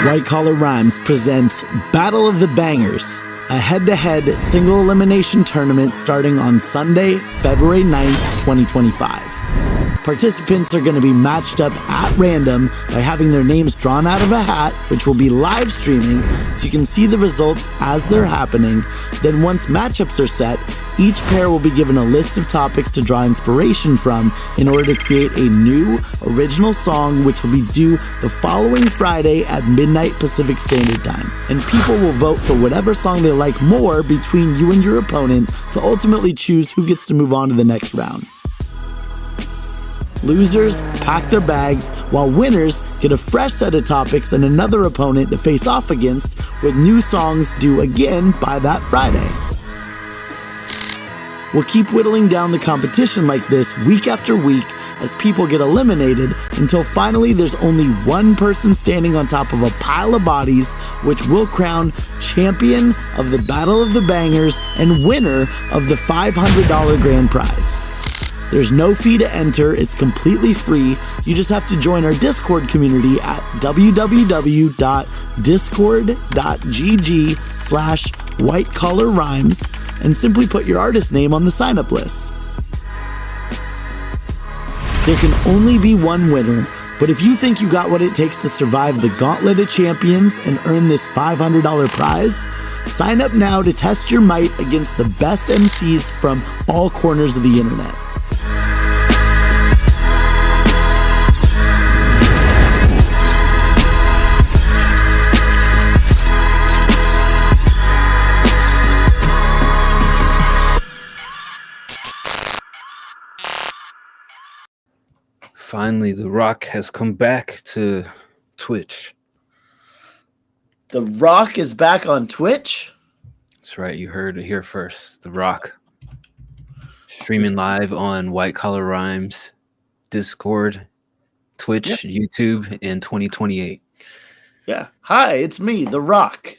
White Collar Rhymes presents Battle of the Bangers, a head-to-head single elimination tournament starting on Sunday, February 9th, 2025. Participants are going to be matched up at random by having their names drawn out of a hat, which will be live streaming so you can see the results as they're happening. Then once matchups are set, each pair will be given a list of topics to draw inspiration from in order to create a new, original song, which will be due the following Friday at midnight Pacific Standard Time. And people will vote for whatever song they like more between you and your opponent to ultimately choose who gets to move on to the next round. Losers pack their bags, while winners get a fresh set of topics and another opponent to face off against, with new songs due again by that Friday. We'll keep whittling down the competition like this week after week as people get eliminated until finally there's only one person standing on top of a pile of bodies, which will crown champion of the Battle of the Bangers and winner of the $500 grand prize. There's no fee to enter, it's completely free. You just have to join our Discord community at www.discord.gg/whitecollarrhymes and simply put your artist name on the sign-up list. There can only be one winner, but if you think you got what it takes to survive the Gauntlet of Champions and earn this $500 prize, sign up now to test your might against the best MCs from all corners of the internet. Finally, The Rock has come back to Twitch. The Rock is back on Twitch? That's right. You heard it here first. The Rock. Streaming live on White Collar Rhymes, Discord, Twitch, YouTube in 2028. Yeah. Hi, it's me, The Rock.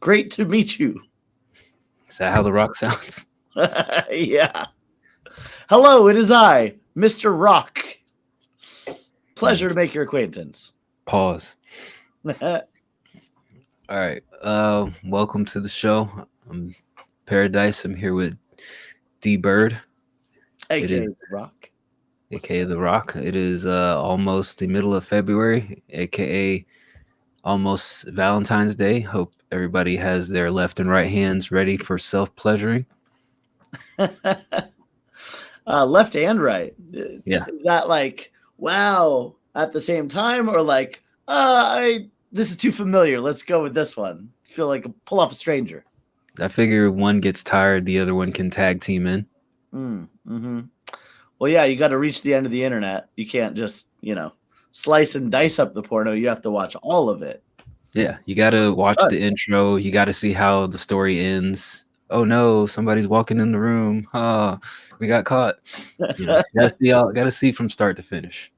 Great to meet you. Is that how The Rock sounds? Yeah. Hello, it is I, Mr. Rock. Pleasure to make your acquaintance. Pause. All right. Welcome to the show. I'm Paradise. I'm here with D Bird, AKA The Rock. AKA The Rock. It is almost the middle of February, AKA almost Valentine's Day. Hope everybody has their left and right hands ready for self-pleasuring. Left and right. Yeah. Is that like, wow, at the same time, or like, this is too familiar, let's go with this one? Feel like pull off a stranger. I figure one gets tired, the other one can tag team in. Mm-hmm. Well, yeah, you got to reach the end of the internet. You can't just, slice and dice up the porno. You have to watch all of it. Yeah, you got to watch the intro. You got to see how the story ends. Oh no, somebody's walking in the room. Oh, we got caught. You gotta see from start to finish.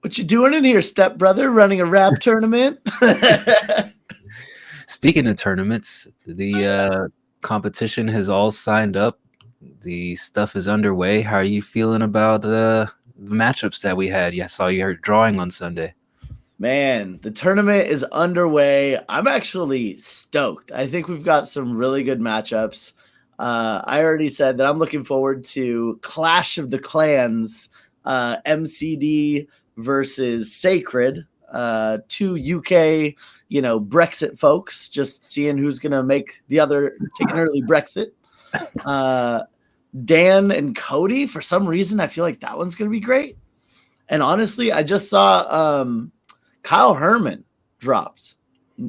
What you doing in here, stepbrother? Running a rap tournament? Speaking of tournaments, the competition has all signed up. The stuff is underway. How are you feeling about the matchups that we had? Yeah, I saw you drawing on Sunday. Man, the tournament is underway. I'm actually stoked. I think we've got some really good matchups. I already said that I'm looking forward to Clash of the Clans, MCD versus Sacred, two UK, Brexit folks, just seeing who's going to make the other take an early Brexit. Dan and Cody, for some reason, I feel like that one's going to be great. And honestly, I just saw Kyle Herman dropped.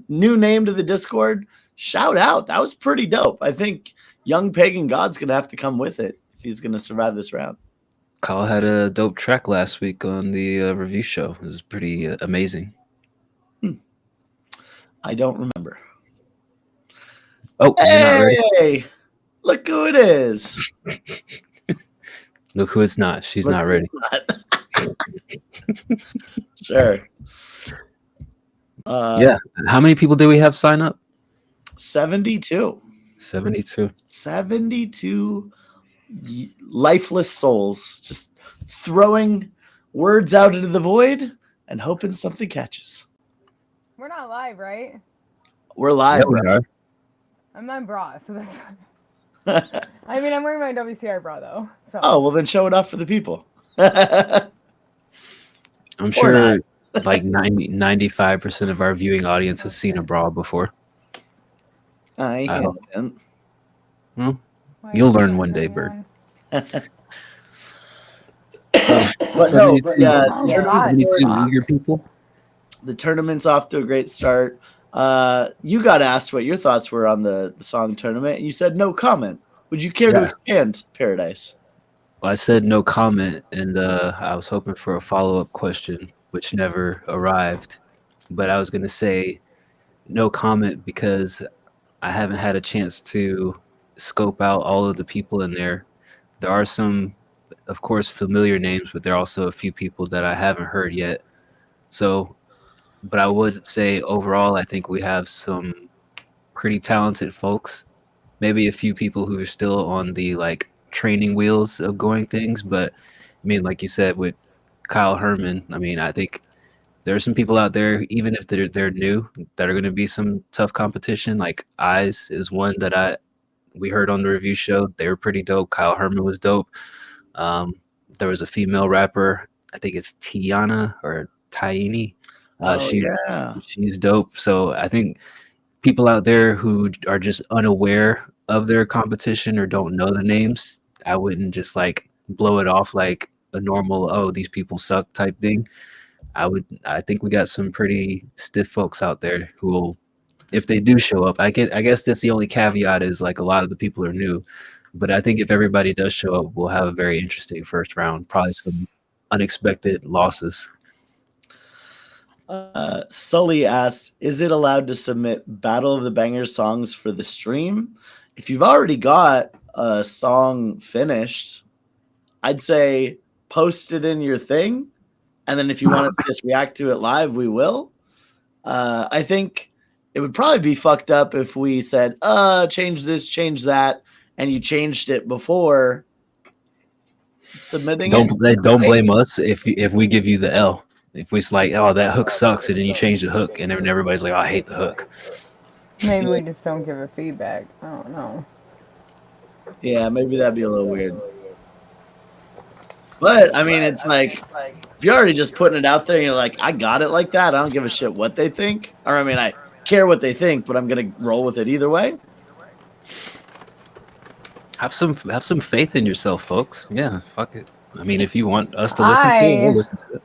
New name to the Discord. Shout out. That was pretty dope. I think Young Pagan God's going to have to come with it if he's going to survive this round. Kyle had a dope track last week on the review show. It was pretty amazing. I don't remember. Oh, hey, look who it is. Look who it's not. She's not ready. Sure. Yeah. How many people did we have sign up? 72. 72. 72 lifeless souls just throwing words out into the void and hoping something catches. We're not live, right? We're live. Yeah, we are. I'm not bra, so that's. I mean, I'm wearing my WCR bra though. So. Oh, well, then show it off for the people. I'm Or sure like 95% of our viewing audience has seen a bra before. I haven't. Well, Why you'll is learn that one day, turning Bird. on? But no, but yeah, Oh, the God. Any tournament's- two eager people? the tournament's off to a great start. You got asked what your thoughts were on the song tournament, and you said no comment. Would you care to Yeah. expand, Paradise? Well, I said no comment, and I was hoping for a follow-up question, which never arrived. But I was going to say no comment because I haven't had a chance to scope out all of the people in there. There are some, of course, familiar names, but there are also a few people that I haven't heard yet. So, but I would say overall, I think we have some pretty talented folks. Maybe a few people who are still on the like training wheels of going things, but I mean, like you said with Kyle Herman, I mean, I think there are some people out there, even if they're new, that are going to be some tough competition. Like Eyes is one that we heard on the review show. They were pretty dope. Kyle Herman was dope. There was a female rapper, I think it's Tiana or Taini. Yeah. She's dope. So I think people out there who are just unaware of their competition or don't know the names, I wouldn't just like blow it off like a normal, oh, these people suck type thing. I think we got some pretty stiff folks out there who will, if they do show up, I guess that's the only caveat is like a lot of the people are new. But I think if everybody does show up, we'll have a very interesting first round, probably some unexpected losses. Sully asks, is it allowed to submit Battle of the Bangers songs for the stream? If you've already got a song finished, I'd say post it in your thing. And then if you want to just react to it live, we will. I think it would probably be fucked up if we said, change this, change that, and you changed it before submitting it. Don't blame us if we give you the L. If we like, oh, that hook sucks, and then you change the hook, and then everybody's like, oh, I hate the hook. Maybe we just don't give it feedback. I don't know. Yeah, maybe that'd be a little weird. But, I mean, it's like, if you're already just putting it out there and you're like, I got it like that, I don't give a shit what they think. Or, I mean, I care what they think, but I'm going to roll with it either way. Have some faith in yourself, folks. Yeah, fuck it. I mean, if you want us to listen to it, we'll listen to it.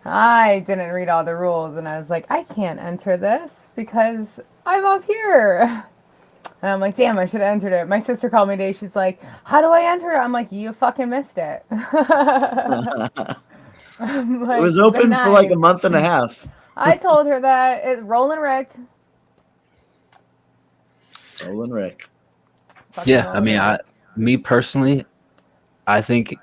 I didn't read all the rules, and I was like, I can't enter this because I'm up here. And I'm like, damn, I should have entered it. My sister called me today. She's like, how do I enter it? I'm like, you fucking missed it. It was open for like a month and a half. I told her that. Roland Rick. Roland Rick. Yeah, I mean, me personally, I think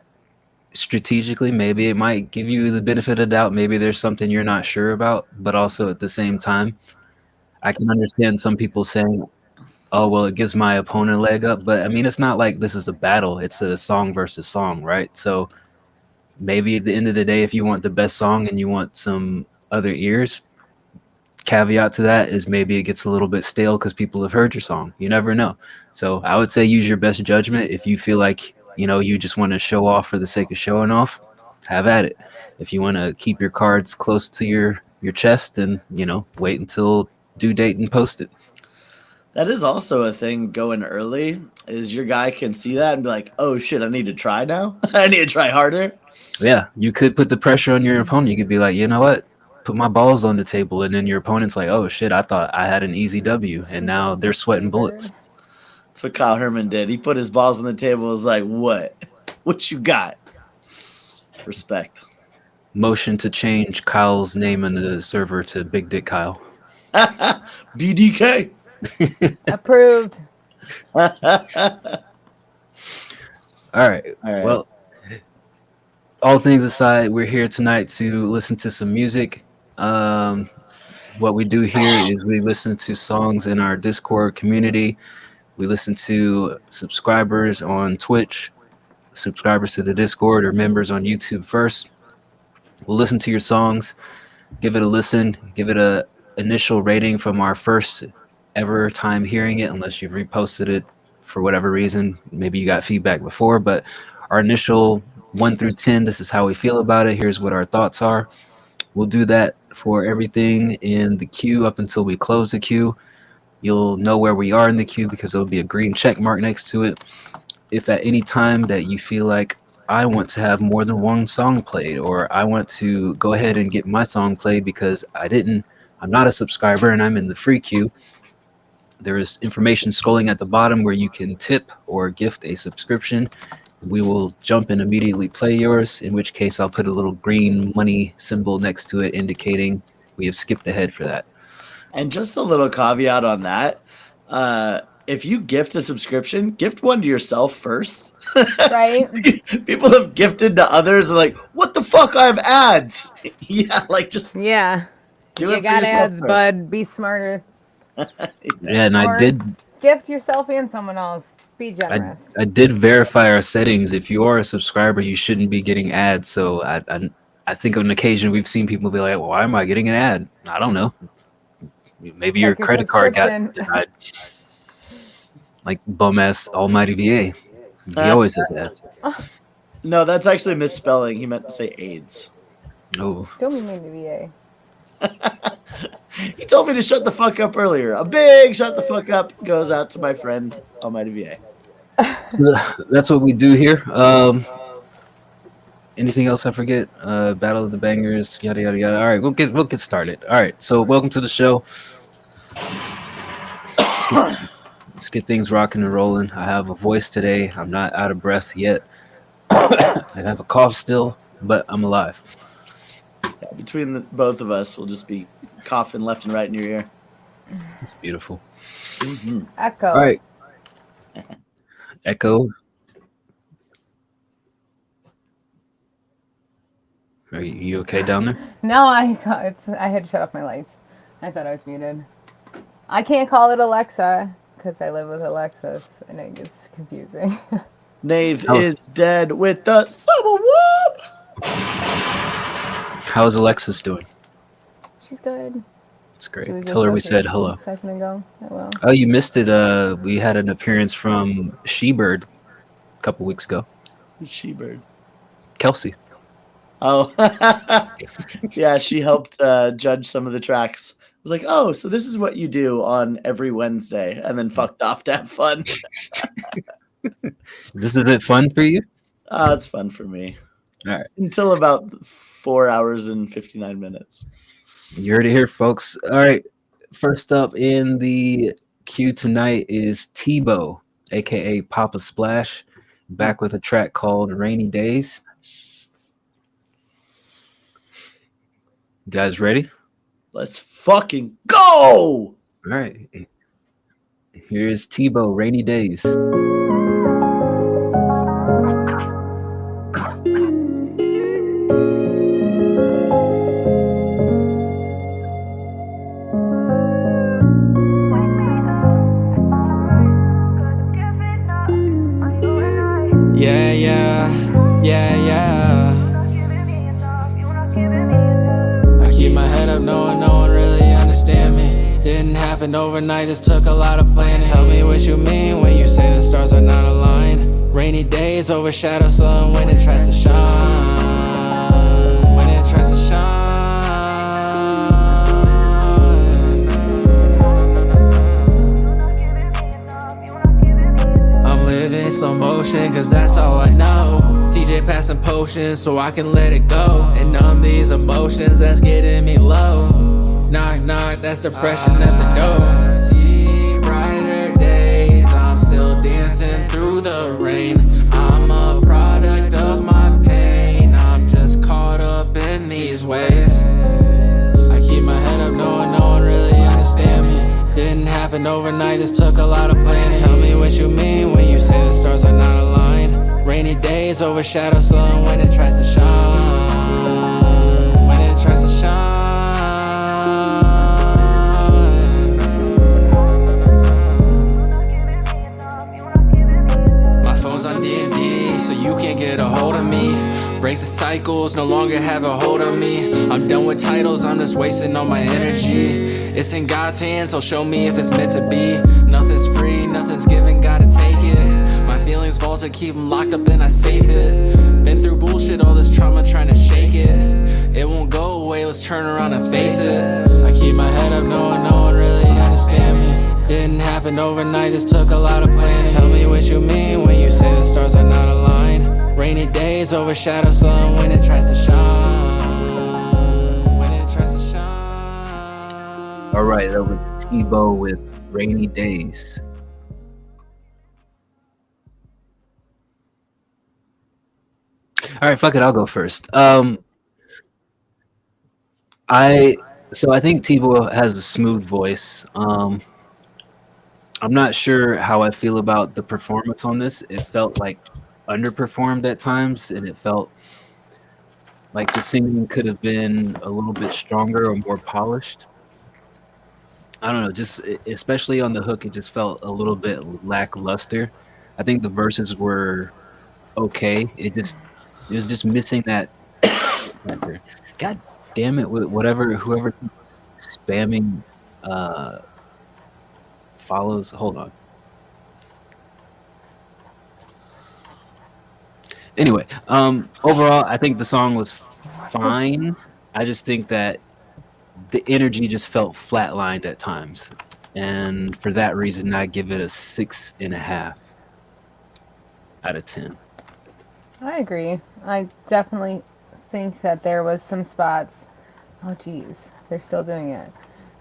strategically, maybe it might give you the benefit of doubt. Maybe there's something you're not sure about, but also at the same time, I can understand some people saying, oh, well, it gives my opponent a leg up. But I mean, it's not like this is a battle. It's a song versus song, right? So maybe at the end of the day, if you want the best song and you want some other ears, caveat to that is maybe it gets a little bit stale because people have heard your song. You never know. So I would say use your best judgment. If you feel like, you just want to show off for the sake of showing off, have at it. If you want to keep your cards close to your chest and, wait until due date and post it. That is also a thing going early, is your guy can see that and be like, oh shit, I need to try now. I need to try harder. Yeah, you could put the pressure on your opponent. You could be like, you know what? Put my balls on the table. And then your opponent's like, oh shit, I thought I had an easy W. And now they're sweating bullets. That's what Kyle Herman did. He put his balls on the table and was like, what? What you got? Respect. Motion to change Kyle's name in the server to Big Dick Kyle. BDK. Approved. All right. Well, all things aside, we're here tonight to listen to some music. What we do here is we listen to songs in our Discord community. We listen to subscribers on Twitch, subscribers to the Discord, or members on YouTube first. We'll listen to your songs, give it a listen, give it a initial rating from our first ever time hearing it, unless you've reposted it for whatever reason. Maybe you got feedback before, but our initial 1 through 10, this is how we feel about it. Here's what our thoughts are. We'll do that for everything in the queue up until we close the queue. You'll know where we are in the queue because there'll be a green check mark next to it. If at any time that you feel like I want to have more than one song played, or I want to go ahead and get my song played because I'm not a subscriber and I'm in the free queue, there is information scrolling at the bottom where you can tip or gift a subscription. We will jump and immediately play yours, in which case I'll put a little green money symbol next to it indicating we have skipped ahead for that. And just a little caveat on that. If you gift a subscription, gift one to yourself first. Right? People have gifted to others and like, what the fuck? I have ads. Yeah, like just Yeah. do You it for got yourself ads, first. bud. Be smarter. Yeah, and I Or did gift yourself and someone else. Be generous. I did verify our settings. If you are a subscriber, you shouldn't be getting ads. So I think on occasion we've seen people be like, well, why am I getting an ad? I don't know. Maybe your Check your credit card got subscription. denied. Like bum ass Almighty VA. He always has ads. No, that's actually misspelling. He meant to say AIDS. Oh, Don't be mean to VA. He told me to shut the fuck up earlier. A big shut the fuck up goes out to my friend Almighty VA. so that's what we do here. Anything else I forget? Battle of the Bangers, yada yada yada. All right, we'll get started. All right, so welcome to the show. Let's get things rocking and rolling. I have a voice today. I'm not out of breath yet. I have a cough still, but I'm alive. Yeah, between both of us, we'll just be coughing left and right in your ear. It's beautiful. Echo. All right. Echo. Are you okay down there? No, I had to shut off my lights. I thought I was muted. I can't call it Alexa because I live with Alexis and it gets confusing. Knave Oh. is dead with the summer whoop. How's Alexis doing? She's good. It's great. She was Tell her we just said okay hello. a second ago. I will. Oh, you missed it. We had an appearance from She-Bird a couple weeks ago. Who's She-Bird? Kelsey. Oh, yeah, she helped judge some of the tracks. I was like, oh, so this is what you do on every Wednesday, and then fucked off to have fun. This is it fun for you? Oh, it's fun for me. All right. Until about 4 hours and 59 minutes. You heard it here, folks. All right. First up in the queue tonight is Tebow, a.k.a. Papa Splash, back with a track called Rainy Days. You guys ready? Let's fucking go! All right. Here's Tebow, Rainy Days. Yeah, yeah, yeah, yeah. I keep my head up knowing no one really understand me. Didn't happen overnight, this took a lot of planning. Tell me what you mean when you say the stars are not aligned. Rainy days overshadow sun when it tries to shine. When it tries to shine. I'm living slow motion, cause that's all I know. CJ passing potions so I can let it go. And numb these emotions that's getting me low. Knock, knock, that's depression at the door. See brighter days, I'm still dancing through the rain. I'm a product of my pain, I'm just caught up in these ways. I keep my head up knowing no one really understand me. Didn't happen overnight, this took a lot of planning. Tell me what you mean when you say the stars are not aligned. Rainy days overshadow sun when it tries to shine. When it tries to shine. My phone's on DMD, so you can't get a hold of me. Break the cycles, no longer have a hold on me. I'm I'm done with titles, I'm just wasting all my energy. It's in God's hands, so show me if it's meant to be. Nothing's free, nothing's given, gotta take it. My feelings vaulted, keep them locked up, then I safe it. Been through bullshit, all this trauma, trying to shake it. It won't go away, let's turn around and face it. I keep my head up, knowing no one really understand me. Didn't happen overnight, this took a lot of planning. Tell me what you mean when you say the stars are not aligned. Rainy days overshadow sun when it tries to shine. When it tries to shine. All right, that was Tebow with Rainy Days. All right, fuck it, I'll go first. I think Tebow has a smooth voice. I'm not sure how I feel about the performance on this. It felt like underperformed at times, and it felt like the singing could have been a little bit stronger or more polished. I don't know, just especially on the hook, it just felt a little bit lackluster. I think the verses were okay. It was just missing that. God damn it! Whoever keeps spamming follows. Hold on. Anyway, overall, I think the song was fine. I just think that the energy just felt flatlined at times, and for that reason, I give it a 6.5 out of 10. I agree. I definitely think that there was some spots. Oh, geez, they're still doing it.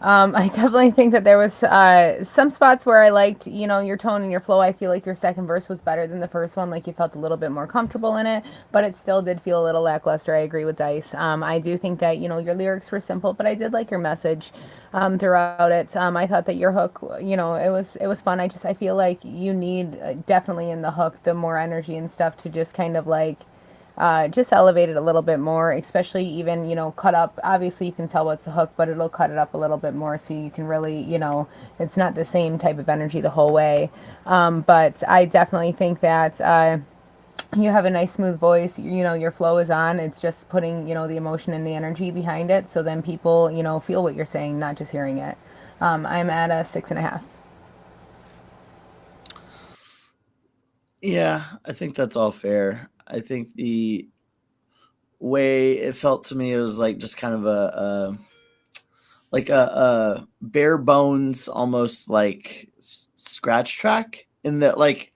I definitely think that there was some spots where I liked, your tone and your flow. I feel like your second verse was better than the first one. Like you felt a little bit more comfortable in it, but it still did feel a little lackluster. I agree with Dice. I do think that, your lyrics were simple, but I did like your message throughout it. I thought that your hook, it was fun. I feel like you need definitely in the hook, the more energy and stuff to just kind of like, just elevate it a little bit more, especially even, cut up. Obviously, you can tell what's the hook, but it'll cut it up a little bit more so you can really, it's not the same type of energy the whole way. But I definitely think that you have a nice, smooth voice. Your flow is on. It's just putting, the emotion and the energy behind it. So then people, feel what you're saying, not just hearing it. I'm at a 6.5. Yeah, I think that's all fair. I think the way it felt to me, it was like just kind of a bare bones, almost like scratch track in that, like,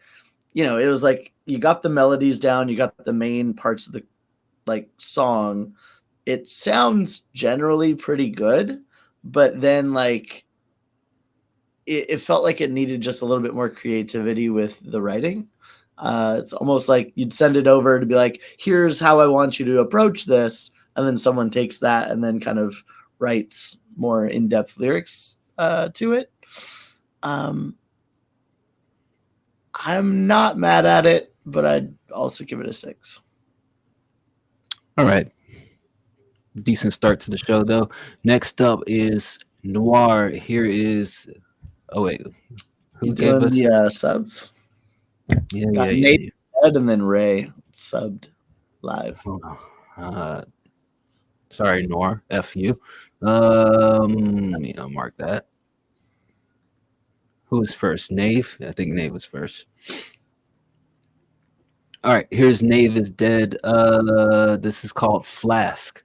it was like you got the melodies down, you got the main parts of the like song. It sounds generally pretty good, but then like it felt like it needed just a little bit more creativity with the writing. It's almost like you'd send it over to be like, here's how I want you to approach this. And then someone takes that and then kind of writes more in-depth lyrics to it. I'm not mad at it, but I'd also give it a 6. All right. Decent start to the show, though. Next up is Noir. Here is... Oh, wait. Who gave us... the subs? Yeah. Nate and then Ray subbed live. Sorry, Noir. F you. Let me mark that. Who was first? Nave? I think Nave was first. All right, here's Nave is Dead. This is called Flask.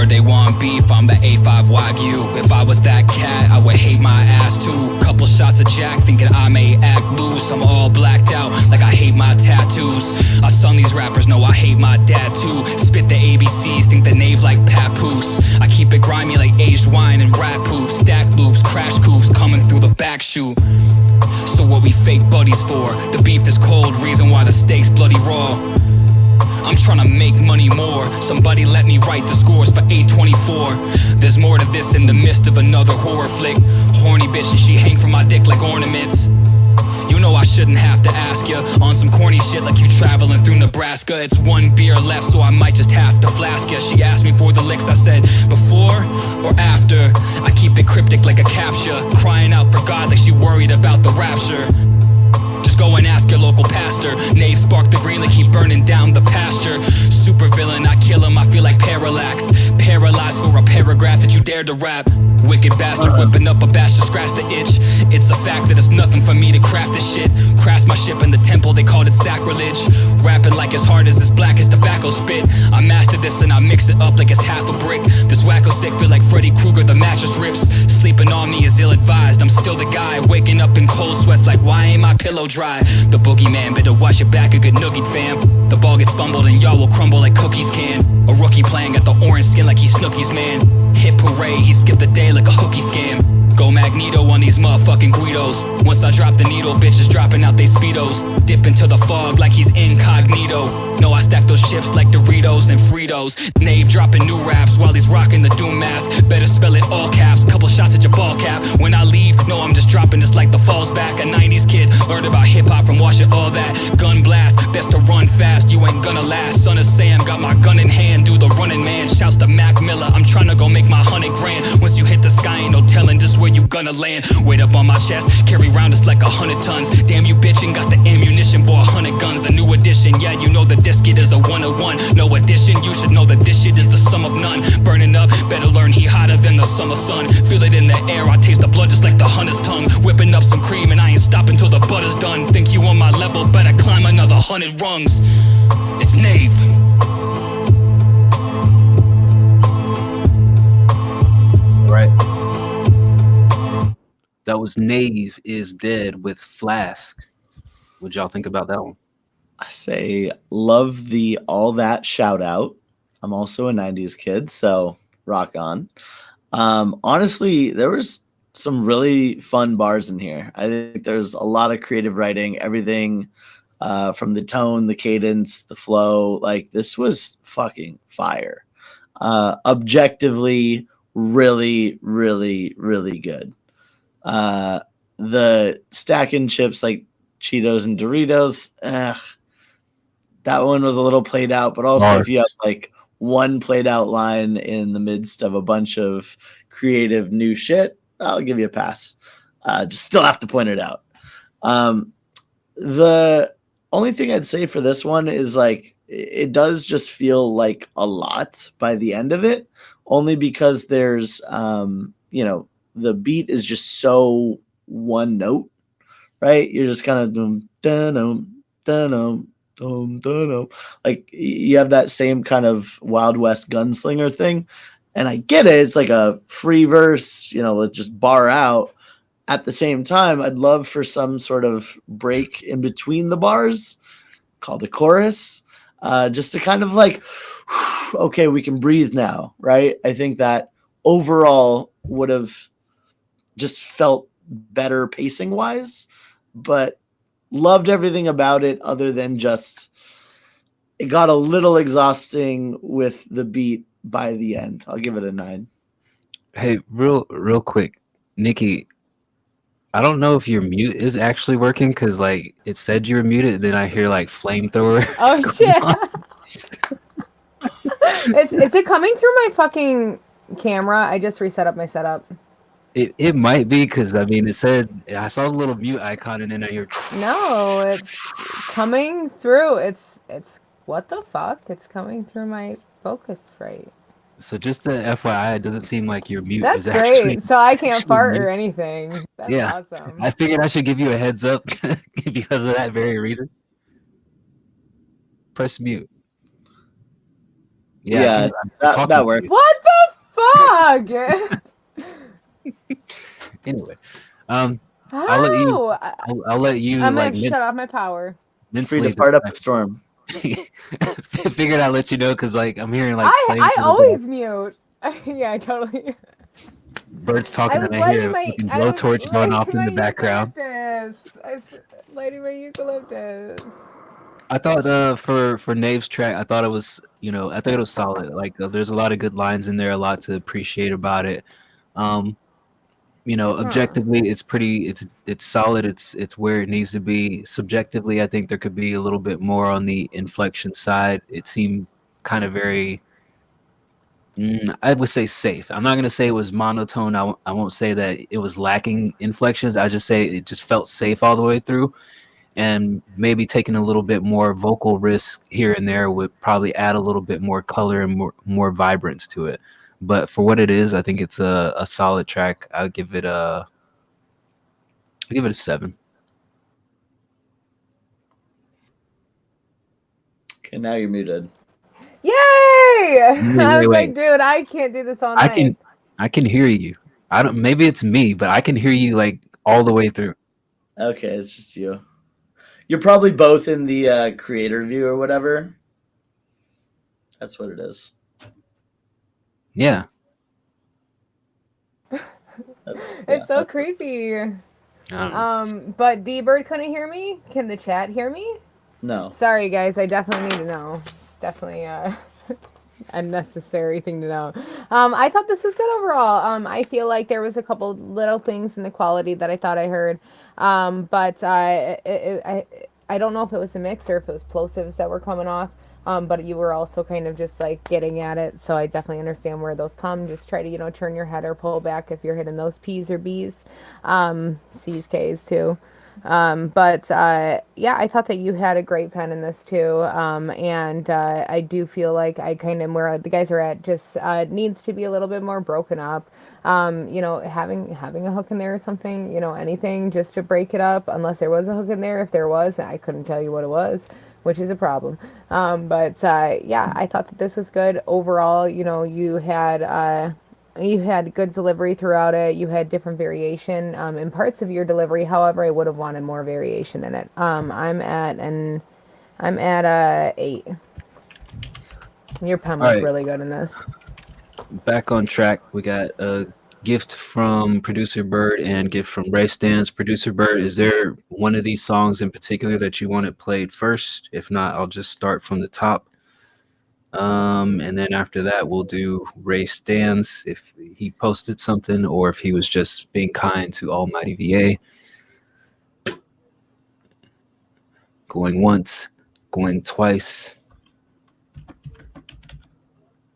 They want beef, I'm the A5 Wagyu. If I was that cat, I would hate my ass too. Couple shots of Jack, thinking I may act loose. I'm all blacked out, like I hate my tattoos. I son these rappers, know I hate my dad too. Spit the ABCs, think the Nave like papoose. I keep it grimy like aged wine and rat poop. Stack loops, crash coops, coming through the back chute. So what we fake buddies for? The beef is cold, reason why the steak's bloody raw. I'm tryna make money more. Somebody let me write the scores for 824. There's more to this in the midst of another horror flick. Horny bitch and she hang from my dick like ornaments. You know I shouldn't have to ask you. On some corny shit like you traveling through Nebraska. It's one beer left, so I might just have to flask ya. She asked me for the licks, I said, before or after? I keep it cryptic like a captcha, crying out for God like she worried about the rapture. Just go and ask your local pastor. Knave sparked the green like he burning down the pasture. Super villain, I kill him, I feel like Parallax. Paralyzed for a paragraph that you dared to rap. Wicked bastard, whipping up a bash to scratch the itch. It's a fact that it's nothing for me to craft this shit. Crash my ship in the temple, they called it sacrilege. Rapping like as hard as it's black as tobacco spit. I mastered this and I mixed it up like it's half a brick. This wacko sick feel like Freddy Krueger, the mattress rips. Sleeping on me is ill-advised, I'm still the guy. Waking up in cold sweats like why ain't my pillow dry? The boogeyman, better watch your back, a good noogie fam. The ball gets fumbled and y'all will crumble like cookies can. A rookie playing at the orange skin like he's Snooki's man. Hit parade, he skipped the day like a hooky scam. Go Magneto on these motherfucking Guidos. Once I drop the needle, bitches dropping out they speedos. Dip into the fog like he's incognito. No, I stack those chips like Doritos and Fritos. Knave dropping new raps while he's rocking the doom mask. Better spell it all caps, couple shots at your ball cap. When I leave, no, I'm just dropping just like the falls back. A 90s kid, learned about hip-hop from watching all that. Gun blast, best to run fast, you ain't gonna last. Son of Sam, got my gun in hand, do the running man. Shouts to Mac Miller, I'm trying to go make my 100 grand. Once you hit the sky, ain't no telling just where you gonna land. Weight up on my chest, carry round just like 100 tons. Damn, you bitchin', got the ammunition for 100 guns. A new edition, yeah, you know that this kid is a 101. No addition, you should know that this shit is the sum of none. Burning up, better learn he hotter than the summer sun. Feel it in the air, I taste the blood just like the hunter's tongue. Whipping up some cream and I ain't stopping till the butter's done. Think you on my level, better climb another 100 rungs. It's Knave. Right. That was Knave is Dead with Flask. What'd y'all think about that one? I say love the all that shout out. I'm also a 90s kid, so rock on. Honestly, there was some really fun bars in here. I think there's a lot of creative writing, everything from the tone, the cadence, the flow. Like, this was fucking fire. Objectively, really, really, really good. The stacking chips like Cheetos and Doritos, that one was a little played out, but also if you have like one played out line in the midst of a bunch of creative new shit, I'll give you a pass. Just still have to point it out. The only thing I'd say for this one is like it does just feel like a lot by the end of it, only because there's the beat is just so one note, right? You're just kind of doing like you have that same kind of Wild West gunslinger thing. And I get it. It's like a free verse, let's just bar out. At the same time, I'd love for some sort of break in between the bars called a chorus, just to kind of like, okay, we can breathe now, right? I think that overall would have just felt better pacing wise, but loved everything about it other than just it got a little exhausting with the beat by the end. I'll give it a 9. Hey, real quick, Nikki, I don't know if your mute is actually working because like it said you were muted, then I hear like flamethrower. Oh shit. Is it coming through my fucking camera? I just reset up my setup. It might be because I mean it said I saw a little mute icon and then I hear. No, it's coming through. It's what the fuck? It's coming through my Focusrite. So just the FYI, it doesn't seem like your mute That's is great. actually. So I can't fart or anything. That's Yeah. awesome. I figured I should give you a heads up because of that very reason. Press mute. Yeah, that works. What the fuck? Anyway, How? I'll let you. I'm like, gonna shut off my power. Free to fart up a storm. Figured I'd let you know because like I'm hearing like I always mute. Yeah, totally. birds talking and I hear a fucking blowtorch going off in the background. I was lighting my eucalyptus. I thought for Knave's track, I thought it was I thought it was solid. Like there's a lot of good lines in there, a lot to appreciate about it. objectively it's solid. It's where it needs to be. Subjectively, I think there could be a little bit more on the inflection side. It seemed kind of very, I would say, safe. I'm not going to say it was monotone. I won't say that it was lacking inflections. I just say it just felt safe all the way through, and maybe taking a little bit more vocal risk here and there would probably add a little bit more color and more vibrance to it. But for what it is, I think it's a solid track. I'll give it a 7. Okay, now you're muted. Yay! I was Wait. like, dude, I can't do this all night. I can hear you. I don't. Maybe it's me, but I can hear you like all the way through. Okay, it's just you. You're probably both in the creator view or whatever. That's what it is. Yeah. It's so creepy. I don't know. But D-Bird couldn't hear me. Can the chat hear me? No. Sorry, guys. I definitely need to know. It's definitely a necessary thing to know. I thought this was good overall. I feel like there was a couple little things in the quality that I thought I heard. But I don't know if it was a mix or if it was plosives that were coming off. But you were also kind of just like getting at it. So I definitely understand where those come. Just try to, turn your head or pull back if you're hitting those P's or B's. C's, K's too. But yeah, I thought that you had a great pen in this too. And I do feel like I kind of where the guys are at just needs to be a little bit more broken up. Having a hook in there or something, anything just to break it up, unless there was a hook in there. If there was, I couldn't tell you what it was, which is a problem. But yeah, I thought that this was good overall. You had good delivery throughout it. You had different variation in parts of your delivery. However, I would have wanted more variation in it. I'm at a 8. Your pen was really good in this. Back on track. We got a gift from Producer Bird and gift from Ray Stans. Producer Bird, is there one of these songs in particular that you want it played first? If not, I'll just start from the top. And then after that, we'll do Ray Stans if he posted something or if he was just being kind to Almighty VA. Going once, going twice.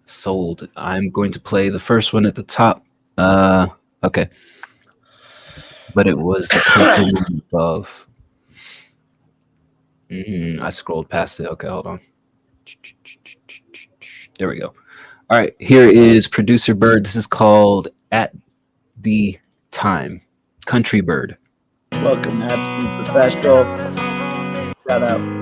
Sold. I'm going to play the first one at the top. Okay. But it was the one above. I scrolled past it. Okay, hold on. There we go. All right, here is Producer Bird. This is called At the Time. Country Bird. Welcome, Absence Professional. Shout out.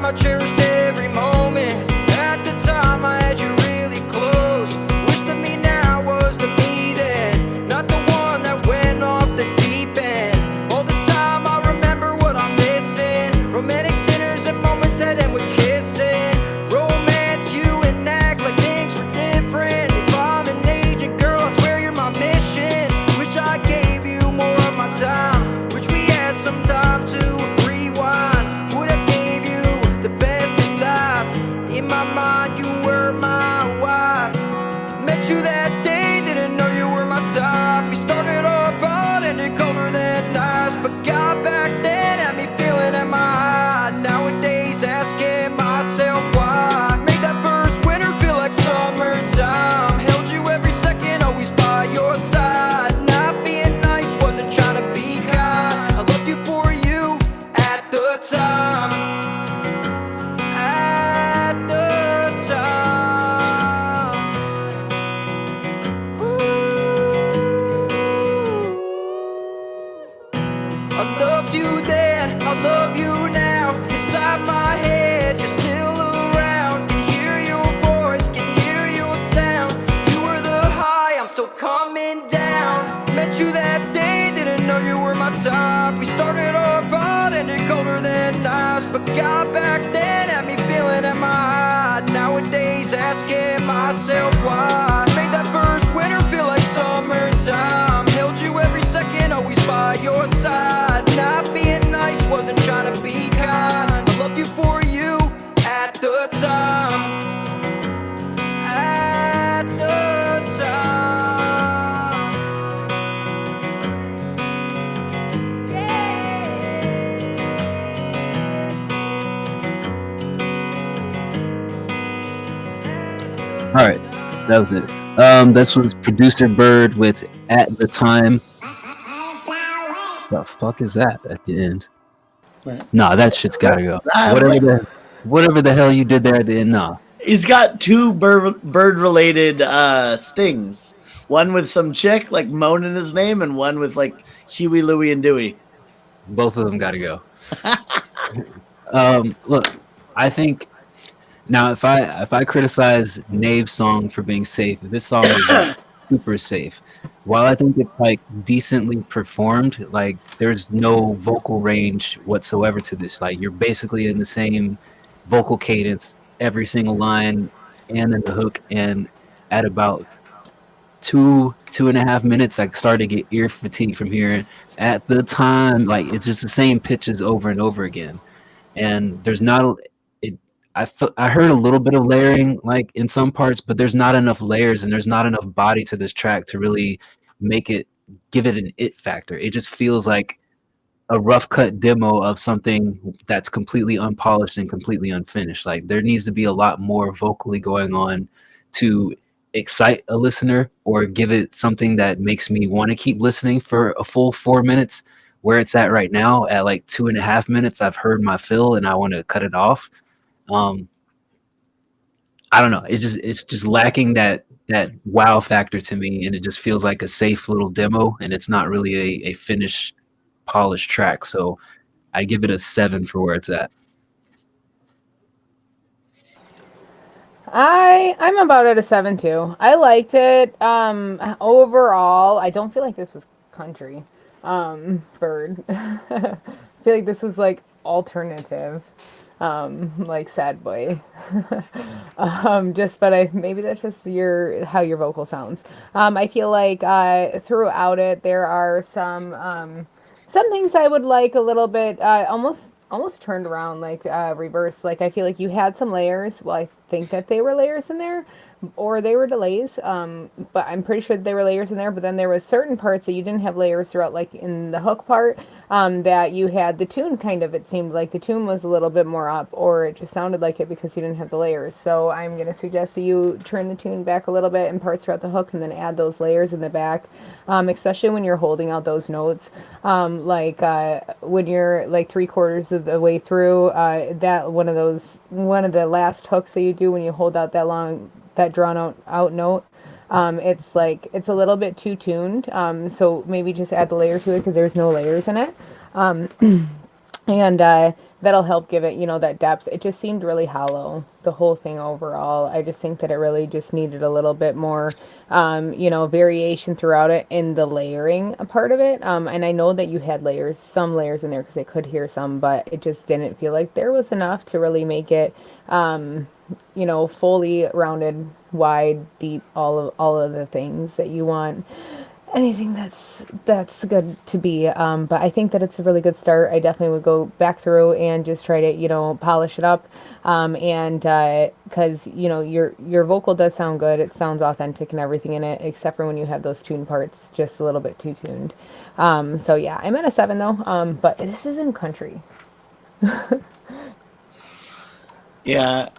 I cherished every moment. At the time I had you really close. myself why. Made that first winter feel like summertime. Held you every second, always by your side. Not being nice, wasn't trying to be kind. I loved you for you at the time. At the time. All right, that was it. This was Producer Bird with At the Time. The fuck is that at the end? Right. Nah, that shit's gotta go. Ah, Whatever the hell you did there at the end, nah. He's got two bird-related stings. One with some chick like moaning his name, and one with like Huey, Louie, and Dewey. Both of them gotta go. Look, I think now if I criticize Nave's song for being safe, this song is super safe. While I think it's like decently performed, like there's no vocal range whatsoever to this. Like you're basically in the same vocal cadence every single line and in the hook, and at about 2.5 minutes I started to get ear fatigue from hearing At the Time. Like it's just the same pitches over and over again, and there's not I heard a little bit of layering like in some parts, but there's not enough layers and there's not enough body to this track to really give it an it factor. It just feels like a rough cut demo of something that's completely unpolished and completely unfinished. Like there needs to be a lot more vocally going on to excite a listener or give it something that makes me want to keep listening for a full 4 minutes. Where it's at right now at like 2.5 minutes, I've heard my fill and I want to cut it off. I don't know. It's just lacking that wow factor to me, and it just feels like a safe little demo, and it's not really a finished, polished track. So I give it a 7 for where it's at. I'm about at a 7 too. I liked it. Overall, I don't feel like this was country. Bird. I feel like this was like alternative. Like sad boy. Maybe that's just how your vocal sounds. I feel like throughout it there are some things I would like a little bit almost turned around, like reverse. Like I feel like you had some layers. Well, I think that they were layers in there, or they were delays. But I'm pretty sure they were layers in there. But then there was certain parts that you didn't have layers throughout, like in the hook part. That you had the tune kind of, it seemed like the tune was a little bit more up, or it just sounded like it because you didn't have the layers. So I'm going to suggest that you turn the tune back a little bit in parts throughout the hook and then add those layers in the back, especially when you're holding out those notes. When you're like 3/4 of the way through, that one of the last hooks that you do when you hold out that drawn out note. It's a little bit too tuned. So maybe just add the layer to it because there's no layers in it. And that'll help give it, that depth. It just seemed really hollow, the whole thing overall. I just think that it really just needed a little bit more, variation throughout it in the layering part of it. And I know that you had some layers in there because I could hear some, but it just didn't feel like there was enough to really make it, fully rounded, wide, deep, all of the things that you want. Anything that's good to be. But I think that it's a really good start. I definitely would go back through and just try to, polish it up. Because, your vocal does sound good. It sounds authentic and everything in it, except for when you have those tune parts just a little bit too tuned. So yeah, I'm at a 7 though. But this is in country. Yeah.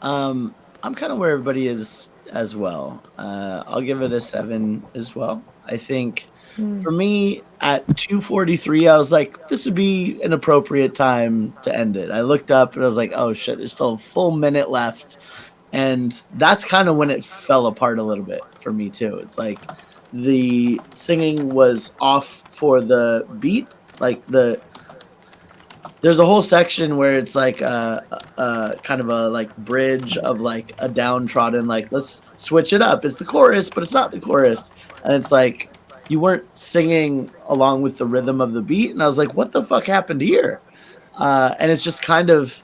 I'm kind of where everybody is as well. I'll give it a 7 as well. I think for me at 2:43, I was like, this would be an appropriate time to end it. I looked up and I was like, oh shit, there's still a full minute left. And that's kind of when it fell apart a little bit for me too. It's like the singing was off for the beat. Like there's a whole section where it's like kind of a like bridge of like a downtrodden, like let's switch it up. It's the chorus, but it's not the chorus. And it's like you weren't singing along with the rhythm of the beat. And I was like, what the fuck happened here? And it's just kind of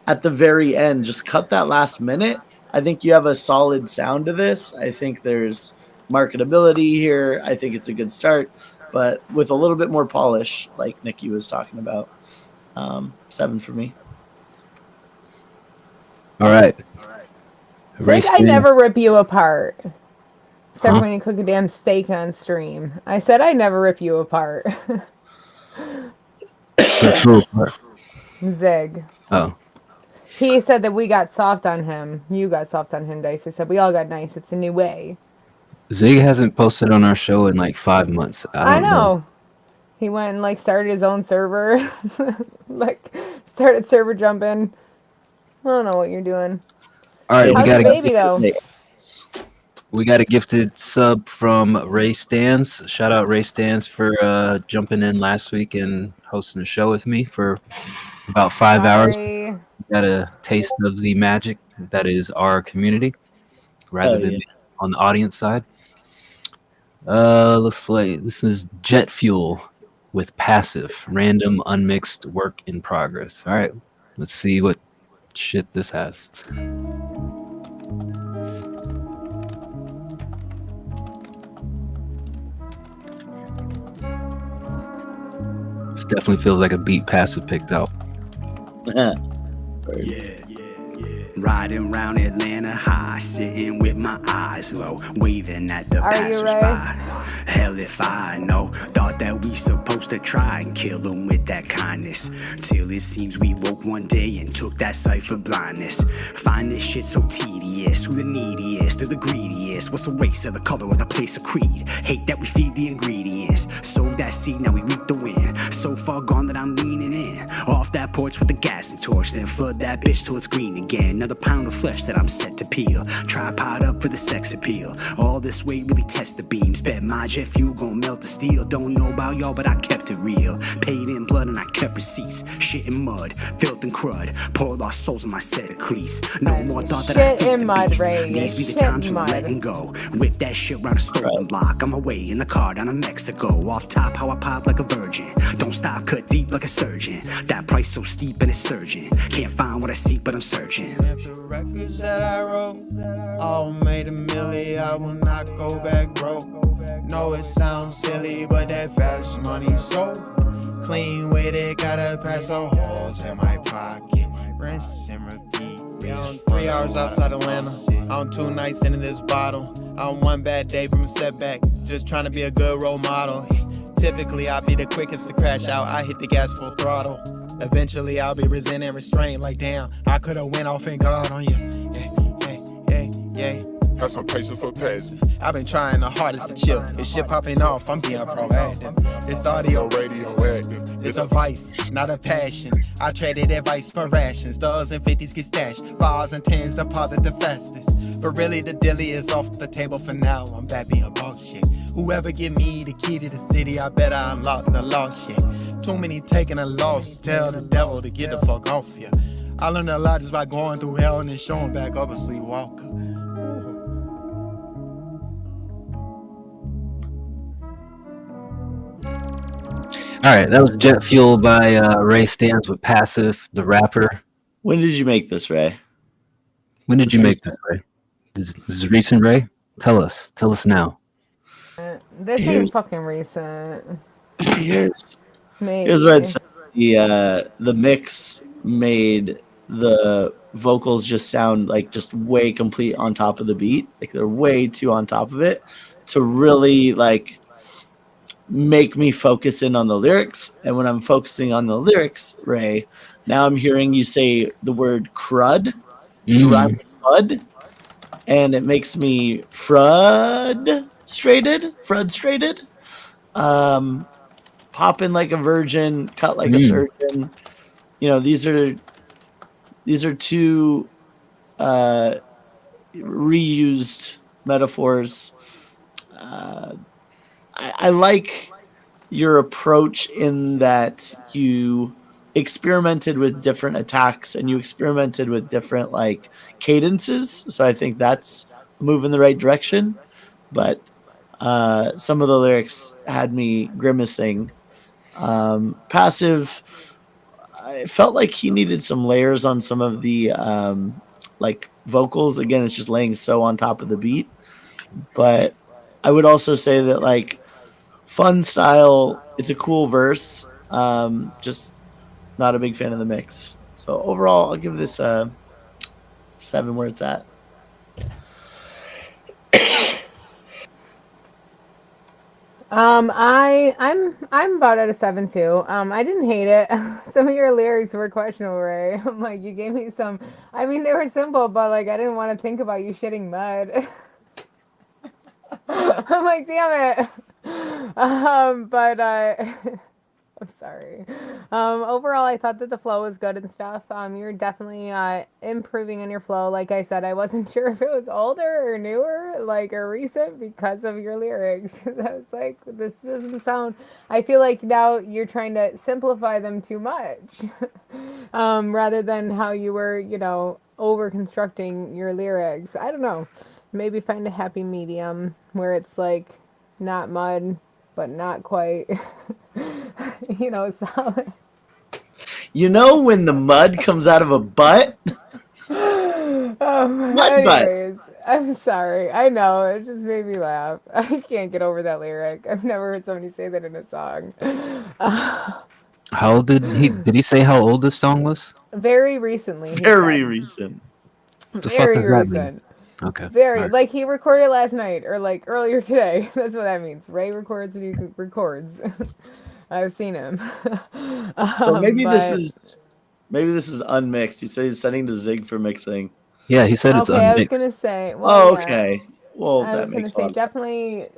at the very end, just cut that last minute I think you have a solid sound to this. I think there's marketability here. I think it's a good start, but with a little bit more polish, like Nikki was talking about. 7 for me. All right. Zig, I never rip you apart. Except when you cook a damn steak on stream. I said I never rip you apart. Zig. Oh. He said that we got soft on him. You got soft on him, Dice. He said we all got nice. It's a new way. Zig hasn't posted on our show in like 5 months. I don't know. He went and like started his own server. Like started server jumping. I don't know what you're doing. All right, How's the baby though? We got a gifted sub from Ray Stans. Shout out Ray Stans for jumping in last week and hosting a show with me for about 5 hours. Got a taste of the magic that is our community, rather than on the audience side. Looks like this is Jet Fuel with Passive, random unmixed work in progress. All right, let's see what shit this has. This definitely feels like a beat Passive picked out. Riding round Atlanta high, sitting with my eyes low, waving at the passersby. Hell if I know, thought that we supposed to try and kill them with that kindness. Till it seems we woke one day and took that sight for blindness. Find this shit so tedious, who the neediest or the greediest? What's the race or the color or the place or creed? Hate that we feed the ingredients, sow that seed, now we reap the wind. So far gone that I'm leaning in, off that porch with the gas and torch, then flood that bitch till it's green again. Another pound of flesh that I'm set to peel, tripod up for the sex appeal. All this weight really test the beams, bet my jet fuel gon' melt the steel. Don't know about y'all, but I kept it real. Paid in blood and I kept receipts. Shit in mud, filth and crud, poured lost souls in my set of cleats. No more thought that I fit the beast. These be the times when I'm letting go. Whip that shit round a stolen block. I'm away in the car down to Mexico. Off top, how I pop like a virgin. Don't stop, cut deep like a surgeon. That price so steep and it's surging. Can't find what I seek, but I'm searching. The records that I wrote, all made a milli, I will not go back broke. No, it sounds silly, but that fast money so clean with it, gotta pass the holes in my pocket. Rinse and repeat. I'm 3 hours outside Atlanta, I'm 2 nights into this bottle. I'm one bad day from a setback, just trying to be a good role model. Typically, I'll be the quickest to crash out, I hit the gas full throttle. Eventually I'll be resent and restrained, like damn, I could've went off and got on you. Yeah. Have some patience for passive. I've been trying the hardest to chill. This shit popping off, I'm being proactive. It's audio, radioactive. It's a vice, not a passion. I traded advice for rations. Dollars and 50s get stashed. 5s and 10s deposit the fastest. But really the dilly is off the table for now. I'm back being bullshit. Whoever give me the key to the city, I bet I unlock the lost shit. Too many taking a loss, tell the devil to get the fuck off ya. I learned a lot just by going through hell and then showing back up a sleepwalker. All right, that was Jet Fuel by Ray Stans with Passive, the rapper. When did you make this, Ray? When did you make this, Ray? This is recent, Ray? Tell us now. This ain't fucking recent. Here's Maybe. Here's what I'd say. The mix made the vocals just sound like just way complete on top of the beat. Like they're way too on top of it to really like make me focus in on the lyrics. And when I'm focusing on the lyrics, Ray, now I'm hearing you say the word crud to rhyme with bud, and it makes me frustrated. Popping like a virgin, cut like a surgeon. You know, these are two reused metaphors. I like your approach in that you experimented with different attacks and you experimented with different like cadences. So I think that's a move in the right direction. But some of the lyrics had me grimacing. Passive, I felt like he needed some layers on some of the like vocals. Again, it's just laying so on top of the beat. But I would also say that like fun style, it's a cool verse. Just not a big fan of the mix. So overall, I'll give this a 7 where it's at. I'm about at a 7 too. I didn't hate it. Some of your lyrics were questionable, Ray. I'm like, you gave me some. I mean, they were simple, but like, I didn't want to think about you shitting mud. I'm like, damn it. But I'm sorry. Overall, I thought that the flow was good and stuff. You're definitely improving in your flow. Like I said, I wasn't sure if it was older or newer, like or recent because of your lyrics. I was like, this doesn't sound. I feel like now you're trying to simplify them too much, rather than how you were, over constructing your lyrics. I don't know. Maybe find a happy medium where it's like not mud, but not quite. Solid. When the mud comes out of a butt? Mud anyways, butt. I'm sorry. I know. It just made me laugh. I can't get over that lyric. I've never heard somebody say that in a song. How old did he say how old this song was? Very recently. Very recent. Very recent. Okay. Very. Like he recorded last night or like earlier today. That's what that means. Ray records and he records. I've seen him. So maybe this is unmixed. He said he's sending to Zig for mixing. Yeah, he said it's unmixed. I was gonna say. Well, okay. Well, I that was gonna makes say sense. definitely.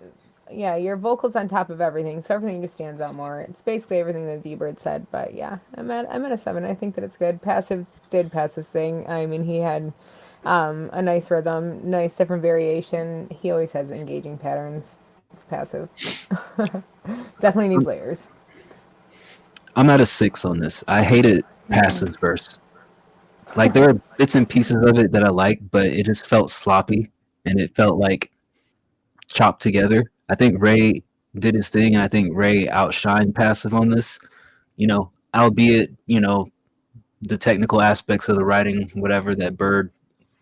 Yeah, your vocals on top of everything, so everything just stands out more. It's basically everything that D-Bird said, but yeah, I'm at a 7. I think that it's good. Passive thing. I mean, he had a nice rhythm, nice different variation. He always has engaging patterns. It's passive. Definitely needs layers. I'm at a 6 on this. I hated Passive's verse. Like there are bits and pieces of it that I like, but it just felt sloppy and it felt like chopped together. I think Ray did his thing, and I think Ray outshined Passive on this. Albeit, the technical aspects of the writing, whatever that Bird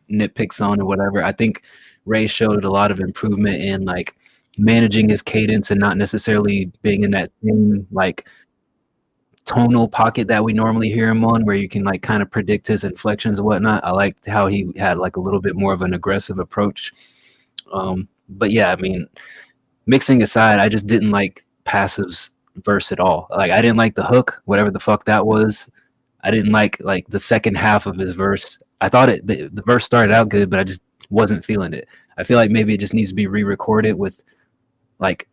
nitpicks on or whatever. I think Ray showed a lot of improvement in like managing his cadence and not necessarily being in that same like tonal pocket that we normally hear him on, where you can like kind of predict his inflections and whatnot. I liked how he had like a little bit more of an aggressive approach. But yeah, I mean, mixing aside, I just didn't like Passive's verse at all. Like I didn't like the hook, whatever the fuck that was. I didn't like the second half of his verse. I thought the verse started out good, but I just wasn't feeling it. I feel like maybe it just needs to be re-recorded with like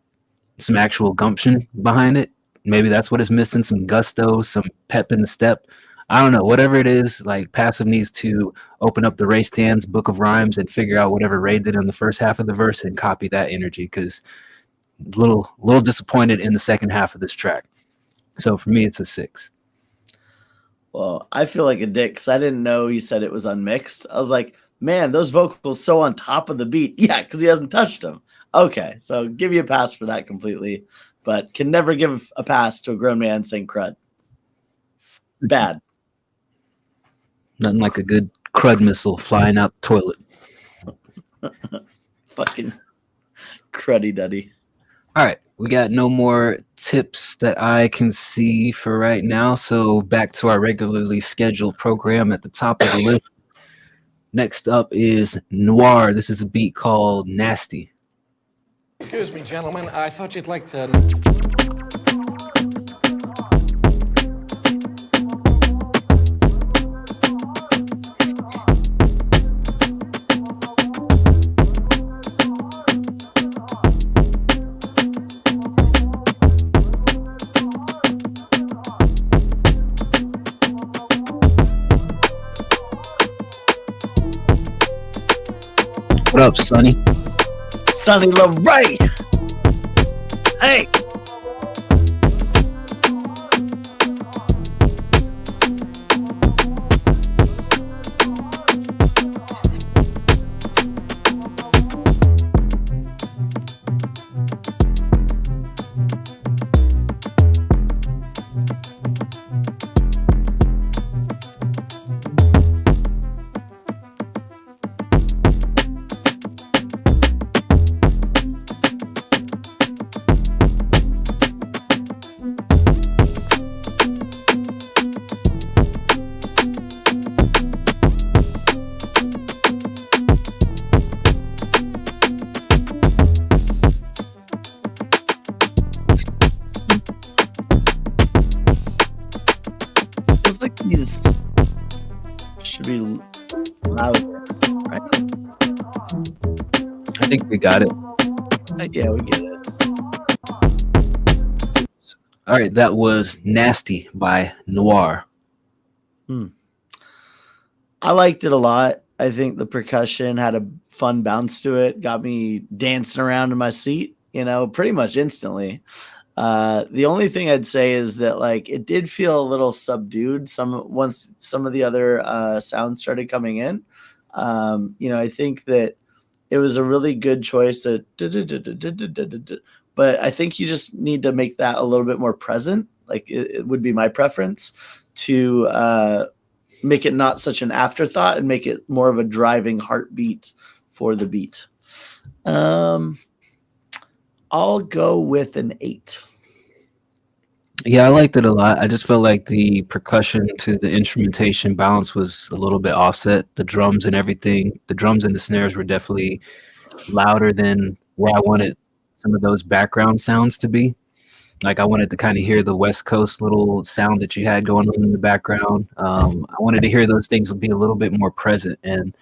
some actual gumption behind it. Maybe that's what it's missing, some gusto, some pep in the step. I don't know, whatever it is, like Passive needs to open up the Ray Stans book of rhymes and figure out whatever Ray did in the first half of the verse and copy that energy, because a little disappointed in the second half of this track. So for me, it's a 6. Well, I feel like a dick because I didn't know he said it was unmixed. I was like, man, those vocals so on top of the beat. Yeah, because he hasn't touched them. Okay, so give you a pass for that completely, but can never give a pass to a grown man saying crud. Bad. Nothing like a good crud missile flying out the toilet. Fucking cruddy duddy. All right, we got no more tips that I can see for right now. So back to our regularly scheduled program at the top of the list. Next up is Noir. This is a beat called Nasty. Excuse me, gentlemen. I thought you'd like to... What up, Sonny? Sonny LeRae. Hey. these should be loud, right? I think we got it. Yeah, we get it. All right, that was Nasty by Noir. I liked it a lot. I think the percussion had a fun bounce to it, got me dancing around in my seat, pretty much instantly. The only thing I'd say is that like it did feel a little subdued once some of the other sounds started coming in. I think that it was a really good choice, but I think you just need to make that a little bit more present. Like it would be my preference to make it not such an afterthought and make it more of a driving heartbeat for the beat. I'll go with an 8. Yeah, I liked it a lot. I just felt like the percussion to the instrumentation balance was a little bit offset. The drums and everything, the drums and the snares were definitely louder than where I wanted some of those background sounds to be. Like I wanted to kind of hear the West Coast little sound that you had going on in the background. I wanted to hear those things be a little bit more present. And,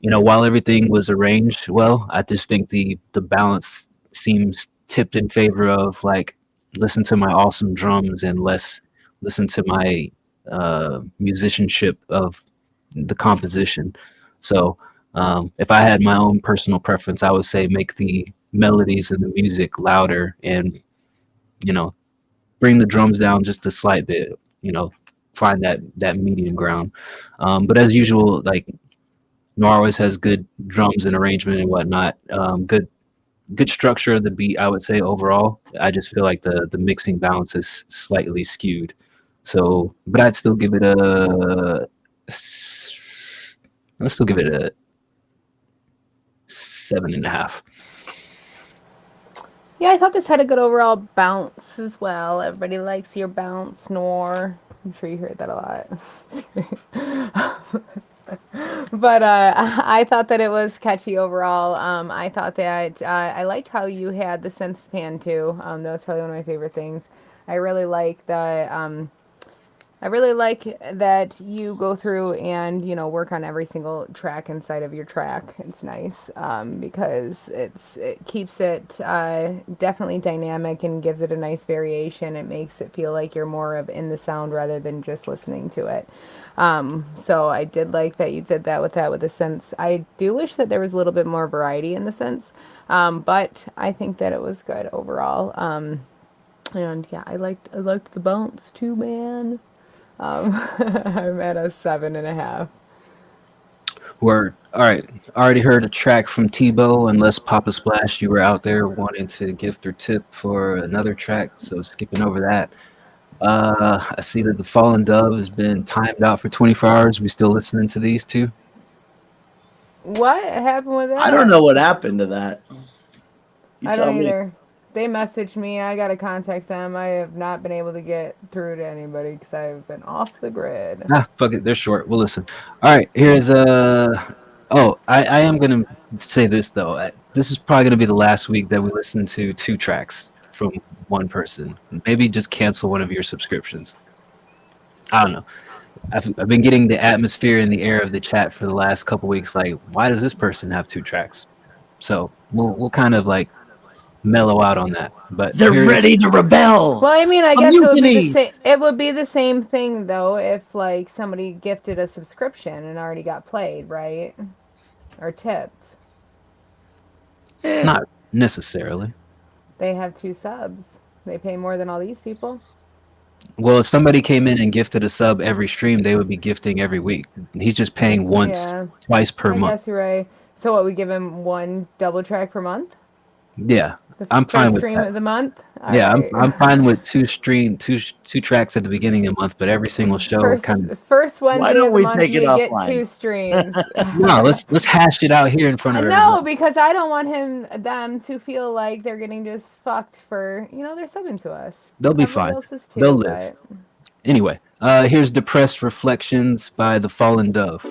while everything was arranged well, I just think the balance seems tipped in favor of like, listen to my awesome drums and less listen to my musicianship of the composition. So if I had my own personal preference, I would say make the melodies and the music louder and, bring the drums down just a slight bit, find that medium ground. But as usual, like Noir always has good drums and arrangement and whatnot. Good structure of the beat, I would say overall. I just feel like the mixing balance is slightly skewed. So, but I'd still give it a 7.5. Yeah, I thought this had a good overall bounce as well. Everybody likes your bounce, Noir. I'm sure you heard that a lot. But I thought that it was catchy overall. I thought that I liked how you had the synth pan too. That was probably one of my favorite things. I really like that you go through and work on every single track inside of your track. It's nice because it keeps it definitely dynamic and gives it a nice variation. It makes it feel like you're more of in the sound rather than just listening to it. So I did like that you did that with the synths. I do wish that there was a little bit more variety in the synths, but I think that it was good overall. And yeah, I liked the bounce too, man. I'm at a 7.5. Word. All right. I already heard a track from Tebow. Unless Papa Splash, you were out there wanting to gift or tip for another track, so skipping over that. I see that the Fallen Dove has been timed out for 24 hours. We still listening to these two? What happened with that? I don't know what happened to that. I don't either. They messaged me. I got to contact them. I have not been able to get through to anybody because I've been off the grid. Fuck it. They're short. We'll listen. All right. Here's I am going to say this, though. This is probably going to be the last week that we listen to 2 tracks from one person. Maybe just cancel one of your subscriptions. I don't know. I've been getting the atmosphere and the air of the chat for the last couple weeks. Like, why does this person have 2 tracks? So we'll kind of like mellow out on that. But they're ready to rebel. Well, I mean, I guess it would be the same thing though if like somebody gifted a subscription and already got played, right? Or tipped. Not necessarily. They have 2 subs. They pay more than all these people. Well, if somebody came in and gifted a sub every stream, they would be gifting every week. He's just paying twice per month. I guess you're right. So what, we give him 1 double track per month? Yeah, I'm fine with stream that. of the month. I'm fine with 2 tracks at the beginning of the month, but every single show first Wednesday Why don't of the we month take it you get offline? 2 streams. No, let's hash it out here in front of No, because I don't want them to feel like they're getting just fucked for they're subbing to us. They'll be fine. They'll live. Anyway, here's Depressed Reflections by the Fallen Dove.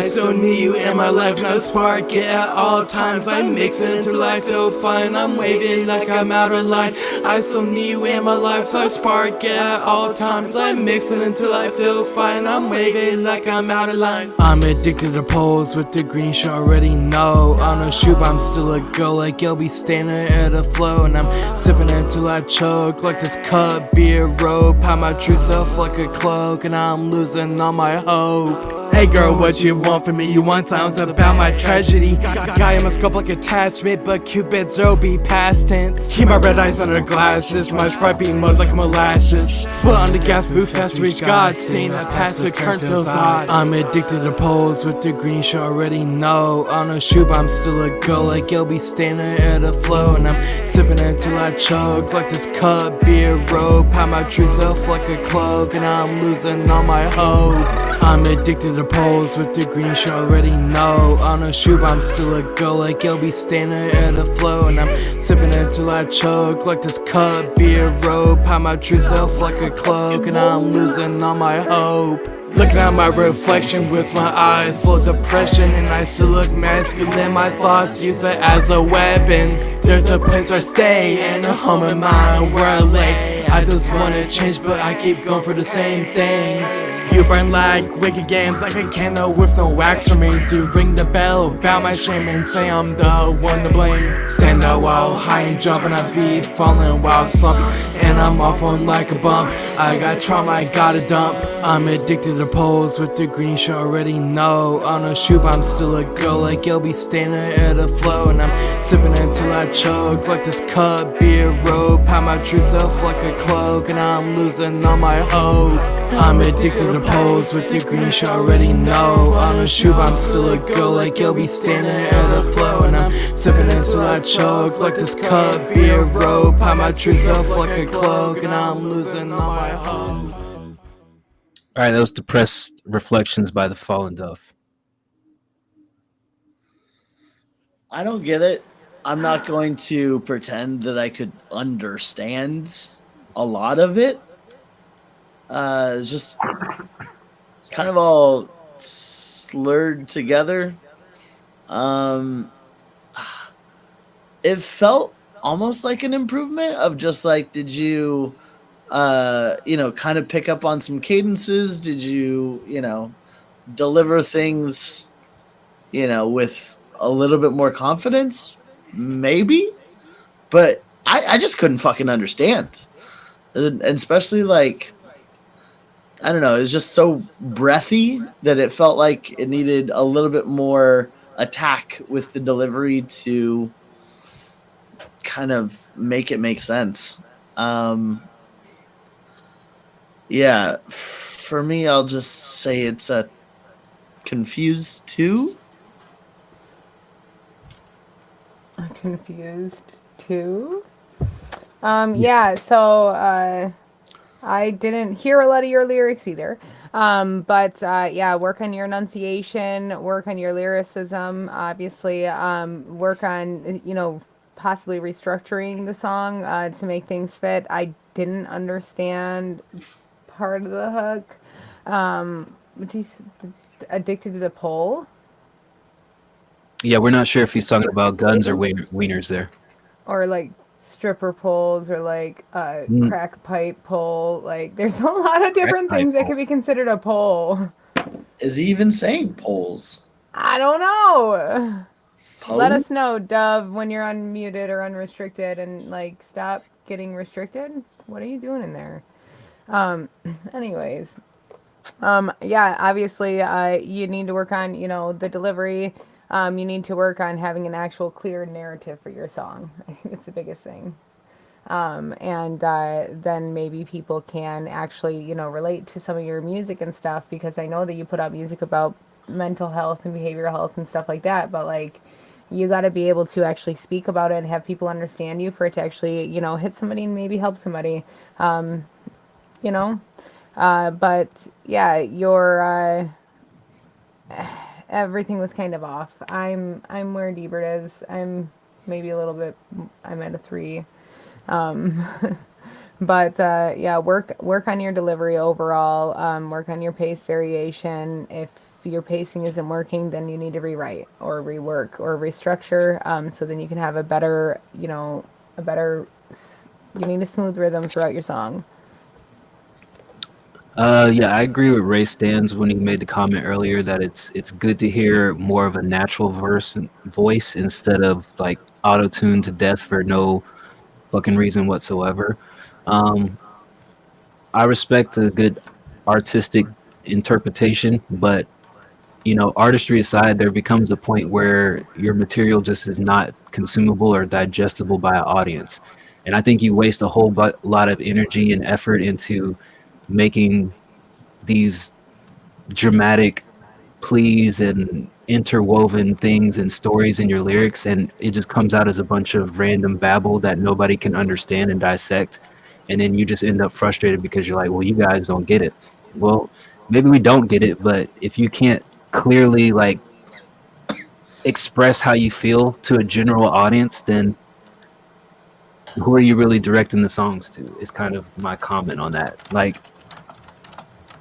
I still need you in my life, not a spark it at all times. I mix it until I feel fine. I'm waving like I'm out of line. I still need you in my life, so I spark it at all times. I mix it until I feel fine. I'm waving like I'm out of line. I'm addicted to poles with the green shirt, already know. On a shoe, but I'm still a girl, like you'll be standing at the flow. And I'm sipping until I choke, like this cup, beer rope. Hide my true self like a cloak, and I'm losing all my hope. Hey girl, what you want from me? You want sounds about my tragedy. Guy in my scope like attachment, but Cupid's zero be past tense. Keep my red eyes under glasses, my Sprite be mud like molasses. Foot on the gas, move fast to reach God. Staying up past the current feels odd. I'm addicted to poles with the green shirt, already know. On a shoe, but I'm still a girl, like you'll be standing at the flow. And I'm sipping until I choke, like this cup, beer rope. Hide my true self like a cloak, and I'm losing all my hope. I'm addicted to poles with the green shirt, already know. On a shoe, but I'm still a girl, like you'll be standing at the flow. And I'm sipping until I choke, like this cup, beer rope. Hide my true self like a cloak, and I'm losing all my hope. Looking at my reflection with my eyes full of depression, and I still look masculine. My thoughts use it as a weapon. There's a place where I stay and a home of mine where I lay. I just wanna change, but I keep going for the same things. You burn like wicked games, like a candle with no wax for me. So ring the bell about my shame and say I'm the one to blame. Stand out while high and jump, and I be falling while slumping, and I'm off on like a bump. I got trauma, I gotta dump. I'm addicted to poles with the green shirt, already know. On a shoe, but I'm still a girl, like you'll be standing at the flow. And I'm sipping until I choke, like this cup, beer rope. Hide my true self like a cloak, and I'm losing all my hope. I'm addicted to poles with the green shirt, already know. On a shoe, but I'm still a girl, like you'll be standing at the flow. And I'm sipping until I choke, like this cup, beer rope. Hide my true self like a cloak, and I'm losing all my hope. All right, those Depressed Reflections by the Fallen Dove. I don't get it. I'm not going to pretend that I could understand a lot of it. It's just kind of all slurred together. It felt almost like an improvement of just like, did you, kind of pick up on some cadences? Did you, deliver things, with a little bit more confidence? Maybe. But I just couldn't fucking understand. And especially like, I don't know, it was just so breathy that it felt like it needed a little bit more attack with the delivery to kind of make it make sense. Yeah, for me, I'll just say it's a Confused 2. Confused 2? Yeah, so I didn't hear a lot of your lyrics either. But yeah, work on your enunciation, work on your lyricism, obviously, work on, possibly restructuring the song to make things fit. I didn't understand part of the hook. Addicted to the pole? Yeah, we're not sure if he's talking about guns or wieners there. Or like stripper poles, or like crack pipe pole. Like there's a lot of different things that could be considered a pole. Is he even saying poles? I don't know. Poles? Let us know, Dove, when you're unmuted or unrestricted, and like stop getting restricted. What are you doing in there? Anyways. Yeah, obviously you need to work on, the delivery. You need to work on having an actual clear narrative for your song. I think it's the biggest thing. And then maybe people can actually, relate to some of your music and stuff, because I know that you put out music about mental health and behavioral health and stuff like that, but like you got to be able to actually speak about it and have people understand you for it to actually, hit somebody and maybe help somebody. But yeah, your everything was kind of off. I'm where Diebert is. I'm maybe I'm at a 3. But yeah, work on your delivery overall. Work on your pace variation. If your pacing isn't working, then you need to rewrite or rework or restructure. So then you can have a better, you need a smooth rhythm throughout your song. Yeah, I agree with Ray Stans when he made the comment earlier that it's good to hear more of a natural voice instead of like auto-tuned to death for no fucking reason whatsoever. I respect a good artistic interpretation, but artistry aside, there becomes a point where your material just is not consumable or digestible by an audience. And I think you waste a whole lot of energy and effort into making these dramatic pleas and interwoven things and stories in your lyrics, and it just comes out as a bunch of random babble that nobody can understand and dissect. And then you just end up frustrated because you're like, well, you guys don't get it. Well, maybe we don't get it, but if you can't clearly like express how you feel to a general audience, then who are you really directing the songs to is kind of my comment on that. Like,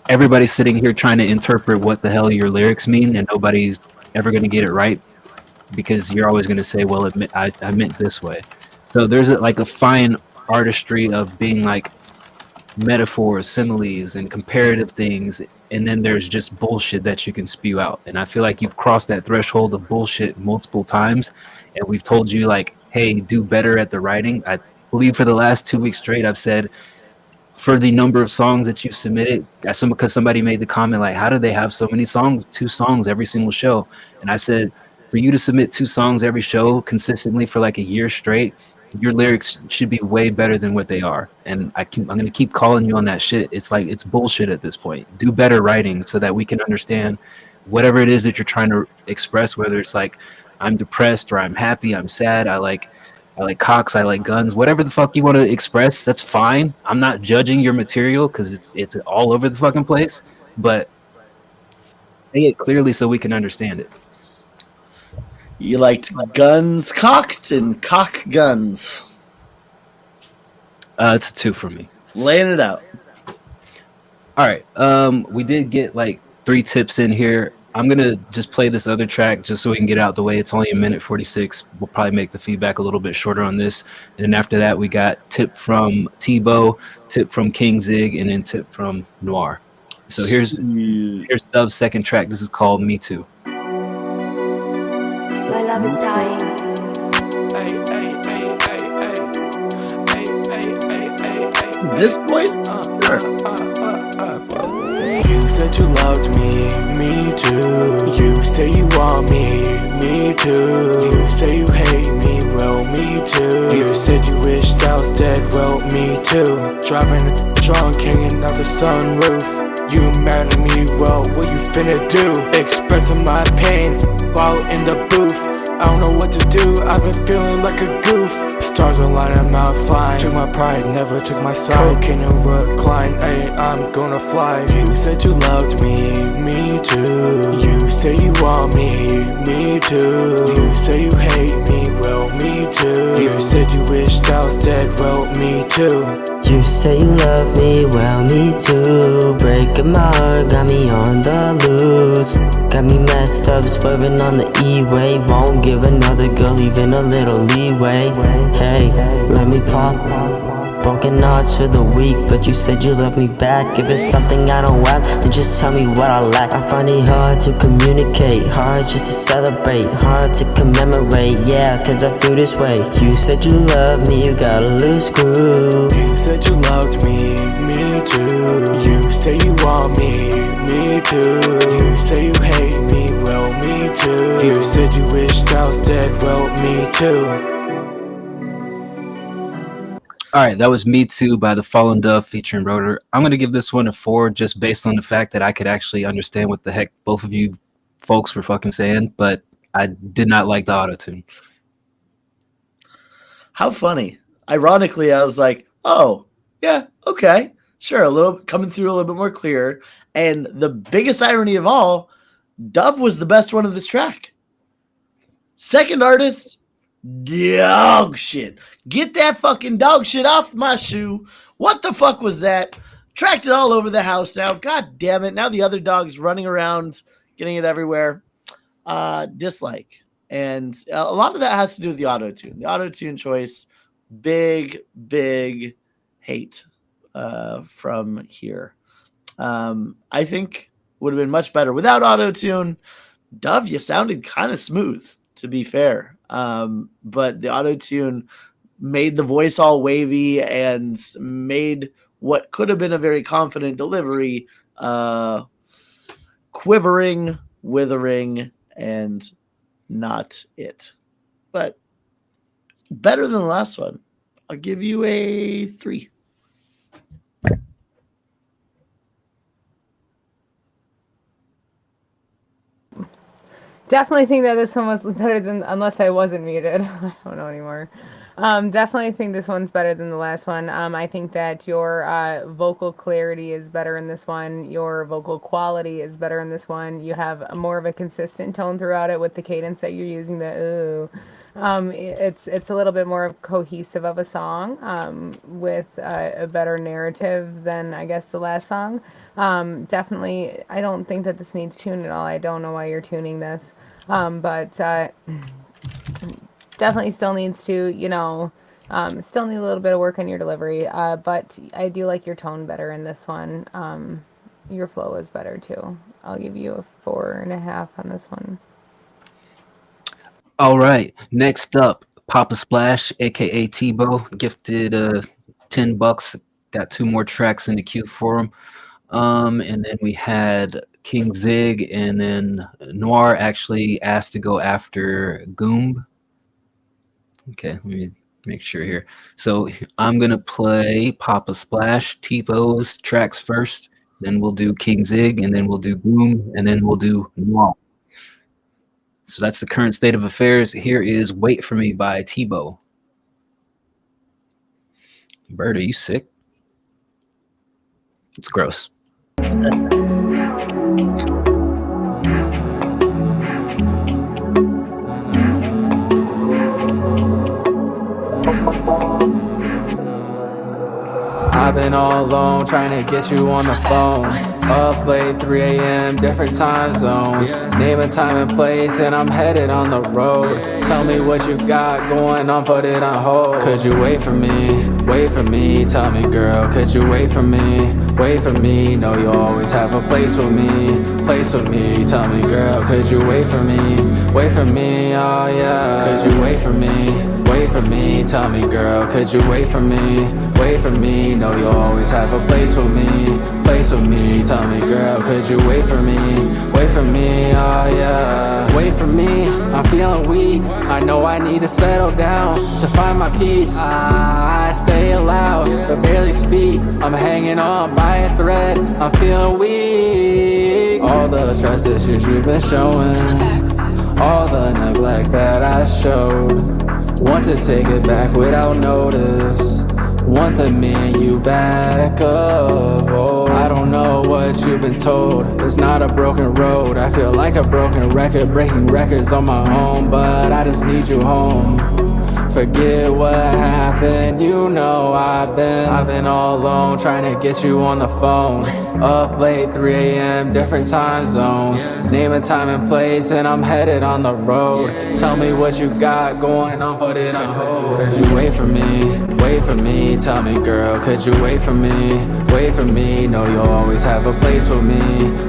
everybody's sitting here trying to interpret what the hell your lyrics mean, and nobody's ever going to get it right because you're always going to say, well, I meant this way. So there's a fine artistry of being like metaphors, similes, and comparative things, and then there's just bullshit that you can spew out. And I feel like you've crossed that threshold of bullshit multiple times, and we've told you like, hey, do better at the writing. I believe for the last 2 weeks straight I've said, for the number of songs that you've submitted, because somebody made the comment like, how do they have so many songs, 2 songs every single show? And I said, for you to submit 2 songs every show consistently for like a year straight, your lyrics should be way better than what they are. And I'm going to keep calling you on that shit. It's like, it's bullshit at this point. Do better writing so that we can understand whatever it is that you're trying to express, whether it's like, I'm depressed or I'm happy, I'm sad, I like cocks, I like guns, whatever the fuck you want to express, that's fine. I'm not judging your material because it's all over the fucking place, but say it clearly so we can understand it. You liked guns cocked and cock guns. It's a 2 for me. Laying it out. All right. We did get like 3 tips in here. I'm going to just play this other track just so we can get out the way. It's only 1:46. We'll probably make the feedback a little bit shorter on this. And then after that, we got tip from Tebow, tip from King Zig, and then tip from Noir. So here's Dove's second track. This is called Me Too. My love is dying. This voice? You said you loved me too. You say you want me too. You say you hate me, well, me too. You said you wished I was dead, well, me too. Driving drunk, hanging out the sunroof. You mad at me, well, what you finna do? Expressing my pain while in the booth. I don't know what to do, I've been feeling like a goof. Stars align, I'm not flying. Took my pride, never took my side. Cocaine and recline, ay, I'm gonna fly. You said you loved me too. You say you want me too. You say you hate me, well, me too. You said you wished I was dead, well, me too. You say you love me, well, me too. Breaking my heart, got me on the loose. Got me messed up, swerving on the E-way. Won't give another girl even a little leeway. Hey, let me pop. Broken hearts for the weak, but you said you love me back. If it's something I don't have, then just tell me what I lack. I find it hard to communicate, hard just to celebrate, hard to commemorate, yeah, cause I feel this way. You said you love me, you got a loose screw. You said you loved me too. You say you want me too. You say you hate me, well, me too. You said you wished I was dead, well, me too. All right, that was Me Too by The Fallen Dove featuring Rotor. I'm going to give this one a 4 just based on the fact that I could actually understand what the heck both of you folks were fucking saying, but I did not like the auto-tune. How funny. Ironically, I was like, oh, yeah, okay, sure, a little coming through a little bit more clear. And the biggest irony of all, Dove was the best one of this track. Second artist, dog shit. Get that fucking dog shit off my shoe. What the fuck was that? Tracked it all over the house now. God damn it. Now the other dog's running around getting it everywhere. Dislike. And a lot of that has to do with the auto-tune. The auto-tune choice, big hate from here. I think would have been much better without auto-tune. Dove, you sounded kind of smooth, to be fair. But the auto-tune made the voice all wavy and made what could have been a very confident delivery quivering, withering, and not it. But better than the last one. I'll give you a 3. Definitely think that this one was better than, unless I wasn't muted. I don't know anymore. Definitely think this one's better than the last one. I think that your vocal clarity is better in this one. Your vocal quality is better in this one. You have more of a consistent tone throughout it with the cadence that you're using. The ooh. It's a little bit more cohesive of a song with a better narrative than, I guess, the last song. Definitely, I don't think that this needs tune at all. I don't know why you're tuning this. But definitely still needs to, still need a little bit of work on your delivery. But I do like your tone better in this one. Your flow is better too. I'll give you a 4.5 on this one. All right. Next up, Papa Splash, aka Tebow, gifted $10. Got 2 more tracks in the queue for him. And then we had King Zig, and then Noir actually asked to go after Goomb. Okay, let me make sure here. So I'm gonna play Papa Splash, T-Bow's tracks first, then we'll do King Zig, and then we'll do Goomb, and then we'll do Noir. So that's the current state of affairs. Here is Wait For Me by Tebow. Bird, are you sick? It's gross. I've been all alone trying to get you on the phone. Up late, 3 a.m., different time zones. Name a time and place, and I'm headed on the road. Tell me what you got going on, put it on hold. Could you wait for me? Wait for me, tell me, girl, could you wait for me? Wait for me, know you'll always have a place with me. Place with me, tell me, girl, could you wait for me? Wait for me, oh yeah. Could you wait for me? Wait for me, tell me, girl, could you wait for me? Wait for me, know you'll always have a place with me. Place with me, tell me, girl, could you wait for me? Wait for me, oh yeah. Wait for me, I'm feeling weak. I know I need to settle down to find my peace. I say it loud, but barely speak. I'm hanging on by a thread, I'm feeling weak. All the trust issues you've been showing, all the neglect that I showed. Want to take it back without notice. Want the me and you back up. Oh, I don't know what you've been told. It's not a broken road. I feel like a broken record, breaking records on my own, but I just need you home. Forget what happened, you know I've been all alone trying to get you on the phone. Up late, 3 a.m., different time zones. Name a time and place, and I'm headed on the road. Tell me what you got going on, put it on hold. Could you wait for me? Wait for me, tell me, girl, could you wait for me? Wait for me, know you'll always have a place with me.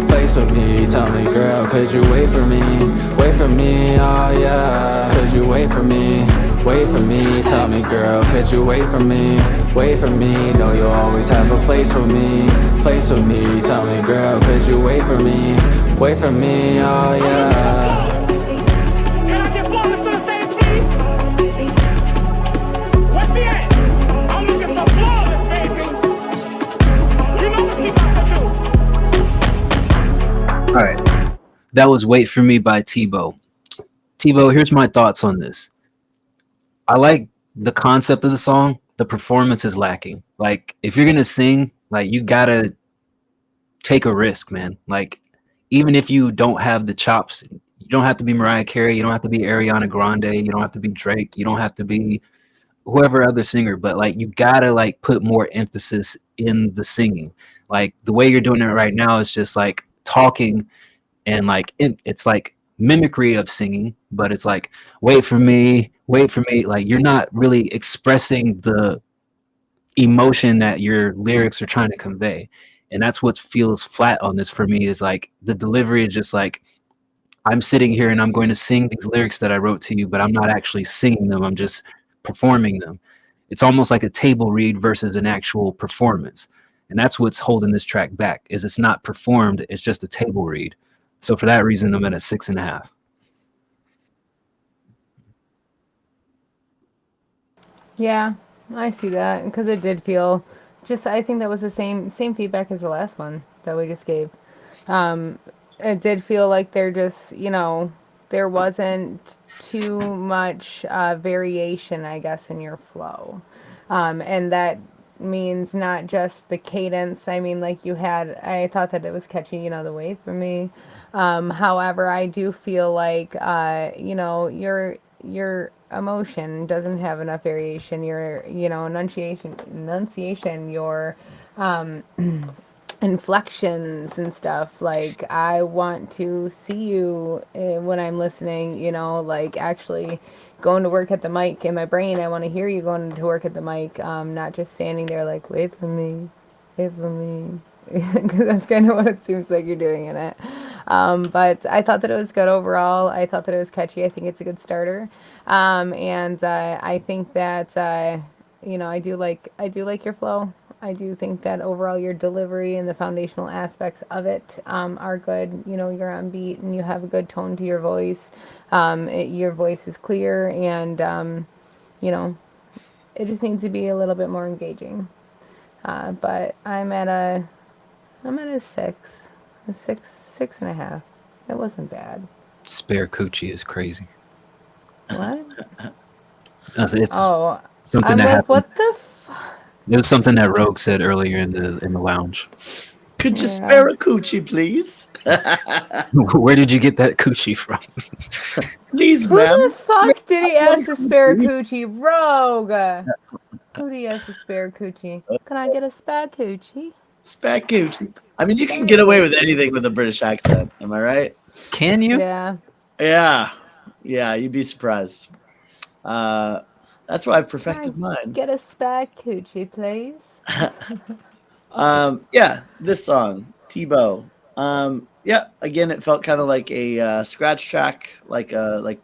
Place with me, tell me, girl, could you wait for me? Wait for me, oh yeah. Could you wait for me? Wait for me, tell me, girl, could you wait for me? Wait for me, know you'll always have a place with me. Place with me, tell me, girl, could you wait for me? Wait for me, oh yeah. All right, that was Wait For Me by Tebow. Tebow, here's my thoughts on this. I like the concept of the song. The performance is lacking. Like, if you're gonna sing, like, you gotta take a risk, man. Like, even if you don't have the chops, you don't have to be Mariah Carey, you don't have to be Ariana Grande, you don't have to be Drake, you don't have to be whoever other singer, but like, you gotta like put more emphasis in the singing. Like, the way you're doing it right now is just like talking and like it's like mimicry of singing, but it's like wait for me, like you're not really expressing the emotion that your lyrics are trying to convey. And that's what feels flat on this for me, is like the delivery is just like, I'm sitting here and I'm going to sing these lyrics that I wrote to you, but I'm not actually singing them, I'm just performing them. It's almost like a table read versus an actual performance. And that's what's holding this track back, is it's not performed, it's just a table read. So for that reason, I'm at a 6.5. Yeah, I see that, because it did feel just, I think that was the same feedback as the last one that we just gave. It did feel like there just, there wasn't too much variation, I guess, in your flow. And that means not just the cadence. I mean, like I thought that it was catchy, the way for me. However, I do feel like, your emotion doesn't have enough variation. Your, enunciation, your inflections and stuff. Like, I want to see you when I'm listening, like actually going to work at the mic in my brain. I want to hear you going to work at the mic, not just standing there like, wait for me, because that's kind of what it seems like you're doing in it. But I thought that it was good overall. I thought that it was catchy. I think it's a good starter. And I think that I do like your flow. I do think that overall your delivery and the foundational aspects of it are good. You're on beat and you have a good tone to your voice. Your voice is clear, and it just needs to be a little bit more engaging. But I'm at a 6.5. That wasn't bad. Spare coochie is crazy. What? It's I'm something that like, happened. what the It was something that Rogue said earlier in the lounge. Could you spare a coochie, please? Where did you get that coochie from? Please, Who ma'am. the fuck did he ask to spare coochie? Rogue! Who did he ask to spare coochie? Can I get a spare coochie? Spare coochie. I mean, you can get away with anything with a British accent. Am I right? Can you? Yeah. Yeah. Yeah, you'd be surprised. That's why I've perfected mine. Get a spare coochie, please. Yeah, this song, Tebow. Yeah, again, it felt kind of like a scratch track, like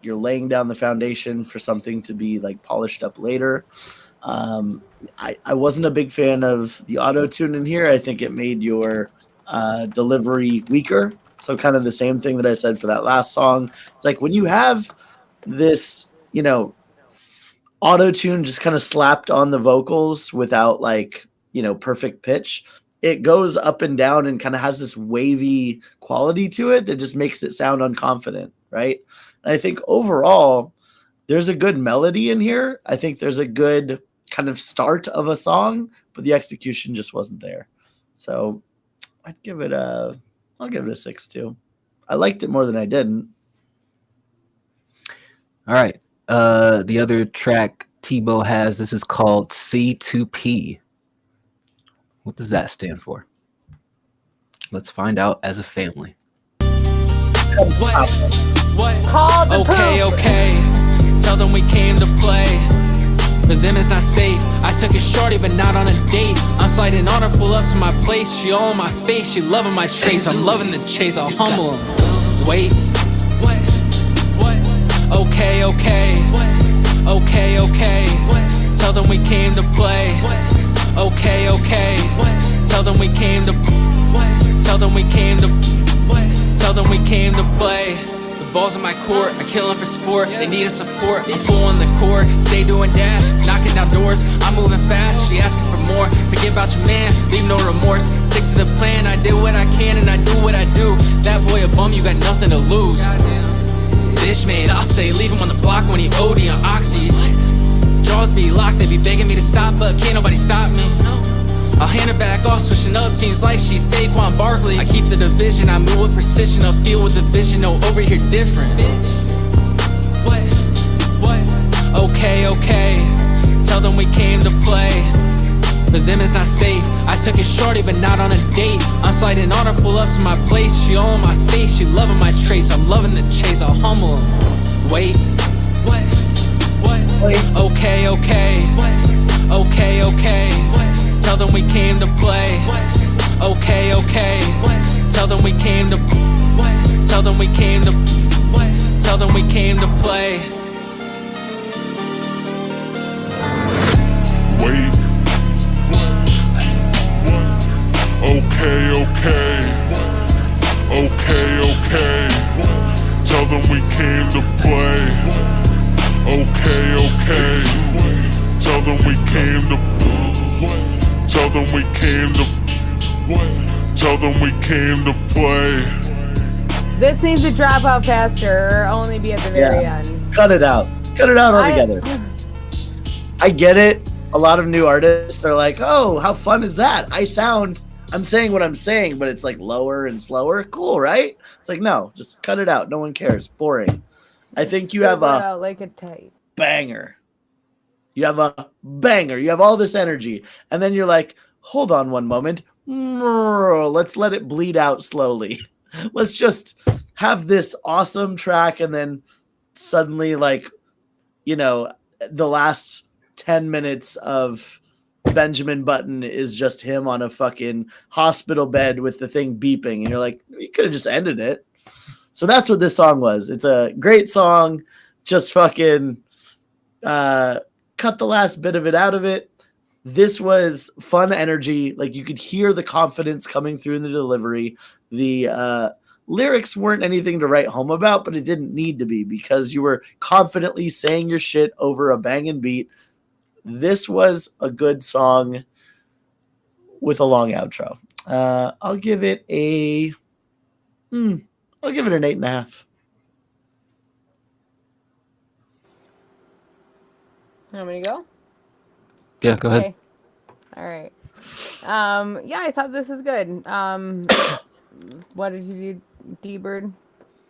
you're laying down the foundation for something to be like polished up later. I wasn't a big fan of the auto-tune in here. I think it made your delivery weaker. So kind of the same thing that I said for that last song. It's like when you have this, auto-tune just kind of slapped on the vocals without perfect pitch, it goes up and down and kind of has this wavy quality to it that just makes it sound unconfident, right? And I think overall, there's a good melody in here. I think there's a good kind of start of a song, but the execution just wasn't there. So I'll give it a 6 too. I liked it more than I didn't. All right. The other track Tebow has, this is called C2P. What does that stand for? Let's find out as a family. What? Call the poop. Okay. Tell them we came to play. For them it's not safe. I took a shorty but not on a date. I'm sliding on her, pull up to my place. She all in my face, she loving my traits. I'm loving the chase, I'll humble them. Wait. Okay. Tell them we came to play. Okay. Tell them we came to play. The ball's in my court, I kill them for sport. They need a support, I'm pulling the cord. Stay doing dash, knocking down doors. I'm moving fast, she asking for more. Forget about your man, leave no remorse. Stick to the plan, I did what I can and I do what I do. That boy a bum, you got nothing to lose. Bitch made, I'll say leave him on the block when he OD on Oxy. Jaws be locked, they be begging me to stop, but can't nobody stop me. I'll hand her back off, switching up teams like she's Saquon Barkley. I keep the division, I move with precision, I'll feel with the vision, no over here different. What? Okay. Tell them we came to play. For for them it's not safe. I took it shorty, but not on a date. I'm sliding on her, pull up to my place. She all on my face, she loving my traits. I'm loving the chase, I'll humble 'em. Wait, what? Okay, okay. Okay, okay. Tell them we came to play. Okay, okay. Tell them we came to. Tell them we came to. Tell them we came to play. Wait. Okay, okay. Okay, okay. Tell them we came to play. Okay, okay. Tell them we came to. Tell them we came to. Tell them we came to play. This needs to drop out faster or only be at the very end. Cut it out. Cut it out altogether. I get it. A lot of new artists are like, oh, how fun is that? I'm saying what I'm saying, but it's like lower and slower. Cool, right? It's like, no, just cut it out. No one cares. Boring. I think you have a like a tape. banger. You have a banger. You have all this energy. And then you're like, hold on one moment. Let's let it bleed out slowly. Let's just have this awesome track. And then suddenly, like, you know, the last 10 minutes of Benjamin Button is just him on a fucking hospital bed with the thing beeping. And you're like, you could have just ended it. So that's what this song was. It's a great song. Just fucking cut the last bit of it out of it. This was fun energy. Like, you could hear the confidence coming through in the delivery. The lyrics weren't anything to write home about, but it didn't need to be because you were confidently saying your shit over a banging beat. This was a good song with a long outro. I'll give it a... I'll give it an 8.5. You want me to go? Yeah, go ahead. Okay. All right. Yeah, I thought this was good. What did you do, D-Bird?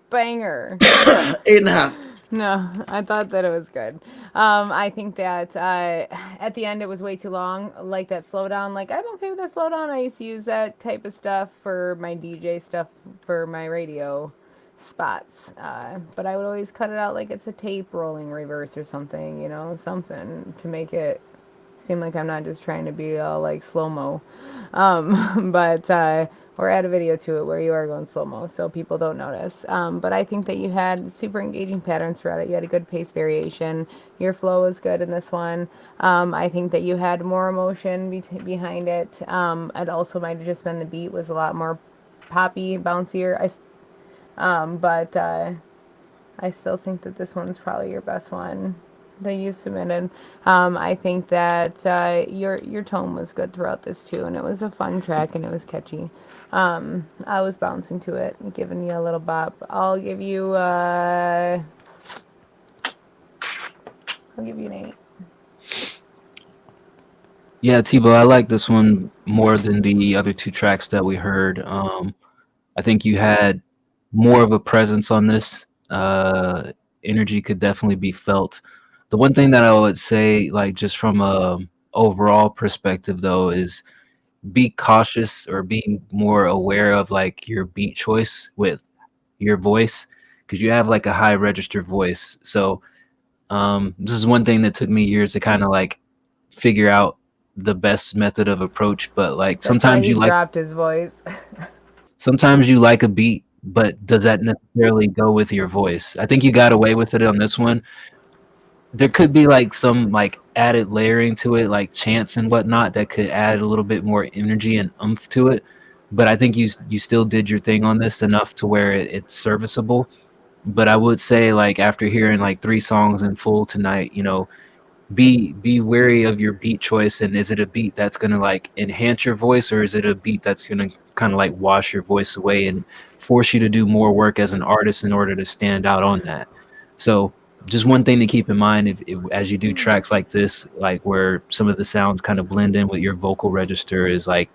Banger. 8.5. No, I thought that it was good. I think that at the end it was way too long. Like that slowdown. Like, I'm okay with that slowdown. I used to use that type of stuff for my DJ stuff for my radio spots. But I would always cut it out like it's a tape rolling reverse or something, you know, something to make it seem like I'm not just trying to be all like slow-mo. Or add a video to it where you are going slow-mo so people don't notice. But I think that you had super engaging patterns throughout it. You had a good pace variation. Your flow was good in this one. I think that you had more emotion behind it. It also might have just been the beat was a lot more poppy, bouncier. But I still think that this one's probably your best one that you submitted. I think that your tone was good throughout this too, and it was a fun track and it was catchy. I was bouncing to it and giving you a little bop. I'll give you an 8. Yeah, Tebow, I like this one more than the other two tracks that we heard. I think you had more of a presence on this. Energy could definitely be felt. The one thing that I would say, like, just from a overall perspective, though, is be cautious or be more aware of like your beat choice with your voice, because you have like a high register voice. So this is one thing that took me years to kind of like figure out the best method of approach. But like sometimes you like dropped his voice. Sometimes you like a beat, but does that necessarily go with your voice? I think you got away with it on this one. There could be like some like added layering to it, like chants and whatnot, that could add a little bit more energy and oomph to it. But I think you still did your thing on this enough to where it's serviceable. But I would say, like, after hearing like 3 songs in full tonight, you know, be wary of your beat choice. And is it a beat that's gonna like enhance your voice, or is it a beat that's gonna kind of like wash your voice away and force you to do more work as an artist in order to stand out on that? So just one thing to keep in mind if as you do tracks like this, like where some of the sounds kind of blend in with your vocal register, is like,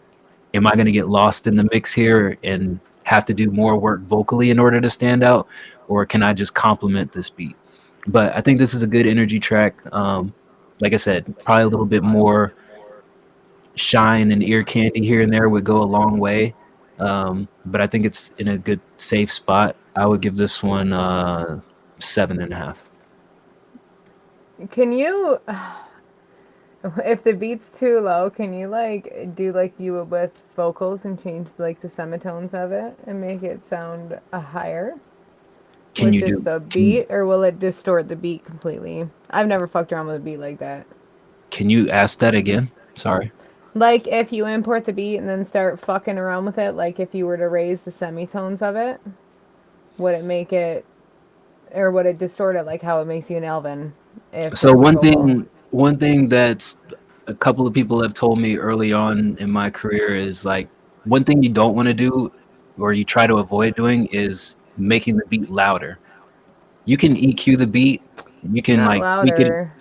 am I going to get lost in the mix here and have to do more work vocally in order to stand out, or can I just complement this beat? But I think this is a good energy track. Like I said, probably a little bit more shine and ear candy here and there would go a long way. But I think it's in a good, safe spot. I would give this one 7.5. Can you, if the beat's too low, can you like do like you would with vocals and change like the semitones of it and make it sound higher? Can with you just do a beat, or will it distort the beat completely? I've never fucked around with a beat like that. Can you ask that again? Sorry. Like if you import the beat and then start fucking around with it, like if you were to raise the semitones of it, would it make it, or would it distort it like how it makes you an Elvin? So one thing that's a couple of people have told me early on in my career is like, one thing you don't want to do, or you try to avoid doing, is making the beat louder. You can EQ the beat, you can Not like tweak it. louder.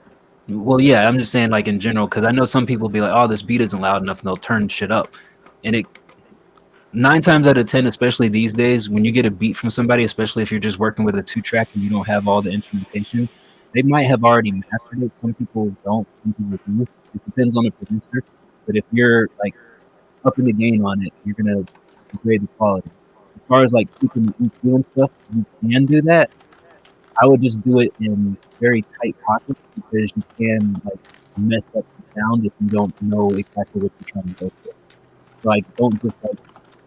Well, yeah, I'm just saying like in general, because I know some people be like, oh, this beat isn't loud enough, and they'll turn shit up. And it 9 times out of 10, especially these days, when you get a beat from somebody, especially if you're just working with a 2-track and you don't have all the instrumentation, they might have already mastered it. Some people don't, some people do. It depends on the producer. But if you're like up in the game on it, you're gonna upgrade the quality. As far as like keeping the EQ and stuff, you can do that. I would just do it in very tight pockets, because you can like mess up the sound if you don't know exactly what you're trying to go for. So like, don't just like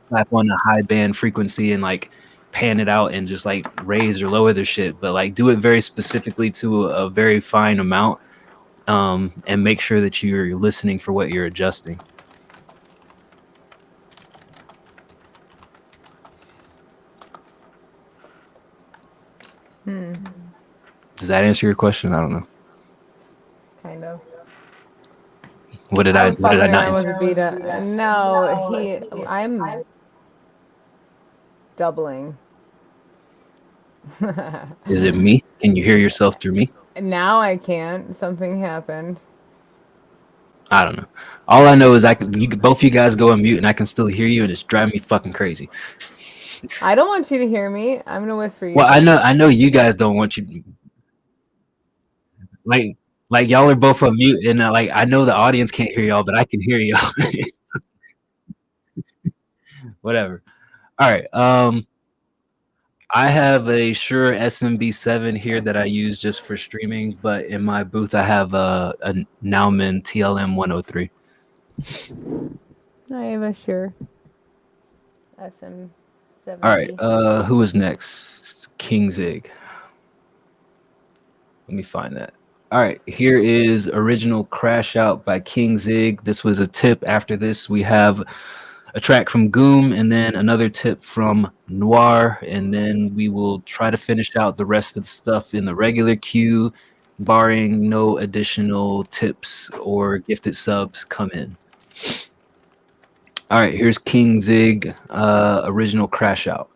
slap on a high band frequency and like pan it out and just like raise or lower the shit, but like do it very specifically to a very fine amount, and make sure that you're listening for what you're adjusting. Does that answer your question? I don't know. Kind of. What did I not answer? No, I'm doubling. Is it me? Can you hear yourself through me? Now I can't. Something happened. I don't know. All I know is both you guys go on mute and I can still hear you, and it's driving me fucking crazy. I don't want you to hear me. I'm gonna whisper you. Well, I know you guys don't want you. Like y'all are both on mute, and like I know the audience can't hear y'all, but I can hear y'all. Whatever. All right. I have a Shure SMB7 here that I use just for streaming, but in my booth I have a Naumann TLM 103. I have a Shure SM7. All right. Who is next? King Zig. Let me find that. All right, here is Original Crash Out by King Zig. This was a tip. After this, we have a track from Goom, and then another tip from Noir, and then we will try to finish out the rest of the stuff in the regular queue, barring no additional tips or gifted subs come in. All right, here's King Zig, Original Crash Out.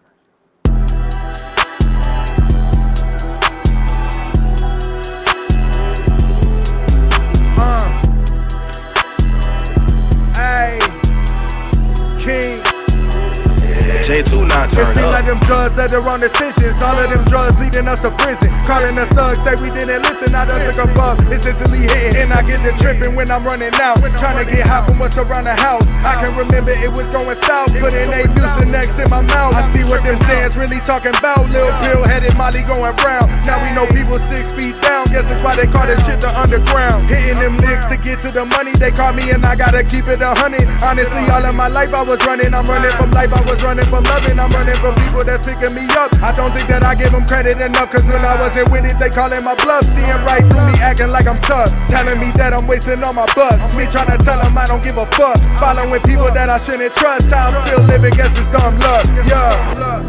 J2 not turned up. It seems like them drugs that are on decisions. All of them drugs leading us to prison. Calling us thugs, say we didn't listen. I done took a buck, it's instantly hitting. And I get to tripping when I'm running out. Trying to get high from what's around the house. I can remember it was going south. Putting 8 Mucinex in my mouth. I see what them sayings really talking about. Lil Bill headed Molly going round. Now we know people 6 feet down. Guess that's why they call this shit the underground. Hitting them licks to get to the money. They call me and I gotta keep it 100. Honestly, all of my life I was running. I'm running from life, I was running from loving. I'm running from people that's picking me up. I don't think that I give them credit enough, cause when I wasn't with it, they calling my bluff. Seeing right through me, acting like I'm tough. Telling me that I'm wasting all my bucks. Me trying to tell them I don't give a fuck. Following people that I shouldn't trust. How I'm still living, guess it's dumb luck. Yeah.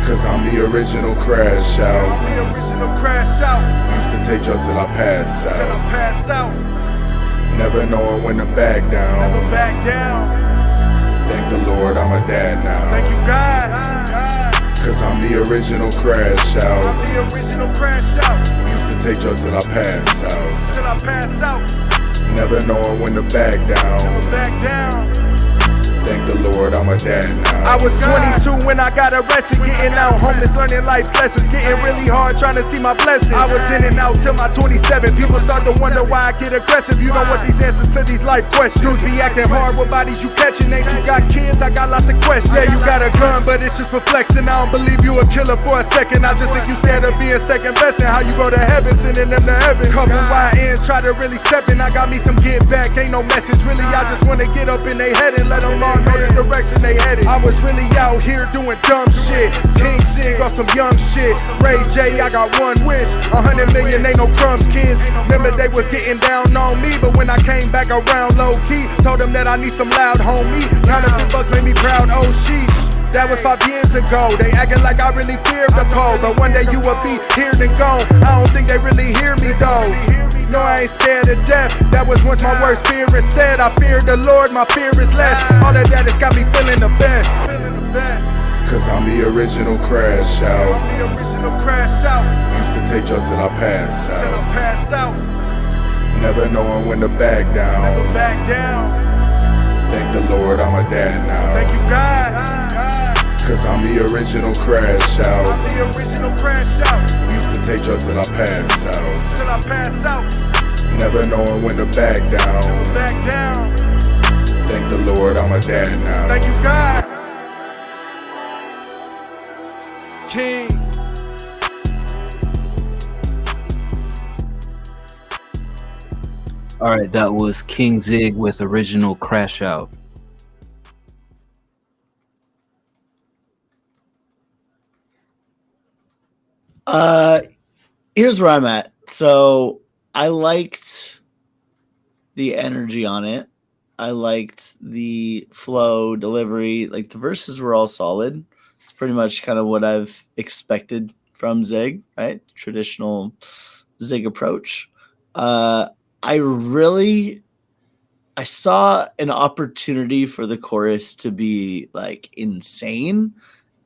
Cause I'm the original Crash Out. I'm the original Crash Out. Used to take drugs till I passed out. Till I passed out. Never knowing when to back down. Never back down. Thank the Lord I'm a dad now. Thank you God. Cause I'm the original Crash Out. I'm the original Crash Out. Used to take drugs till I pass out. Till I pass out. Never knowing when to back down. Never back down. Thank the Lord, I'm a dad now. I was 22 when I got arrested, getting out homeless, learning life's lessons, getting really hard, trying to see my blessings. I was in and out till my 27. People start to wonder why I get aggressive. You don't want these answers to these life questions. Dudes be acting hard with bodies you catching. Ain't you got kids? I got lots of questions. Yeah, you got a gun, but it's just reflection. I don't believe you a killer for a second. I just think you scared of being second best and how you go to heaven, sending them to heaven. Couple YNs try to really step in. I got me some get back. Ain't no message really. I just wanna get up in they head and let them all know the direction they headed. I was really out here doing dumb shit. King Zig on some young shit. Ray J, I got one wish. 100 million ain't no crumbs, kids. Remember they was getting down on me, but when I came back around low key, told them that I need some loud homie. Counterfeit bucks made me proud. Oh sheesh. That was 5 years ago. They acting like I really feared the pole, but one day you will be here and gone. I don't think they really hear me though. No, I ain't scared of death. That was once my worst fear. Instead, I fear the Lord. My fear is less. All of that has got me feeling the best. Cause I'm the original crash out. I'm the original crash out. Used to take drugs till I pass Till I'm out. passed out. Never knowing when to back down. Never back down. Thank the Lord, I'm a dad now. Thank you, God. Cause I'm the original crash out. I'm the original crash out. Used to take drugs till I pass out. Till I pass out. Never knowing when to back down. Never back down. Thank the Lord, I'm a dad now. Thank you, God. King. All right, that was King Zig with original Crash Out. Here's where I'm at. So I liked the energy on it. I liked the flow, delivery. Like the verses were all solid. It's pretty much kind of what I've expected from Zig, right? Traditional Zig approach. I saw an opportunity for the chorus to be like insane,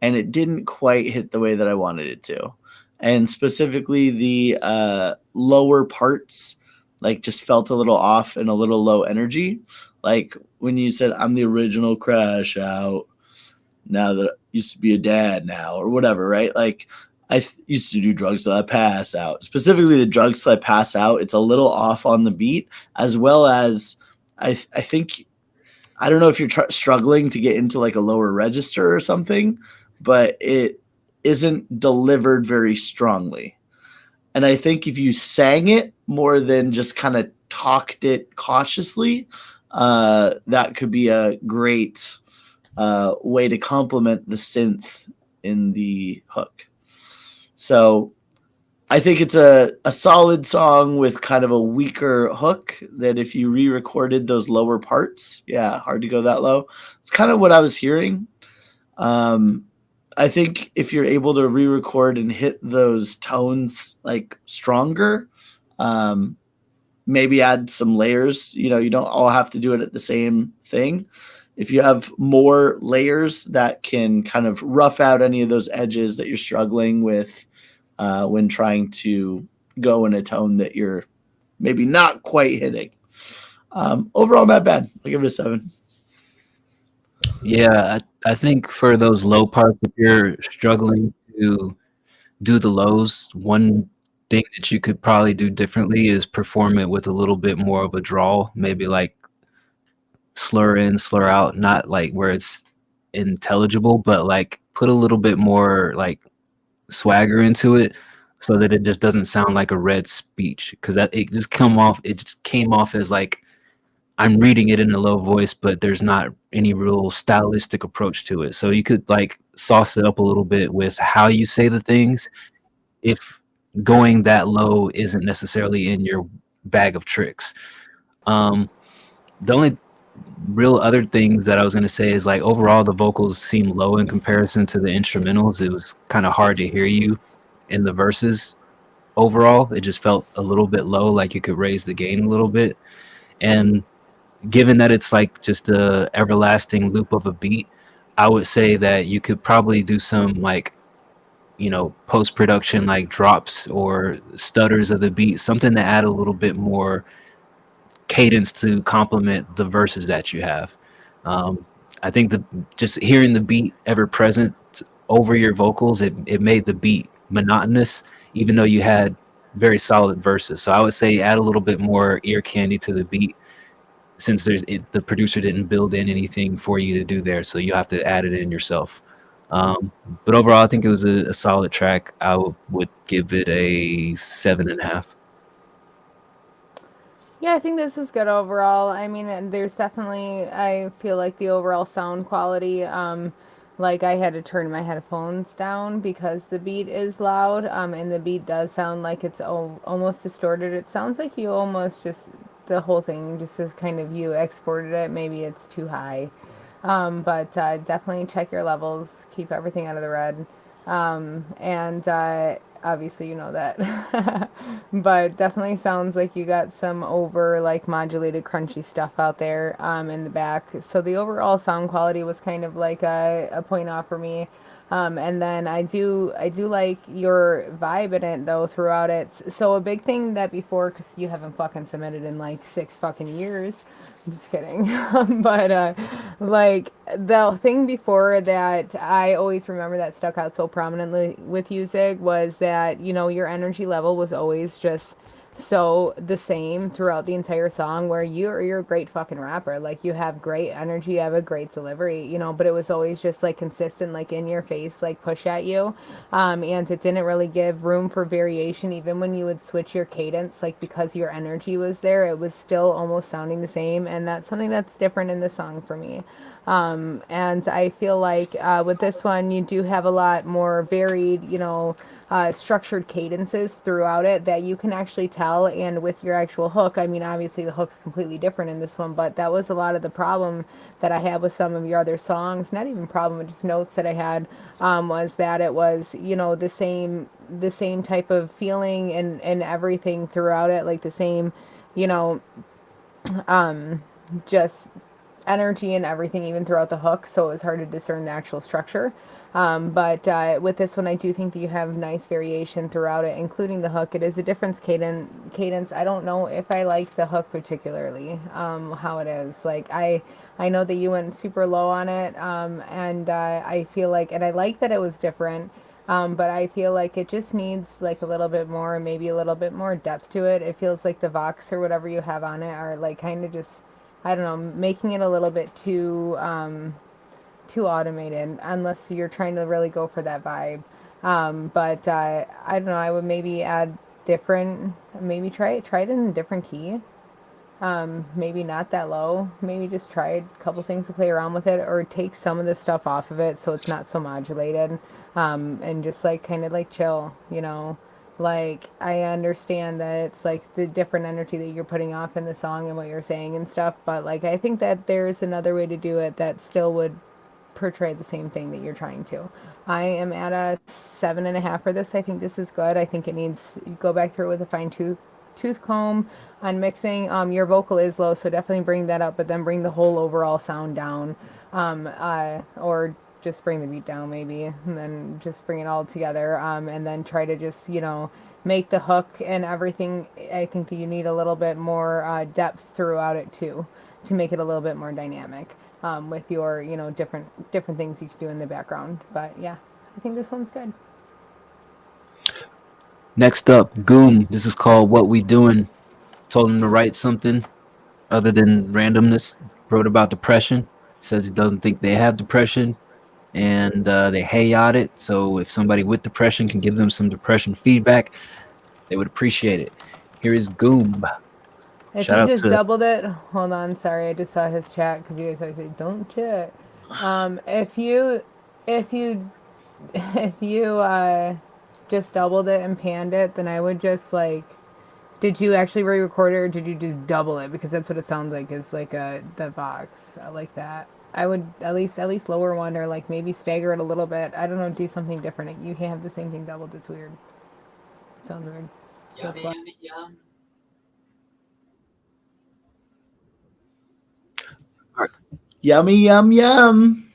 and it didn't quite hit the way that I wanted it to. And specifically the lower parts like just felt a little off and a little low energy. Like when you said, I'm the original Crash Out, now that I used to be a dad now, or whatever, right? Like I used to do drugs till I pass out. Specifically the drugs till I pass out, it's a little off on the beat, as well as I think, I don't know if you're struggling to get into like a lower register or something, but it isn't delivered very strongly. And I think if you sang it more than just kind of talked it cautiously, that could be a great way to complement the synth in the hook. So I think it's a solid song with kind of a weaker hook that if you re-recorded those lower parts, yeah, hard to go that low. It's kind of what I was hearing. I think if you're able to re-record and hit those tones like stronger, maybe add some layers. You know, you don't all have to do it at the same thing. If you have more layers that can kind of rough out any of those edges that you're struggling with when trying to go in a tone that you're maybe not quite hitting. Overall, not bad. I'll give it a 7. Yeah, I think for those low parts, if you're struggling to do the lows, one thing that you could probably do differently is perform it with a little bit more of a drawl, maybe like slur in, slur out, not like where it's intelligible, but like put a little bit more like swagger into it so that it just doesn't sound like a read speech, because that it just came off as like I'm reading it in a low voice, but there's not any real stylistic approach to it. So you could like sauce it up a little bit with how you say the things, if going that low isn't necessarily in your bag of tricks. The only real other things that I was going to say is like overall the vocals seem low in comparison to the instrumentals. It was kind of hard to hear you in the verses. Overall, it just felt a little bit low, like you could raise the gain a little bit. And given that it's like just a everlasting loop of a beat, I would say that you could probably do some like, you know, post-production like drops or stutters of the beat, something to add a little bit more cadence to complement the verses that you have. I think just hearing the beat ever present over your vocals, it made the beat monotonous, even though you had very solid verses. So I would say add a little bit more ear candy to the beat, since the producer didn't build in anything for you to do there, so you have to add it in yourself. But overall, I think it was a solid track. I would give it a 7.5. Yeah, I think this is good overall. I mean, there's definitely, I feel like the overall sound quality, like I had to turn my headphones down because the beat is loud, and the beat does sound like it's almost distorted. It sounds like you almost just, the whole thing just is kind of, you exported it. Maybe it's too high. But definitely check your levels, keep everything out of the red. And obviously you know that. But definitely sounds like you got some over like modulated crunchy stuff out there in the back. So the overall sound quality was kind of like a point off for me. And then I do like your vibe in it though throughout it. So a big thing that before, because you haven't fucking submitted in like 6 fucking years. I'm just kidding. But like the thing before that I always remember that stuck out so prominently with you, Zig, was that, you know, your energy level was always just so the same throughout the entire song, where you're a great fucking rapper. Like, you have great energy, you have a great delivery, you know, but it was always just like consistent, like in your face, like push at you. And it didn't really give room for variation, even when you would switch your cadence, like because your energy was there, it was still almost sounding the same. And that's something that's different in the song for me. And I feel like with this one, you do have a lot more varied, you know, structured cadences throughout it that you can actually tell. And with your actual hook, I mean, obviously the hook's completely different in this one, but that was a lot of the problem that I had with some of your other songs. Not even problem, just notes that I had, was that it was, you know, the same type of feeling and everything throughout it, like the same, you know, just energy and everything even throughout the hook, so it was hard to discern the actual structure. But with this one, I do think that you have nice variation throughout it, including the hook. It is a different cadence. I don't know if I like the hook particularly, how it is. Like, I know that you went super low on it, and I feel like, and I like that it was different, but I feel like it just needs like a little bit more, maybe a little bit more depth to it. It feels like the Vox or whatever you have on it are like kind of just, I don't know, making it a little bit too automated, unless you're trying to really go for that vibe. But I don't know, I would maybe add different, maybe try it in a different key. Maybe not that low, maybe just try a couple things to play around with it, or take some of the stuff off of it so it's not so modulated, and just like kind of like chill, you know. Like, I understand that it's like the different energy that you're putting off in the song and what you're saying and stuff, but like I think that there's another way to do it that still would portray the same thing that you're trying to. I am at a 7.5 for this. I think this is good. I think it needs, go back through it with a fine tooth comb on mixing. Your vocal is low, so definitely bring that up, but then bring the whole overall sound down, or just bring the beat down maybe, and then just bring it all together, and then try to just, you know, make the hook and everything. I think that you need a little bit more depth throughout it too, to make it a little bit more dynamic, with your, you know, different things you can do in the background. But yeah, I think this one's good. Next up, Goom. This is called What We Doing. Told him to write something other than randomness. Wrote about depression. Says he doesn't think they have depression, and they hayat it. So if somebody with depression can give them some depression feedback, they would appreciate it. Here is Goom. If you just doubled it, hold on, sorry, I just saw his chat, because you guys always say don't chat. If you just doubled it and panned it, then I would just like, did you actually re-record it, or did you just double it? Because that's what it sounds like, is like the Vox. I like that. I would at least lower one, or like maybe stagger it a little bit. I don't know, do something different. You can't have the same thing doubled. It's weird. Sounds weird. Yum. Yummy, yum, yum.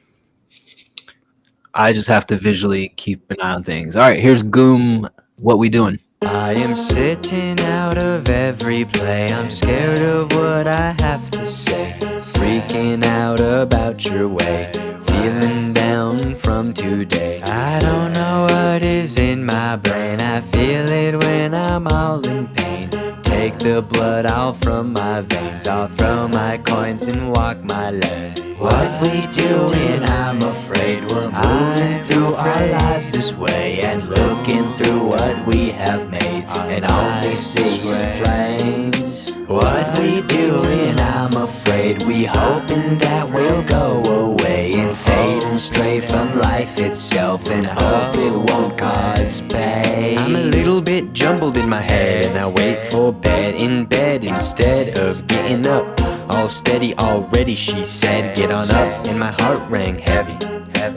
I just have to visually keep an eye on things. All right, here's Goom. What We Doing? I am sitting out of every play. I'm scared of what I have to say. Freaking out about your way. Feeling down from today. I don't know what is in my brain. I feel it when I'm all in pain. Take the blood all from my veins. I'll throw my coins and walk my lane. What we doing, I'm afraid we're moving through our lives this way, and looking through what we have made, and only seeing flames. What we doing, I'm afraid we hoping that we'll go away and fade and stray from life itself, and hope it won't cause pain. I'm a little bit jumbled in my head, and I wait for bed in bed instead of getting up. All steady already, she said, get on up, and my heart rang heavy.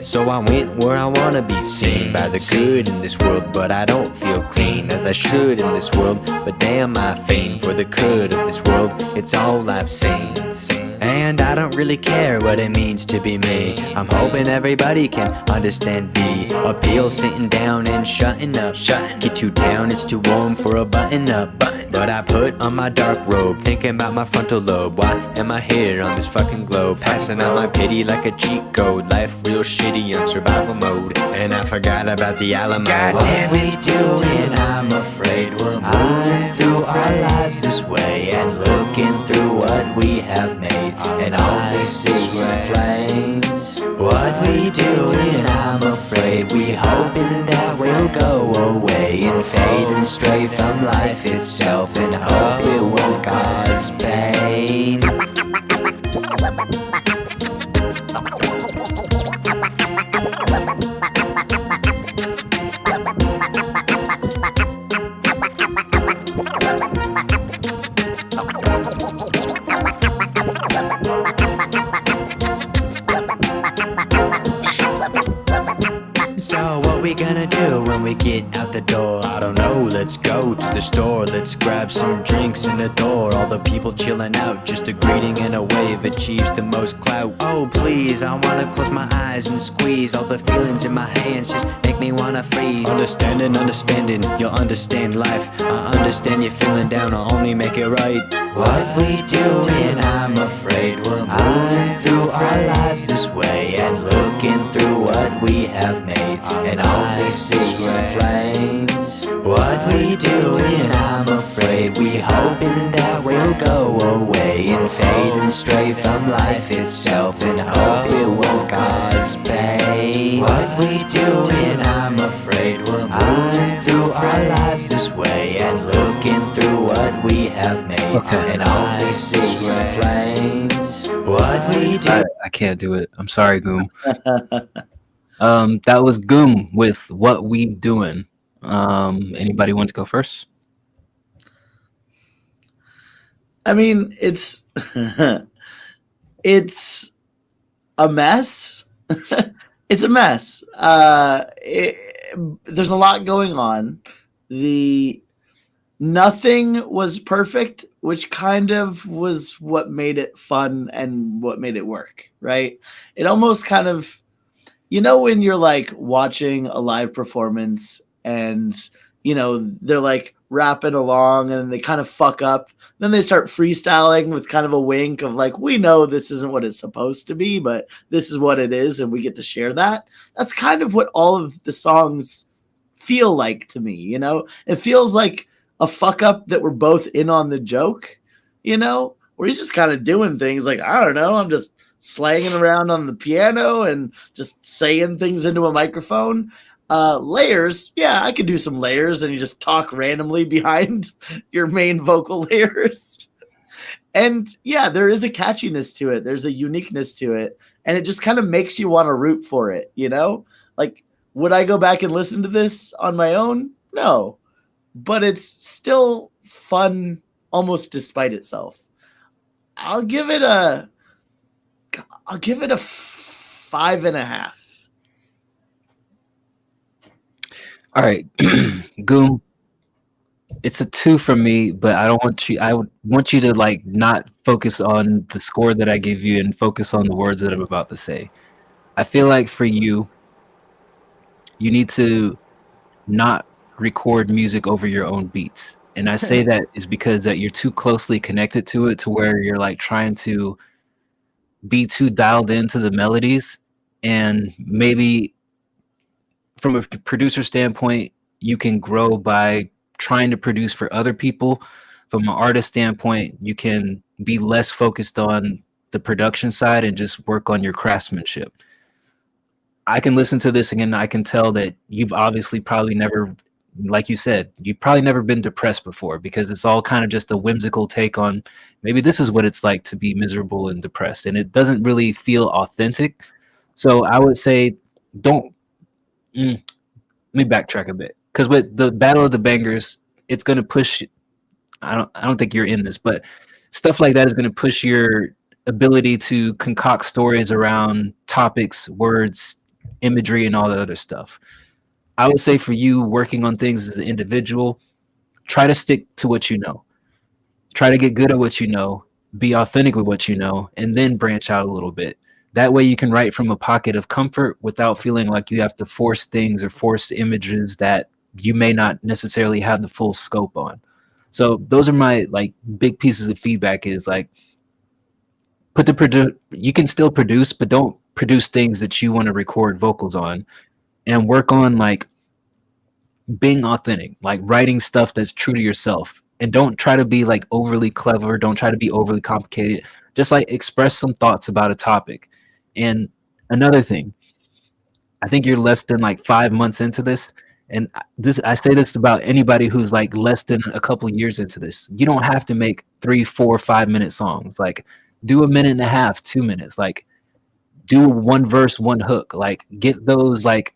So I went where I wanna be seen by the good in this world, but I don't feel clean as I should in this world. But damn, I fiend for the good of this world, it's all I've seen. And I don't really care what it means to be me. I'm hoping everybody can understand the appeal. Sitting down and shutting up. Get too down, it's too warm for a button up. But I put on my dark robe, thinking about my frontal lobe. Why am I here on this fucking globe? Passing out my pity like a cheat code. Life real shitty on survival mode, and I forgot about the Alamo. Goddamn, we doing? I'm afraid we're moving through our lives this way, and looking through what we have made, and only seeing flames. What we doing? I'm afraid we hoping that we'll go away and fade and stray from life itself, and hope it won't cause pain. So what we gonna do when we get out the door? I don't know, let's go to the store. Let's grab some drinks and adore all the people chilling out. Just a greeting and a wave achieves the most clout. Oh please, I wanna close my eyes and squeeze. All the feelings in my hands just make me wanna freeze. Understanding, you'll understand life. I understand you're feeling down, I'll only make it right. What we doing? I'm afraid we're moving through our lives this way, and looking through what we have made, and only seeing flames. What we doing? I'm afraid we hoping that we'll go away and fade and stray from life itself, and hope it won't cause pain. What we doing? I'm afraid we're moving through our lives this way, and looking through what we have made, and only seeing flames. What we do? I can't do it. I'm sorry, Goom. That was Goom with What We Doing. Anybody want to go first? I mean, it's it's a mess. It's a mess. There's a lot going on. Nothing was perfect, which kind of was what made it fun and what made it work, right? It almost kind of, when you're like watching a live performance and, they're like rapping along and they kind of fuck up. Then they start freestyling with kind of a wink of like, we know this isn't what it's supposed to be, but this is what it is. And we get to share that. That's kind of what all of the songs feel like to me. It feels like a fuck up that we're both in on the joke, where he's just kind of doing things like, I don't know, I'm just slanging around on the piano and just saying things into a microphone. Layers, yeah, I could do some layers, and you just talk randomly behind your main vocal layers. And yeah, there is a catchiness to it. There's a uniqueness to it. And it just kind of makes you want to root for it, Like, would I go back and listen to this on my own? No. But it's still fun almost despite itself. I'll give it a 5.5. All right, Goom. It's a 2 from me, but I want you to like not focus on the score that I give you and focus on the words that I'm about to say. I feel like for you need to not record music over your own beats. And I say that is because that you're too closely connected to it to where you're like trying to be too dialed into the melodies. And maybe from a producer standpoint, you can grow by trying to produce for other people. From an artist standpoint, you can be less focused on the production side and just work on your craftsmanship. I can listen to this again. I can tell that you've obviously probably never, like you said, you've probably never been depressed before, because it's all kind of just a whimsical take on maybe this is what it's like to be miserable and depressed. And it doesn't really feel authentic. So I would say don't, let me backtrack a bit. Because with the Battle of the Bangers, it's going to push, I don't think you're in this, but stuff like that is going to push your ability to concoct stories around topics, words, imagery, and all the other stuff. I would say for you working on things as an individual, try to stick to what you know. Try to get good at what you know, be authentic with what you know, and then branch out a little bit. That way you can write from a pocket of comfort without feeling like you have to force things or force images that you may not necessarily have the full scope on. So those are my like big pieces of feedback is like, you can still produce, but don't produce things that you want to record vocals on, and work on like being authentic, like writing stuff that's true to yourself. And don't try to be like overly clever. Don't try to be overly complicated. Just like express some thoughts about a topic. And another thing, I think you're less than like 5 months into this. And I say this about anybody who's like less than a couple years into this. You don't have to make 3, 4, 5 minute songs. Like do 1.5 minutes, 2 minutes. Like do 1 verse, 1 hook. Like get those like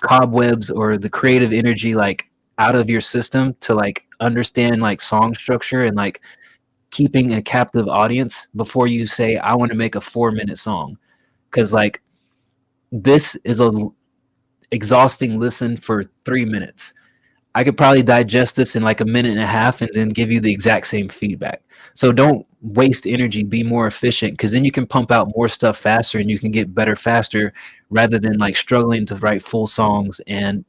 cobwebs or the creative energy like out of your system to like understand like song structure and like keeping a captive audience before you say I want to make a 4-minute song. Because like this is a exhausting listen for 3 minutes. I could probably digest this in like 1.5 minutes and then give you the exact same feedback. So don't waste energy, be more efficient, because then you can pump out more stuff faster and you can get better faster rather than like struggling to write full songs and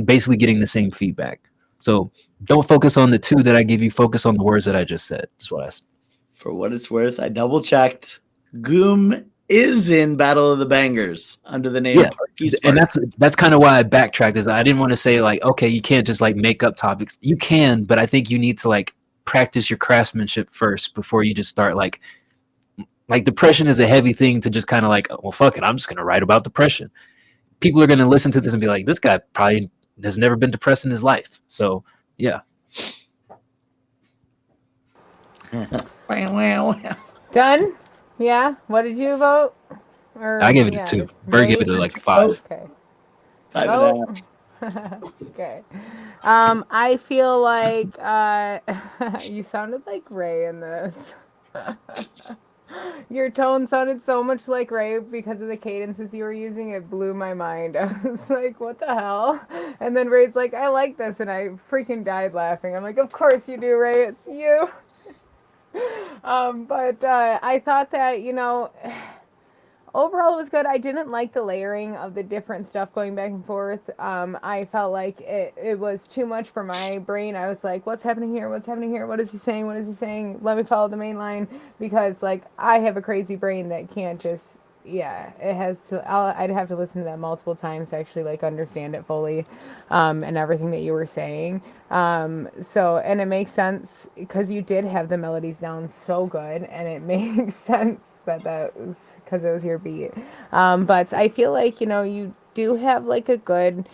basically getting the same feedback. So don't focus on the 2 that I give you, focus on the words that I just said. That's what I said. For what it's worth, I double checked. Goom is in Battle of the Bangers under the name Parky Spark. And that's kind of why I backtracked, is I didn't want to say like, okay, you can't just like make up topics. You can, but I think you need to like practice your craftsmanship first before you just start like depression is a heavy thing to just kind of like, well, fuck it, I'm just going to write about depression. People are going to listen to this and be like, this guy probably has never been depressed in his life. So yeah. Done? Yeah. What did you vote? Or, I gave it a 2. Bird gave it like 5. Okay. 5.5. Okay. I feel like you sounded like Ray in this. Your tone sounded so much like Ray because of the cadences you were using. It blew my mind. I was like, what the hell? And then Ray's like, I like this. And I freaking died laughing. I'm like, of course you do, Ray. It's you. But I thought that, overall it was good. I didn't like the layering of the different stuff going back and forth. I felt like it was too much for my brain. I was like, what's happening here? What's happening here? What is he saying? What is he saying? Let me follow the main line, because like I have a crazy brain that can't just, it has to, I'd have to listen to that multiple times to actually like understand it fully, and everything that you were saying. And it makes sense because you did have the melodies down so good, and it makes sense that was because it was your beat. But I feel like, you do have like a good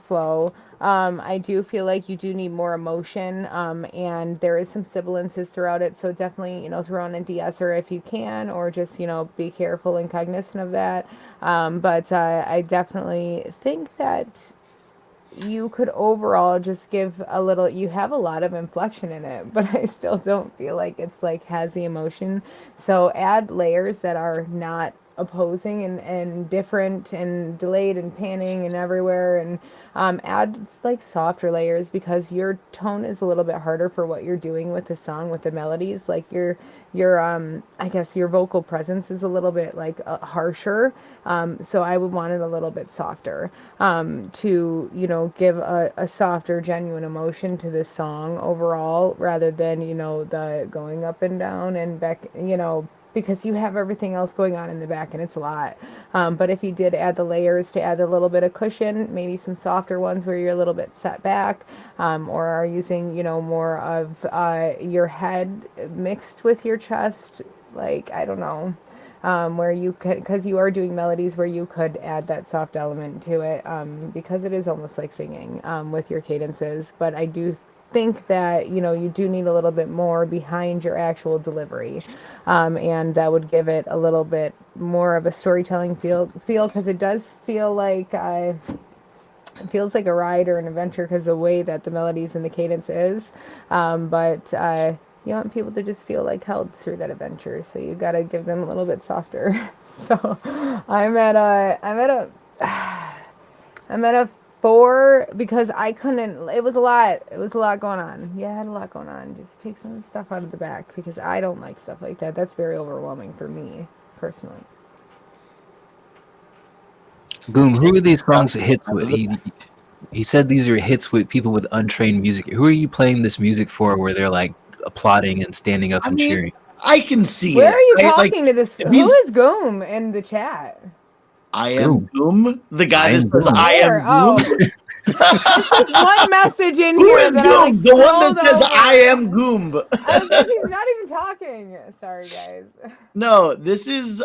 flow. I do feel like you do need more emotion, and there is some sibilances throughout it. So definitely, throw in a de-esser if you can, or just, be careful and cognizant of that. But I definitely think that you could overall just give a little, you have a lot of inflection in it, but I still don't feel like it's like has the emotion. So add layers that are not opposing and different and delayed and panning and everywhere, and add like softer layers because your tone is a little bit harder for what you're doing with the song, with the melodies. Like your I guess your vocal presence is a little bit like harsher, so I would want it a little bit softer to, you know, give a softer, genuine emotion to this song overall, rather than, you know, the going up and down and back, you know, because you have everything else going on in the back and it's a lot. But if you did add the layers to add a little bit of cushion, maybe some softer ones where you're a little bit set back, or are using, you know, more of your head mixed with your chest, like, I don't know, where you could, because you are doing melodies where you could add that soft element to it, because it is almost like singing with your cadences. But I do think that, you know, you do need a little bit more behind your actual delivery, and that would give it a little bit more of a storytelling feel because it does feel like it feels like a ride or an adventure because the way that the melodies and the cadence is, but you want people to just feel like held through that adventure, so you got to give them a little bit softer. So I'm at a 4 because I couldn't, it was a lot going on. Yeah, I had a lot going on. Just take some stuff out of the back because I don't like stuff like that. That's very overwhelming for me personally. Goom, who are these songs hits with? He said these are hits with people with untrained music. Who are you playing this music for where they're like applauding and standing up and cheering? I can see Where it. are you right? talking Like, to this? Who is Goom in the chat? I am Goom, the guy that says Goom. I am Oh. Goom. There's one message in Who here is that Goom? I like The one that scrolled says over. I am Goom. I was like, he's not even talking. Sorry, guys. No, this is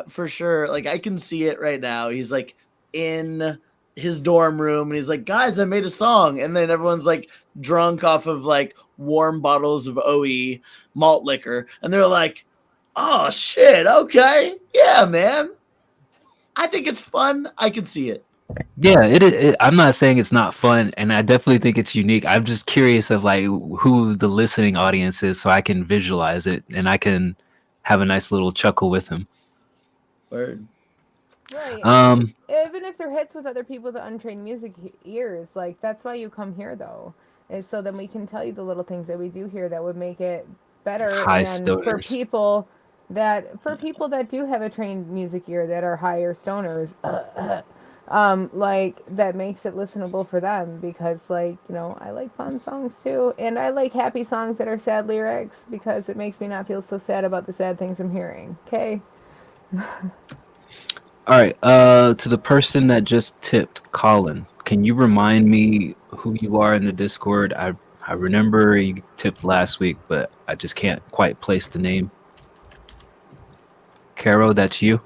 for sure. Like, I can see it right now. He's like in his dorm room and he's like, guys, I made a song. And then everyone's like drunk off of like warm bottles of OE malt liquor. And they're like, oh shit, okay. Yeah, man. I think it's fun. I can see it. Yeah, it. I'm not saying it's not fun, and I definitely think it's unique. I'm just curious of like who the listening audience is, so I can visualize it and I can have a nice little chuckle with him. Word. Right. Even if they're hits with other people with untrained music ears, like that's why you come here though, is so then we can tell you the little things that we do here that would make it better. High and stoners. for people that do have a trained music ear that are higher stoners, like that makes it listenable for them because, like, you know, I like fun songs too, and I like happy songs that are sad lyrics because it makes me not feel so sad about the sad things I'm hearing. Okay. All right. To the person that just tipped, Colin, can you remind me who you are in the Discord? I remember you tipped last week, but I just can't quite place the name. Caro, that's you?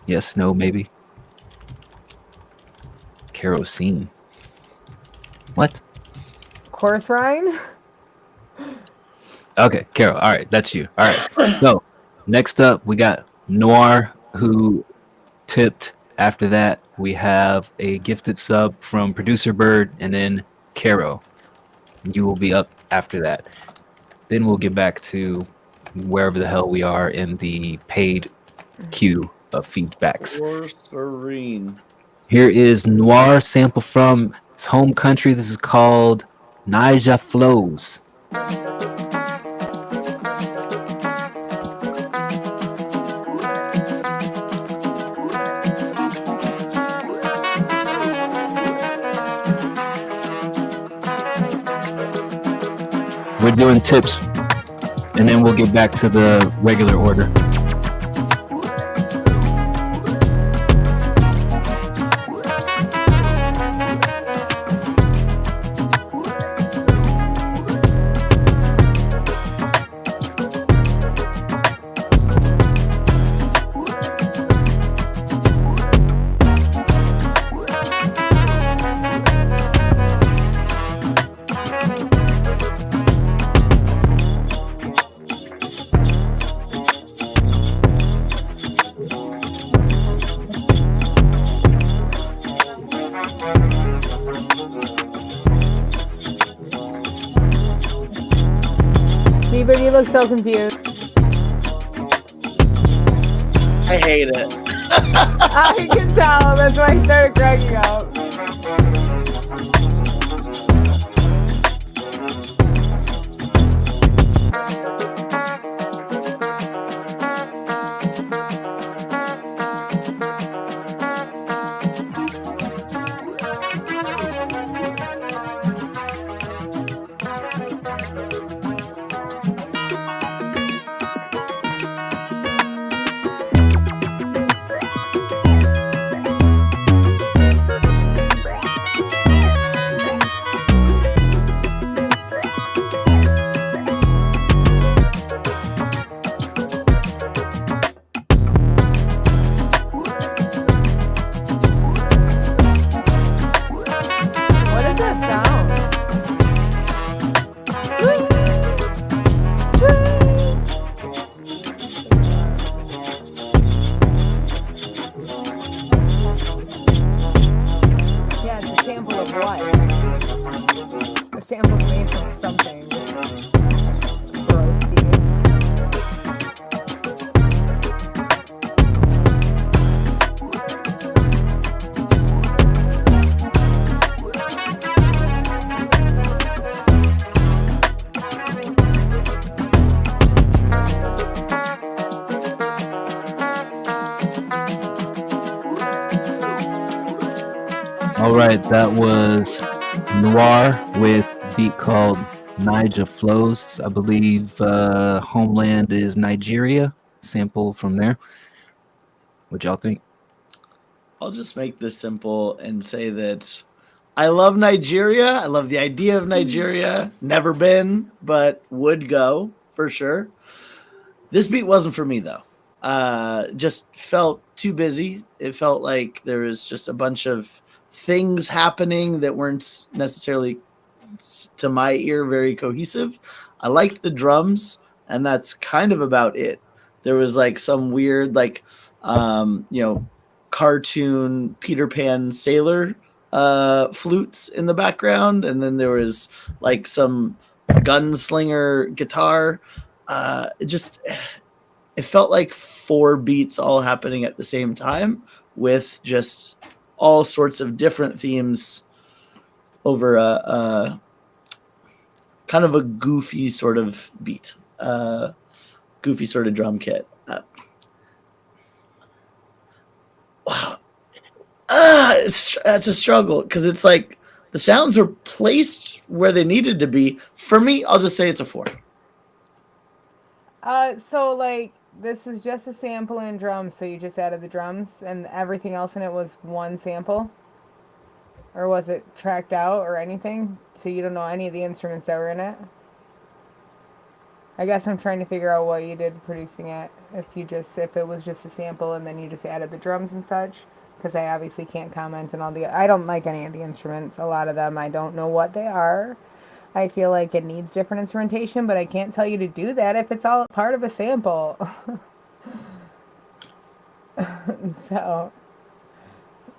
Yes, no, maybe. Kerosene. What? Chorus Ryan? Okay, Caro. All right, that's you. All right. So, next up, we got Noir, who tipped. After that, we have a gifted sub from Producer Bird, and then Caro. You will be up after that. Then we'll get back to wherever the hell we are in the paid queue of feedbacks. Or Serene. Here is Noir sample from his home country. This is called Naija Flows. We're doing tips, and then we'll get back to the regular order. Stephen, you look so confused. I hate it. I can tell. That's why I started cracking up. All right, that was Noir with a beat called Niger Flows. I believe Homeland is Nigeria. Sample from there. What y'all think? I'll just make this simple and say that I love Nigeria. I love the idea of Nigeria. Never been, but would go for sure. This beat wasn't for me though. Just felt too busy. It felt like there was just a bunch of things happening that weren't necessarily, to my ear, very cohesive. I liked the drums, and that's kind of about it. There was like some weird, like, cartoon Peter Pan sailor flutes in the background, and then there was like some gunslinger guitar. It felt like 4 beats all happening at the same time with just all sorts of different themes over a kind of a goofy sort of beat, goofy sort of drum kit. Wow. It's a struggle because it's like the sounds were placed where they needed to be. For me, I'll just say it's a 4. So like this is just a sample and drums, so you just added the drums and everything else in it was one sample? Or was it tracked out or anything? So you don't know any of the instruments that were in it? I guess I'm trying to figure out what you did producing it. If it was just a sample and then you just added the drums and such. Because I obviously can't comment on I don't like any of the instruments. A lot of them, I don't know what they are. I feel like it needs different instrumentation, but I can't tell you to do that if it's all part of a sample. So,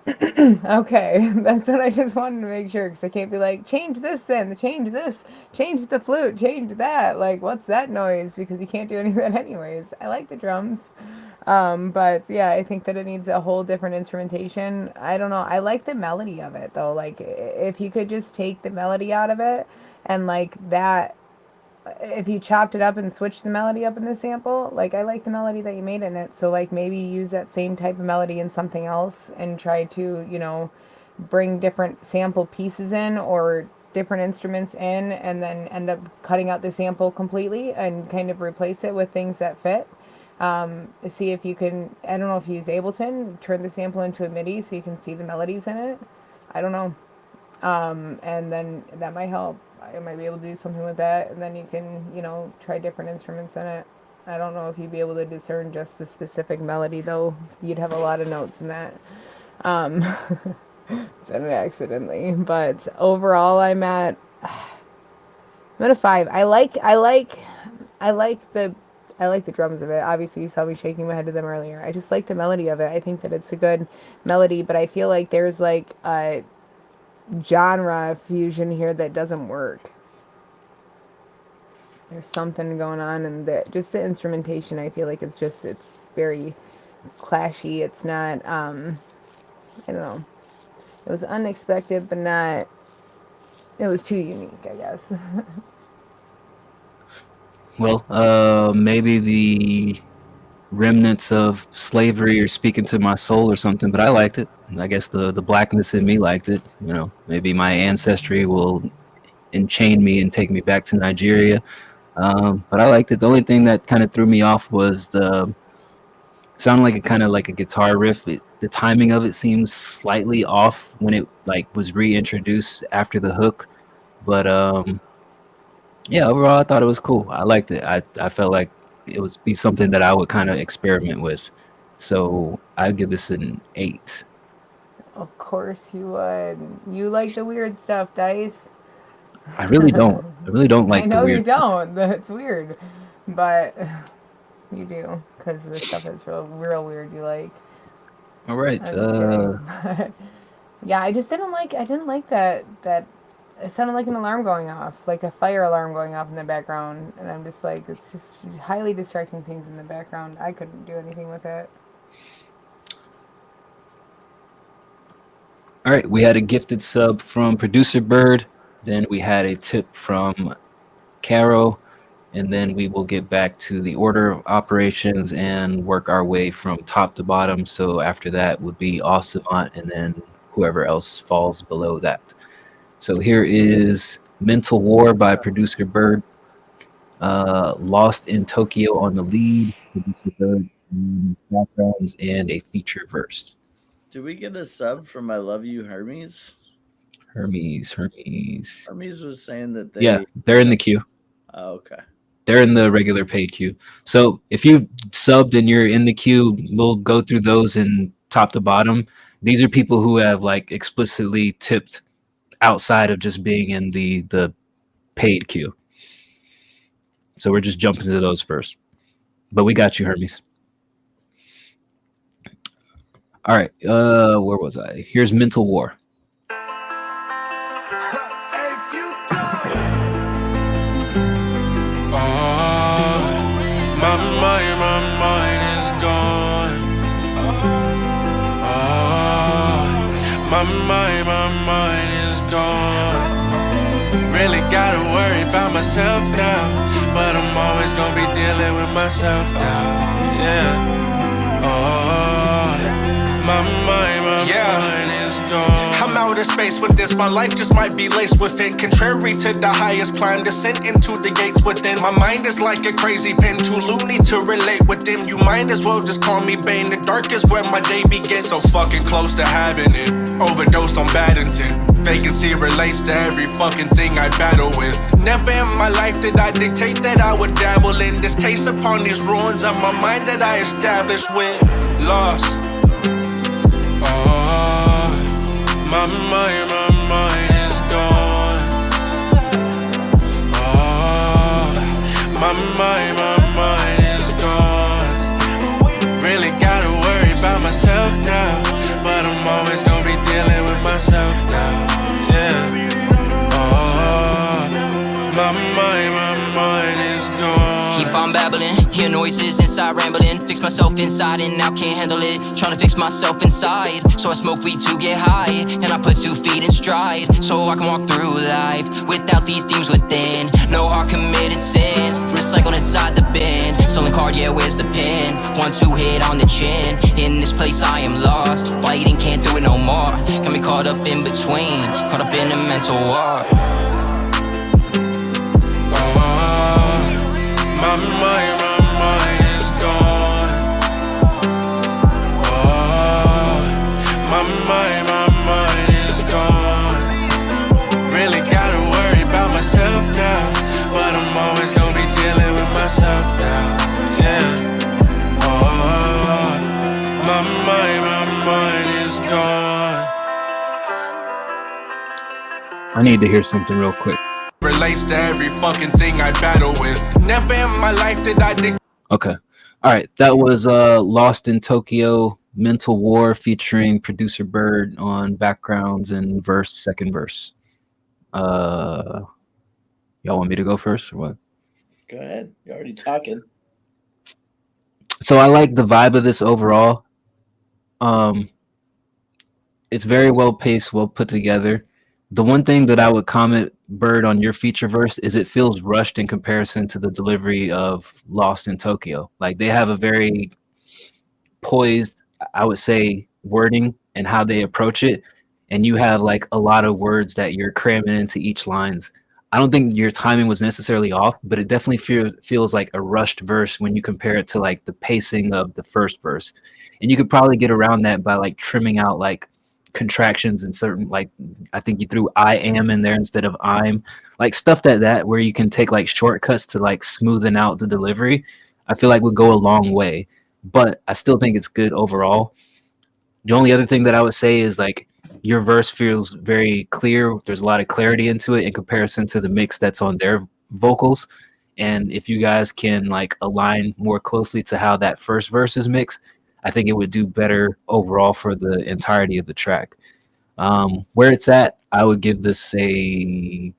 okay, that's what I just wanted to make sure, because I can't be like, change this and change this, change the flute, change that. Like, what's that noise? Because you can't do any of that anyways. I like the drums. But yeah, I think that it needs a whole different instrumentation. I don't know. I like the melody of it though. Like if you could just take the melody out of it and like that, if you chopped it up and switched the melody up in the sample, like I like the melody that you made in it. So like maybe use that same type of melody in something else and try to, bring different sample pieces in or different instruments in and then end up cutting out the sample completely and kind of replace it with things that fit. See if you can, I don't know if you use Ableton, turn the sample into a MIDI so you can see the melodies in it. I don't know. And then that might help. I might be able to do something with that, and then you can, try different instruments in it. I don't know if you'd be able to discern just the specific melody, though. You'd have a lot of notes in that. Said it accidentally. But overall, I'm at a 5. I like the drums of it. Obviously, you saw me shaking my head to them earlier. I just like the melody of it. I think that it's a good melody, but I feel like there's like a genre fusion here that doesn't work. There's something going on, and just the instrumentation, I feel like it's very clashy. It's not, I don't know. It was unexpected, but not, it was too unique, I guess. Well, maybe the remnants of slavery are speaking to my soul or something, but I liked it. I guess the blackness in me liked it. You know, maybe my ancestry will enchain me and take me back to Nigeria. But I liked it. The only thing that kind of threw me off was the sounded like a kind of like a guitar riff. The timing of it seems slightly off when it like was reintroduced after the hook. But yeah, overall I thought it was cool. I liked it. I felt like it would be something that I would kind of experiment with. So I'd give this an 8. Of course you would. You like the weird stuff, Dice. I really don't. I really don't like I know the weird. you don't. That's weird. But you do, because the stuff is real weird you like. All right. Yeah, I didn't like that it sounded like an alarm going off, like a fire alarm going off in the background, and I'm just like, it's just highly distracting things in the background. I couldn't do anything with it. All right, we had a gifted sub from Producer Bird, then we had a tip from Caro, and then we will get back to the order of operations and work our way from top to bottom. So after that would be Ossavant, and then whoever else falls below that. So here is Mental War by Producer Bird, Lost in Tokyo on the lead, Producer Bird, backgrounds, and a feature verse. Did we get a sub from I Love You, Hermes? Hermes was saying that they... Yeah, they're in the queue. Oh, okay. They're in the regular paid queue. So if you subbed and you're in the queue, we'll go through those in top to bottom. These are people who have like explicitly tipped outside of just being in the paid queue. So we're just jumping to those first. But we got you, Hermes. All right, where was I? Here's Mental War. My mind is gone. My mind is gone. Really gotta worry about myself now, but I'm always gonna be dealing with myself now. Yeah. My mind is gone. I'm out of space with this, my life just might be laced with it. Contrary to the highest climb, descent into the gates within. My mind is like a crazy pen, too loony to relate with them. You might as well just call me Bane, the dark is where my day begins. So fucking close to having it, overdosed on bad intent. Vacancy relates to every fucking thing I battle with. Never in my life did I dictate that I would dabble in this taste upon these ruins of my mind that I established with. Lost. My mind is gone. My mind is gone. Really gotta worry about myself now, but I'm always gonna be dealing with myself now. Yeah. My mind is gone. Keep on babbling, hear noises inside rambling. Fix myself inside and now can't handle it. Trying to fix myself inside, so I smoke weed to get high. And I put 2 feet in stride, so I can walk through life without these demons within. No heart committed sins, recycled inside the bin. Stolen card, yeah, where's the pin? 1-2 hit on the chin. In this place I am lost, fighting, can't do it no more. Got me caught up in between, caught up in a mental war. My mind is gone. My mind is gone. Really gotta worry about myself now, but I'm always gonna be dealing with myself now. Yeah. My mind is gone. I need to hear something real quick. Relates to every fucking thing I battle with. Never in my life did I Okay. All right. That was Lost in Tokyo, Mental War featuring Producer Bird on backgrounds and second verse. Y'all want me to go first or what? Go ahead. You're already talking. So I like the vibe of this overall. It's very well paced, well put together. The one thing that I would comment, Bird, on your feature verse is it feels rushed in comparison to the delivery of Lost in Tokyo. Like they have a very poised, I would say, wording and how they approach it, and you have like a lot of words that you're cramming into each lines. I don't think your timing was necessarily off, but it definitely feels like a rushed verse when you compare it to like the pacing of the first verse. And you could probably get around that by like trimming out like contractions and certain, like I think you threw I am in there instead of I'm, like stuff that where you can take like shortcuts to like smoothen out the delivery. I feel like would go a long way, but I still think it's good overall. The only other thing that I would say is like your verse feels very clear. There's a lot of clarity into it in comparison to the mix that's on their vocals. And if you guys can like align more closely to how that first verse is mixed, I think it would do better overall for the entirety of the track. Where it's at, I would give this a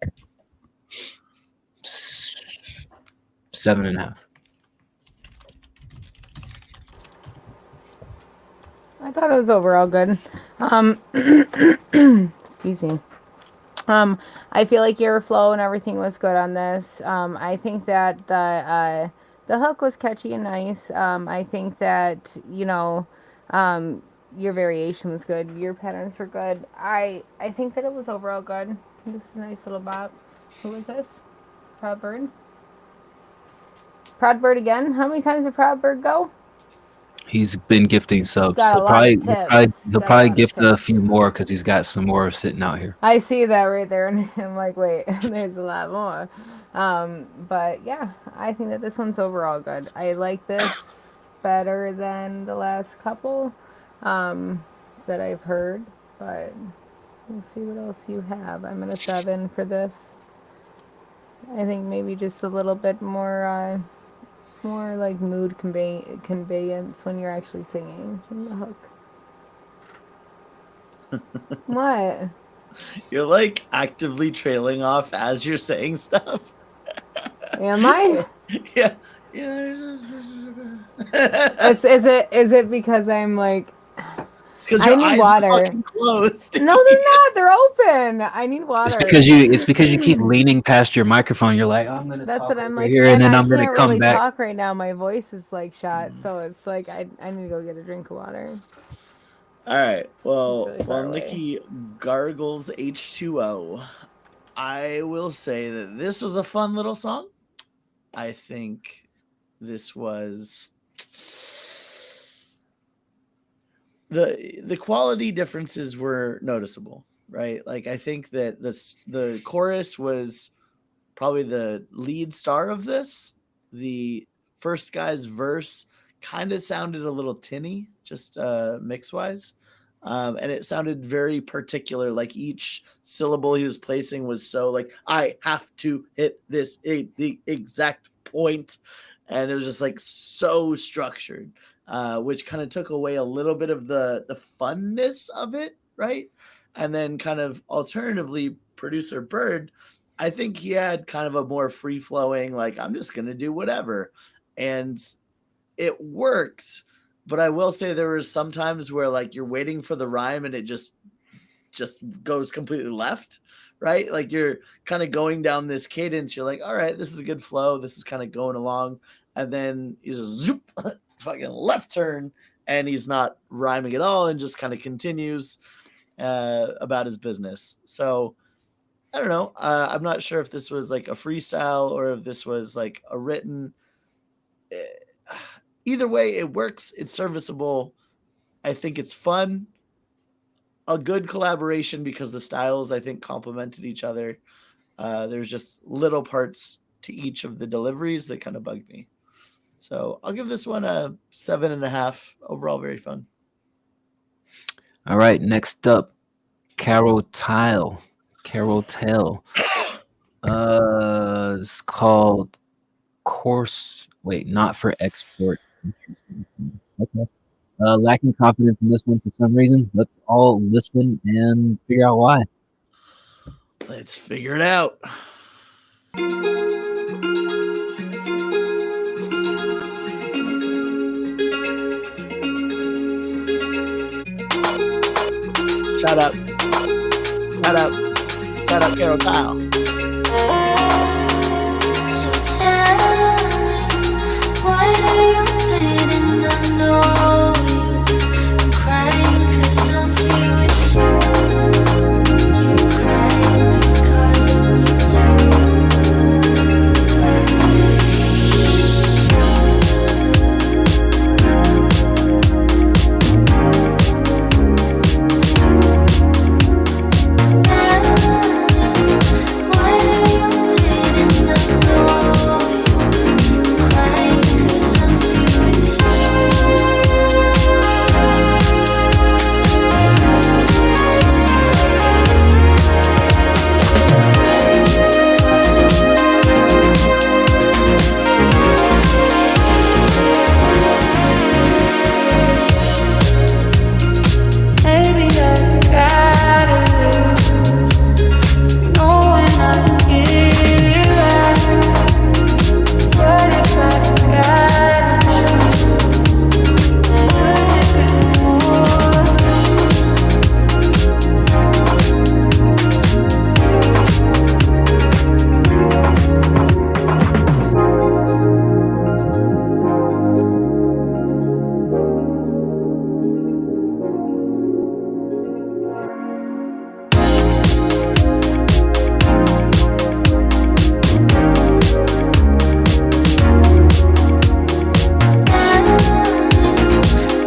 7.5. I thought it was overall good. Excuse me. I feel like your flow and everything was good on this. I think that the hook was catchy and nice. I think that, you know, your variation was good. Your patterns were good. I think that it was overall good. This is a nice little bop. Who is this? Proud Bird? Proud Bird again? How many times did Proud Bird go? He's been gifting subs, got a so lot of he'll tips. probably gift a few more because he's got some more sitting out here. I see that right there, and I'm like, wait, there's a lot more. But yeah, I think that this one's overall good. I like this better than the last couple that I've heard, but we'll see what else you have. I'm at a 7 for this. I think maybe just a little bit more like mood conveyance when you're actually singing in the hook. What? You're like actively trailing off as you're saying stuff. Am I? Yeah. Is it because I'm like because I need water. Closed. No, they're not. They're open. I need water. It's because you keep leaning past your microphone. You're like, oh, I'm gonna. That's talk what I'm over like. here, and then I I'm gonna can't come really back. talk right now. My voice is like shot, so it's like I need to go get a drink of water. All right. Well, really while far Nikki gargles H2O, I will say that this was a fun little song. I think this was the quality differences were noticeable, right? Like I think that the chorus was probably the lead star of this. The first guy's verse kind of sounded a little tinny, just mix wise. And it sounded very particular. Like each syllable he was placing was so like, I have to hit this the exact point. And it was just like so structured, which kind of took away a little bit of the funness of it, right? And then kind of alternatively, producer Bird, I think he had kind of a more free flowing, like, I'm just going to do whatever. And it worked. But I will say there were some times where like you're waiting for the rhyme and it just goes completely left, right? Like you're kind of going down this cadence. You're like, all right, this is a good flow. This is kind of going along. And then he's just zoop, fucking left turn, and he's not rhyming at all and just kind of continues about his business. So I don't know. I'm not sure if this was like a freestyle or if this was like a written. Either way, it works. It's serviceable. I think it's fun. A good collaboration because the styles, I think, complemented each other. There's just little parts to each of the deliveries that kind of bugged me. So I'll give this one a 7.5. Overall, very fun. All right, next up, Carol Tile. It's called Course. Wait, not for export. Okay. Lacking confidence in this one for some reason. Let's all listen and figure out why. Let's figure it out. Shut up. Shut up. Shut up, Carol Kyle. Why are you bleeding? I know I'm crying 'cause I'm here with you. You're crying because of me Why are you bleeding? I know you're crying 'cause I'm here with you. Maybe I gotta lose to know when I get it right. But if I gotta choose, would it be more?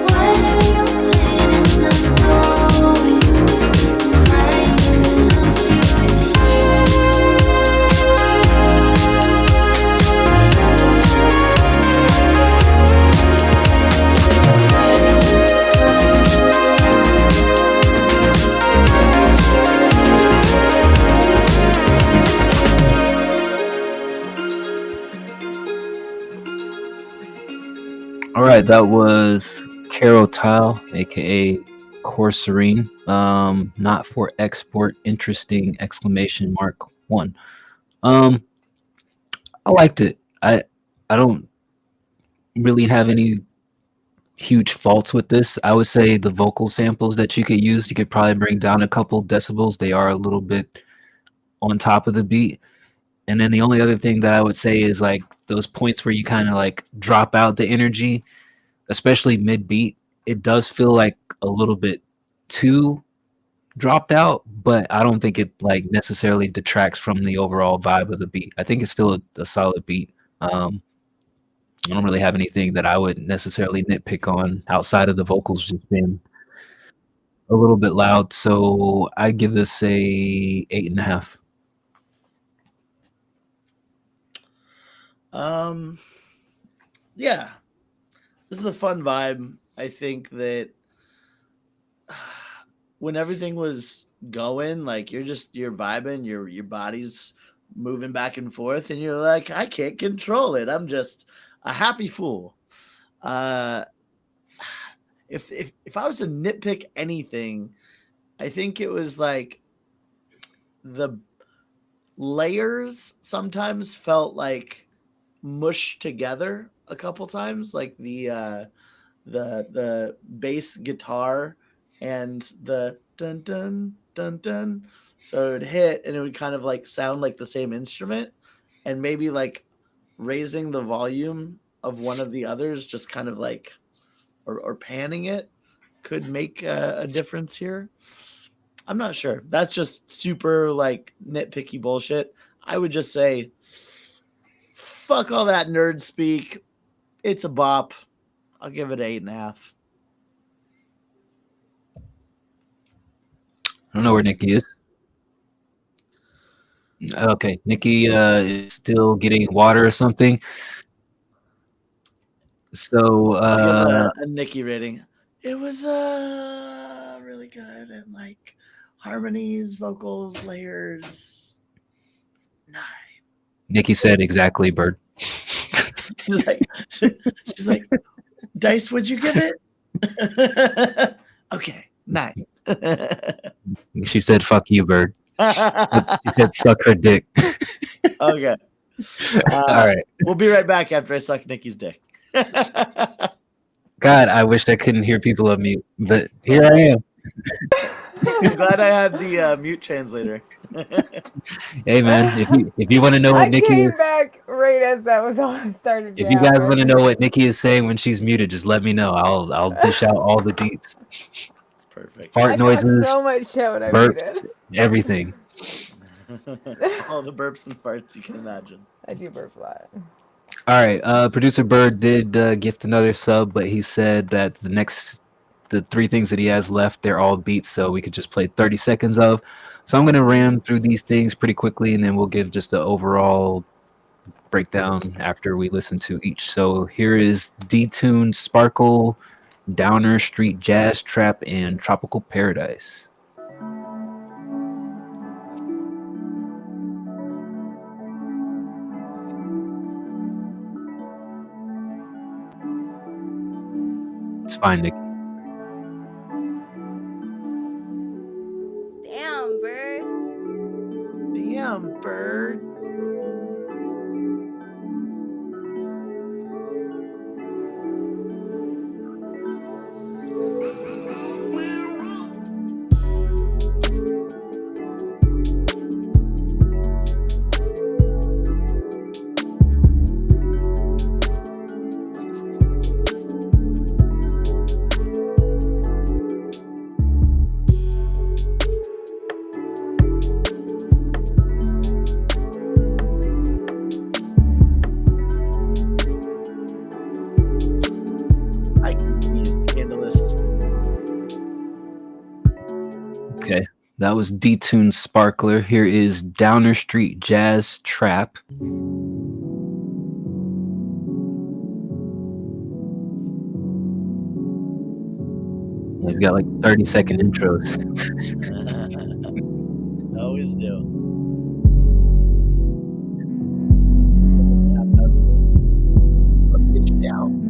Why are you bleeding? I know you're crying 'cause I'm here with All right, that was Carol Tile, aka Corserine. Not for export. Interesting! ! 1. I liked it. I don't really have any huge faults with this. I would say the vocal samples that you could use, you could probably bring down a couple decibels. They are a little bit on top of the beat. And then the only other thing that I would say is like those points where you kind of like drop out the energy, especially mid beat. It does feel like a little bit too dropped out, but I don't think it like necessarily detracts from the overall vibe of the beat. I think it's still a solid beat. I don't really have anything that I would necessarily nitpick on outside of the vocals just being a little bit loud. So I give this a 8.5. Yeah, this is a fun vibe. I think that when everything was going, like you're vibing, your body's moving back and forth, and you're like, I can't control it. I'm just a happy fool. If I was to nitpick anything, I think it was like the layers sometimes felt like mushed together a couple times, like the bass guitar and the dun dun dun dun. So it would hit and it would kind of like sound like the same instrument, and maybe like raising the volume of one of the others, just kind of like or panning it could make a difference here. I'm not sure. That's just super like nitpicky bullshit. I would just say, fuck all that nerd speak. It's a bop. I'll give it 8.5. I don't know where Nikki is. Okay, Nikki is still getting water or something. So a Nikki rating. It was really good, and like harmonies, vocals, layers. 9. Nikki said exactly, Bird. she's like, Dice, would you give it? Okay, 9. She said, "Fuck you, Bird." She said, "Suck her dick." Okay. All right. We'll be right back after I suck Nikki's dick. God, I wish I couldn't hear people unmute, but here I am. I'm glad I had the mute translator. Hey man, if you want to know what I Nikki came is, back right as that was all started. if you guys want to know what Nikki is saying when she's muted, just let me know. I'll dish out all the deets. It's perfect. Fart I noises, so much shit when I burps, muted. everything. All the burps and farts you can imagine. I do burp a lot. All right, producer Bird did gift another sub, but he said that the 3 things that he has left, they're all beats, so we could just play 30 seconds of. So I'm gonna ram through these things pretty quickly, and then we'll give just the overall breakdown after we listen to each. So here is D-Tune, Sparkle, Downer Street Jazz Trap, and Tropical Paradise. It's fine, Nick. Damn, bird. Damn, bird. I can see you scandalous. Okay, that was D-Tune, Sparkler. Here is Downer Street Jazz Trap. He's got like 30-second intros. Always do. Pitch down.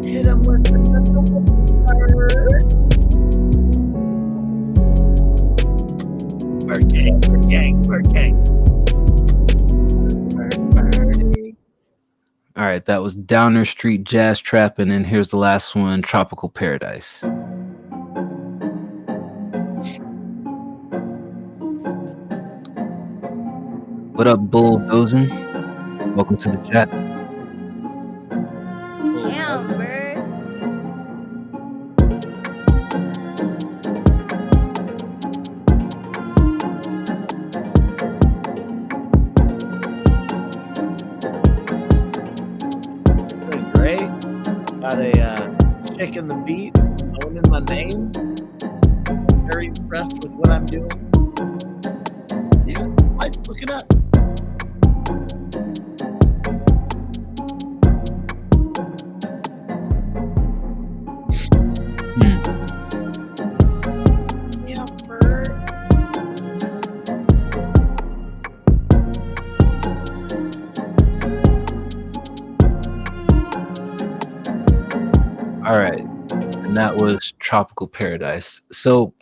Hit him with the bird gang, bird gang, bird gang. All right, that was Downer Street Jazz Trap, and then here's the last one, Tropical Paradise. What up, Bulldozing? Welcome to the chat. Damn, bird. Doing great. Got a chick in the beat, owning my name. Very impressed with what I'm doing. Yeah, life's looking up. Yeah, bird. All right, and that was Tropical Paradise. So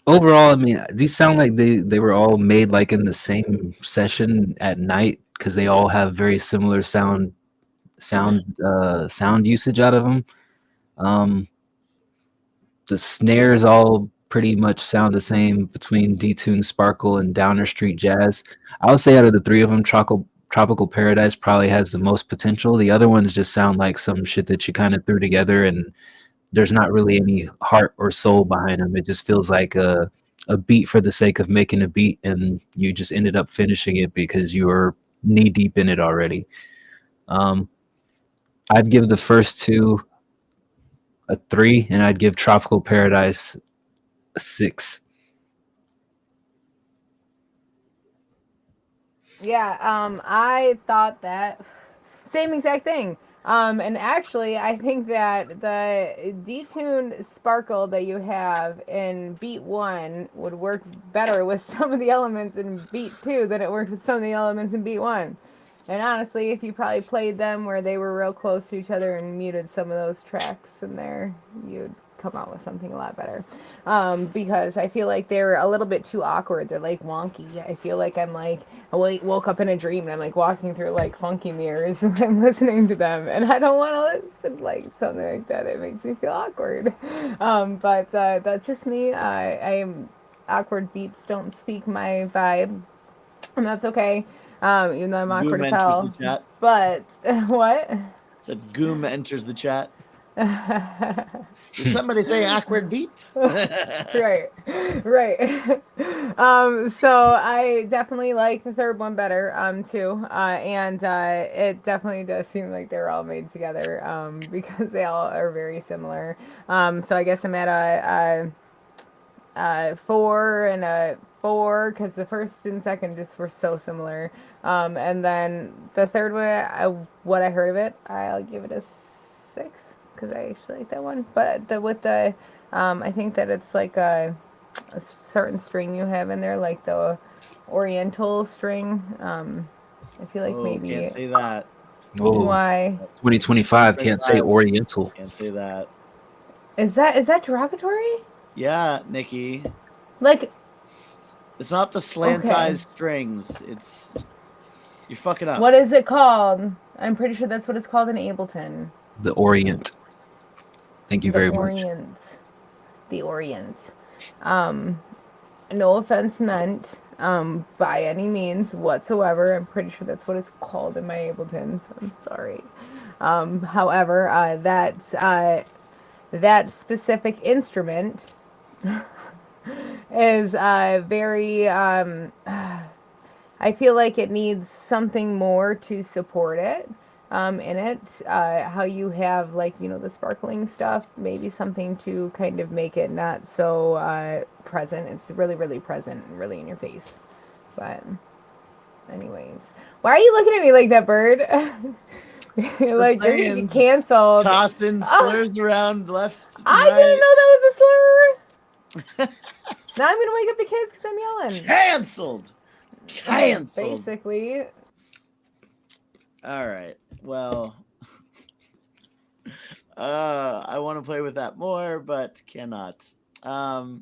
overall, I mean, these sound like they were all made like in the same session at night because they all have very similar sound usage out of them. The snares all pretty much sound the same between D-Tune, Sparkle, and Downer Street Jazz. I would say out of the 3 of them, Tropical Paradise probably has the most potential. The other ones just sound like some shit that you kind of threw together, and there's not really any heart or soul behind them. It just feels like a beat for the sake of making a beat, and you just ended up finishing it because you were knee deep in it already. I'd give the first 2 a 3, and I'd give Tropical Paradise a 6. Yeah, I thought that same exact thing. And actually, I think that the detuned sparkle that you have in beat 1 would work better with some of the elements in beat 2 than it worked with some of the elements in beat 1. And honestly, if you probably played them where they were real close to each other and muted some of those tracks in there, you'd come out with something a lot better. Because I feel like they're a little bit too awkward. They're like wonky. I feel like I'm like, I woke up in a dream and I'm like walking through like funky mirrors when I'm listening to them. And I don't want to listen like something like that. It makes me feel awkward. But that's just me. Awkward beats don't speak my vibe. And that's okay. Even though I'm awkward as hell. The chat. But what? Said Goom enters the chat. Did somebody say awkward beat? right. So I definitely like the third one better, too. And it definitely does seem like they're all made together, because they all are very similar. So I guess I'm at a 4 and a 4, because the first and second just were so similar. And then the third one, what I heard of it, I'll give it a 6. Because I actually like that one, but I think that it's like a certain string you have in there, like the Oriental string. I feel like maybe can't say that. Why? 2025 can't say Oriental. Can't say that. Is that derogatory? Yeah, Nikki. Like, it's not the slantized strings. It's you're fucking up. What is it called? I'm pretty sure that's what it's called in Ableton. The Orient. Thank you very much. The Orient. No offense meant by any means whatsoever. I'm pretty sure that's what it's called in my Ableton, so I'm sorry. However, that specific instrument is very... I feel like it needs something more to support it. In it, how you have like, the sparkling stuff, maybe something to kind of make it not so present. It's really, really present, really in your face. But anyways, why are you looking at me like that, Bird? You're like, you're gonna get canceled. Tossing slurs around left. I didn't know that was a slur. Now I'm gonna wake up the kids because I'm yelling. Canceled. Basically. All right. Well, I want to play with that more, but cannot. The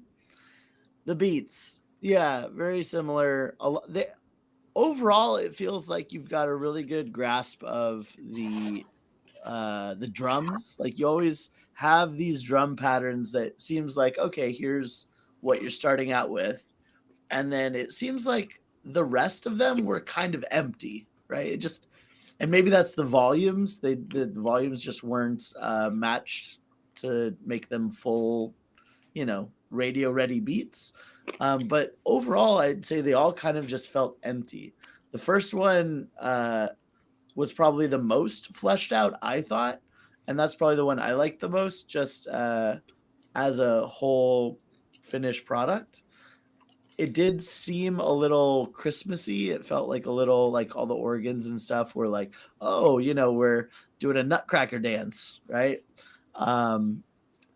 beats, yeah, very similar. Overall, it feels like you've got a really good grasp of the drums. Like you always have these drum patterns that seems like, okay, here's what you're starting out with, and then it seems like the rest of them were kind of empty, right? It just. And maybe that's the volumes. The volumes just weren't matched to make them full, radio ready beats. But overall, I'd say they all kind of just felt empty. The first one was probably the most fleshed out, I thought. And that's probably the one I liked the most, just as a whole finished product. It did seem a little Christmassy. It felt like a little like all the organs and stuff were like, oh, we're doing a Nutcracker dance, right? And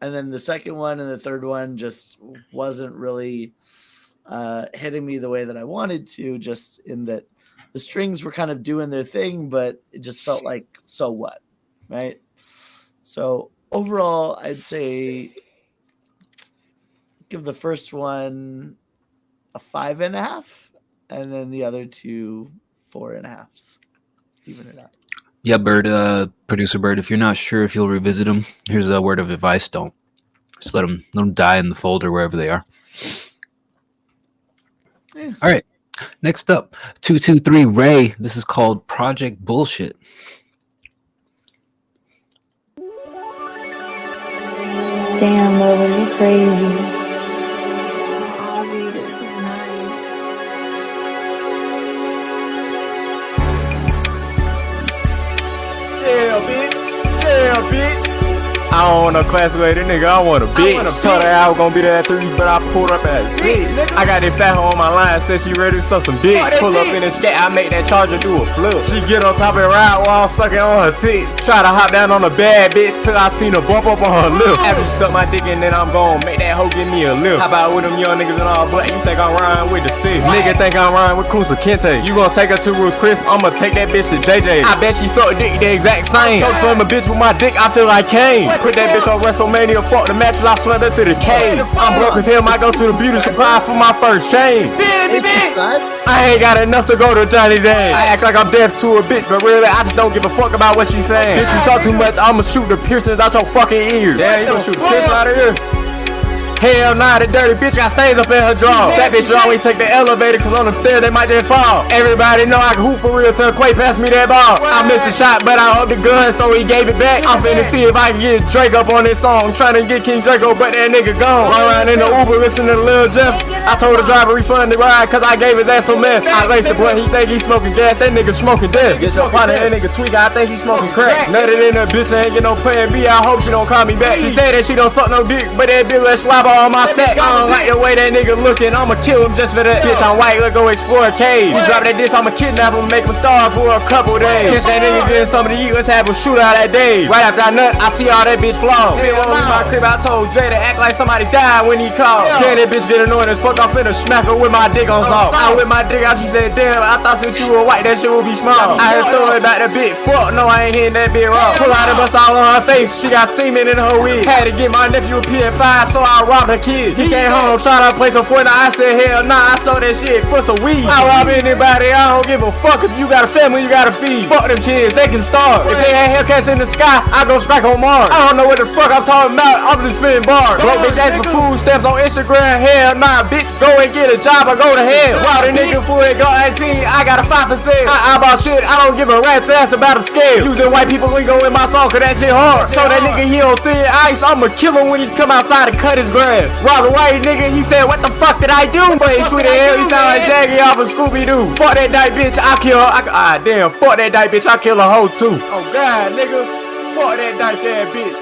then the second one and the third one just wasn't really hitting me the way that I wanted to, just in that the strings were kind of doing their thing, but it just felt like, so what, right? So overall, I'd say give the first one a 5.5, and then the other two 4.5s. Even it out. Yeah, Bird, producer Bird, if you're not sure if you'll revisit them, here's a word of advice: don't. Just let them die in the folder wherever they are. Yeah. All right, next up, 223 Ray. This is called Project Bullshit. Damn, Lover, you crazy. Yeah, bitch. I don't want no class with this nigga, I want a bitch. Told her I was gonna be there at 3, but I pulled up at 6. I got that fat hoe on my line, said she ready to suck some dick. Pull up in the scat, I make that charger do a flip. She get on top and ride while I'm sucking on her tits. Try to hop down on a bad bitch till I seen her bump up on her lip. After she suck my dick and then I'm gon' make that hoe give me a lift. How about with them young niggas and all black, you think I'm riding with the 6? Nigga think I'm riding with Kunta Kinte. You gon' take her to Ruth Chris, I'ma take that bitch to JJ. I bet she suck dick the exact same. Chokes on my bitch with my dick, I feel like Kane. Put that bitch on WrestleMania, fuck the matches, I slept her through the cave. I'm broke as hell, might go to the beauty supply for my first chain. I ain't got enough to go to Johnny Day. I act like I'm deaf to a bitch, but really I just don't give a fuck about what she's saying. Bitch, you talk too much, I'ma shoot the piercings out your fucking ears. Damn, you gonna shoot the piercings out of here? Hell nah, the dirty bitch got stains up in her drawers. That bitch always take the elevator, cause on them stairs they might just fall. Everybody know I can hoop for real till Quay pass me that ball. I missed a shot, but I upped the gun, so he gave it back. I'm finna see if I can get Drake up on this song. Trying to get King Draco, but that nigga gone. Run around in the Uber, listen to Lil Jeff. I told the driver refund the ride, cause I gave his ass some meth. I laced the blunt, he think he smoking gas, that nigga smoking death. Get your partner, that nigga tweak, I think he smoking crack. Nutted in that bitch, ain't get no plan B, I hope she don't call me back. She said that she don't suck no dick, but that bitch let slobber on my sack. I don't like the way that nigga looking, I'ma kill him just for that. Bitch, I'm white, let's go explore a cave. We drop that diss, I'ma kidnap him, make him starve for a couple days. Catch that nigga getting something to eat, let's have a shootout that day. Right after I nut, I see all that bitch flaw. Bitch, when in my crib, I told Jay to act like somebody died when he called. Then that bitch get annoying as fuck, I'm finna smack her with my dick on salt. I whip my dick out, she said, damn, I thought since you were white, that shit would be small. I heard story about that bitch, fuck, no, I ain't hitting that bitch wrong. Pull out and bust all on her face, she got semen in her wig. Had to get my nephew a PS5, so I robbed her kid. He came home, trying to play some Fortnite, I said, hell nah, I sold that shit for some weed. I rob anybody, I don't give a fuck. If you got a family, you gotta feed. Fuck them kids, they can starve. If they had Hellcats in the sky, I go strike on Mars. I don't know what the fuck I'm talking about, I'm just spinning bars. Broke bitch ask for food stamps on Instagram, hell nah, bitch, go and get a job or go to hell. While the nigga fool ain't got 18, I got a 5%. I bought shit, I don't give a rat's ass about a scale. Using white people lingo in my song, cause that shit hard. Told that nigga he on thin ice, I'ma kill him when he come outside and cut his grass. Rob a white nigga, he said, what the fuck did I do? But he sweet as hell, he sound like Shaggy off of Scooby-Doo. Fuck that dyke bitch, I kill her. Damn, fuck that dyke bitch, I kill a hoe too. Oh God, nigga, fuck that dyke ass bitch.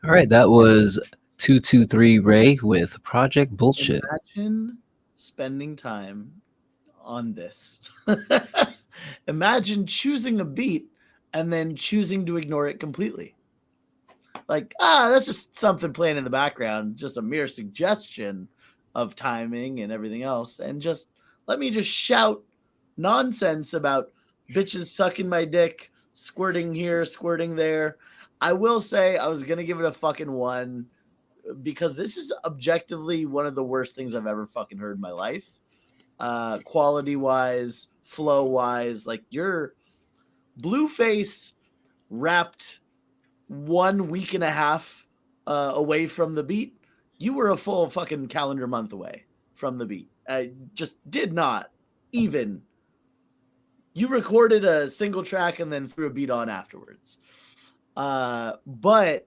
All right, that was 223 Ray with Project Bullshit. Imagine spending time on this. Imagine choosing a beat and then choosing to ignore it completely. Like, that's just something playing in the background, just a mere suggestion of timing and everything else. And just let me just shout nonsense about bitches sucking my dick, squirting here, squirting there. I will say I was going to give it a fucking 1 because this is objectively one of the worst things I've ever fucking heard in my life. Quality wise, flow wise, like your Blueface wrapped 1 week and a half away from the beat. You were a full fucking calendar month away from the beat. I just did not even. You recorded a single track and then threw a beat on afterwards. But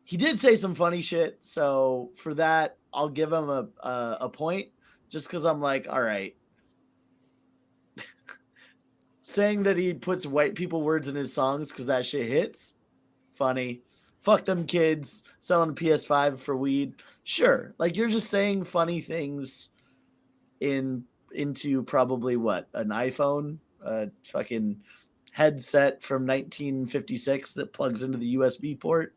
he did say some funny shit. So for that, I'll give him a point just because I'm like, all right. Saying that he puts white people words in his songs because that shit hits. Funny. Fuck them kids selling a PS5 for weed. Sure. Like you're just saying funny things into probably what? An iPhone? A fucking headset from 1956 that plugs into the USB port.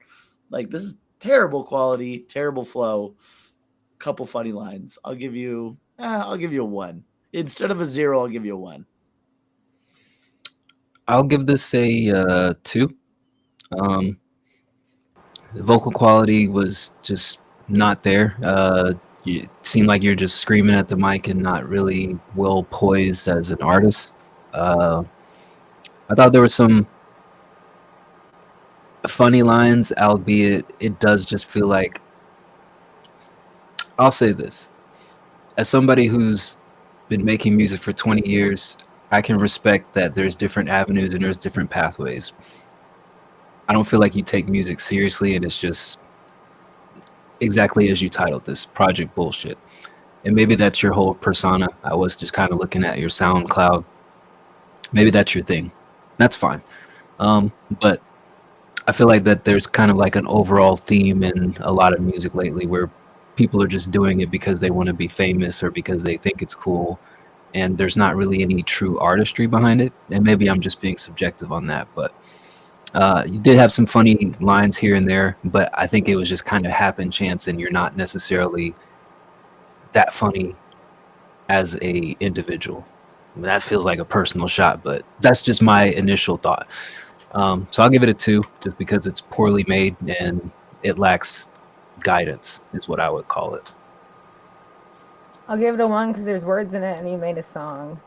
Like this is terrible quality, terrible flow. Couple funny lines. I'll give you a 1. Instead of a 0, I'll give you a 1. I'll give this a 2. The vocal quality was just not there. It seemed like you're just screaming at the mic and not really well poised as an artist. I thought there were some funny lines, albeit it does just feel like, I'll say this. As somebody who's been making music for 20 years, I can respect that there's different avenues and there's different pathways. I don't feel like you take music seriously and it's just exactly as you titled this, Project Bullshit. And maybe that's your whole persona. I was just kind of looking at your SoundCloud. Maybe that's your thing. That's fine. But I feel like that there's kind of like an overall theme in a lot of music lately where people are just doing it because they want to be famous or because they think it's cool, and there's not really any true artistry behind it. And maybe I'm just being subjective on that, but you did have some funny lines here and there, but I think it was just kind of happen chance, and you're not necessarily that funny as a individual. I mean, that feels like a personal shot, but that's just my initial thought. So I'll give it a 2 just because it's poorly made and it lacks guidance is what I would call it. I'll give it a 1 because there's words in it and he made a song.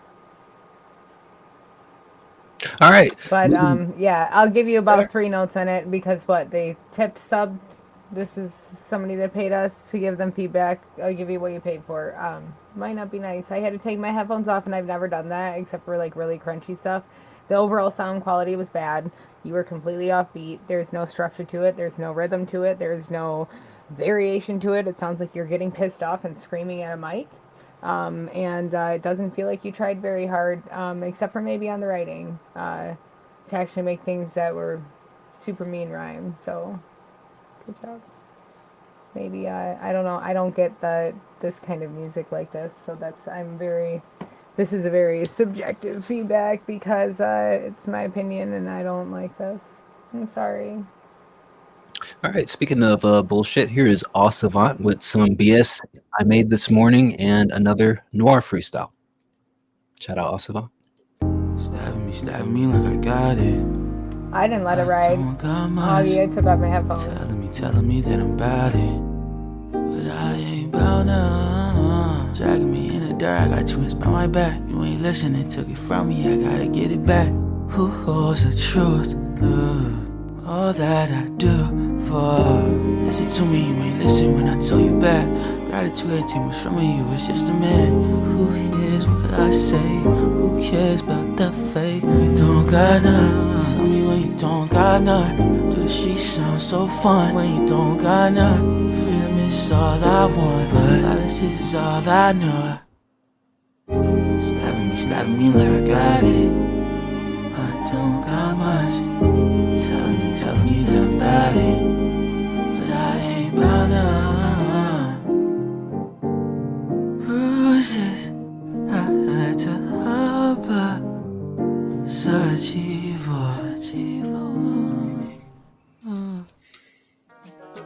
All right. But yeah, I'll give you about 3 notes on it because they tipped sub. This is somebody that paid us to give them feedback. I'll give you what you paid for. Might not be nice. I had to take my headphones off and I've never done that except for like really crunchy stuff. The overall sound quality was bad. You were completely offbeat. There's no structure to it. There's no rhythm to it. There's no variation to it. It sounds like you're getting pissed off and screaming at a mic. And it doesn't feel like you tried very hard, except for maybe on the writing, to actually make things that were super mean rhyme. So, good job. Maybe, I don't know. I don't get this kind of music like this. So this is a very subjective feedback because it's my opinion and I don't like this. I'm sorry. All right, speaking of bullshit, here is Au Savant with some BS I made this morning and another noir freestyle. Shout out Au Savant. Stabbing me like I got it. I didn't let it ride. Oh yeah, I took off my headphones. Telling me that I'm about it, but I ain't bout to. Dragging me in the dirt, I got you by my back. You ain't listening, took it from me, I gotta get it back. Who holds the truth? All that I do for. Listen to me, you ain't listen when I told you back. Gratitude ain't take much from you, it's just a man. Who hears what I say? Who cares about the fake? You don't got none. Tell me when you don't got none. Do the shit sound so fun when you don't got none. Freedom is all I want, but violence is all I know. Stabbing me like I got it. I don't got much. Telling me that I'm about it, but I ain't bout none. Bruises I had to harbor, such evil.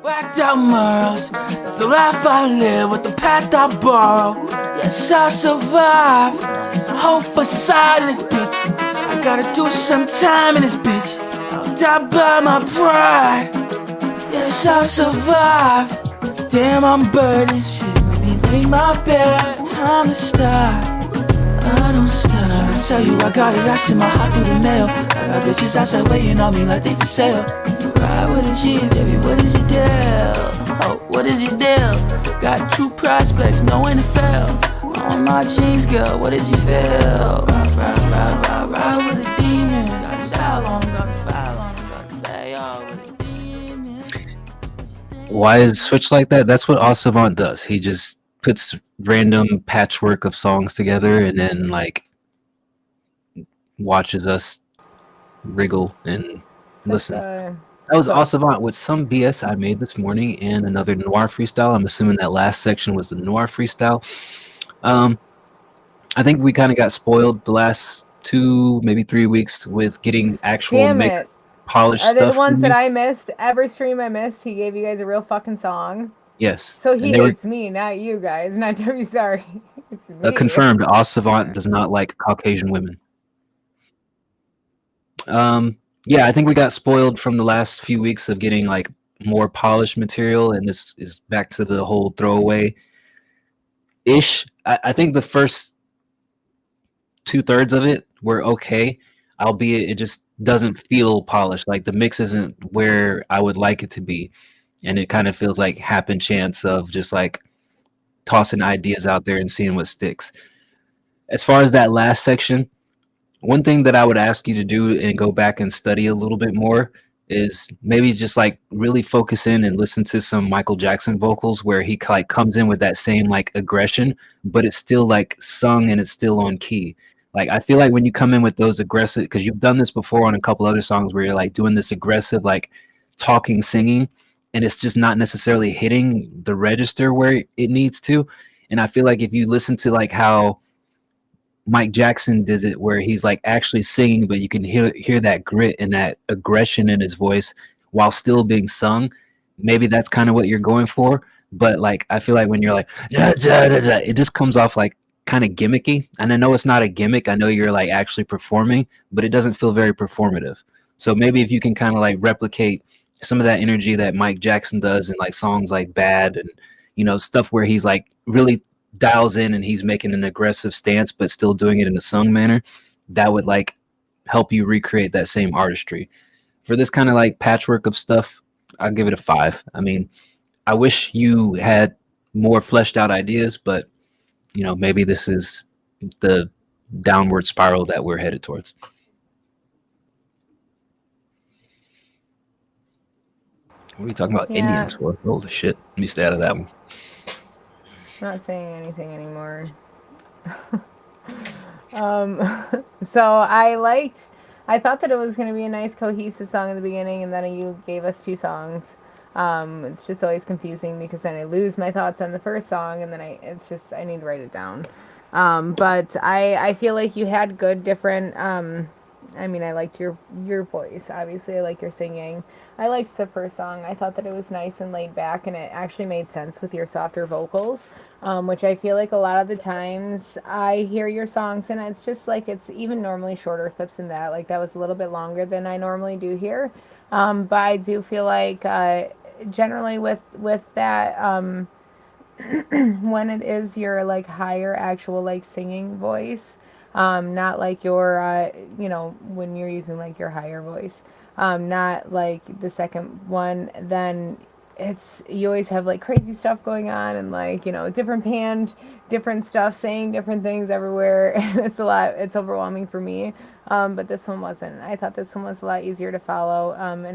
Whacked out morals, it's the life I live with the path I borrow. Yes, I'll survive. There's a hope for silence, bitch. I gotta do some time in this bitch. I'll die by my pride. Yes, I'll survive. Damn, I'm burning shit. Let me make my bed. It's time to start. I don't stop. I tell you, I got it. I send my heart through the mail. I got bitches outside waiting on me like they for sale. Ride with a G, baby. What is your deal? Oh, what is your deal? Got 2 prospects, no NFL. On my jeans, girl. What did you feel? Ride with a demon. Got style on, got file on, got fail with a demon. Why is Switch like that? That's what Au Savant does. He just puts random patchwork of songs together and then like watches us wriggle and listen. That was Au Savant with some BS I made this morning and another noir freestyle. I'm assuming that last section was the noir freestyle. I think we kind of got spoiled the last 2, maybe 3 weeks with getting actual mixed, polished stuff. Are they the ones that I missed? Every stream I missed, he gave you guys a real fucking song. Yes. So he hates me, not you guys. Not to be sorry. It's me. Confirmed, Au Savant does not like Caucasian women. Yeah, I think we got spoiled from the last few weeks of getting like more polished material, and this is back to the whole throwaway ish. I think the first 2/3 of it were okay, albeit it just doesn't feel polished. Like the mix isn't where I would like it to be, and it kind of feels like happen chance of just like tossing ideas out there and seeing what sticks. As far as that last section, one thing that I would ask you to do and go back and study a little bit more is maybe just like really focus in and listen to some Michael Jackson vocals where he like comes in with that same like aggression, but it's still like sung and it's still on key. Like, I feel like when you come in with those aggressive, because you've done this before on a couple other songs where you're like doing this aggressive, like talking, singing, and it's just not necessarily hitting the register where it needs to. And I feel like if you listen to like how Mike Jackson does it, where he's like actually singing, but you can hear that grit and that aggression in his voice while still being sung, maybe that's kind of what you're going for. But like, I feel like when you're like, da, da, da, da, it just comes off like kind of gimmicky. And I know it's not a gimmick. I know you're like actually performing, but it doesn't feel very performative. So maybe if you can kind of like replicate some of that energy that Mike Jackson does in like songs like Bad and, you know, stuff where he's like really dials in and he's making an aggressive stance, but still doing it in a sung manner, that would like help you recreate that same artistry. For this kind of like patchwork of stuff, I'll give it a 5. I mean, I wish you had more fleshed out ideas, but you know, maybe this is the downward spiral that we're headed towards. What are you talking about Indians for? Holy shit. Let me stay out of that one. Not saying anything anymore. So I thought that it was going to be a nice cohesive song in the beginning, and then you gave us 2 songs. It's just always confusing because then I lose my thoughts on the first song, and then I need to write it down. But I feel like you had good different, I mean, I liked your voice. Obviously, I like your singing. I liked the first song. I thought that it was nice and laid back, and it actually made sense with your softer vocals, which I feel like a lot of the times I hear your songs, and it's just like it's even normally shorter clips than that. Like, that was a little bit longer than I normally do here. But I do feel like generally with that, when it is your like higher actual like singing voice, not like your, you know, when you're using like your higher voice, not like the second one, then you always have like crazy stuff going on and like, you know, different stuff, saying different things everywhere. It's it's overwhelming for me. But this one wasn't. I thought this one was a lot easier to follow. And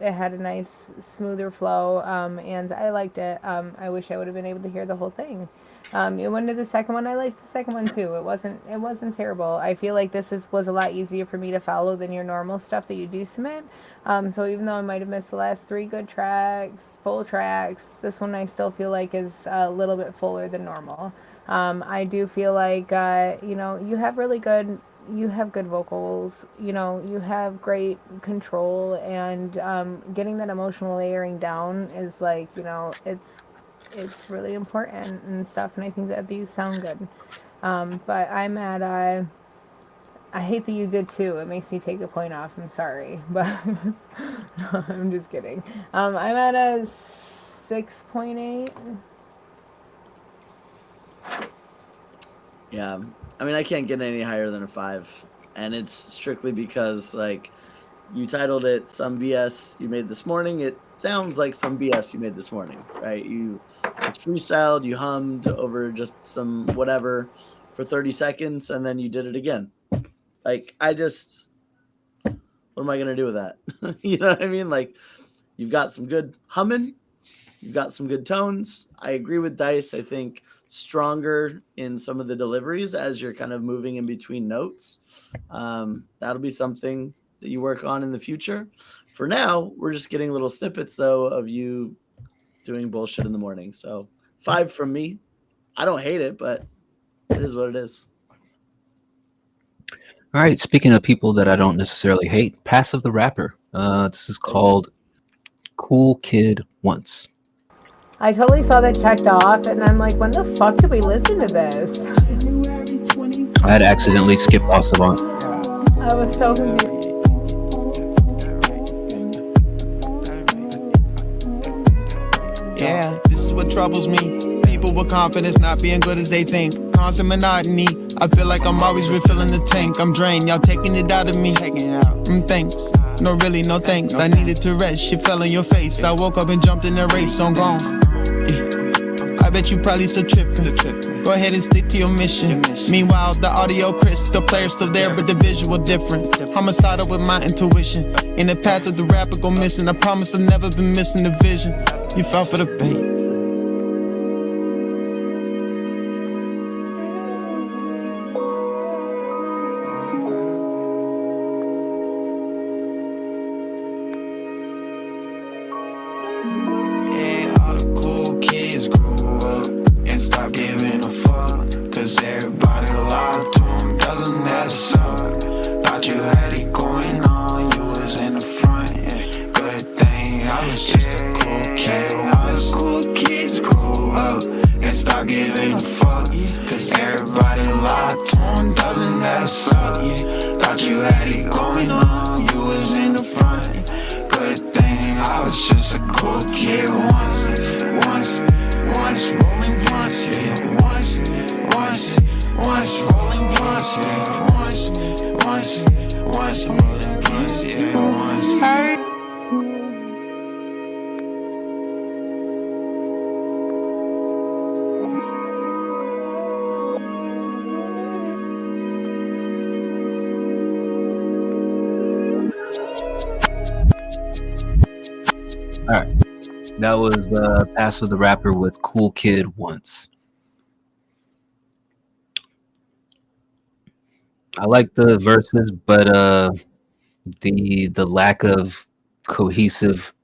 it had a nice smoother flow. And I liked it. I wish I would have been able to hear the whole thing. You went to the second one. I liked the second one too. It wasn't terrible. I feel like this was a lot easier for me to follow than your normal stuff that you do submit. So even though I might have missed the last 3 good tracks, full tracks, this one I still feel like is a little bit fuller than normal. I do feel like you know, you have good vocals, you know, you have great control, and getting that emotional layering down is like, you know, it's really important and stuff, and I think that these sound good. But I'm at I hate that you did 2. It makes me take a point off. I'm sorry, but no, I'm just kidding. I'm at a 6.8. Yeah, I mean, I can't get any higher than a 5, and it's strictly because like you titled it "Some BS You Made This Morning." It sounds like some BS you made this morning, right? It's freestyled, you hummed over just some whatever for 30 seconds, and then you did it again. Like, what am I gonna do with that? You know what I mean? Like, you've got some good humming, you've got some good tones. I agree with Dice. I think stronger in some of the deliveries as you're kind of moving in between notes. That'll be something that you work on in the future. For now, we're just getting little snippets though of you doing bullshit in the morning. So 5 from me. I don't hate it, but it is what it is. All right. Speaking of people that I don't necessarily hate, Passive the Rapper. This is called Cool Kid Once. I totally saw that checked off, and I'm like, when the fuck did we listen to this? I had accidentally skipped Ossavant. I was so confused. Yeah, this is what troubles me. People with confidence not being good as they think. Constant monotony. I feel like I'm always refilling the tank. I'm drained, y'all taking it out of me. Thanks. No, really, no thanks. I needed to rest. Shit fell in your face. I woke up and jumped in the race. So I'm gone. I bet you probably still tripping. Go ahead and stick to your mission. Meanwhile, the audio crisp. The player's still there, but the visual different. Homicidal with my intuition. In the past of the rapper go missing. I promise I've never been missing the vision. You fell for the bait. you had it going on, you was in the front. Good thing I was just a cool kid. Once cool kids grew up and start giving a fuck, cause everybody locked on doesn't mess up. Thought you had it going on, you was in the front. Good thing I was just a cool kid once, rolling blunts, yeah. Once rolling blunts, yeah. Once rolling blunts, yeah. Once. All right, that was Pass with the Rapper with Cool Kid Once. I like the verses, but the lack of cohesive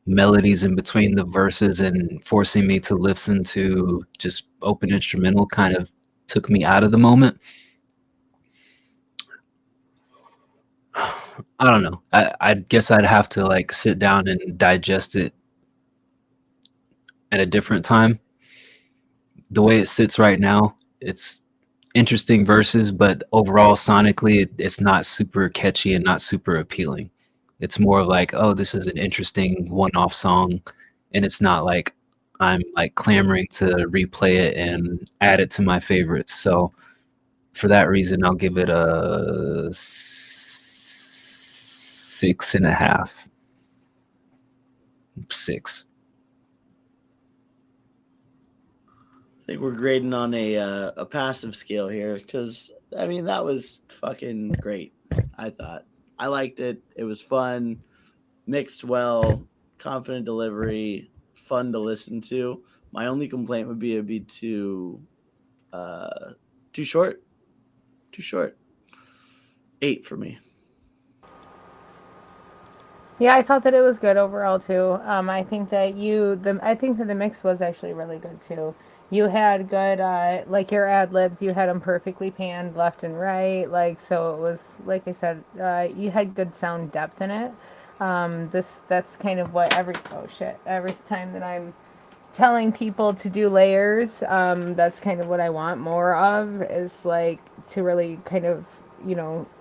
melodies in between the verses and forcing me to listen to just open instrumental kind of took me out of the moment. I don't know. I guess I'd have to like sit down and digest it at a different time. The way it sits right now, it's interesting verses, but overall sonically it's not super catchy and not super appealing. It's more like, oh, this is an interesting one-off song, and it's not like I'm like clamoring to replay it and add it to my favorites. So for that reason, I'll give it a 6.5. 6. I think we're grading on a passive scale here because, I mean, that was fucking great. I thought. I liked it. It was fun, mixed well, confident delivery, fun to listen to. My only complaint would be it'd be too short. Too short. 8 for me. Yeah, I thought that it was good overall too. I think that the mix was actually really good too. You had good, like your ad libs, you had them perfectly panned left and right. Like, so it was, like I said, you had good sound depth in it. That's kind of what every time that I'm telling people to do layers, that's kind of what I want more of, is like to really kind of,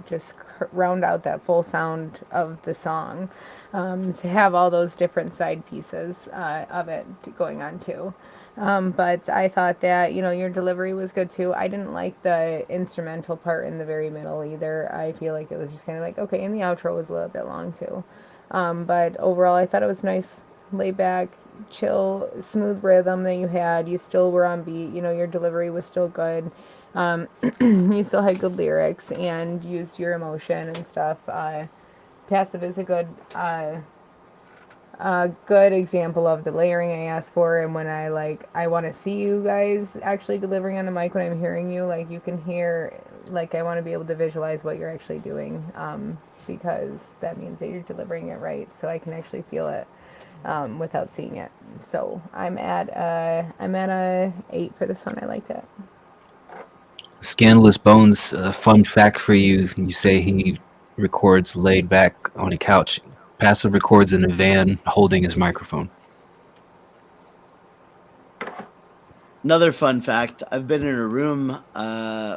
just round out that full sound of the song, to have all those different side pieces of it going on too. But I thought that, your delivery was good too. I didn't like the instrumental part in the very middle either. I feel like it was just kind of like, okay, and the outro was a little bit long too. But overall, I thought it was nice, laid back, chill, smooth rhythm that you had. You still were on beat, your delivery was still good. You still had good lyrics and used your emotion and stuff. Passive is a good example of the layering I asked for, and when I want to see you guys actually delivering on the mic when I'm hearing you, like you can hear, like I want to be able to visualize what you're actually doing, because that means that you're delivering it right, so I can actually feel it without seeing it. So I'm at a 8 for this one. I liked it. Scandalous Bones, fun fact for you. You say he records laid back on a couch. Passive records in a van holding his microphone. Another fun fact, I've been in a room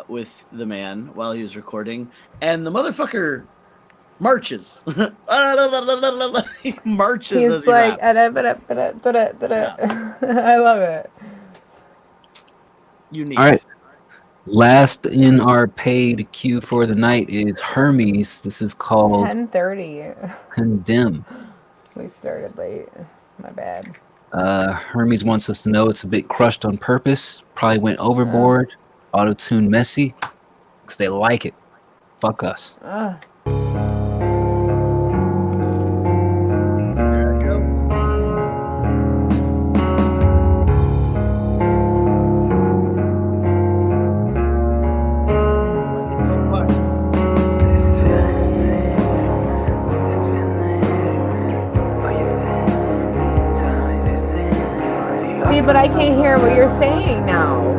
with the man while he was recording, and the motherfucker marches. He marches He's as he like, raps. I love it. Unique. All right. Last in our paid queue for the night is Hermes. This is called 10:30. Condemn. We started late. My bad. Hermes wants us to know it's a bit crushed on purpose. Probably went overboard. Auto-tune messy. Because they like it. Fuck us. See, but I can't hear what you're saying now.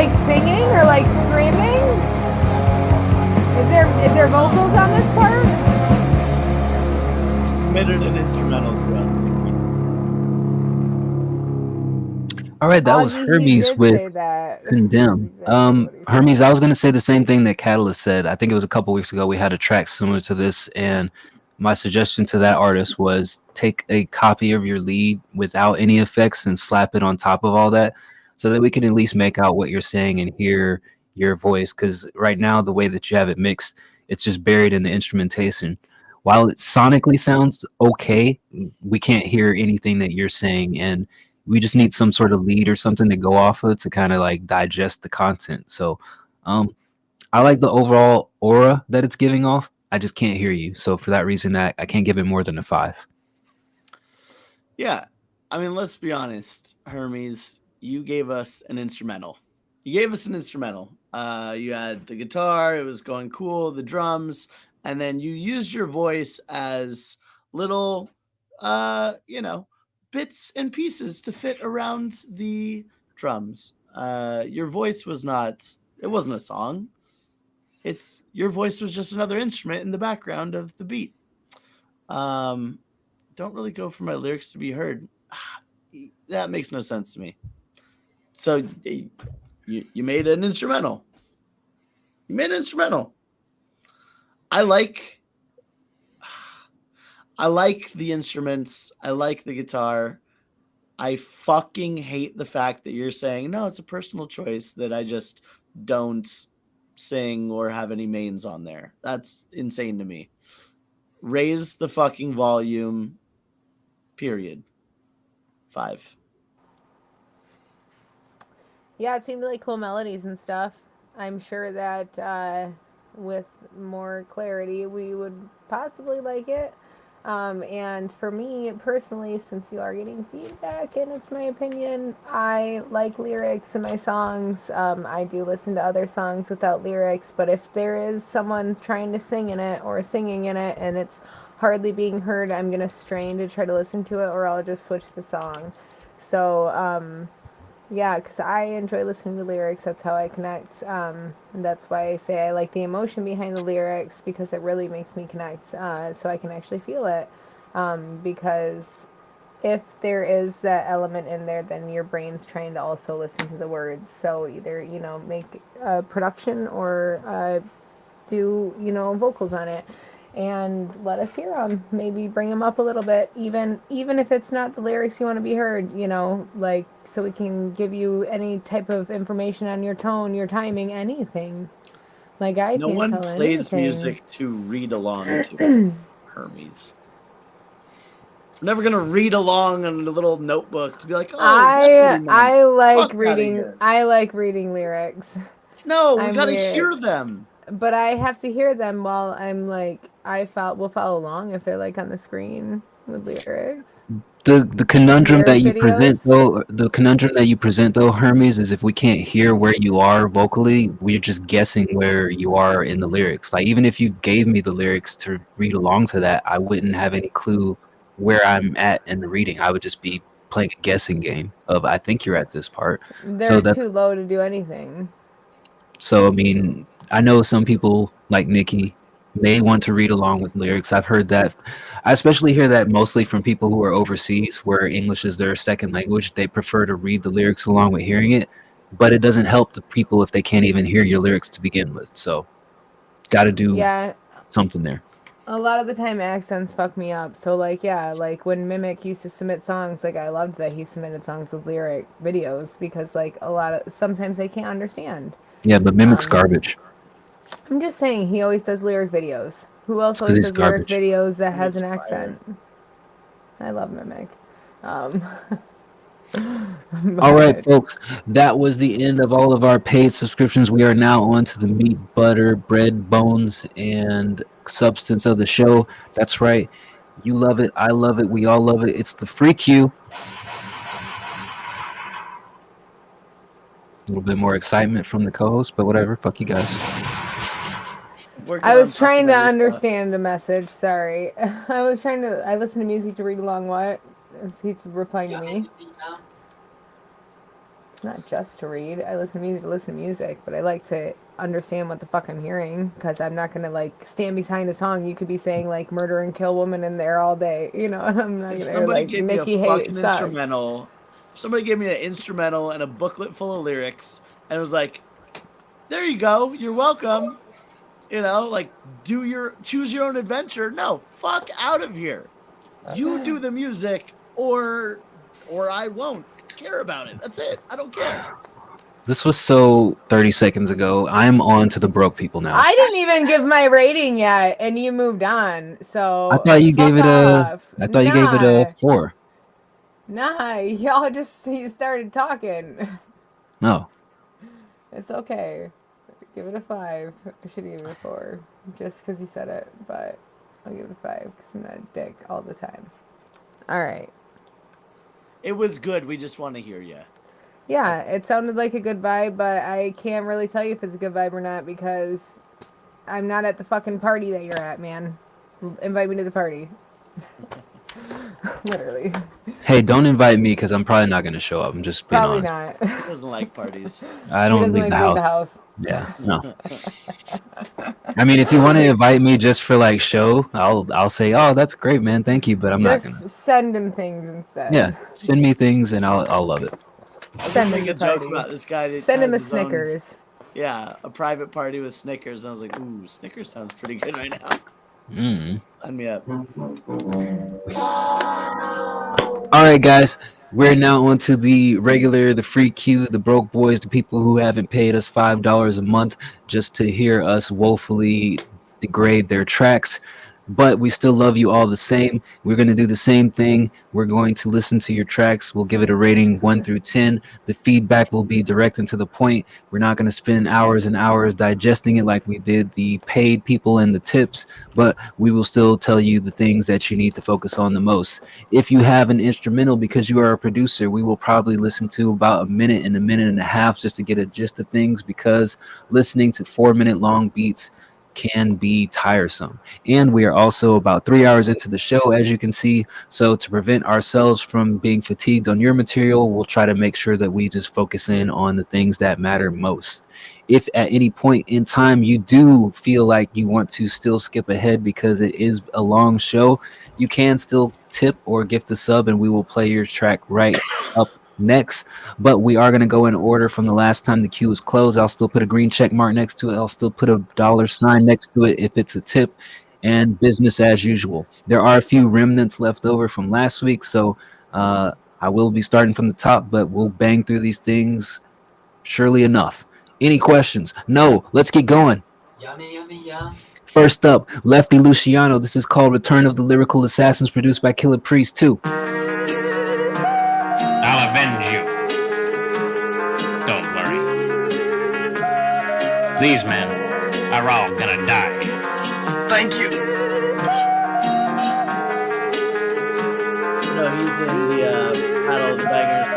like singing or like screaming? Is there vocals on this part? Submitted an instrumental to us. All right, that was He Hermes did with say that. Condemn. Hermes, I was gonna say the same thing that Catalyst said. I think it was a couple weeks ago we had a track similar to this, and my suggestion to that artist was take a copy of your lead without any effects and slap it on top of all that, so that we can at least make out what you're saying and hear your voice. Because right now, the way that you have it mixed, it's just buried in the instrumentation. While it sonically sounds okay, we can't hear anything that you're saying, and we just need some sort of lead or something to go off of to kind of like digest the content. So I like the overall aura that it's giving off. I just can't hear you. So for that reason, I can't give it more than a 5. Yeah. I mean, let's be honest, Hermes, you gave us an instrumental. You had the guitar, it was going cool, the drums, and then you used your voice as little, bits and pieces to fit around the drums. Your voice it wasn't a song. Your voice was just another instrument in the background of the beat. Don't really go for my lyrics to be heard. That makes no sense to me. So you made an instrumental. I like the instruments. I like the guitar. I fucking hate the fact that you're saying, no, it's a personal choice that I just don't sing or have any mains on there. That's insane to me. Raise the fucking volume. Period. 5. Yeah, it seemed really cool melodies and stuff. I'm sure that with more clarity, we would possibly like it. And for me personally, since you are getting feedback and it's my opinion, I like lyrics in my songs. I do listen to other songs without lyrics, but if there is someone trying to sing in it or singing in it and it's hardly being heard, I'm going to strain to try to listen to it, or I'll just switch the song. So, yeah, because I enjoy listening to lyrics. That's how I connect. And that's why I say I like the emotion behind the lyrics, because it really makes me connect, so I can actually feel it. Because if there is that element in there, then your brain's trying to also listen to the words. So either, make a production or do, vocals on it. And let us hear them. Maybe bring them up a little bit, even if it's not the lyrics you want to be heard, so we can give you any type of information on your tone, your timing, anything. No one plays music to read along to. Hermes. I'm never gonna read along on a little notebook to be like, oh, I like reading. I like reading lyrics. No, we gotta hear them. But I have to hear them while I'm we'll follow along if they're on the screen with lyrics. The conundrum that you present though, Hermes, is if we can't hear where you are vocally, we're just guessing where you are in the lyrics. Like, even if you gave me the lyrics to read along to that, I wouldn't have any clue where I'm at in the reading. I would just be playing a guessing game of, I think you're at this part. They're too low to do anything. So, I mean, I know some people like Nikki may want to read along with lyrics. I've heard that. I especially hear that mostly from people who are overseas, where English is their second language. They prefer to read the lyrics along with hearing it, but it doesn't help the people if they can't even hear your lyrics to begin with. So, got to do something there. A lot of the time accents fuck me up. So when Mimic used to submit songs, I loved that he submitted songs with lyric videos, because sometimes they can't understand. Yeah, but Mimic's garbage. I'm just saying, he always does lyric videos. Who else always does lyric videos that has an accent? I love Mimic. All right, folks, that was the end of all of our paid subscriptions. We are now on to the meat, butter, bread, bones, and substance of the show. That's right. You love it. I love it. We all love it. It's the free queue. A little bit more excitement from the co-host, but whatever. Fuck you guys. I was trying to understand the message. Sorry. I listen to music to read along. What? Is he replying to me? It's not just to read. I listen to music, but I like to understand what the fuck I'm hearing, because I'm not gonna like stand behind a song. You could be saying like "murder and kill woman" in there all day, you know. And I'm not gonna like Nikki Hate instrumental. Somebody gave me an instrumental and a booklet full of lyrics, and it was like, "There you go. You're welcome." You know, like choose your own adventure. No, fuck out of here. You do the music, or I won't care about it. That's it. I don't care. This was so 30 seconds ago. I'm on to the broke people now. I didn't even give my rating yet, and you moved on. So I thought you gave it a 4. Nah, y'all you started talking. No. It's okay. Give it a 5. I should give it a 4, just because you said it. But I'll give it a 5 because I'm not a dick all the time. All right. It was good. We just want to hear you. Yeah, it sounded like a good vibe, but I can't really tell you if it's a good vibe or not because I'm not at the fucking party that you're at, man. Invite me to the party. Literally. Hey, don't invite me because I'm probably not going to show up. I'm just being Probably honest. not. He doesn't like parties. I don't He leave doesn't the like house. leave the house. Yeah, no. I mean, if you want to invite me just for like show, I'll say, oh, that's great, man, thank you. But I'm not Just gonna. send him things instead. Yeah, send me things and I'll love it. Send him Make a the joke party. about this guy. that Send him a has his own- Snickers. Yeah, a private party with Snickers. And I was like, ooh, Snickers sounds pretty good right now. Sign me up. All right, guys. We're now on to the regular, the free queue, the broke boys, the people who haven't paid us $5 a month just to hear us woefully degrade their tracks. But we still love you all the same. We're going to do the same thing. We're going to listen to your tracks. We'll give it a rating 1 through 10. The feedback will be direct and to the point. We're not going to spend hours and hours digesting it like we did the paid people and the tips, but we will still tell you the things that you need to focus on the most. If you have an instrumental, because you are a producer, we will probably listen to about a minute and a half just to get a gist of things, because listening to 4-minute long beats can be tiresome. And we are also about 3 hours into the show, as you can see. So to prevent ourselves from being fatigued on your material, we'll try to make sure that we just focus in on the things that matter most. If at any point in time you do feel like you want to still skip ahead because it is a long show, you can still tip or gift a sub and we will play your track right up next. But we are going to go in order from the last time the queue was closed. I'll still put a green check mark next to it. I'll still put a $sign next to it if it's a tip, and business as usual. There are a few remnants left over from last week, so I will be starting from the top, but we'll bang through these things surely enough. Any questions? No. Let's get going. Yummy, yummy, yum. First up, Lefty Luciano. This is called Return of the Lyrical Assassins, produced by Killer Priest 2. I'll avenge you. Don't worry. These men are all gonna die. Thank you. No, he's in the Battle of the Bangers.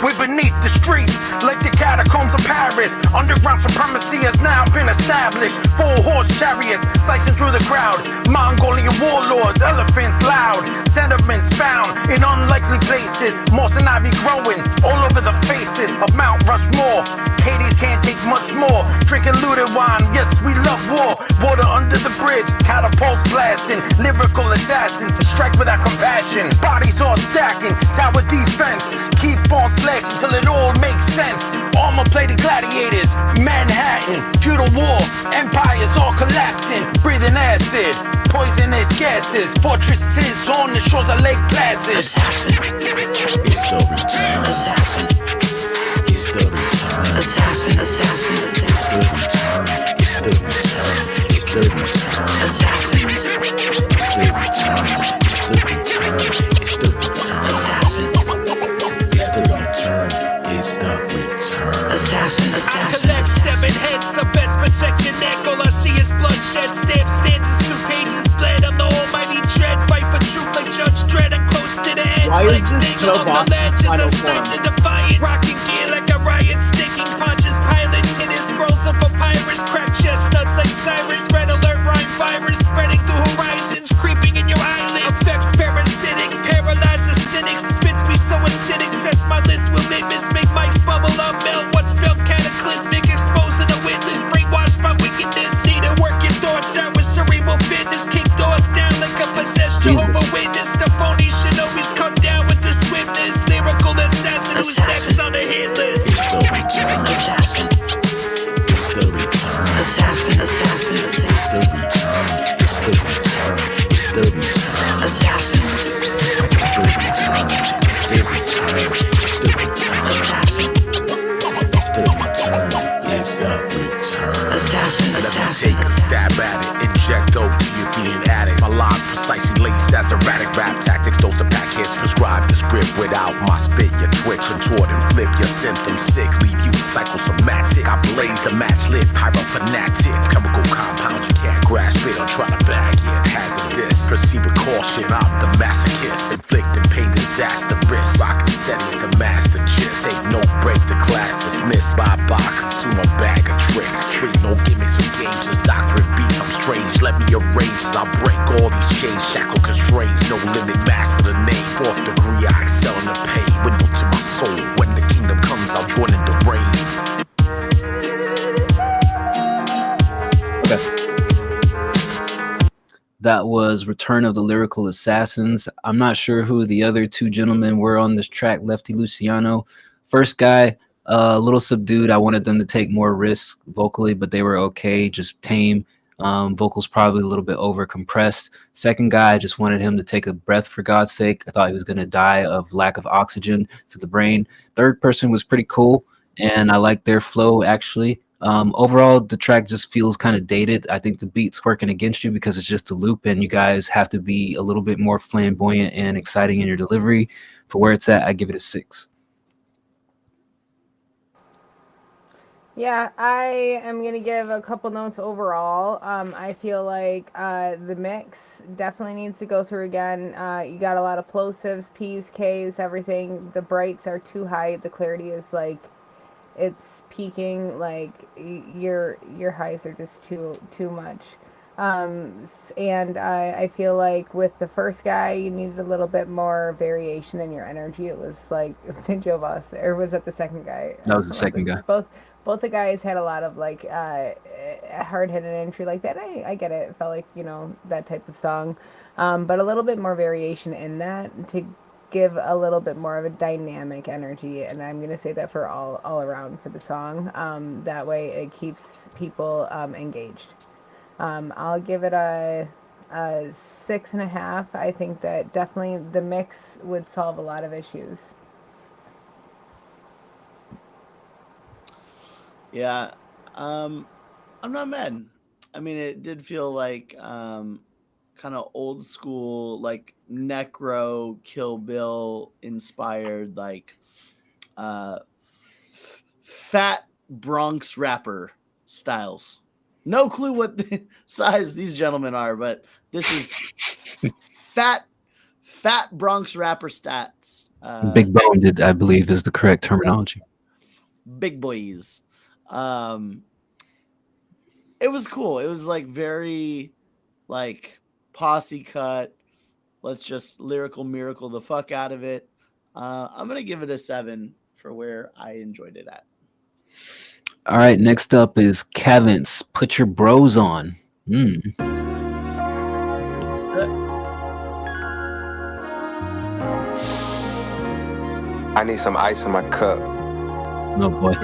We're beneath the streets, like the catacombs of Paris. Underground supremacy has now been established. 4-horse chariots slicing through the crowd. Mongolian warlords, elephants loud. Sentiments found in unlikely places. Moss and ivy growing all over the faces of Mount Rushmore. Hades can't take much more. Drinking looted wine, yes, we love war. Water under the bridge, catapults blasting. Lyrical assassins strike without compassion. Bodies all stacking, tower defense. Keep on slashing till it all makes sense. Armor-plated gladiators, Manhattan, feudal war, empires all collapsing. Breathing acid, poisonous gases. Fortresses on the shores of Lake Placid. Assassin. It's the return. Assassin. It's the return. Assassin. Assassin. It's the return. It's the return. It's the return. Assassin. It's the return. It's the return. It's the return. Assassin. It's the return. It's the return. Assassin. I collect 7 heads, so best protect your neck. All I see is bloodshed, stamp stanzas through pages bled. I'm the almighty dread, fight for truth like Judge Dredd. I'm close to the edge, like Stingle on the ledges. I'm sniped and defiant, rocking gear like a riot, stinking Pontius Pilates, hidden scrolls of papyrus, crack chestnuts like Cyrus. Red alert, rhyme virus spreading through horizons, creeping in your eyelids. Effects parasitic, paralyzes cynics, spits me so acidic. out my spit, you twitch and tort and flip your symptoms sick, leave you psychosomatic. I blaze the match lit, pyro fanatic. Chemical compounds, you can't grasp it or try to bag it. Hazardous, proceed with caution, I'm the masochist. Inflicting pain, disaster risk. Rockin' steady is the master gist. Take no break, the class dismissed. Bye-bye, consume a bag of tricks. Street no gimmicks or games, just doctorate beats, I'm strange. Let me arrange as I break all these chains. Shackle constraints, no limit, master the name. Fourth degree, I excel in the pain. Window to my soul, when the kingdom comes, I'll join in the rain. That was Return of the Lyrical Assassins. I'm not sure who the other two gentlemen were on this track, Lefty Luciano. First guy, a little subdued. I wanted them to take more risks vocally, but they were okay, just tame. Vocals probably a little bit over compressed. Second guy, I just wanted him to take a breath for God's sake. I thought he was going to die of lack of oxygen to the brain. Third person was pretty cool, and I liked their flow actually. Overall, the track just feels kind of dated. I think the beat's working against you because it's just a loop, and you guys have to be a little bit more flamboyant and exciting in your delivery. For where it's at, I give it a 6. Yeah, I am going to give a couple notes overall. I feel like the mix definitely needs to go through again. You got a lot of plosives, P's, K's, everything. The brights are too high. The clarity is like, it's peaking. Like your highs are just too much. And I feel like with the first guy, you needed a little bit more variation in your energy. It was like Joe Boss, or was that the second guy? That was the second guy. Both the guys had a lot of like hard-hitting entry like that. I get it. It felt like, that type of song. But a little bit more variation in that to give a little bit more of a dynamic energy. And I'm going to say that for all around for the song. That way it keeps people engaged. I'll give it a 6.5. I think that definitely the mix would solve a lot of issues. Yeah, I'm not mad. I mean, it did feel like kind of old school, like Necro, Kill Bill inspired, like fat Bronx rapper styles. No clue what the size these gentlemen are, but this is fat Bronx rapper stats. Big boned, I believe, is the correct terminology. Big boys. It was cool. It was like very like posse cut. Let's just lyrical miracle the fuck out of it. I'm gonna give it a 7 for where I enjoyed it at. All right, next up is Kevin's Put Your Bros On. I need some ice in my cup. Oh boy.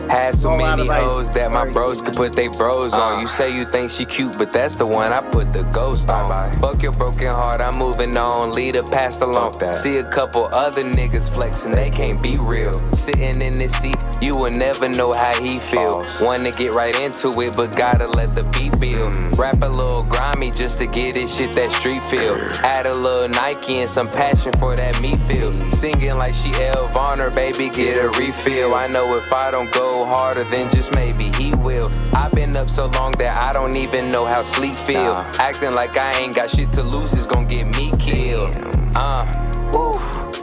Had so many hoes that my bros could put they bros on. You say you think she cute, but that's the one I put the ghost on. Fuck your broken heart, I'm moving on. Lead a past along. See a couple other niggas flexing, they can't be real. Sitting in this seat, you will never know how he feel. Wanna get right into it, but gotta let the beat build. Rap a little grimy just to get this shit that street feel. Add a little Nike and some passion for that meat feel. Singing like she Elle Varner, baby, get a refill. I know if I don't go harder, then just maybe he will. I've been up so long that I don't even know how sleep feel. Acting like I ain't got shit to lose is gonna get me killed.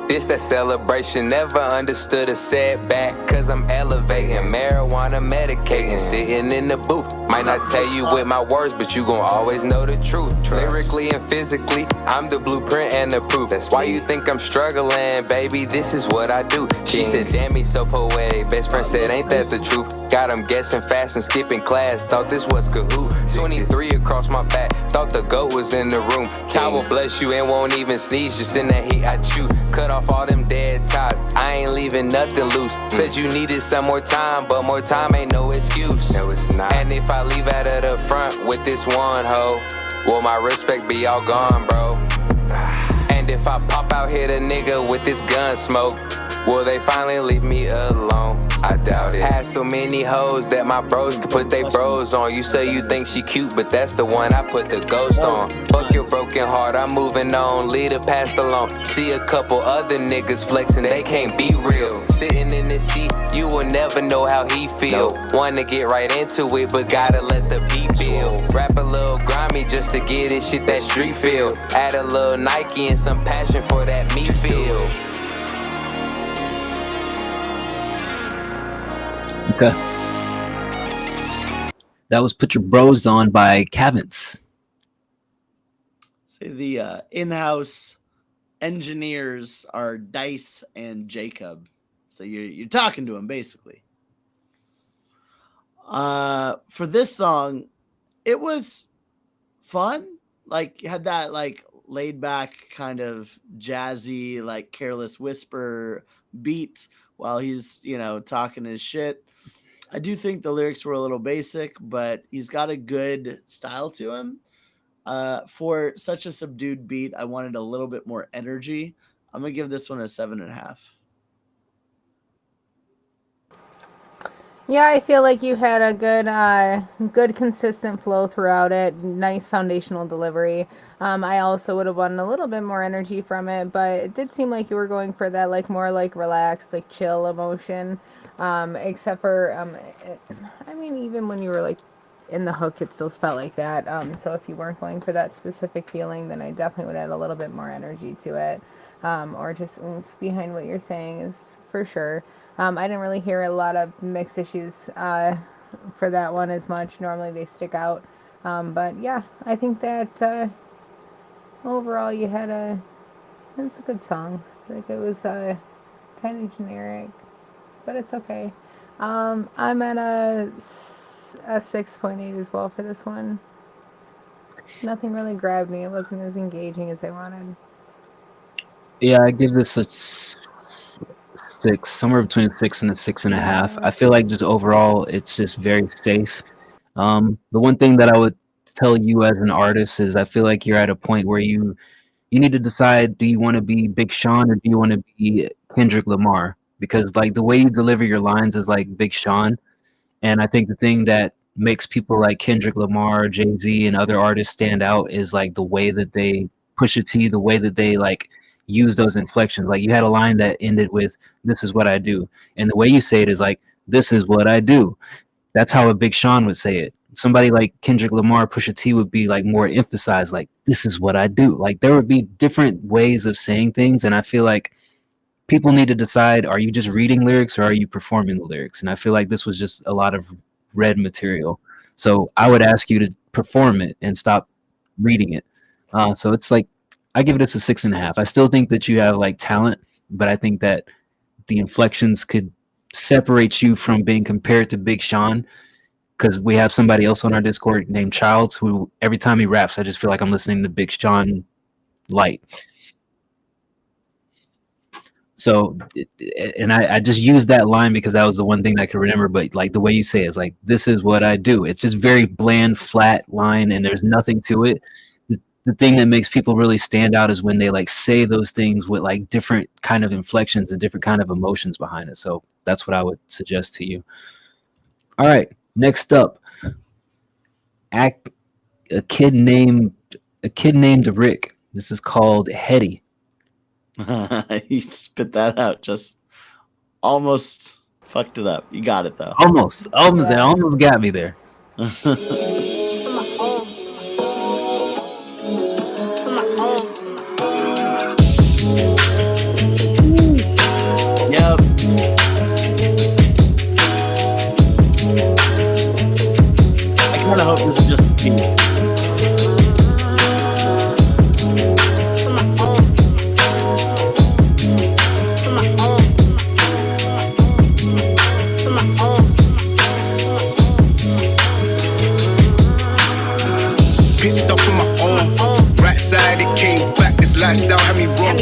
This that celebration, never understood a setback. Cause I'm elevating, marijuana medicating, sitting in the booth. Might not tell you with my words, but you gon' always know the truth. Lyrically and physically, I'm the blueprint and the proof. Why you think I'm struggling, baby? This is what I do. She said, damn, me so poetic. Best friend said, ain't that the truth? Got him guessing fast and skipping class. Thought this was Kahoot. 23 across my back. Thought the goat was in the room. Time will bless you and won't even sneeze. Just in that heat I chew. Cut off all them dead ties. I ain't leaving nothing loose. Said you needed some more time, but more time ain't no excuse. No, it's not. And if I leave out of the front with this one hoe, will my respect be all gone, bro? And if I pop out hit a nigga with this gun smoke, will they finally leave me alone? I doubt it. Had so many hoes that my bros could put they bros on. You say you think she cute, but that's the one I put the ghost on. Fuck your broken heart, I'm moving on. Lead a past alone. See a couple other niggas flexing, they can't be real. Sitting in this seat, you will never know how he feel. Wanna get right into it, but gotta let the beat build. Rap a little grimy just to get it shit that street feel. Add a little Nike and some passion for that me feel. Okay. That was Put Your Bros On by Cavins. Say the in-house engineers are Dice and Jacob. So you're talking to him basically. For this song, it was fun. Like had that like laid back kind of jazzy, like Careless Whisper beat while he's, talking his shit. I do think the lyrics were a little basic, but he's got a good style to him. For such a subdued beat, I wanted a little bit more energy. I'm gonna give this one a 7.5. Yeah, I feel like you had a good consistent flow throughout it. Nice foundational delivery. I also would have wanted a little bit more energy from it, but it did seem like you were going for that like more like relaxed, like chill emotion. Except for, even when you were like in the hook, it still felt like that. So if you weren't going for that specific feeling, then I definitely would add a little bit more energy to it. Or just oomph behind what you're saying is for sure. I didn't really hear a lot of mixed issues for that one as much. Normally they stick out. But yeah, I think that overall you had it's a good song. Like it was kind of generic, but it's okay. I'm at a 6.8 as well for this one. Nothing really grabbed me. It wasn't as engaging as I wanted. Yeah, I give this a 6, somewhere between a 6 and a 6.5. I feel like just overall, it's just very safe. The one thing that I would tell you as an artist is I feel like you're at a point where you need to decide, do you want to be Big Sean or do you want to be Kendrick Lamar? Because like the way you deliver your lines is like Big Sean. And I think the thing that makes people like Kendrick Lamar, Jay-Z, and other artists stand out is like the way that they Pusha T, the way that they like use those inflections. Like you had a line that ended with, "This is what I do." And the way you say it is like, "This is what I do." That's how a Big Sean would say it. Somebody like Kendrick Lamar, Pusha T would be like more emphasized, like, "This is what I do." Like there would be different ways of saying things. And I feel like people need to decide, are you just reading lyrics or are you performing the lyrics? And I feel like this was just a lot of read material. So I would ask you to perform it and stop reading it. So it's like, I give it a 6.5. I still think that you have like talent, but I think that the inflections could separate you from being compared to Big Sean, because we have somebody else on our Discord named Childs who every time he raps, I just feel like I'm listening to Big Sean light. So, and I just used that line because that was the one thing that I could remember, but like the way you say it is like, "This is what I do." It's just very bland, flat line and there's nothing to it. The thing that makes people really stand out is when they like say those things with like different kind of inflections and different kind of emotions behind it. So that's what I would suggest to you. All right, next up, a kid named Rick. This is called Hetty. You spit that out. Just almost fucked it up. You got it though. Almost got me there. Yep. I kind of hope this is just a beat. Lifestyle had me wrong.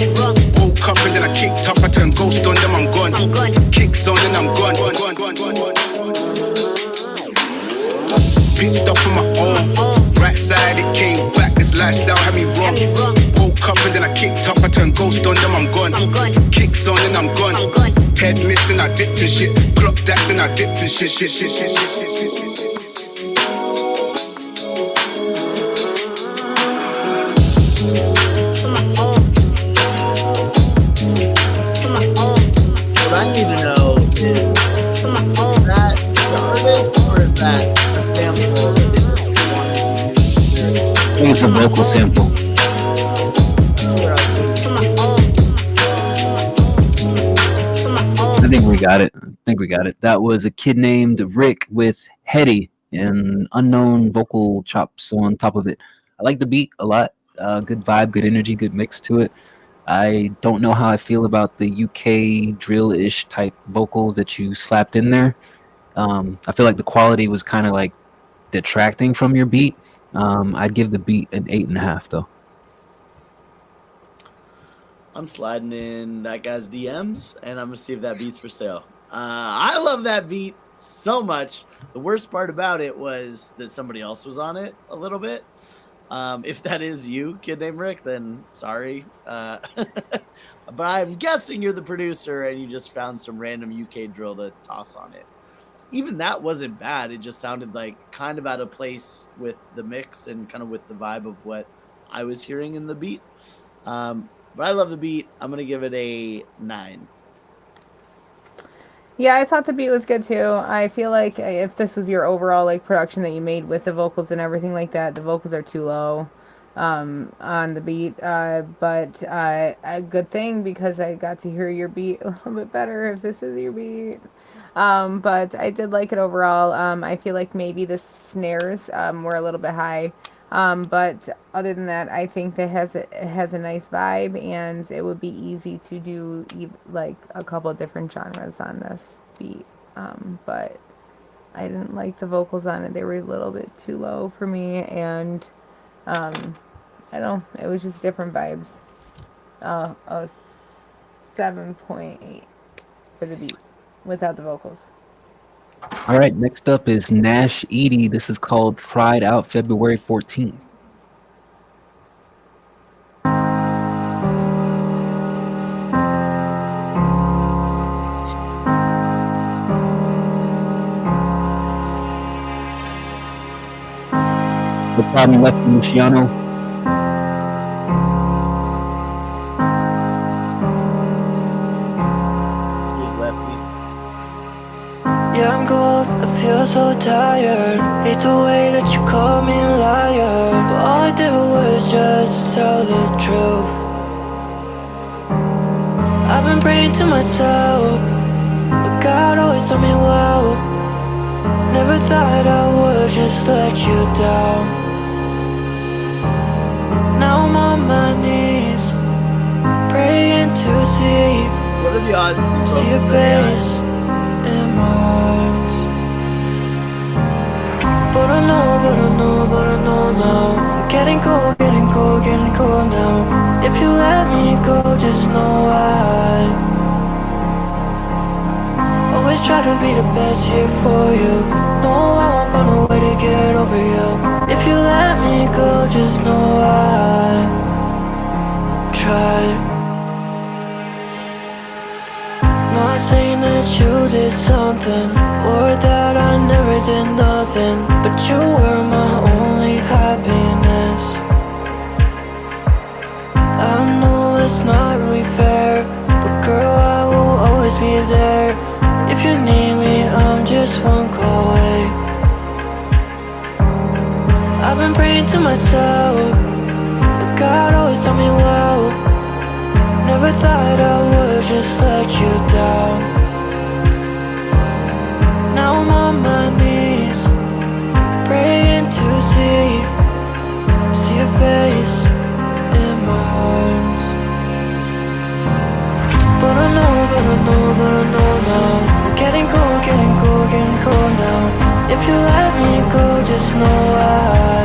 Woke up and then I kicked up. I turned ghost on them, I'm gone. Kicks on and I'm gone. Pitched up on my own. Right side it came back. This lifestyle had me wrong. Woke up and then I kicked up. I turned ghost on them, I'm gone. Kicks on and I'm gone. Head missed and I dipped to shit. Clock that and I dipped to shit. What I need to know is that the artist or is that a sample that they just wanted to use? I think it's a vocal sample. I think we got it. That was a kid named Rick with Hetty and unknown vocal chops on top of it. I like the beat a lot. Good vibe, good energy, good mix to it. I don't know how I feel about the UK drill-ish type vocals that you slapped in there. I feel like the quality was kind of like detracting from your beat. I'd give the beat an 8.5 though. I'm sliding in that guy's DMs, and I'm gonna see if that beat's for sale. I love that beat so much. The worst part about it was that somebody else was on it a little bit. If that is you, kid named Rick, then sorry. But I'm guessing you're the producer and you just found some random UK drill to toss on it. Even that wasn't bad. It just sounded like kind of out of place with the mix and kind of with the vibe of what I was hearing in the beat. But I love the beat. I'm going to give it a 9. Yeah, I thought the beat was good too. I feel like if this was your overall like production that you made with the vocals and everything like that, the vocals are too low on the beat. But a good thing because I got to hear your beat a little bit better if this is your beat. But I did like it overall. I feel like maybe the snares were a little bit high. But other than that, I think that it has a nice vibe, and it would be easy to do like a couple of different genres on this beat. But I didn't like the vocals on it; they were a little bit too low for me, and I don't know, it was just different vibes. A 7.8 for the beat without the vocals. All right, next up is Nash Edie. This is called Tried Out February 14th. The problem left from Luciano. Yeah, I'm cold, I feel so tired. Hate the way that you call me a liar, but all I did was just tell the truth. I've been praying to myself, but God always told me well. Never thought I would just let you down. Now I'm on my knees, praying to see. What are the odds? See your face in my arms. But I know now I'm getting cold now. If you let me go, just know I always try to be the best here for you. No, I won't find a way to get over you. If you let me go, just know I tried. Not saying that you did something or that I never did nothing, but you were my only happiness. I know it's not really fair, but girl, I will always be there. If you need me, I'm just one call away. I've been praying to myself, but God always told me well. Never thought I would just let you down. Now I'm on my knees, praying to see your face in my arms. But I know now I'm getting cold now. If you let me go, just know I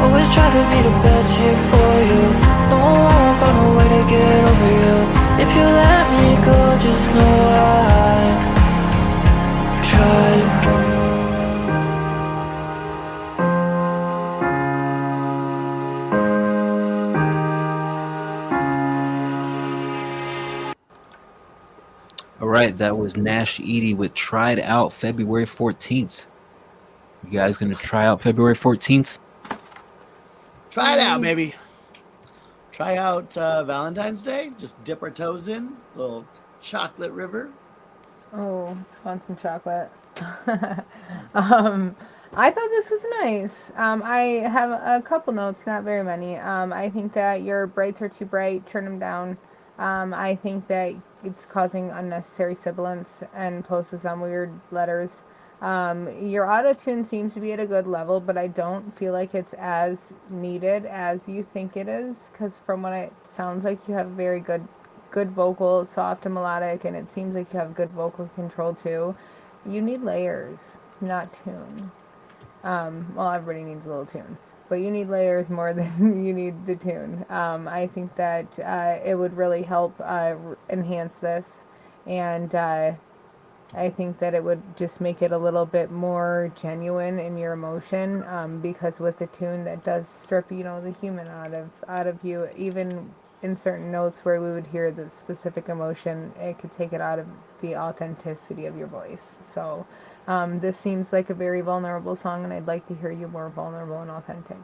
always try to be the best here for you. No, I won't find a way to get over you. If you let me go, just know I tried. right, that was Nash Edie with Tried Out February 14th. You guys gonna try out February 14th? Try it out, maybe. Try out Valentine's Day. Just dip our toes in. Little chocolate river. Oh, I want some chocolate. I thought this was nice. I have a couple notes, not very many. I think that your brights are too bright. Turn them down. I think that it's causing unnecessary sibilance and plosives on weird letters. Your auto-tune seems to be at a good level, but I don't feel like it's as needed as you think it is, because from what it sounds like, you have very good vocal, soft and melodic, and it seems like you have good vocal control too. You need layers, not tune. Well, everybody needs a little tune, but you need layers more than you need the tune. I think that it would really help enhance this, and I think that it would just make it a little bit more genuine in your emotion, because with the tune, that does strip, the human out of you. Even in certain notes where we would hear the specific emotion, it could take it out of the authenticity of your voice. So this seems like a very vulnerable song, and I'd like to hear you more vulnerable and authentic.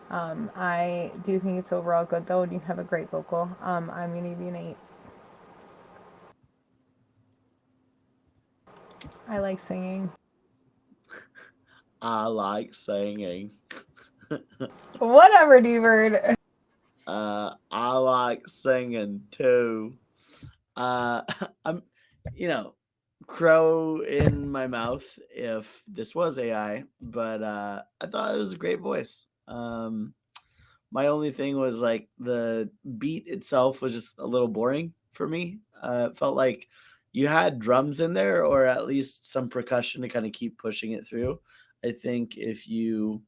I do think it's overall good, though, and you have a great vocal. I'm going to give you an 8. I like singing. I like singing. Whatever, D-Bird. I like singing too. I'm, crow in my mouth if this was AI, but I thought it was a great voice. My only thing was like the beat itself was just a little boring for me. It felt like you had drums in there, or at least some percussion to kind of keep pushing it through. I think if you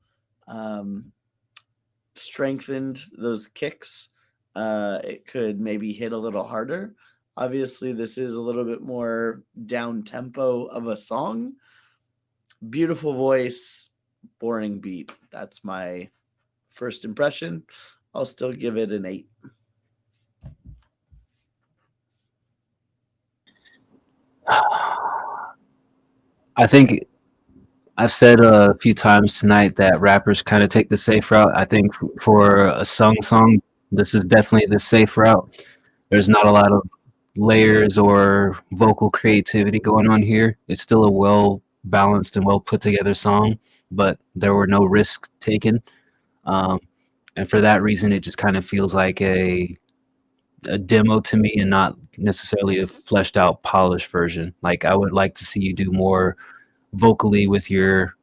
strengthened those kicks, it could maybe hit a little harder. Obviously, this is a little bit more down tempo of a song. Beautiful voice, boring beat. That's my first impression. I'll still give it an 8. I think I've said a few times tonight that rappers kind of take the safe route. I think for a song, this is definitely the safe route. There's not a lot of layers or vocal creativity going on here. It's still a well balanced and well put together song, but there were no risks taken. And for that reason, it just kind of feels like a demo to me, and not necessarily a fleshed out, polished version. Like, I would like to see you do more vocally with your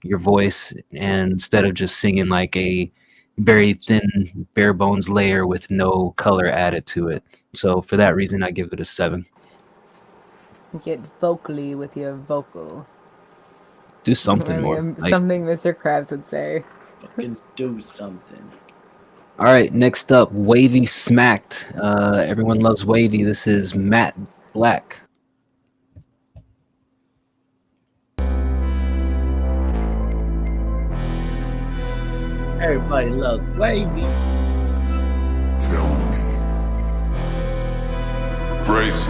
voice, and instead of just singing like a very thin, bare bones layer with no color added to it. So for that reason, I give it a 7. Get vocally with your vocal. Do something more. Something Mr. Krabs would say. Fucking do something. All right, next up, Wavy Smacked. Everyone loves Wavy. This is Matt Black. Everybody loves Wavy. Brace.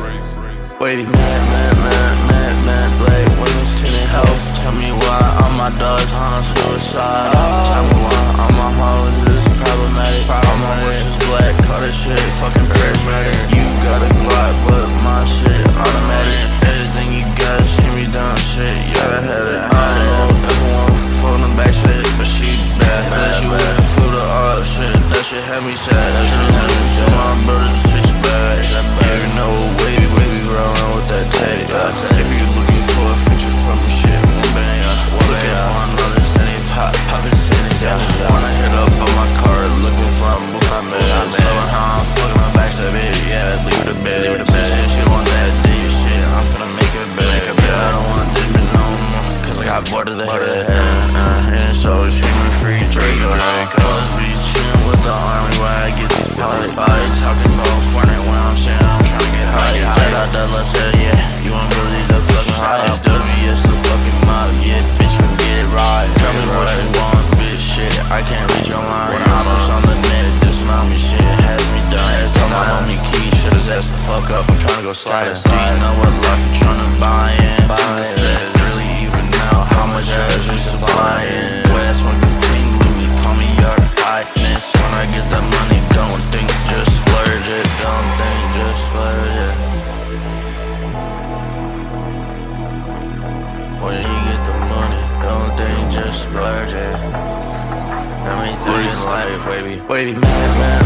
Wavy. Mad, Blake, windows tinted house. Tell me why all my dogs on suicide. Tell me why all my hoes is problematic. All my wishes black, call this shit fucking charismatic. You got a Glock, but my shit automatic. Everything you got, see me down shit, yeah, I had it. I don't know if everyone from the back shit, but she bad. That you had to feel the art shit, that shit had me sad. That shit had me to my brother's six bag. You know, wavy, rolling with that tape. If you looking for a future from me, shit, one bang. Looking for another, any poppin' cities. Wanna hit up on my car, looking for a book I made. Slowing how I'm fucking my backside, baby. Yeah, leave it a bed. She want that deep shit, I'm finna make it big. Yeah, I don't want to dip it no more, cause I got bored of the head. And so she been free Draco. Always be chillin' with the army while I get these pellets. Talking about Fortnite when I'm saying I'm trying to get high. Jet out that let's say, yeah, you won't believe the fucking high. WS the fucking mob, yeah, bitch, from get it right. Tell me what you want, bitch, shit, I can't reach your line. When I post on the net, dismount me, shit, has me done. Tell my homie Key, shut his ass the fuck up, I'm trying to go go slide it. Do you know what life you're tryna buy in? Feds really even know how much ass we supplying. West Wiggins King Louis, call me your highness. When I get that money, don't think, just splurge it. Don't think, just splurge it. When you get the money, don't think, just splurge it. Everything is life, baby. Wavy, man,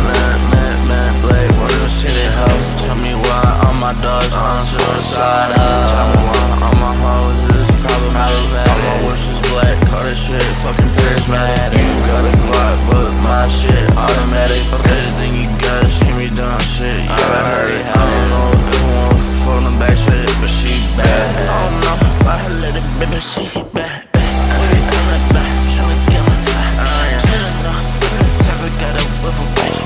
Blake. One of those titty hoes. Tell me why all my dogs on suicide. Tell me why all my hoes is problematic. All my wishes black, call this shit fucking charismatic. You got a Glock, but my shit automatic. Everything you got, see me doing shit. You gotta heard it. I don't know if they want for the back shit, but she bad. I don't know why I let it, baby, she bad. Got a whip a bitch,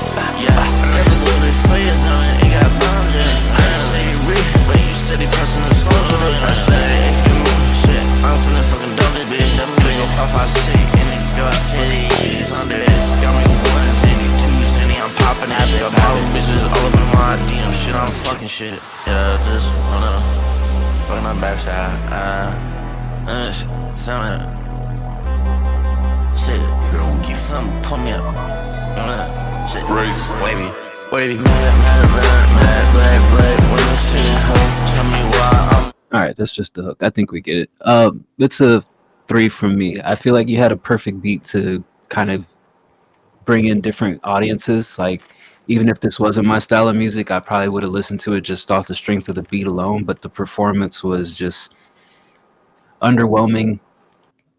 yeah. I got a little bit for you, though, it got bombs in it. I ain't say you real, but you steady pressing the songs with it. I say, if you move shit, I'm finna fucking dump it, bitch. Never been gon' 556, and it got 50 G's under it. Got me ones, any twos, any I'm popping after. Got my little bitches all up in my DM shit, I'm fucking shit. Yeah, just wanna fucking my backside. Sound shit, keep something, pull me up. Shit, wavy, mad, black, windows tinted, hoe. Tell me why I'm. All right, that's just the hook. I think we get it. It's a 3 from me. I feel like you had a perfect beat to kind of bring in different audiences. Like, even if this wasn't my style of music, I probably would have listened to it just off the strength of the beat alone. But the performance was just underwhelming,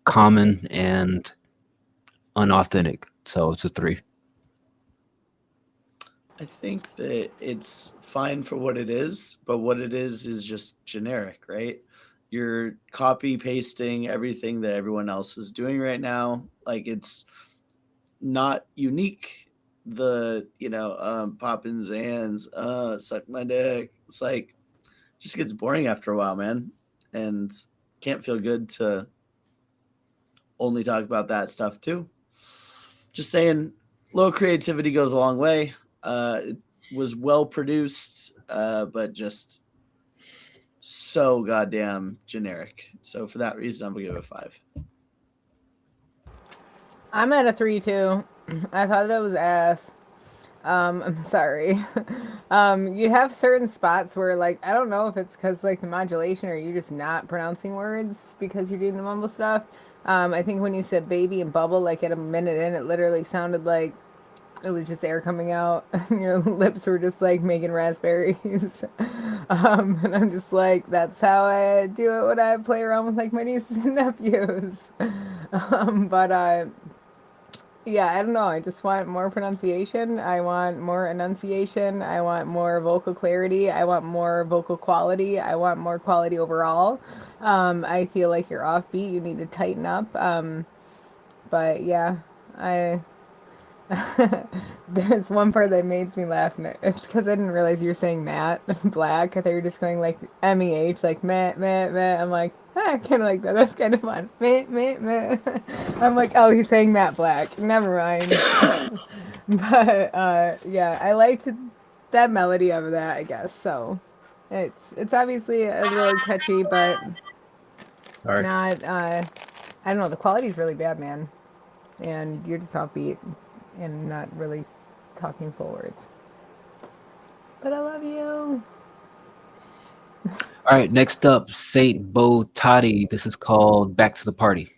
common, and unauthentic. So it's a 3. I think that it's fine for what it is, but what it is just generic, right? You're copy pasting everything that everyone else is doing right now. Like, it's not unique. The, Poppins hands, suck my dick. It's like, just gets boring after a while, man. And can't feel good to only talk about that stuff too. Just saying, little creativity goes a long way. It was well produced, but just so goddamn generic. So for that reason, I'm gonna give it a 5. I'm at a 3 too. I thought it was ass. I'm sorry. You have certain spots where, like, I don't know if it's because, like, the modulation or you just not pronouncing words because you're doing the mumble stuff. I think when you said baby and bubble, like, at a minute in, it literally sounded like it was just air coming out and your lips were just like making raspberries. And I'm just like, that's how I do it when I play around with like my nieces and nephews. Yeah, I don't know. I just want more pronunciation. I want more enunciation. I want more vocal clarity. I want more vocal quality. I want more quality overall. I feel like you're offbeat. You need to tighten up. But yeah, there's one part that makes me laugh, and it's because I didn't realize you were saying Matt Black. I thought you were just going like MEH, like Matt. I'm like, I kind of like that. That's kind of fun. Matt. I'm like, oh, he's saying Matt Black. Never mind. But yeah, I liked that melody of that, I guess. So it's obviously a little catchy, but not. I don't know. The quality's really bad, man. And you're just offbeat and not really talking forwards. But I love you. All right, next up, Saint Bo Toddy. This is called Back to the Party.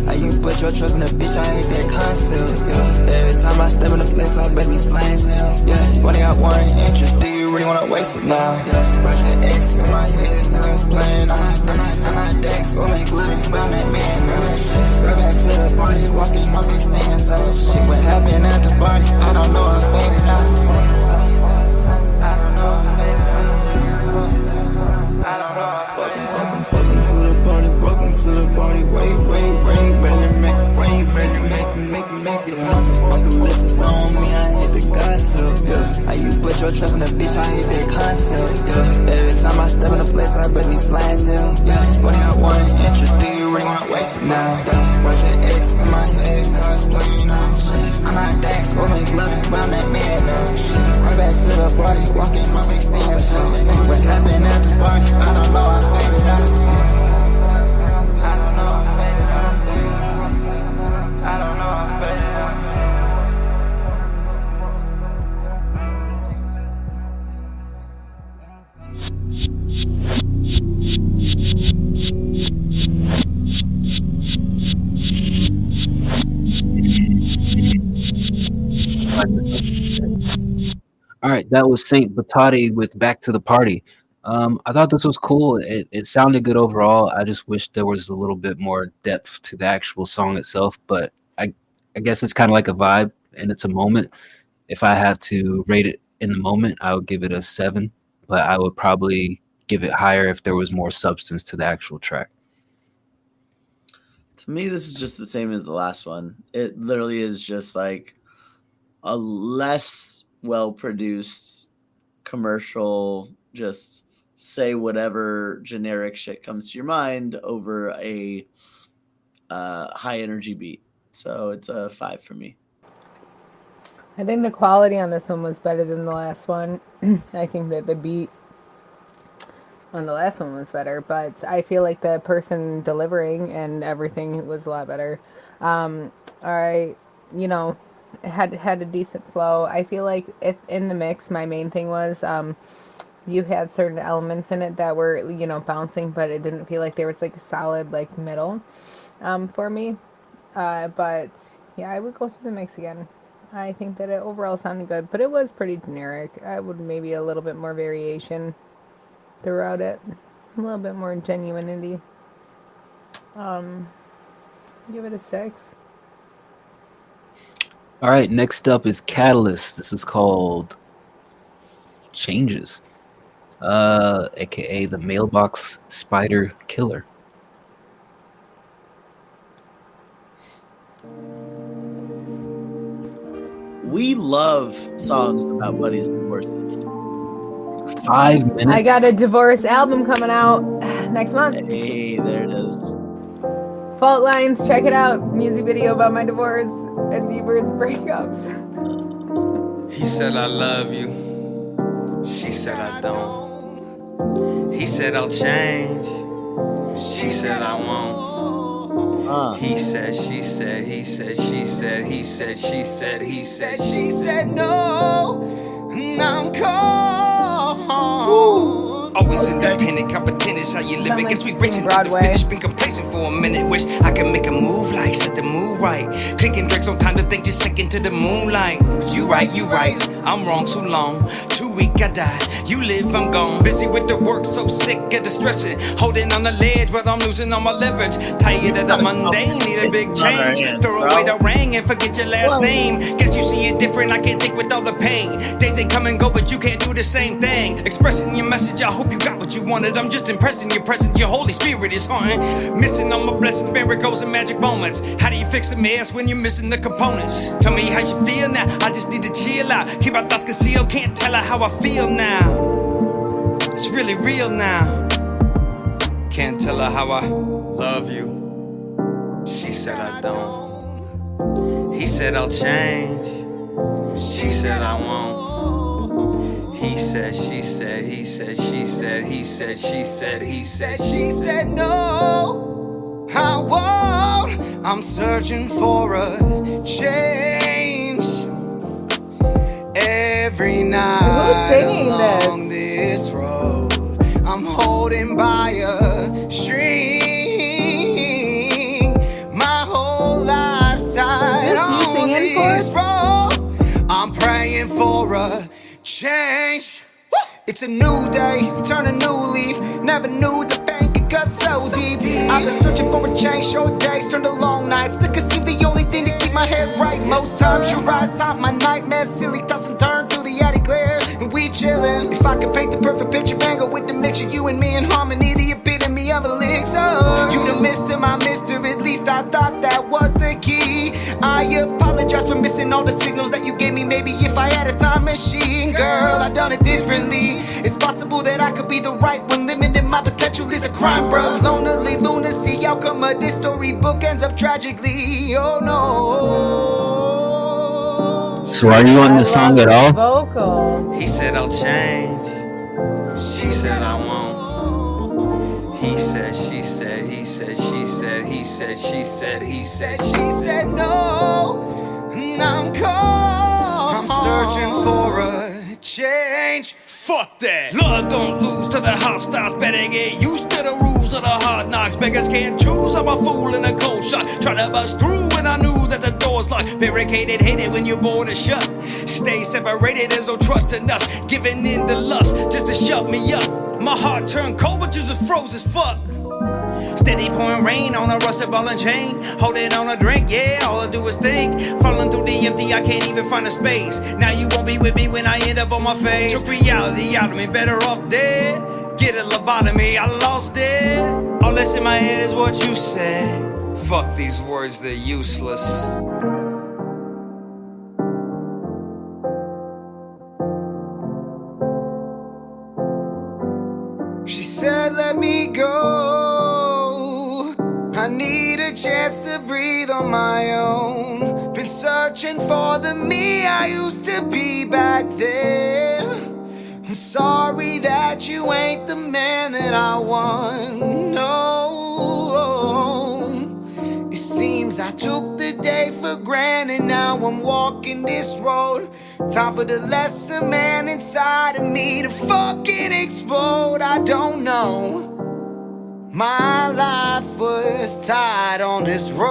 How you put your trust in a bitch, I hate that concept, Every time I step in a place, I bet me flying sound, You only got one interest, do you really wanna waste it now, Brush the X in my head, now it's playing on decks, we'll make living, but that man, Right back to the party, walking my big stands up, Shit, what happened at the party, I don't know if baby now, Welcome to the party, wait, make it happen. All the list is on me, I hate the gossip, How you put your trust in a bitch, I hate that All right, that was Saint Batati with Back to the Party. I thought this was cool. It sounded good overall. I just wish there was a little bit more depth to the actual song itself, but I guess it's kind of like a vibe and it's a moment. If I have to rate it in the moment, I would give it a 7, but I would probably give it higher if there was more substance to the actual track. To me, this is just the same as the last one. It literally is just like a less well-produced commercial, just say whatever generic shit comes to your mind over a high energy beat. So it's a 5 for me. I think the quality on this one was better than the last one. I think that the beat on the last one was better, but I feel like the person delivering and everything was a lot better. It had a decent flow. I feel like if in the mix, my main thing was you had certain elements in it that were, bouncing, but it didn't feel like there was like a solid like middle for me. But yeah, I would go through the mix again. I think that it overall sounded good, but it was pretty generic. I would maybe a little bit more variation throughout it, a little bit more genuinity. Give it a 6. All right, next up is Catalyst. This is called Changes, aka the Mailbox Spider Killer. We love songs about buddies' divorces. 5 minutes. I got a divorce album coming out next month. Hey, there it is. Fault Lines, check it out. Music video about my divorce and D-Bird's breakups. He said I love you. She said I don't. He said I'll change. She said I won't. He said, she said, he said, she said, he said, she said, he said, she said no. I'm cold. Always independent, competent is how you live it. Guess we racing to the finish, been complacent for a minute. Wish I could make a move like set the mood right. Clicking drinks on time to think, just sinking to the moonlight. But you right, I'm wrong too long. Too weak, I die. You live, I'm gone. Busy with the work, so sick of the stressing. Holding on the ledge, but I'm losing all my leverage. Tired of the mundane, need a big change. Throw away the ring and forget your last name. Guess you see it different, I can't think with all the pain. Days they come and go, but you can't do the same thing. Expressing your message, I hope you got what you wanted. I'm just impressing your presence, your Holy Spirit is haunting. Missing all my blessings, miracles, and magic moments. How do you fix a mess when you're missing the components? Tell me how you feel now, I just need to chill out. Keep my thoughts concealed, can't tell her how I feel now. It's really real now. Can't tell her how I love you. She said I don't. He said I'll change. She said I won't. He said, she said, he said, she said, he said, she said, he said, she said no, I won't. I'm searching for a change every night along this road. I'm holding by a string. My whole life's tied on this road. I'm praying for a change. It's a new day, turn a new leaf. Never knew the pain could cut so deep. I've been searching for a change, short days turn to long nights. Liquor seems the only thing to keep my head right. Most times your eyes haunt my nightmares. Silly toss and turn through the attic glares, and we chillin'. If I could paint the perfect picture, angle with the mixture, you and me in harmony, the epitome of elixir. You the mister, my mister, at least I thought that was the key. I apologize for missing all the signals that you gave me. Maybe if I had a time machine, girl, I done it differently. It's possible that I could be the right one. Limiting my potential is a crime, bro. Lonely lunacy, outcome of this storybook ends up tragically. Oh no. So are you on this song at all? Vocal. He said I'll change. She said I won't. He said, she said, he said, she said, he said, she said, he said, she said no. I'm cold. I'm searching for a change. Fuck that. Love don't lose to the hostiles. Better get used to the rules of the hard knocks. Beggars can't choose. I'm a fool in a cold shot. Try to bust through when I knew that the door's locked. Barricaded, hated when you're bored or shut. stay separated, there's no trust in us. Giving in to lust just to shut me up. My heart turned cold, but you just froze as fuck. Steady pouring rain on a rusted ball and chain. Holding on a drink, yeah, all I do is think. Falling through the empty, I can't even find a space. Now you won't be with me when I end up on my face. Took reality out of me, better off dead. Get a lobotomy, I lost it. All that's in my head is what you said. Fuck these words, they're useless. She said, let me go. I need a chance to breathe on my own. Been searching for the me I used to be back then. I'm sorry that you ain't the man that I want. No, it seems I took the day for granted. Now I'm walking this road. Time for the lesser man inside of me to fucking explode. I don't know. My life was tied on this road.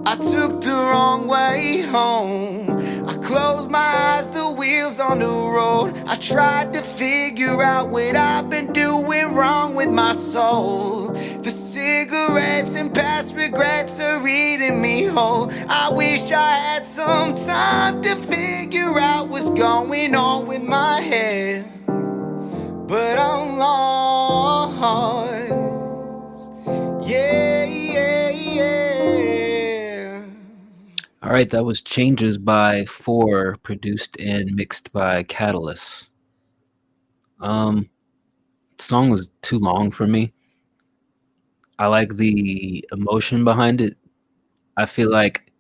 I took the wrong way home. I closed my eyes, the wheels on the road. I tried to figure out what I've been doing wrong with my soul. The cigarettes and past regrets are eating me whole. I wish I had some time to figure out what's going on with my head. But I'm lost. Yeah, yeah, yeah. All right, that was Changes by Four, produced and mixed by Catalyst. Song was too long for me. I like the emotion behind it. I feel like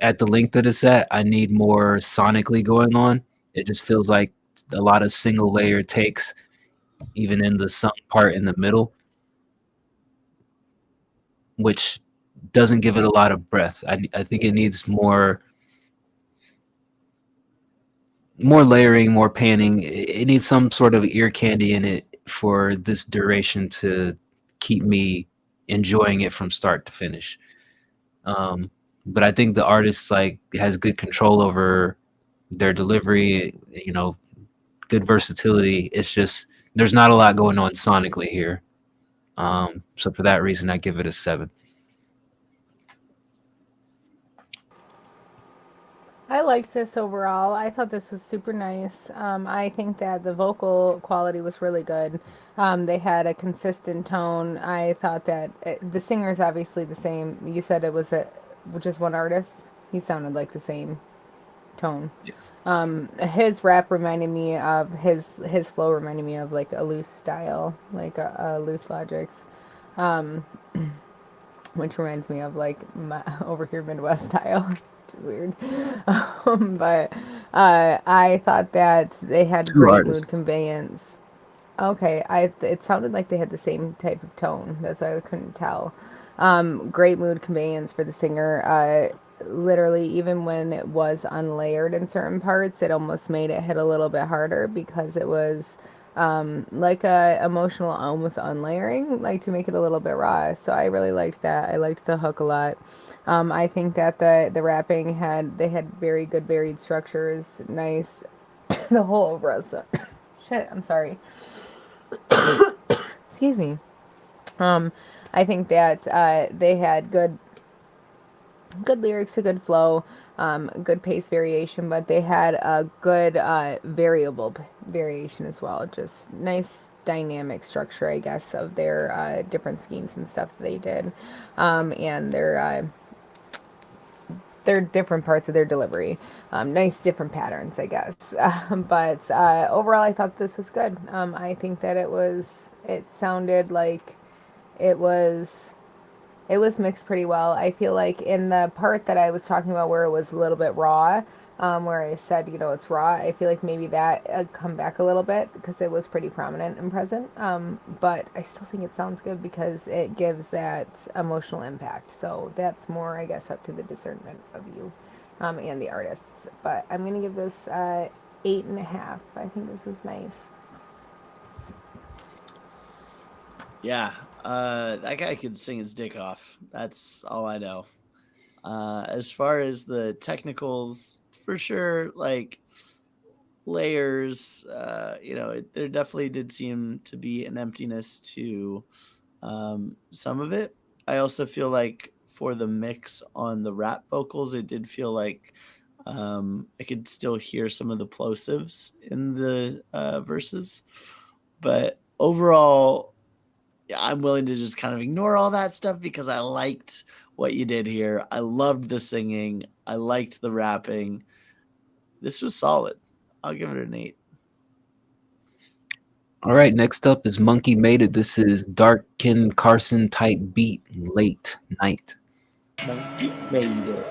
at the length that it's at, I need more sonically going on. It just feels like a lot of single layer takes, even in the sung part in the middle, which doesn't give it a lot of breath. I think it needs more layering, more panning. It needs some sort of ear candy in it for this duration to keep me enjoying it from start to finish. But I think the artist has good control over their delivery, good versatility. It's just there's not a lot going on sonically here. So for that reason, I give it a 7. I liked this overall. I thought this was super nice. I think that the vocal quality was really good. They had a consistent tone. I thought that the singer is obviously the same. You said it was just one artist. He sounded like the same tone. Yeah. His rap reminded me of his flow reminded me of like a Loose style, like a Loose Logic's, which reminds me of like my over here Midwest style. Weird. But I thought that they had great mood conveyance. Okay, it sounded like they had the same type of tone. That's why I couldn't tell. Great mood conveyance for the singer. Literally, even when it was unlayered in certain parts, it almost made it hit a little bit harder because it was like a emotional almost unlayering, like to make it a little bit raw. So I really liked that. I liked the hook a lot. I think that the rapping had very good varied structures, nice. The whole overall shit. I'm sorry. Excuse me. I think that they had good lyrics, a good flow, good pace variation, but they had a good variable variation as well. Just nice dynamic structure, I guess, of their different schemes and stuff that they did, and their different parts of their delivery. Nice different patterns, I guess. But overall, I thought this was good. I think that it sounded like it was mixed pretty well. I feel like in the part that I was talking about where it was a little bit raw, where I said, it's raw, I feel like maybe that come back a little bit because it was pretty prominent and present. But I still think it sounds good because it gives that emotional impact. So that's more, I guess, up to the discernment of you and the artists. But I'm going to give this 8.5. I think this is nice. Yeah. That guy can sing his dick off. That's all I know. As far as the technicals, for sure, like layers, there definitely did seem to be an emptiness to some of it. I also feel like for the mix on the rap vocals, it did feel like I could still hear some of the plosives in the verses. But overall, I'm willing to just kind of ignore all that stuff because I liked what you did here. I loved the singing. I liked the rapping. This was solid. I'll give it an 8. All right, next up is Monkey Made It. This is Dark Ken Carson type beat, Late Night. Monkey Made It.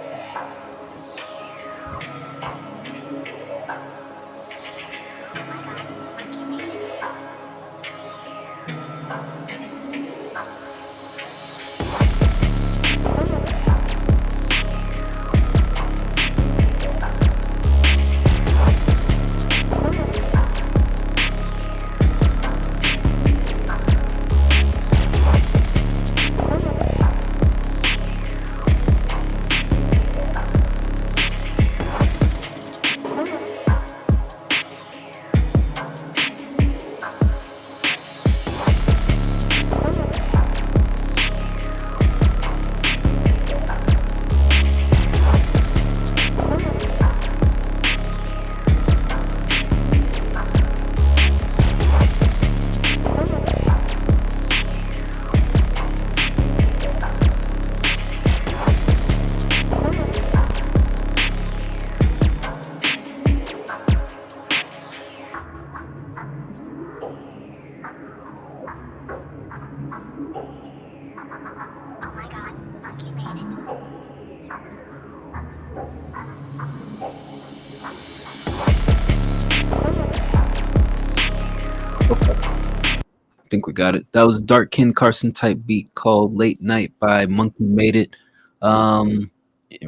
I think we got it. That was Dark Ken Carson type beat called Late Night by Monkey Made It. Are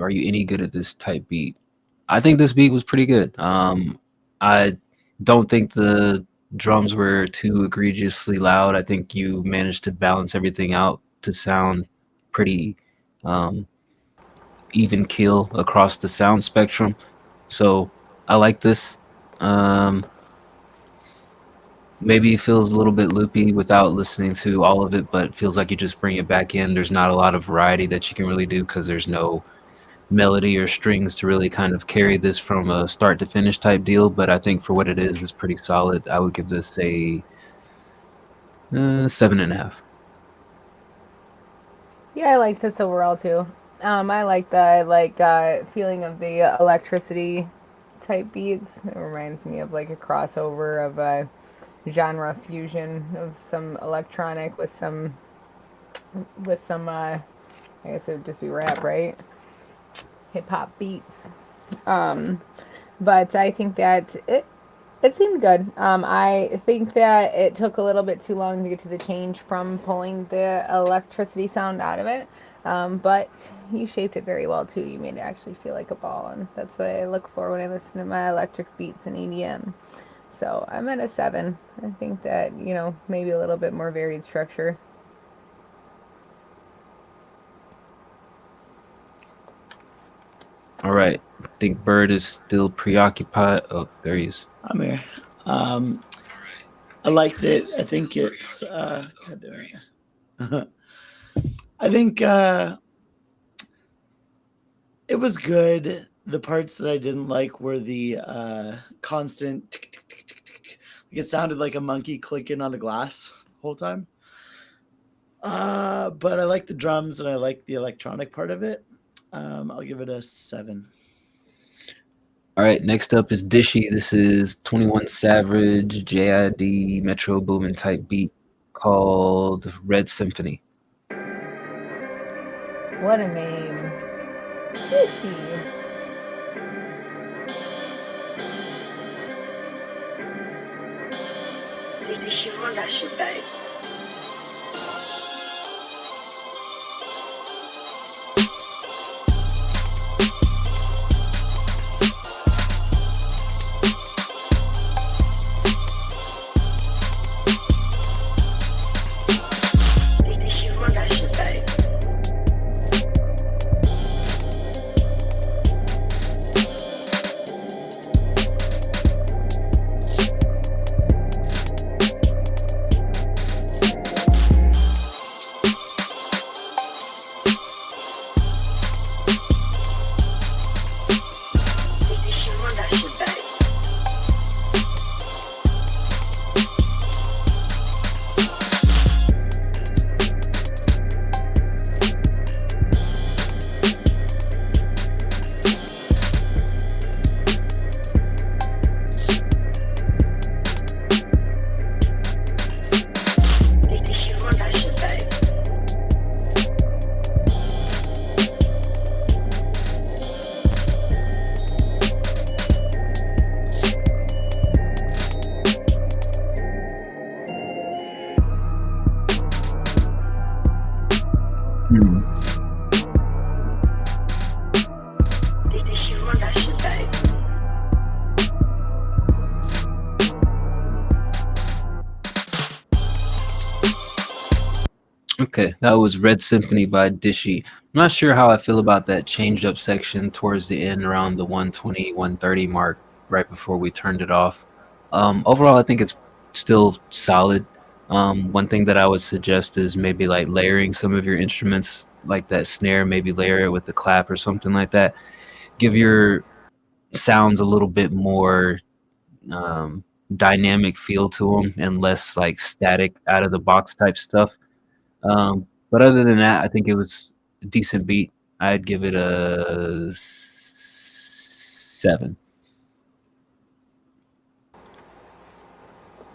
you any good at this type beat? I think this beat was pretty good. I don't think the drums were too egregiously loud. I think you managed to balance everything out to sound pretty even keel across the sound spectrum. So I like this. Maybe it feels a little bit loopy without listening to all of it, but it feels like you just bring it back in. There's not a lot of variety that you can really do because there's no melody or strings to really kind of carry this from a start to finish type deal. But I think for what it is, it's pretty solid. I would give this a 7.5. Yeah, I like this overall too. I like the feeling of the electricity type beats. It reminds me of like a crossover of a genre fusion of some electronic with some I guess it would just be rap, right? Hip hop beats. But I think that it seemed good. I think that it took a little bit too long to get to the change from pulling the electricity sound out of it. But you shaped it very well too. You made it actually feel like a ball, and that's what I look for when I listen to my electric beats and EDM. So I'm at a 7. I think that, maybe a little bit more varied structure. All right. I think Bird is still preoccupied. Oh, there he is. I'm here. I liked it. I think it's God damn it. I think it was good. The parts that I didn't like were the constant it sounded like a monkey clicking on a glass the whole time. But I like the drums and I like the electronic part of it. I'll give it a 7. All right, next up is Dishy. This is 21 Savage, JID, Metro Boomin type beat called Red Symphony. What a name. Dishy. Did she run that shit back? T'es chiant lâcher babe. Okay, that was Red Symphony by Dishy. I'm not sure how I feel about that changed up section towards the end around the 120, 130 mark right before we turned it off. Overall, I think it's still solid. One thing that I would suggest is maybe like layering some of your instruments, like that snare, maybe layer it with the clap or something like that. Give your sounds a little bit more dynamic feel to them and less like static out of the box type stuff. But other than that, I think it was a decent beat. I'd give it a 7.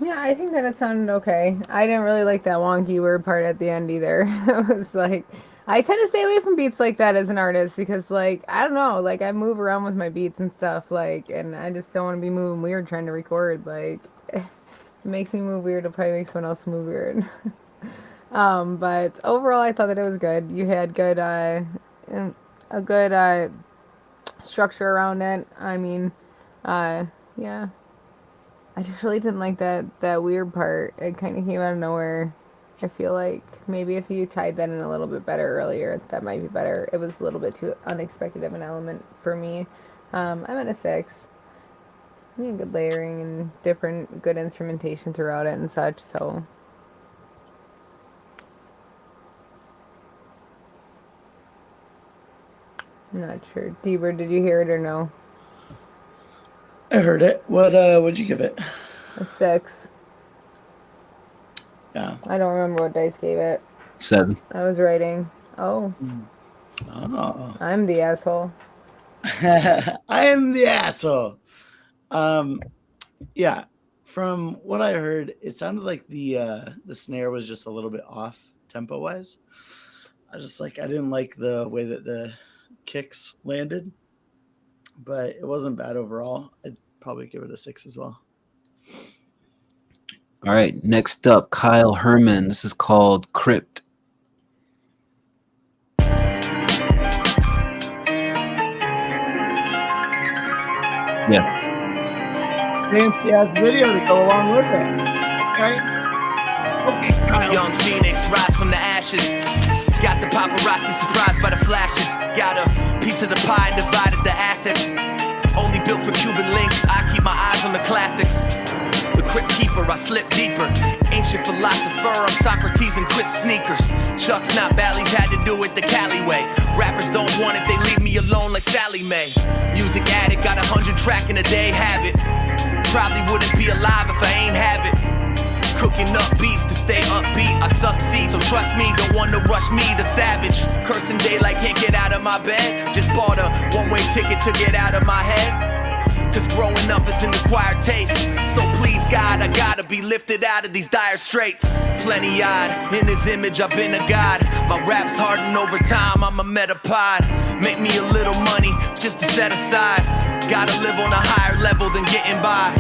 Yeah, I think that it sounded okay. I didn't really like that wonky word part at the end either. It was like, I tend to stay away from beats like that as an artist because, like, I don't know, like, I move around with my beats and stuff, like, and I just don't want to be moving weird trying to record. Like, it makes me move weird. It'll probably make someone else move weird. But overall, I thought that it was good. You had good, a good structure around it. I mean, yeah. I just really didn't like that weird part. It kind of came out of nowhere. I feel like maybe if you tied that in a little bit better earlier, that might be better. It was a little bit too unexpected of an element for me. I'm at a 6. I mean, good layering and different good instrumentation throughout it and such, so... I'm not sure. Deeber, did you hear it or no? I heard it. What'd you give it? A 6. Yeah. I don't remember what Dice gave it. 7. I was writing. Oh. Oh. I'm the asshole. I am the asshole. Yeah. From what I heard, it sounded like the snare was just a little bit off tempo wise. I didn't like the way that the kicks landed, but it wasn't bad overall. I'd probably give it a 6 as well. All right, next up, Kyle Herman. This is called Crypt. Yeah. Fancy ass video to go along with it. Okay. Young Phoenix, rise from the ashes. Got the paparazzi surprised by the flashes. Got a piece of the pie and divided the assets. Only built for Cuban links, I keep my eyes on the classics. The crypt keeper, I slip deeper. Ancient philosopher, I'm Socrates in crisp sneakers. Chucks, not Bally's, had to do it the Cali way. Rappers don't want it, they leave me alone like Sally Mae. Music addict, got 100 track in a day habit. Probably wouldn't be alive if I ain't have it. Cooking up beats to stay upbeat, I succeed, so trust me, don't wanna rush me to savage. Cursing daylight, can't get out of my bed. Just bought a one-way ticket to get out of my head. Cause growing up is an acquired taste. So please God, I gotta be lifted out of these dire straits. Plenty odd, in his image I've been a god. My rap's hardened over time, I'm a metapod. Make me a little money, just to set aside. Gotta live on a higher level than getting by.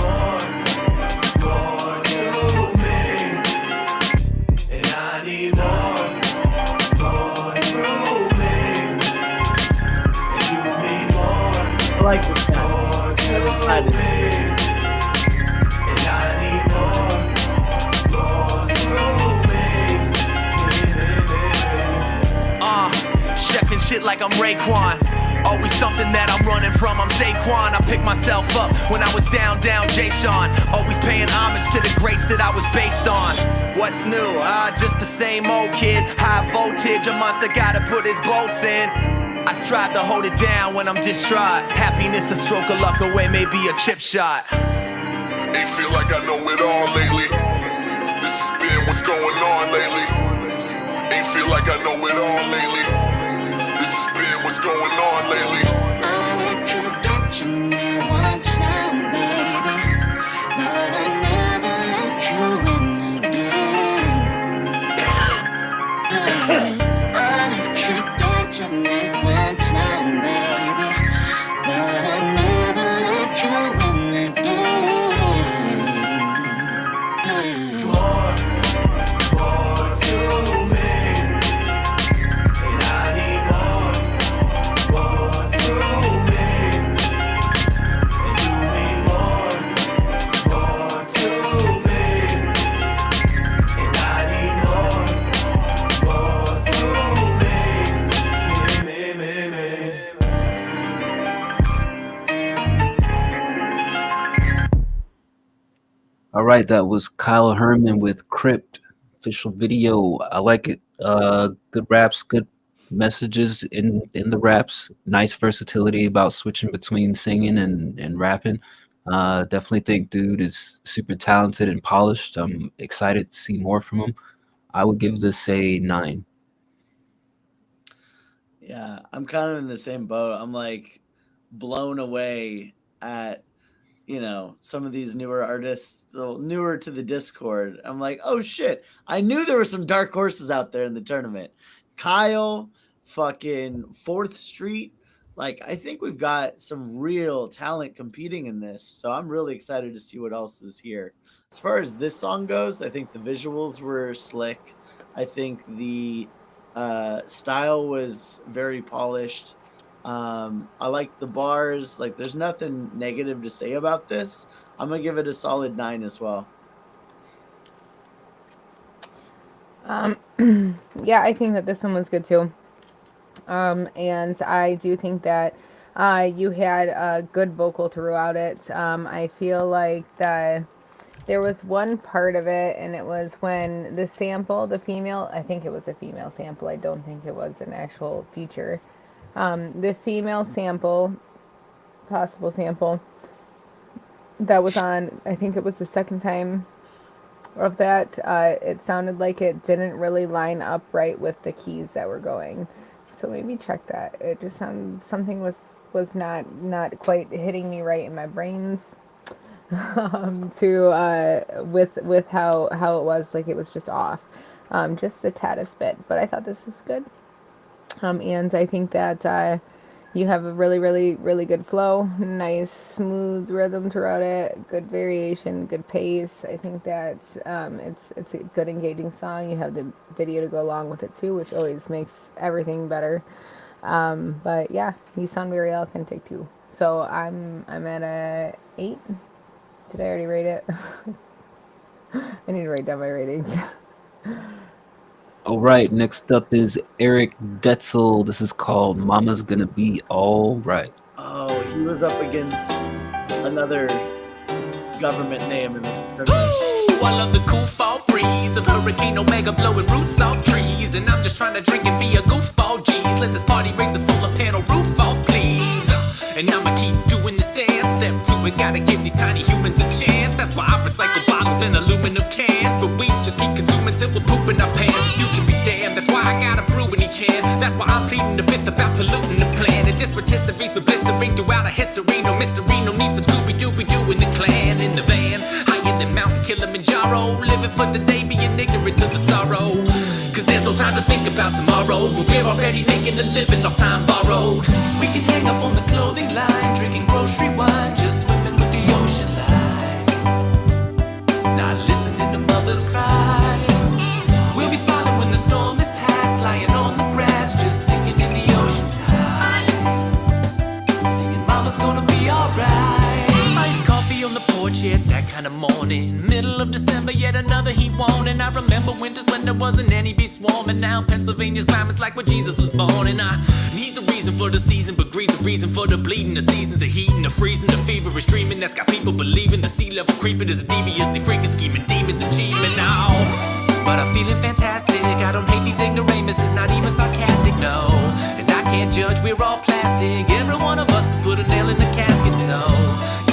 More to me, and I need more through me, and you need more. I like this guy. And I need more through me. Chef and shit like I'm Raekwon. Always something that I'm running from, I'm Saquon. I picked myself up when I was down, Jay Sean. Always paying homage to the greats that I was based on. What's new? Just the same old kid. High voltage, a monster gotta put his bolts in. I strive to hold it down when I'm distraught. Happiness a stroke of luck away, maybe a chip shot. Ain't feel like I know it all lately. This has been what's going on lately. Ain't feel like I know it all lately. This has been what's going on lately. I let you get to me once now, baby, but I never let you in again. I let you get to me once now, baby, but I never let you in again. More to me, and right, that was Kyle Herman with Crypt official video. I like it. Good raps, good messages in the raps. Nice versatility about switching between singing and rapping. Definitely think dude is super talented and polished. I'm excited to see more from him. I would give this a 9. Yeah, I'm kind of in the same boat. I'm like blown away at, you know, some of these newer artists, newer to the Discord. I'm like, oh shit, I knew there were some dark horses out there in the tournament. Kyle, fucking 4th Street. Like, I think we've got some real talent competing in this. So I'm really excited to see what else is here. As far as this song goes, I think the visuals were slick. I think the style was very polished. I like the bars. Like, there's nothing negative to say about this. I'm gonna give it a solid 9 as well. Yeah, I think that this one was good too. And I do think that you had a good vocal throughout it. I feel like that there was one part of it, and it was when the sample, the female, I think it was a female sample. I don't think it was an actual feature. The female sample, possible sample, that was on, I think it was the second time of that. It sounded like it didn't really line up right with the keys that were going. So maybe check that. It just sounded, something was not quite hitting me right in my brains. With how it was, like it was just off, just the tattest bit. But I thought this was good. And I think that you have a really good flow, nice smooth rhythm throughout it, good variation, good pace. I think that it's a good engaging song. You have the video to go along with it too, which always makes everything better. But yeah, you sound very authentic too. So I'm at a 8. Did I already rate it? I need to write down my ratings. All right, next up is Eric Detzel. This is called Mama's Gonna Be All Right. Oh, he was up against another government name in this tournament. I love the cool fall breeze of Hurricane Omega blowing roots off trees. And I'm just trying to drink and be a goofball, geez. Let this party raise the solar panel roof off, please. And I'ma keep doing this dance. Step 2, we gotta give these tiny humans a chance. That's why I recycle bottles and aluminum cans. But we just keep consuming till we're pooping our pants. The future be damned, that's why I gotta brew in each hand. That's why I'm pleading the 5th about polluting the planet. This rotisserie's been blistering throughout our history. No mystery, no need for Scooby-Dooby-Doo in the clan. In the van, higher than Mount Kilimanjaro. Living for the day, being ignorant to the sorrow. Cause there's no time to think about tomorrow. But we're already making a living off time borrowed. We can hang up on the clothing line, drinking grocery wine, just swimming with the ocean line. Not listening to mothers' cries. We'll be smiling when the storm is past, lying on the grass, just singing in the ocean tide. Singing mama's gonna be alright. Iced coffee on the porch, yeah, it's that kind of morning. Middle of December, yet another heat warning. I remember winters when there wasn't any bee swarming. Now Pennsylvania's climate's like where Jesus was born. And he's the reason for the season, but greed's the reason for the bleeding. The seasons, the heat and the freezing, the fever is streaming. That's got people believing the sea level creeping is deviously freaking scheming demons achievement now. But I'm feeling fantastic. I don't hate these ignoramuses, not even sarcastic, no. And I can't judge, we're all plastic. Every one of us has put a nail in the casket, so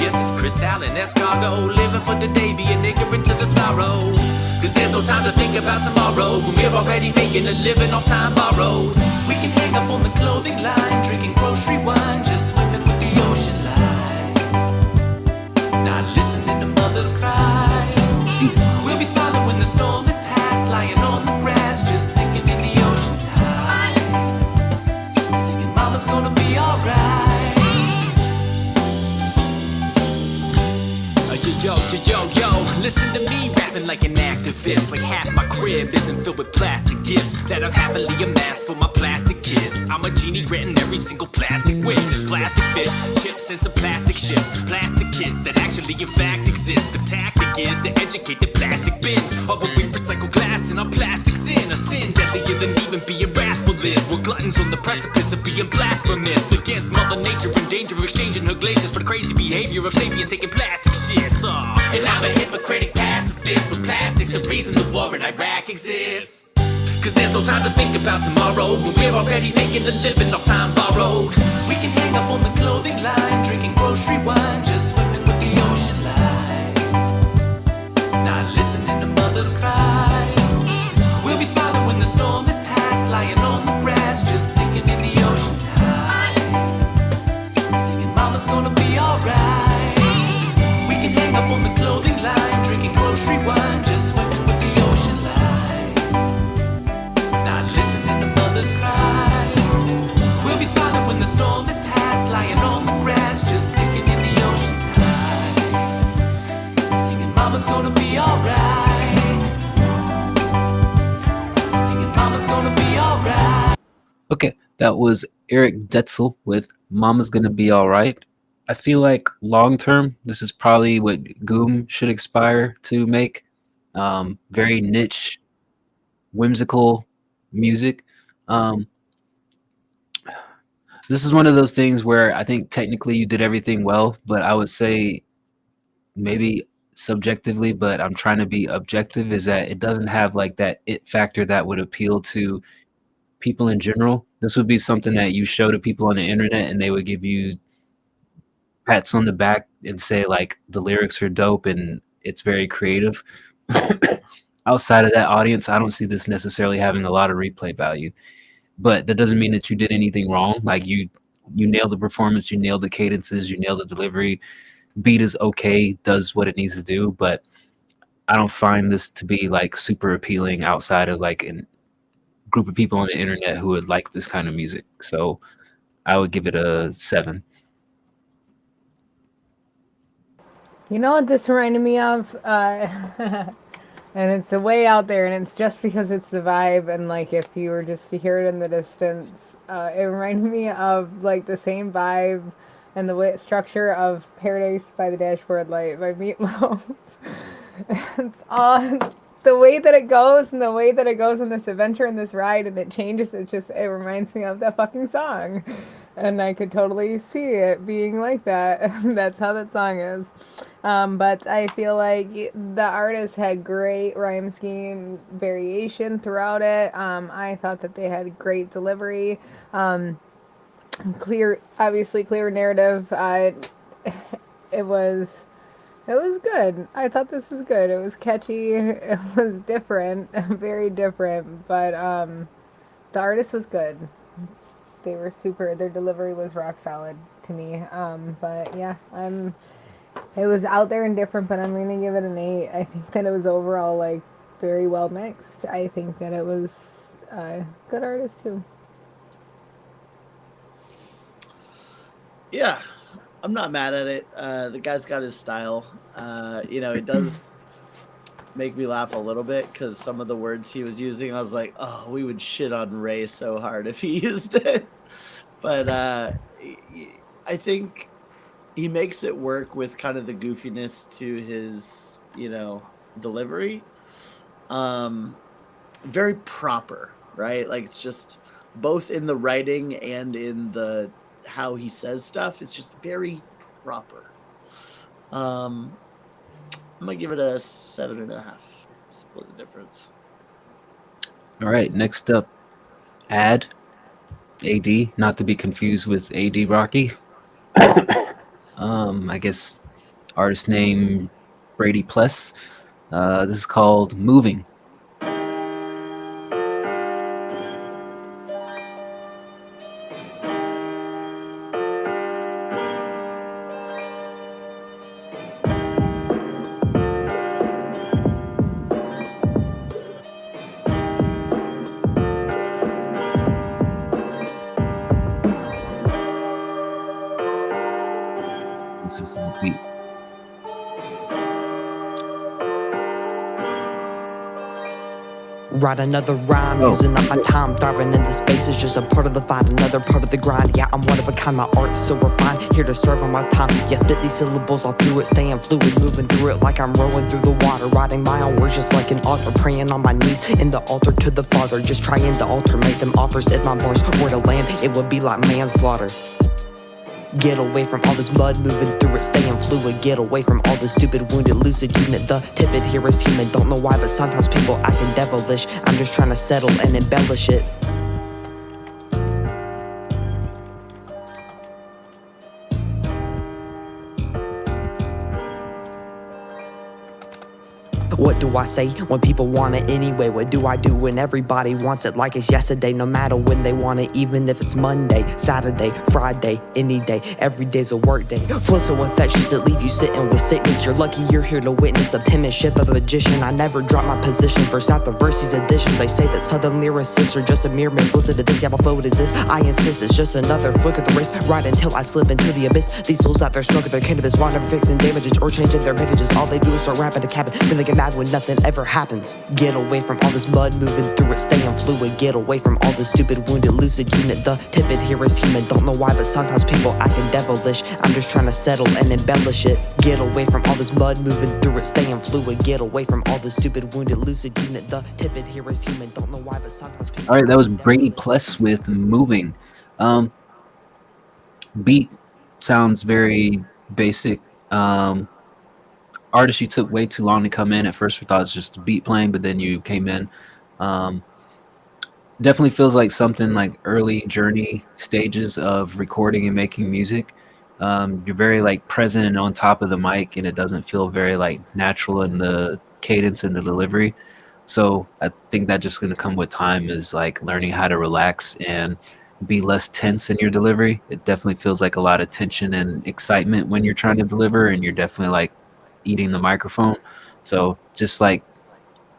yes, it's Crystal and escargot. Living for today, being ignorant to the sorrow. Cause there's no time to think about tomorrow when we're already making a living off time borrowed. We can hang up on the clothing line, drinking grocery wine, just swimming with the ocean line. Not listening to mothers' cries. We'll be smiling when the storm is past, lying on the grass, just singing in the ocean tide. Singing mama's gonna be alright. Yo, listen to me rapping like an activist. Like half my crib isn't filled with plastic gifts that I've happily amassed for my plastic kids. I'm a genie granting every single plastic wish. There's plastic fish, chips, and some plastic ships. Plastic kids that actually in fact exist. The tactic is to educate the plastic bins. Or but we recycle glass and our plastics in a sin deadlier than even being wrathful is. We're gluttons on the precipice of being blasphemous against Mother Nature, in danger of exchanging her glaciers for the crazy behavior of sapiens taking plastic shit. And I'm a hypocritic past. in Iraq exists. Cause there's no time to think about tomorrow, when we're already making a living off time borrowed. We can hang up on the clothing line, drinking grocery wine, just swimming with the ocean line. Not listening to mothers' cries. We'll be smiling when the storm is past, lying on the grass, just singing in the ocean tide. Singing mama's gonna be alright. We can hang up on the clothing line, drinking grocery wine, just swimming with the ocean line. Not listening to mothers' cries. We'll be smiling when the storm is past, lying on the grass, just singing in the ocean tide. Singing mama's gonna be alright. Singing mama's gonna be alright. Okay, that was Eric Detzel with Mama's Gonna Be Alright. I feel like long term, this is probably what Goom should aspire to make. Very niche, whimsical music. This is one of those things where I think technically you did everything well, but I would say maybe subjectively, but I'm trying to be objective, is that it doesn't have like that it factor that would appeal to people in general. This would be something that you show to people on the internet and they would give you pats on the back and say like the lyrics are dope and it's very creative. Outside of that audience, I don't see this necessarily having a lot of replay value, but that doesn't mean that you did anything wrong. Like you nailed the performance, you nailed the cadences, you nailed the delivery. Beat is okay, does what it needs to do, but I don't find this to be like super appealing outside of like a group of people on the internet who would like this kind of music. So I would give it a 7. You know what this reminded me of? And it's a way out there, and it's just because it's the vibe, and like if you were just to hear it in the distance, it reminded me of like the same vibe and the way structure of Paradise by the Dashboard Light by Meatloaf. It's all the way that it goes and the way that it goes in this adventure and this ride, and it changes. It reminds me of that fucking song, and I could totally see it being like that. That's how that song is. But I feel like the artist had great rhyme scheme variation throughout it. I thought that they had great delivery, clear narrative. It was good. I thought this was good. It was catchy. It was different, very different. But the artist was good. They were super. Their delivery was rock solid to me. But yeah, it was out there and different, but I'm going to give it an 8. I think that it was overall, like, very well mixed. I think that it was a good artist, too. Yeah, I'm not mad at it. The guy's got his style. It does make me laugh a little bit because some of the words he was using, I was like, oh, we would shit on Ray so hard if he used it. But I think he makes it work with kind of the goofiness to his, delivery. Very proper, right? Like it's just both in the writing and in the how he says stuff. It's just very proper. I'm gonna give it a 7.5. Split the difference. All right, next up, AD, not to be confused with AD Rocky. I guess artist name Brady Pless. This is called Moving. This is the beat. Write another rhyme, using up my time. Thriving in this space is just a part of the fight, another part of the grind. Yeah, I'm one of a kind, my art's so refined. Here to serve on my time. Yeah, spit these syllables all through it, staying fluid, moving through it like I'm rowing through the water. Writing my own words just like an author, praying on my knees in the altar to the Father. Just trying to alter, make them offers. If my bars were to land, it would be like manslaughter. Get away from all this mud, moving through it, staying fluid. Get away from all this stupid wounded lucid unit. The tippet here is human, don't know why, but sometimes people acting devilish. I'm just trying to settle and embellish it. What do I say when people want it anyway? What do I do when everybody wants it like it's yesterday? No matter when they want it, even if it's Monday, Saturday, Friday, any day. Every day's a work day. Flow so infectious that leave you sitting with sickness. You're lucky you're here to witness the penmanship of a magician. I never drop my position, verse after verse, these additions. They say that southern lyricists are just a mere myth. Listen to this, yeah, my flow is this. I insist it's just another flick of the wrist. Right until I slip into the abyss. These souls out there smoking their cannabis while never fixing damages or changing their messages. All they do is start rapping a cabin. Then they get mad when nothing ever happens. Get away from all this mud, moving through it, staying fluid. Get away from all this stupid wounded lucid unit. The tippet here is human, don't know why, but sometimes people acting devilish. I'm just trying to settle and embellish it. Get away from all this mud, moving through it, staying fluid. Get away from all this stupid wounded lucid unit. The tippet here is human, don't know why, but sometimes people. All right, that was Brady Pless with Moving. Beat sounds very basic. Artist, you took way too long to come in. At first we thought it was just a beat playing, but then you came in. Definitely feels like something like early journey stages of recording and making music. You're very like present and on top of the mic, and it doesn't feel very like natural in the cadence and the delivery. So I think that just going to come with time is like learning how to relax and be less tense in your delivery. It definitely feels like a lot of tension and excitement when you're trying to deliver, and you're definitely like eating the microphone. So just like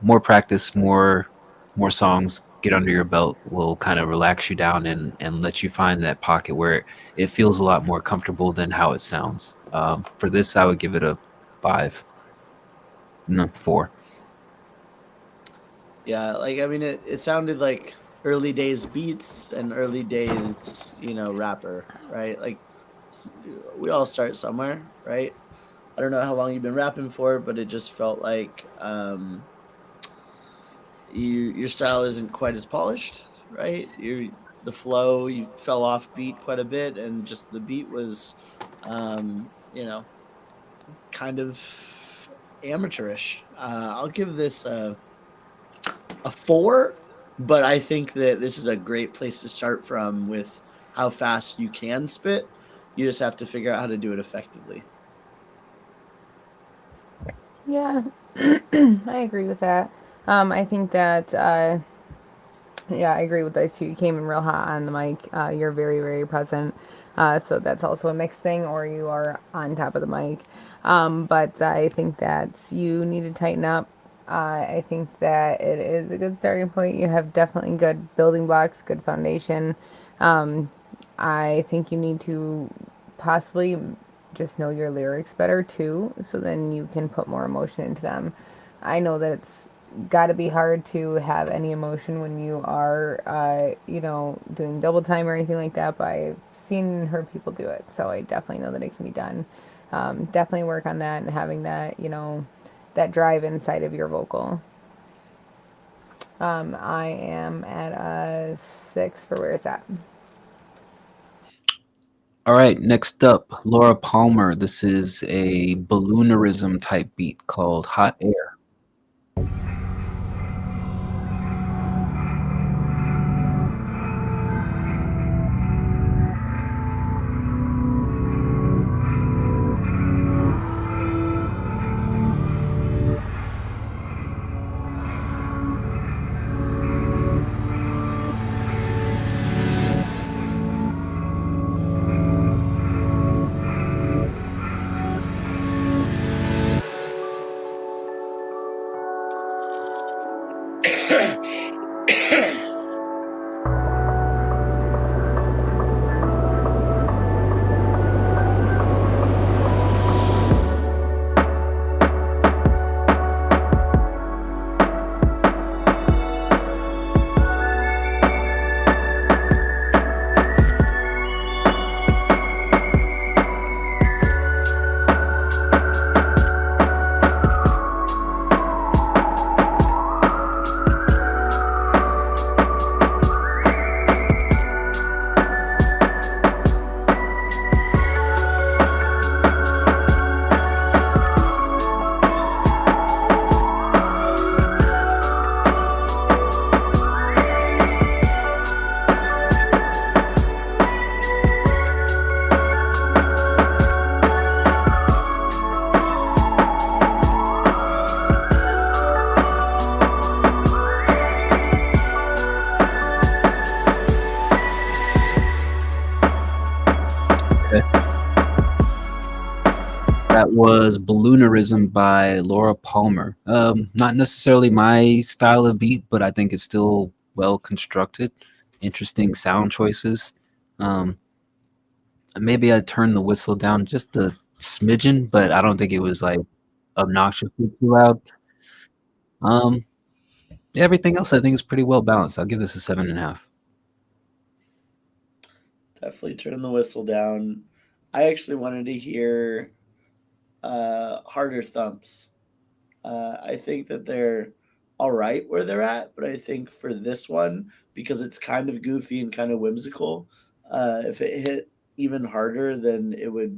more practice, more songs get under your belt will kind of relax you down and let you find that pocket where it feels a lot more comfortable than how it sounds. For this, I would give it a 4. Yeah, like I mean, it sounded like early days beats and early days, rapper, right? Like we all start somewhere, right? I don't know how long you've been rapping for, but it just felt like your style isn't quite as polished, right? The flow, you fell off beat quite a bit, and just the beat was, kind of amateurish. I'll give this a 4, but I think that this is a great place to start from with how fast you can spit. You just have to figure out how to do it effectively. Yeah, I agree with that. I think that, I agree with those two. You came in real hot on the mic. You're very, very present. So that's also a mixed thing, or you are on top of the mic. But I think that you need to tighten up. I think that it is a good starting point. You have definitely good building blocks, good foundation. I think you need to possibly just know your lyrics better too, so then you can put more emotion into them. I know that it's got to be hard to have any emotion when you are, doing double time or anything like that, but I've seen and heard people do it, so I definitely know that it can be done. Definitely work on that and having that, that drive inside of your vocal. I am at a 6 for where it's at. All right, next up, Laura Palmer. This is a balloonerism type beat called Hot Air. Okay. That was Balloonerism by Laura Palmer. Not necessarily my style of beat, but I think it's still well constructed. Interesting sound choices. Maybe I turned the whistle down just a smidgen, but I don't think it was like obnoxiously too loud. Everything else I think is pretty well balanced. I'll give this a 7.5. Definitely turn the whistle down. I actually wanted to hear harder thumps. I think that they're all right where they're at, but I think for this one, because it's kind of goofy and kind of whimsical, if it hit even harder, then it would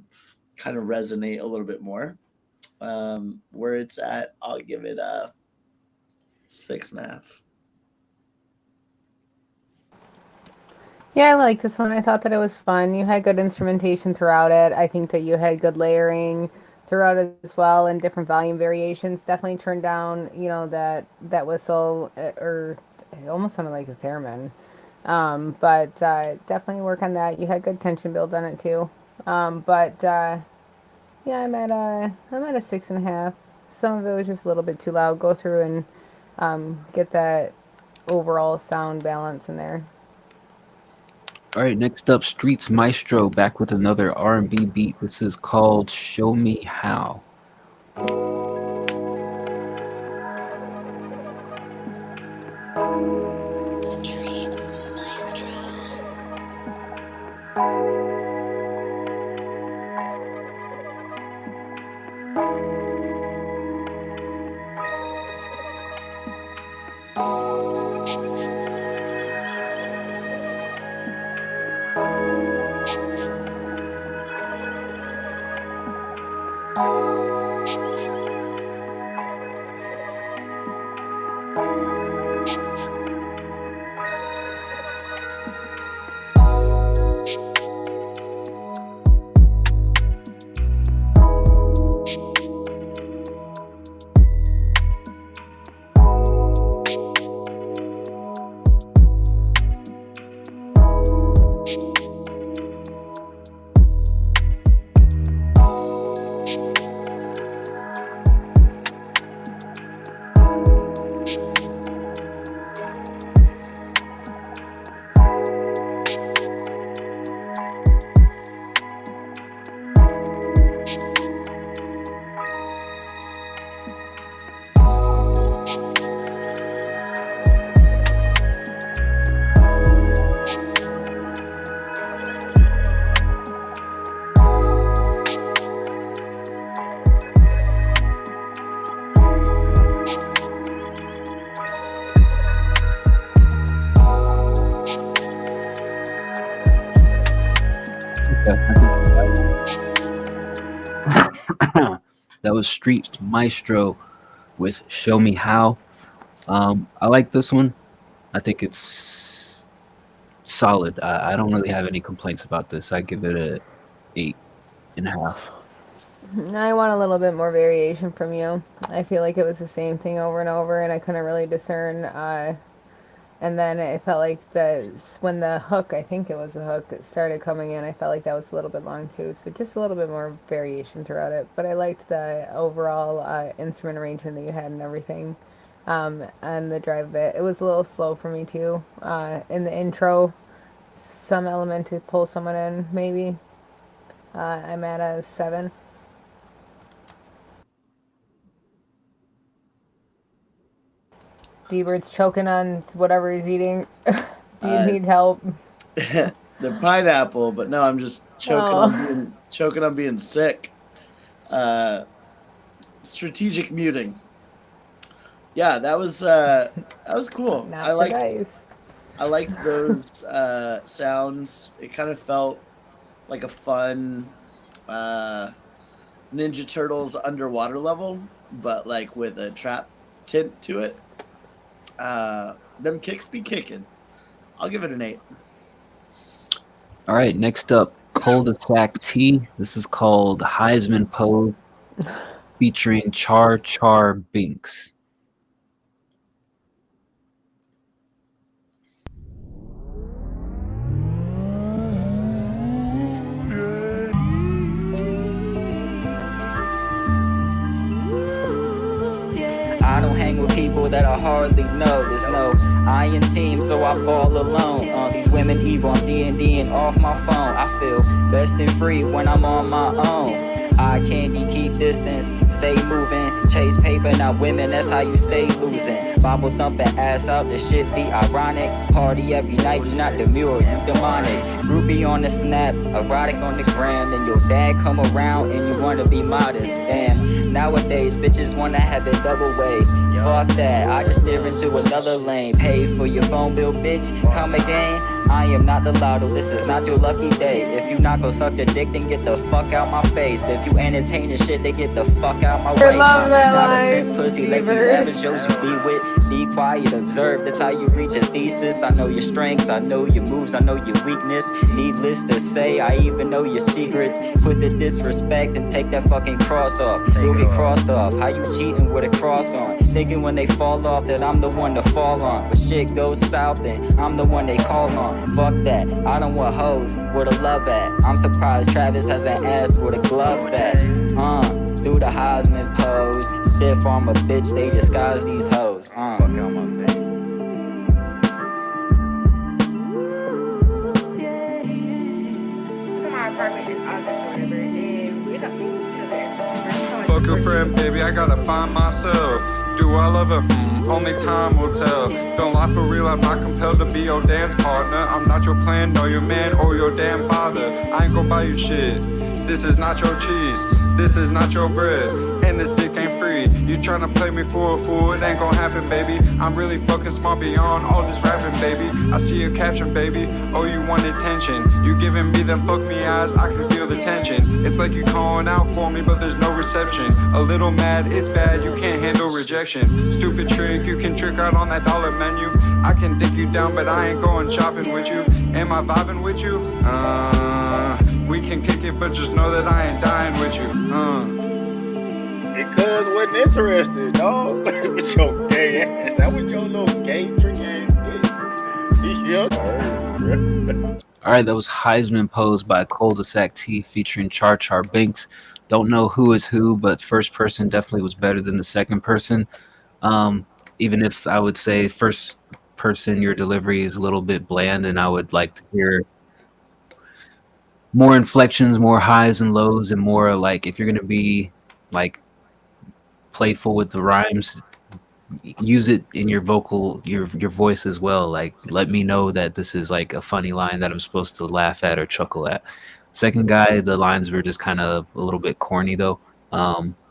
kind of resonate a little bit more. Where it's at, I'll give it a 6.5. Yeah, I like this one. I thought that it was fun. You had good instrumentation throughout it. I think that you had good layering throughout it as well, and different volume variations. Definitely turned down, that whistle, or it almost sounded like a theremin. But definitely work on that. You had good tension build on it too. Yeah, I'm at a 6.5. Some of it was just a little bit too loud. Go through and get that overall sound balance in there. All right, next up, Streets Maestro back with another R&B beat. This is called Show Me How. Streets Maestro. That was Streets Maestro with Show Me How. I like this one. I think it's solid. I don't really have any complaints about this. I give it a 8.5. I want a little bit more variation from you. I feel like it was the same thing over and over, and I couldn't really discern. And then it felt like when the hook, I think it was the hook that started coming in, I felt like that was a little bit long too. So just a little bit more variation throughout it. But I liked the overall instrument arrangement that you had and everything. And the drive of it. It was a little slow for me too. In the intro, some element to pull someone in, maybe. I'm at a 7. D-Bird's choking on whatever he's eating. Do you need help? The pineapple, but no, I'm just choking on being sick. Strategic muting. Yeah, that was cool. I liked those sounds. It kind of felt like a fun Ninja Turtles underwater level, but like with a trap tint to it. Them kicks be kicking. I'll give it an 8. All right, next up, Cul-de-sac T. This is called Heisman Pose, featuring Char Char Binks. people that I hardly know. There's no I in team, so I ball alone. These women evil, I'm D&D and off my phone. I feel best and free when I'm on my own. Eye candy, keep distance, stay moving. Chase paper, not women, that's how you stay losing. Bible thumping, ass out, this shit be ironic. Party every night, you not demure, you demonic. Groupie on the snap, erotic on the gram. Then your dad come around and you wanna be modest. Damn, nowadays bitches wanna have it double way. Fuck that, I just steer into another lane. Pay for your phone bill, bitch, come again. I am not the lotto, this is not your lucky day. If you not gon' suck the dick, then get the fuck out my face. If you entertain the shit, then get the fuck out my way. love that Not a line. sick pussy like these average Joes you be with. Be quiet, observe, that's how you reach a thesis. I know your strengths, I know your moves, I know your weakness. Needless to say, I even know your secrets. Put the disrespect and take that fucking cross off. You'll get crossed off, how you cheating with a cross on? Thinking when they fall off that I'm the one to fall on. But shit goes south and I'm the one they call on. Fuck that, I don't want hoes, where the love at? I'm surprised Travis has an ass where the gloves at. Do the Heisman pose. Stiff arm a bitch, they disguise these hoes. Fuck your friend, baby, I gotta find myself. Do I love her? Only time will tell. Don't lie for real, I'm not compelled to be your dance partner. I'm not your plan, nor your man, or your damn father. I ain't gon' buy you shit. This is not your cheese, this is not your bread. And this dick ain't free. You tryna play me for a fool, it ain't gon' happen, baby. I'm really fucking smart beyond all this rapping, baby. I see your caption, baby. Oh, you want attention. You giving me them fuck me eyes, I can feel the tension. It's like you calling out for me, but there's no reception. A little mad, it's bad, you can't handle rejection. Stupid trick, you can trick out on that dollar menu. I can dick you down, but I ain't going shopping with you. Am I vibing with you? We can kick it, but just know that I ain't dying with you. Because wasn't interested, dog. With your gay ass. That was your little gay trick ass dick. All right, that was Heisman Pose by Cul-de-sac T featuring Char Char Binks. Don't know who is who, but first person definitely was better than the second person. Even if I would say first person, your delivery is a little bit bland, and I would like to hear more inflections, more highs and lows, and more like if you're gonna be like playful with the rhymes, use it in your vocal, your voice as well. Like let me know that this is like a funny line that I'm supposed to laugh at or chuckle at. Second guy, the lines were just kind of a little bit corny though.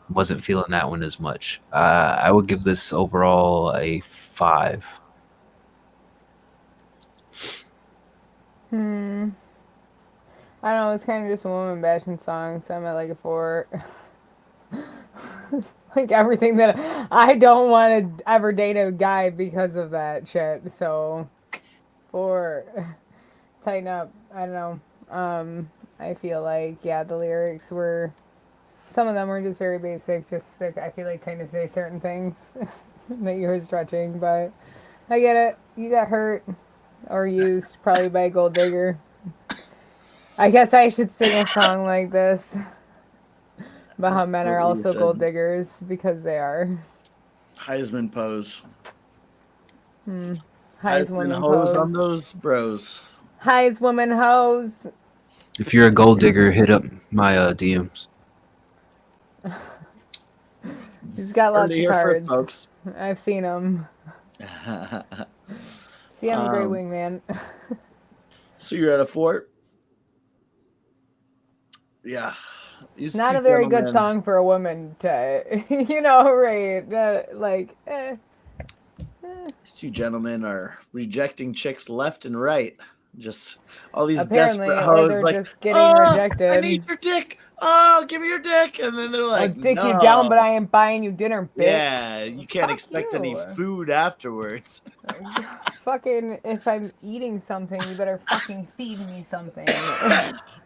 Wasn't feeling that one as much. I would give this overall a 5. I don't know, it's kind of just a woman bashing song, so I'm at like a 4. Like everything that I don't want to ever date a guy because of that shit. So 4. Tighten up. I don't know. I feel like the lyrics were, some of them were just very basic. Just like, I feel like trying to say certain things that you were stretching, but I get it. You got hurt or used probably by a gold digger. I guess I should sing a song like this. But how men are also gold diggers, because they are. Heisman Pose. Heisman hose pose on those bros. Heisman hose. If you're a gold digger, hit up my DMs. He's got lots of cards. Folks. I've seen him. See, I'm a great wingman. So you're at a 4? Yeah. These Not two a very good gentlemen- song for a woman to, right? These two gentlemen are rejecting chicks left and right. Just all these Apparently, desperate or hoes they're like, just getting rejected. I need your dick. Oh, give me your dick. And then they're I'll like, dick you "No." down, but I ain't buying you dinner, bitch. Yeah, you can't Fuck expect you. any food afterwards. Fucking, if I'm eating something, you better fucking feed me something.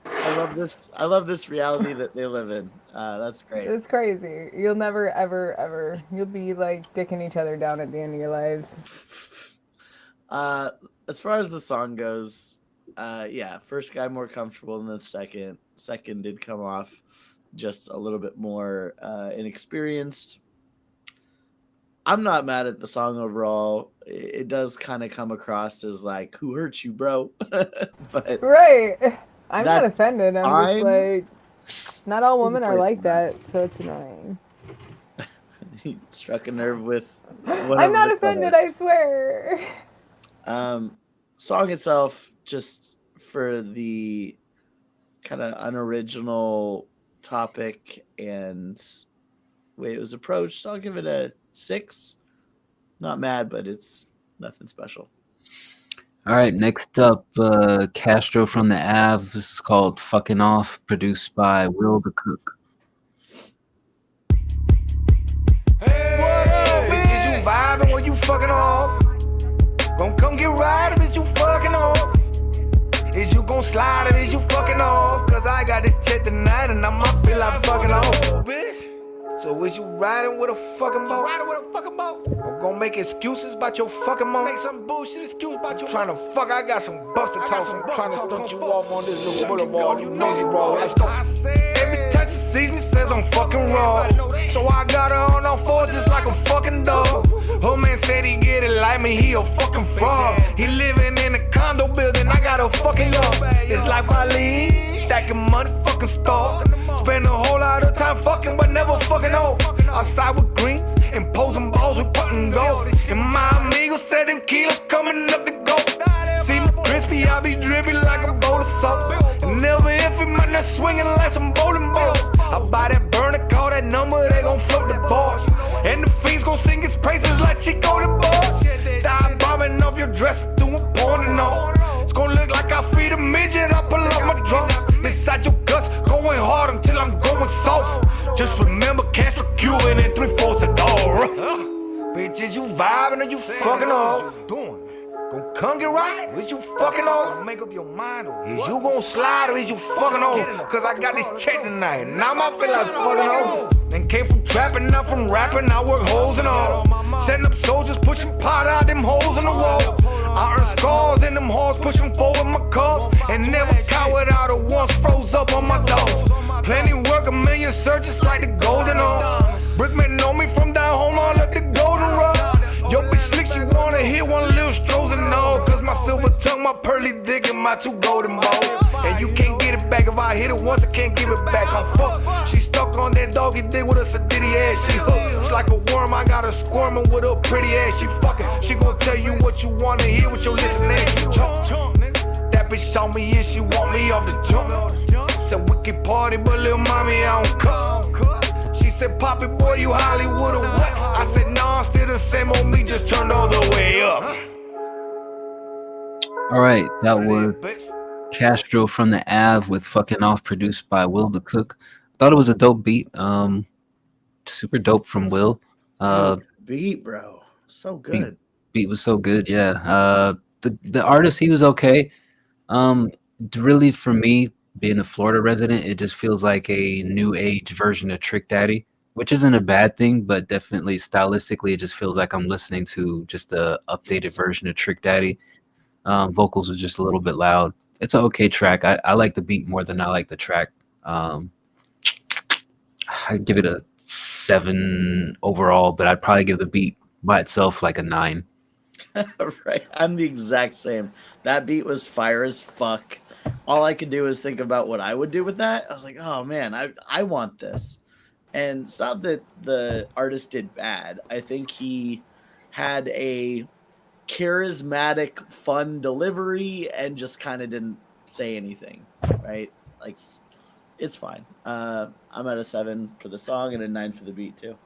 I love this reality that they live in. That's great. It's crazy. You'll never, ever, ever. You'll be like dicking each other down at the end of your lives. As far as the song goes, first guy more comfortable than the second. Second did come off just a little bit more inexperienced. I'm not mad at the song overall. It does kind of come across as like, "Who hurt you, bro?" But Right. I'm not That's offended. I'm just fine. like, not all There's a women are place like for that, so it's annoying. he struck a nerve with one I'm of not the offended, I colors. swear. Song itself, just for the kind of unoriginal topic and way it was approached, I'll give it a 6. Not mad, but it's nothing special. All right, next up, Castro from the Ave. This is called "Fucking Off," produced by Will the Cook. Bitches, you vibing when you fucking off. Gon' come get right if you fucking off. Is you gon' slide or is you fucking off? Cause I got this check tonight and I might feel like fucking off, bitch. So is you riding with a fucking boat? Or gon' make excuses about your fucking mom? Make some bullshit excuse about your trying to fuck. I got some busted talks. I'm trying to stunt you off on this little boulevard. You know you wrong. Let's go. Every time she sees me says I'm fucking raw. So I got her on all fours just like a fucking dog. Her man said he get it like me, he a fucking fraud. He living in a condo building, I got a fucking yard. It's life I lead, stacking money, fucking stars. Spend a whole lot of time fucking, but never fucking off. Outside with greens and posing balls with putting goals. And my amigo said them kilos coming up the go. See me crispy, I be dripping like a bowl of salt. And never if it might not swinging like some bowling balls. I buy that burner, call that number, they gon' float the bars. And the fiends gon' sing its praises like Chico the boss. Die bombing off your dress, doing porn and all. It's gon' look like I feed a midget, I pull out my drums. Inside your guts, going hard until I'm going soft. Just remember Castro Q and then 3/4 of dollar. Bitches, you vibing or you fucking off? Gon' come get right, is you fucking off? Make up your mind, or is you gon' slide or is you fucking off? Cause I got this check tonight, now I feel like fucking off. Then came from trapping, not from rapping, I work holes and all. Setting up soldiers, pushing pot out them holes in the wall. I earn scars in them halls, pushing forward my cars. And never cowered out or once froze up on my dogs. Plenty work, a million searches like the golden arms. Brickman know me from down home, I love the golden rod. Yo, bitch slick, she wanna hit one little strolls and all. Cause my silver tongue, my pearly dick, and my 2 golden balls. And you can't get it back. If I hit it once, I can't give it back. I'm fucked. She stuck on that doggy dick with a sedity ass. She hooked. It's like a worm, I got her squirming with her pretty ass. She fucking. She gon' tell you what you wanna hear with your listening ass. You jump. That bitch saw me and she want me off the jump. It's a wicked party, but little mommy, I don't cut. She said, Poppy boy, you Hollywood or what? I said, nah, I'm still the same old me, just turned all the way up. All right, that was Castro from the Ave with "Fucking Off," produced by Will the Cook. Thought it was a dope beat. Super dope from Will. Beat, bro, so good. Beat was so good. Yeah. The artist, he was okay. Really, for me, being a Florida resident, it just feels like a new age version of Trick Daddy, which isn't a bad thing, but definitely stylistically, it just feels like I'm listening to just a updated version of Trick Daddy. Vocals are just a little bit loud. It's an okay track. I like the beat more than I like the track. I give it a 7 overall, but I'd probably give the beat by itself like a 9. Right, I'm the exact same. That beat was fire as fuck. All I could do is think about what I would do with that. I was like, oh man, I want this. And it's not that the artist did bad. I think he had a charismatic, fun delivery and just kind of didn't say anything, right? Like, it's fine. I'm at a 7 for the song and a 9 for the beat too.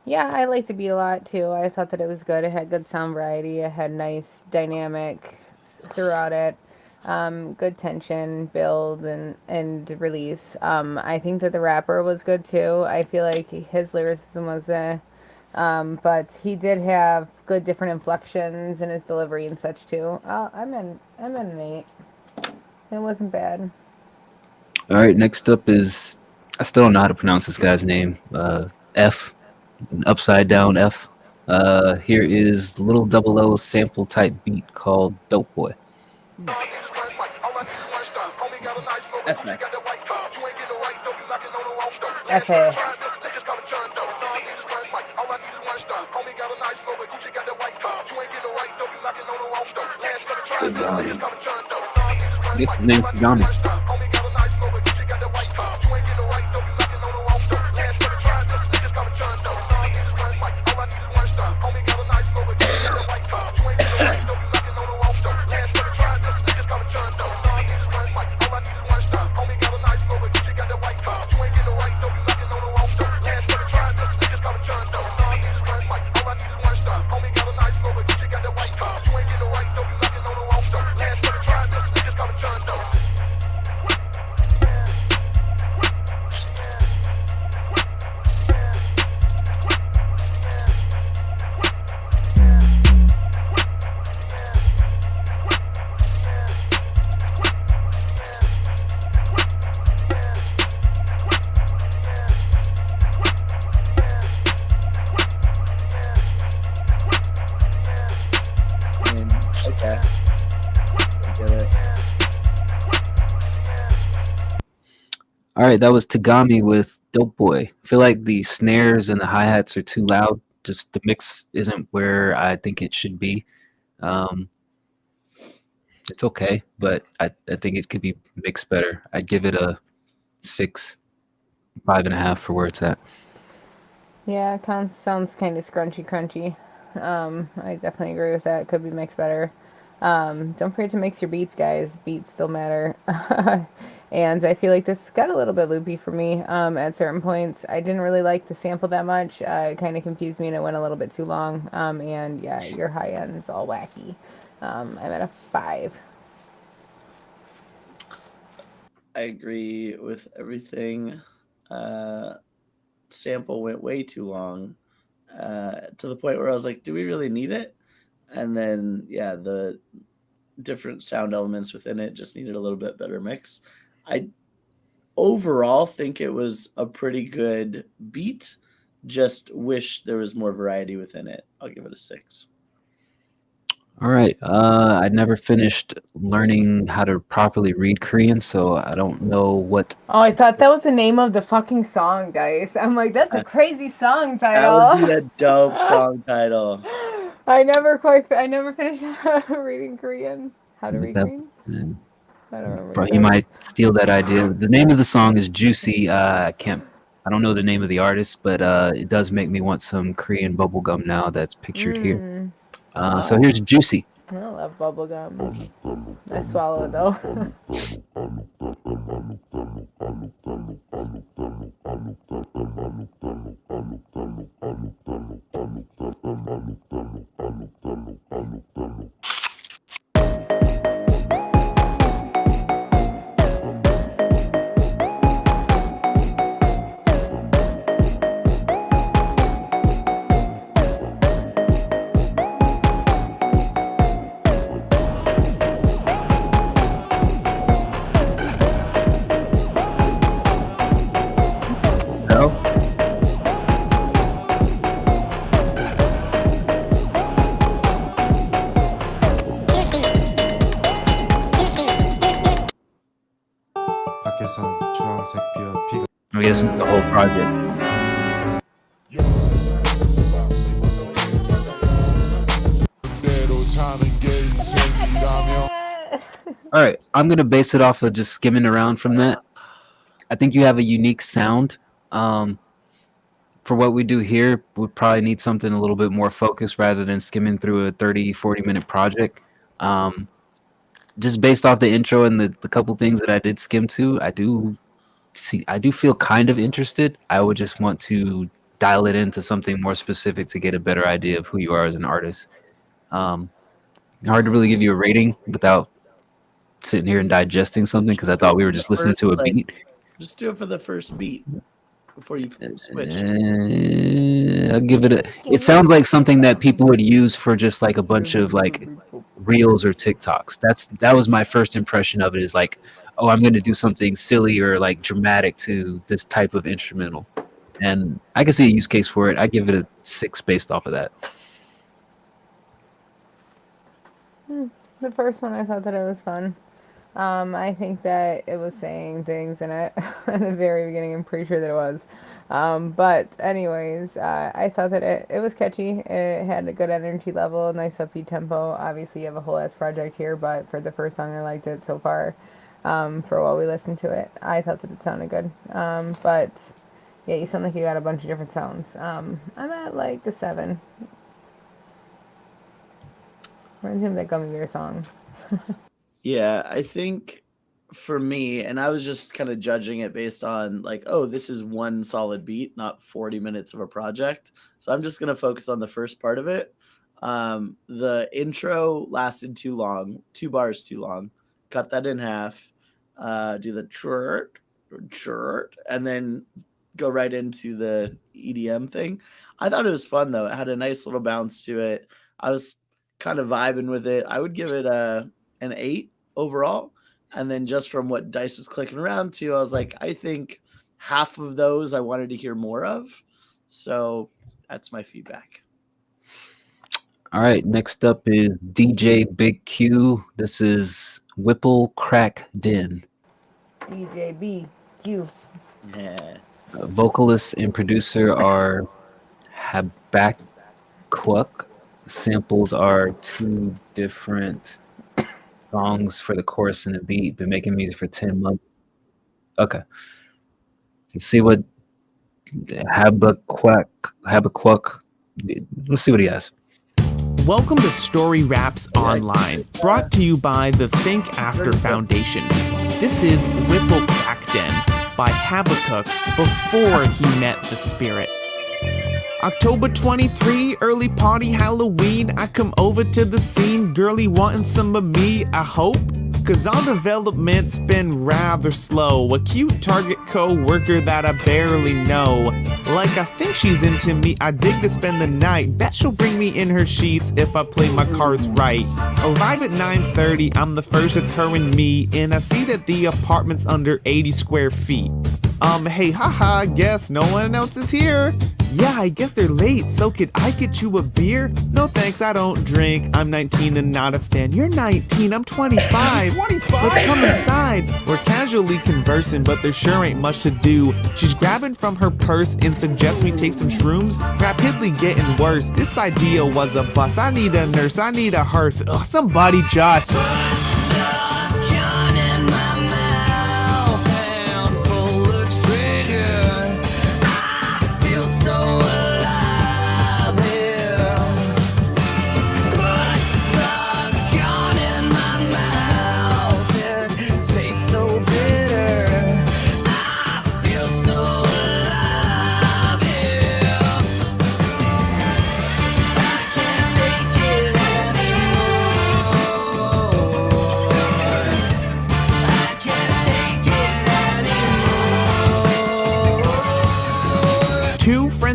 Yeah, I liked the beat a lot too. I thought that it was good. It had good sound variety. It had nice dynamic throughout it. Good tension, build, and release. I think that the rapper was good too. I feel like his lyricism was but he did have good different inflections in his delivery and such too. I'm in an 8. It wasn't bad. All right, next up is, I still don't know how to pronounce this guy's name. F, an upside down F. Here is Little Double O sample type beat called Dope Boy. Okay. I guess his name's Tagami. Okay. I get it. All right, that was Tagami with Dope Boy. I feel like the snares and the hi-hats are too loud. Just the mix isn't where I think it should be. It's okay, but I think it could be mixed better. I'd give it a 6, 5.5 for where it's at. Yeah, sounds kind of crunchy. I definitely agree with that. Could be mixed better. Don't forget to mix your beats, guys. Beats still matter. And I feel like this got a little bit loopy for me at certain points. I didn't really like the sample that much. It kind of confused me and it went a little bit too long. And yeah, your high end's all wacky. I'm at a 5. I agree with everything. Sample went way too long to the point where I was like, do we really need it? And then, yeah, the different sound elements within it just needed a little bit better mix. I overall think it was a pretty good beat. Just wish there was more variety within it. I'll give it a 6. All right. I never finished learning how to properly read Korean, so I don't know what. Oh, I thought that was the name of the fucking song, guys. I'm like, that's a crazy song title. That would be a dope song title. I never finished reading Korean. How to read Korean? I don't remember. Bro, you might steal that idea. The name of the song is Juicy. I don't know the name of the artist, but it does make me want some Korean bubblegum now that's pictured here. So here's Juicy. I love bubblegum. I swallow it though. I guess the whole project. All right, I'm gonna base it off of just skimming around from that. I think you have a unique sound. For what we do here, we probably need something a little bit more focused rather than skimming through a 30-40 minute project. Just based off the intro and the couple things that I did skim to, I do feel kind of interested. I would just want to dial it into something more specific to get a better idea of who you are as an artist. Hard to really give you a rating without sitting here and digesting something because I thought we were just listening to a beat. Just do it for the first beat before you switch. I'll give it it sounds like something that people would use for just like a bunch of like reels or TikToks. That was my first impression of it, is like, oh, I'm going to do something silly or like dramatic to this type of instrumental. And I can see a use case for it. I give it a 6 based off of that. The first one, I thought that it was fun. I think that it was saying things in it at the very beginning. I'm pretty sure that it was. But anyways, I thought that it was catchy. It had a good energy level, nice upbeat tempo. Obviously, you have a whole ass project here, but for the first song, I liked it so far. For while we listened to it, I thought that it sounded good. But yeah, you sound like you got a bunch of different sounds. I'm at like a 7. Reminds me of that Gummy Bear song. Yeah, I think for me, and I was just kind of judging it based on like, oh, this is one solid beat, not 40 minutes of a project. So I'm just going to focus on the first part of it. The intro lasted too long, 2 bars too long. Cut that in half, do the churt, and then go right into the EDM thing. I thought it was fun though. It had a nice little bounce to it. I was kind of vibing with it. I would give it an 8 overall. And then just from what Dice was clicking around to, I was like, I think half of those I wanted to hear more of. So that's my feedback. All right, next up is DJ Big Q. This is Whipple Crack Den. DJ BQ. Yeah. Vocalist and producer are Habakkuk. Samples are 2 different songs for the chorus and the beat. Been making music for 10 months. Okay. Let's see what Habakkuk. Let's see what he has. Welcome to Story Raps Online, brought to you by the Think After Foundation. This is Whipple Crack Den by Habakkuk before he met the spirit. October 23, early party Halloween. I come over to the scene, girlie wanting some of me, I hope. Cause our development's been rather slow. A cute target co-worker that I barely know. Like I think she's into me, I dig to spend the night. Bet she'll bring me in her sheets if I play my cards right. Arrive at 9:30, I'm the first, it's her and me. And I see that the apartment's under 80 square feet. Hey, haha, I guess no one else is here. Yeah, I guess they're late, so could I get you a beer? No thanks, I don't drink. I'm 19 and not a fan. You're 19, I'm 25. Let's come inside. We're casually conversing, but there sure ain't much to do. She's grabbing from her purse and suggests we take some shrooms. Rapidly getting worse. This idea was a bust. I need a nurse, I need a hearse. Ugh, somebody just...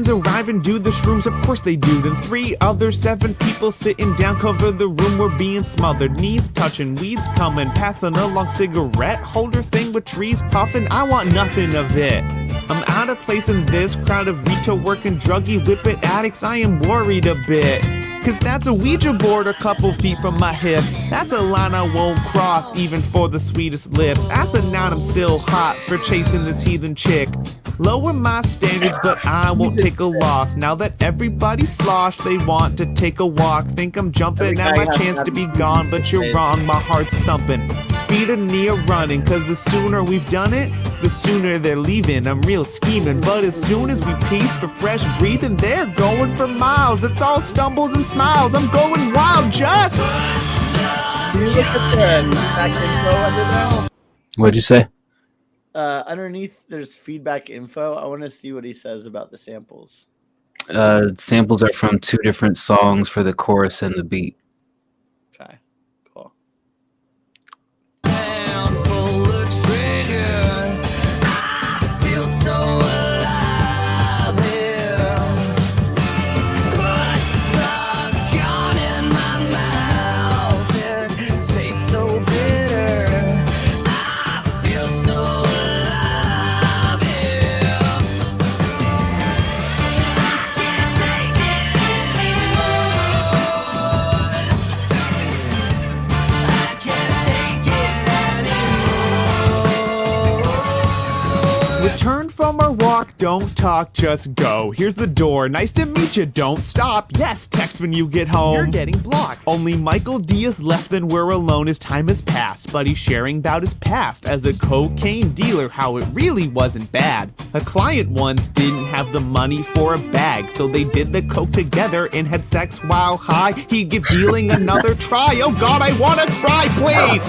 Arrive and do the shrooms, of course they do. Then 3 other 7 people sitting down, cover the room, we're being smothered. Knees touching, weeds coming, passing along cigarette holder thing with trees puffing. I want nothing of it. I'm out of place in this crowd of retail working druggy whippet addicts. I am worried a bit. Cause that's a Ouija board a couple feet from my hips. That's a line I won't cross, even for the sweetest lips. As of now, I'm still hot for chasing this heathen chick. Lower my standards, but I won't take a loss. Now that everybody's sloshed, they want to take a walk. Think I'm jumping at my chance to be gone, but you're wrong, my heart's thumping. Feet are near running, cause the sooner we've done it, the sooner they're leaving. I'm real scheming, but as soon as we peace for fresh breathing, they're going for miles. It's all stumbles and smiles. I'm going wild, just. Can you look at the feedback info under there? What'd you say? Underneath, there's feedback info. I want to see what he says about the samples. Samples are from 2 different songs for the chorus and the beat. Okay, cool. Turn from our walk, don't talk, just go. Here's the door, nice to meet you, don't stop. Yes, text when you get home. You're getting blocked. Only Michael D is left and we're alone, his time has passed. But he's sharing about his past as a cocaine dealer, how it really wasn't bad. A client once didn't have the money for a bag, so they did the coke together and had sex while high. He'd give dealing another try. Oh God, I wanna cry, please!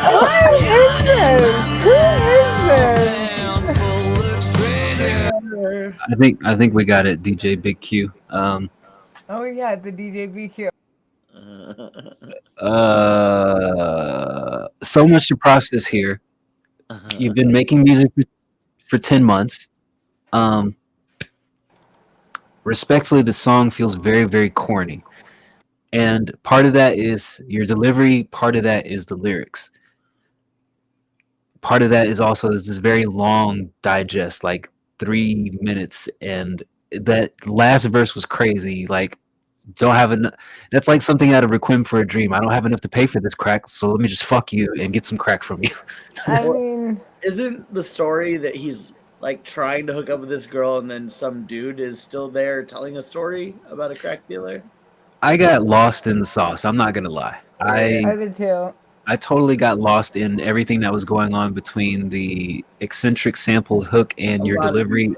What is this? Who is this? I think we got it, DJ Big Q. Oh yeah, the DJ BQ. So much to process here. You've been making music for 10 months. Respectfully, the song feels very, very corny. And part of that is your delivery, part of that is the lyrics. Part of that is also this very long digest, like 3 minutes, and that last verse was crazy. Like, don't have enough. That's like something out of Requiem for a Dream. I don't have enough to pay for this crack, so let me just fuck you and get some crack from you. I mean, isn't the story that he's like trying to hook up with this girl and then some dude is still there telling a story about a crack dealer? I got lost in the sauce. I'm not gonna lie. I did too. I totally got lost in everything that was going on between the eccentric sample hook and your delivery.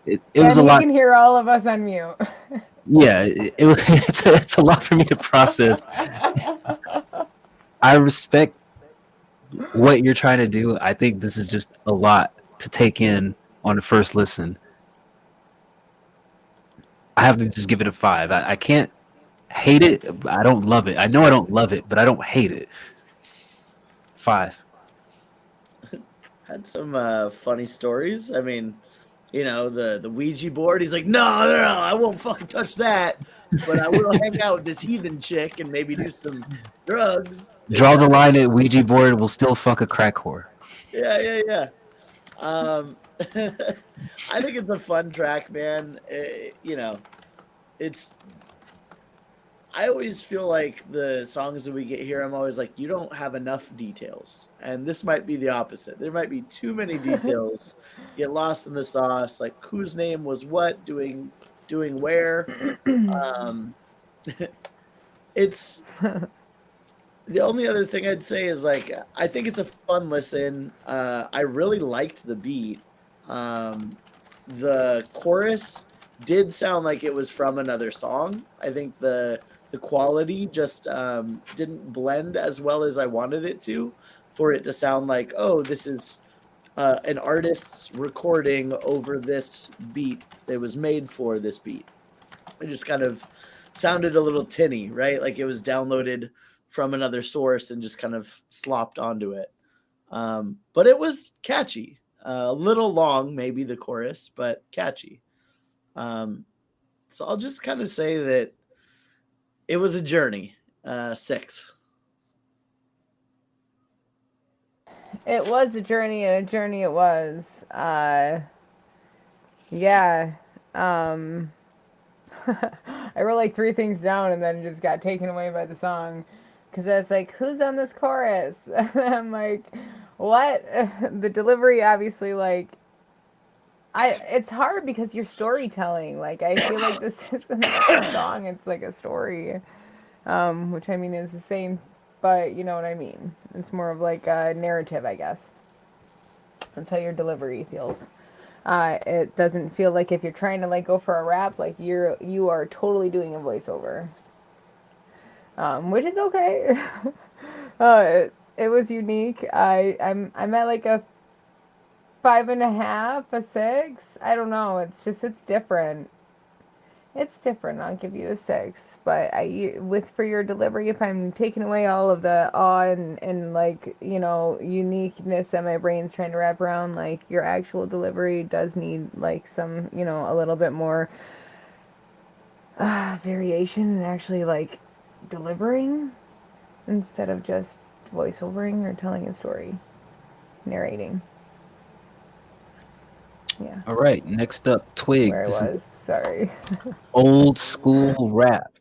It was a lot. You can hear all of us on mute. Yeah, it was. It's a lot for me to process. I respect what you're trying to do. I think this is just a lot to take in on the first listen. I have to just give it a 5. I can't hate it. I don't love it. I know I don't love it, but I don't hate it. 5. Had some funny stories. I mean, you know, the Ouija board. He's like, no, I won't fucking touch that. But I will hang out with this heathen chick and maybe do some drugs. Draw the line at Ouija board. Will still fuck a crack whore. Yeah. I think it's a fun track, man. You know, I always feel like the songs that we get here, I'm always like, you don't have enough details. And this might be the opposite. There might be too many details. Get lost in the sauce. Like, whose name was what, doing where. It's the only other thing I'd say is, like, I think it's a fun listen. I really liked the beat. The chorus did sound like it was from another song. I think the quality just didn't blend as well as I wanted it to, for it to sound like, oh, this is an artist's recording over this beat that was made for this beat. It just kind of sounded a little tinny, right? Like it was downloaded from another source and just kind of slopped onto it. But it was catchy. A little long, maybe the chorus, but catchy. So I'll just kind of say that it was a journey. 6. It was a journey, and a journey it was. Yeah. I wrote like 3 things down and then just got taken away by the song. Because I was like, who's on this chorus? And I'm like, what? The delivery, obviously, like, it's hard because you're storytelling. Like, I feel like this isn't a song, it's like a story. Which, I mean, is the same, but you know what I mean. It's more of like a narrative, I guess. That's how your delivery feels. It doesn't feel like if you're trying to like go for a rap, like you are totally doing a voiceover. Which is okay. It was unique. I'm at like a 5.5, a 6. I don't know. It's different. It's different. I'll give you a 6. But for your delivery, if I'm taking away all of the awe and like, you know, uniqueness that my brain's trying to wrap around, like your actual delivery does need like some, you know, a little bit more variation and actually like delivering instead of just voiceovering or telling a story, narrating. Yeah. All right, next up, Twig. Where I was. Sorry. Old school rap.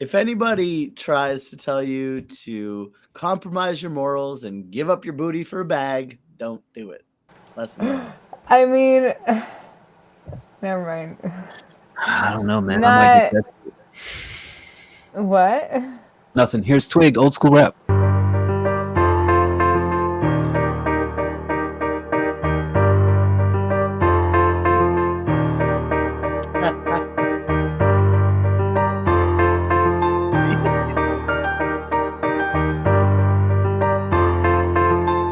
If anybody tries to tell you to compromise your morals and give up your booty for a bag, don't do it. Lesson learned. I mean, never mind. I don't know, man. I might get that. What? Nothing. Here's Twig, old school rap.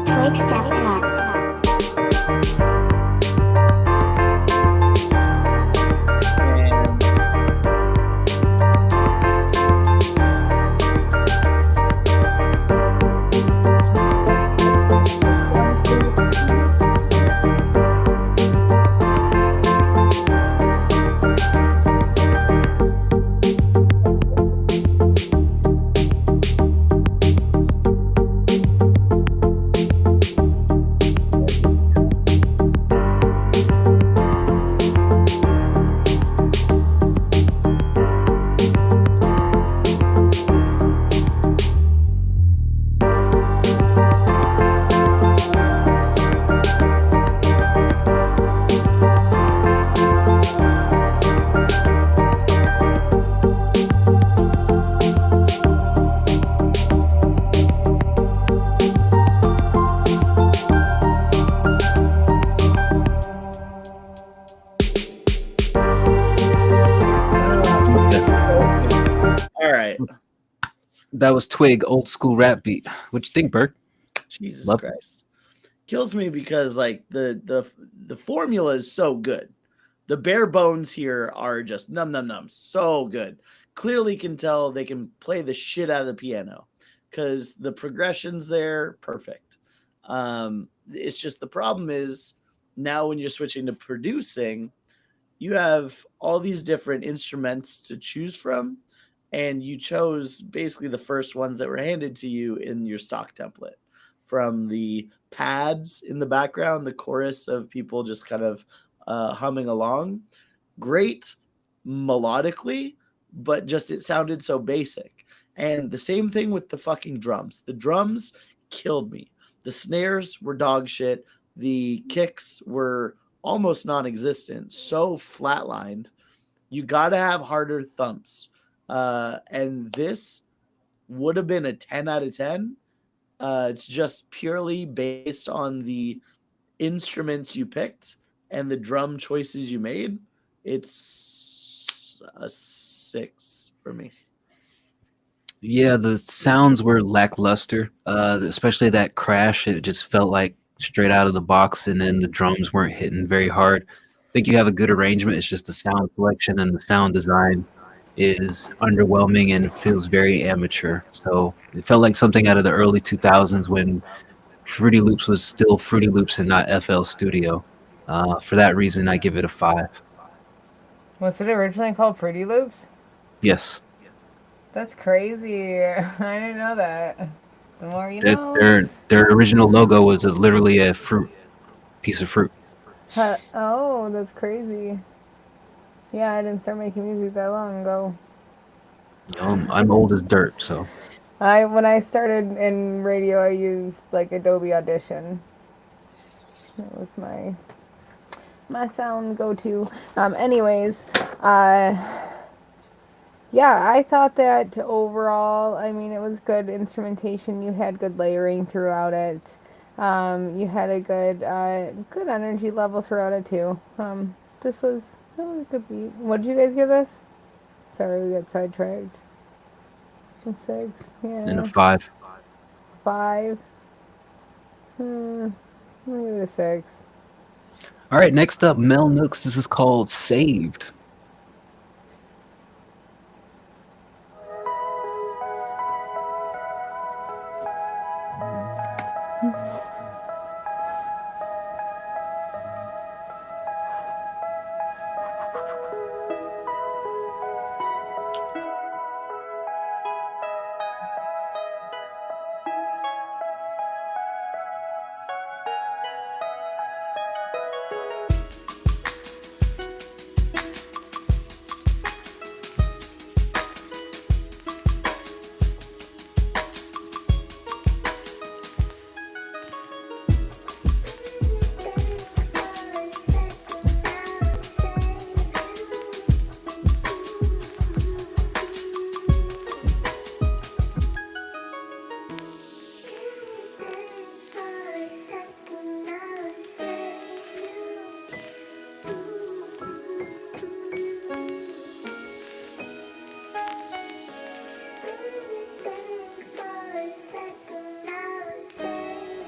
Twig, step it up. That was Twig, old school rap beat. What you think, Bert? Jesus Love Christ. Kills me because like the formula is so good. The bare bones here are just num. So good. Clearly can tell they can play the shit out of the piano because the progression's there, perfect. It's just the problem is now when you're switching to producing, you have all these different instruments to choose from, and you chose basically the first ones that were handed to you in your stock template. From the pads in the background, the chorus of people just kind of humming along. Great melodically, but just it sounded so basic. And the same thing with the fucking drums. The drums killed me. The snares were dog shit. The kicks were almost non-existent, so flatlined. You got to have harder thumbs. And this would have been a 10 out of 10. It's just purely based on the instruments you picked and the drum choices you made. It's a 6 for me. Yeah, the sounds were lackluster, especially that crash. It just felt like straight out of the box, and then the drums weren't hitting very hard. I think you have a good arrangement. It's just the sound selection and the sound design is underwhelming and feels very amateur. So it felt like something out of the early 2000s when Fruity Loops was still Fruity Loops and not FL Studio. For that reason, I give it a 5. Was it originally called Fruity Loops? Yes. That's crazy. I didn't know that. The more you know. Their original logo was literally a piece of fruit. Oh, that's crazy. Yeah, I didn't start making music that long ago. I'm old as dirt, so. When I started in radio, I used like Adobe Audition. That was my sound go-to. Anyways, yeah, I thought that overall, I mean, it was good instrumentation. You had good layering throughout it. You had a good energy level throughout it too. This was a good beat. What did you guys give this? Sorry, we got sidetracked. A 6, yeah. And a 5. 5. I'm gonna give it a 6. All right, next up, Mel Nooks. This is called Saved.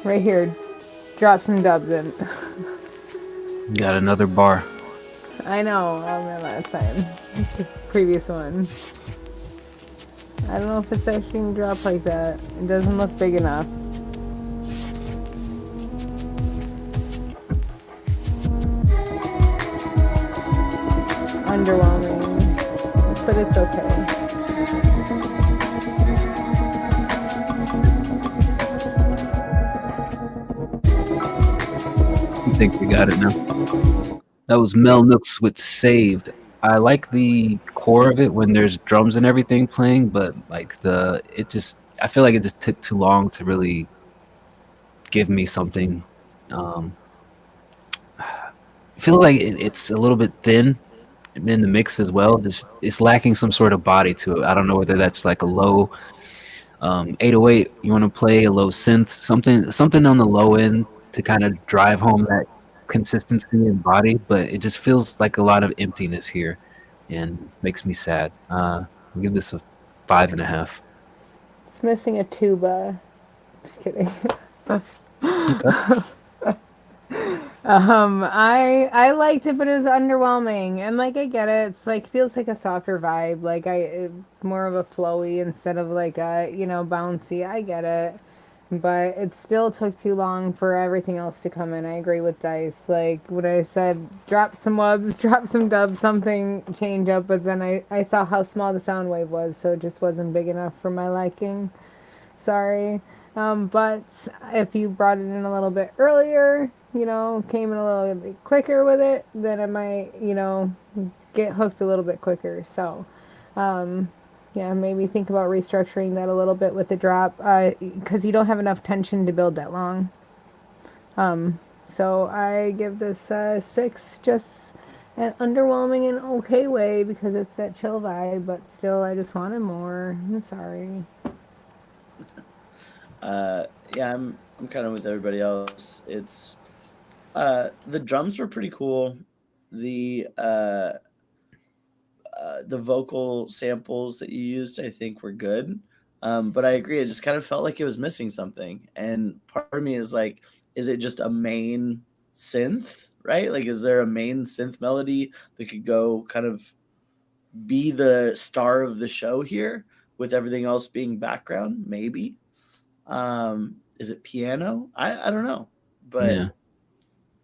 Right here. Drop some dubs in. Got another bar. I know, my last time. The previous one. I don't know if it's actually gonna drop like that. It doesn't look big enough. Underwhelming, but it's okay. I think we got it now. That was Mel Nooks with Saved. I like the core of it when there's drums and everything playing, but like I feel like it just took too long to really give me something. I feel like it's a little bit thin in the mix as well. It's lacking some sort of body to it. I don't know whether that's like a low 808 you want to play, a low synth, something on the low end to kind of drive home that consistency and body, but it just feels like a lot of emptiness here and makes me sad. I'll give this a 5.5. It's missing a tuba. Just kidding. Okay. I liked it, but it was underwhelming, and like I get it. It's like feels like a softer vibe, like more of a flowy instead of like a bouncy. I get it, but it still took too long for everything else to come in. I agree with Dice. Like what I said, drop some wubs, drop some dubs, something change up. But then I saw how small the sound wave was, so it just wasn't big enough for my liking. Sorry. But if you brought it in a little bit earlier, came in a little bit quicker with it, then I might, get hooked a little bit quicker. So, yeah, maybe think about restructuring that a little bit with the drop, because you don't have enough tension to build that long. So I give this 6, just an underwhelming and okay way, because it's that chill vibe, but still I just wanted more. I'm sorry. Yeah, I'm kind of with everybody else. It's the drums were pretty cool. The vocal samples that you used, I think, were good. But I agree, it just kind of felt like it was missing something. And part of me is like, is it just a main synth, right? Like, is there a main synth melody that could go kind of be the star of the show here with everything else being background? Maybe. Is it piano? I don't know, but yeah.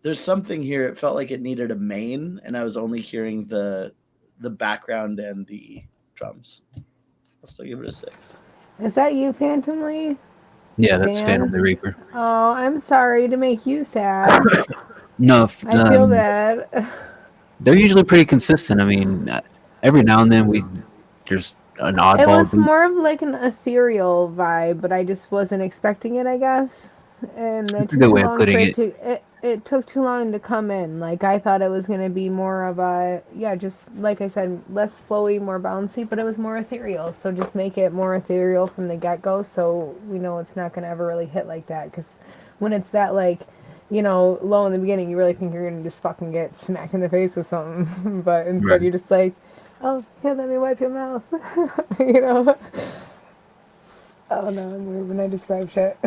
There's something here. It felt like it needed a main, and I was only hearing the background and the drums. I'll still give it a 6. Is that you, Phantom Lee? Yeah, that's Phantom the Reaper. Oh, I'm sorry to make you sad. No, I feel bad. They're usually pretty consistent. I mean, every now and then there's an oddball. It was more of like an ethereal vibe, but I just wasn't expecting it, I guess. And that's a good way of putting it. It took too long to come in. Like, I thought it was going to be more of a, just like I said, less flowy, more bouncy, but it was more ethereal. So just make it more ethereal from the get-go, so we know it's not going to ever really hit like that. Because when it's that, like, low in the beginning, you really think you're going to just fucking get smacked in the face with something. But instead right. You're just like, oh, here, let me wipe your mouth. Oh, no, I'm weird when I describe shit.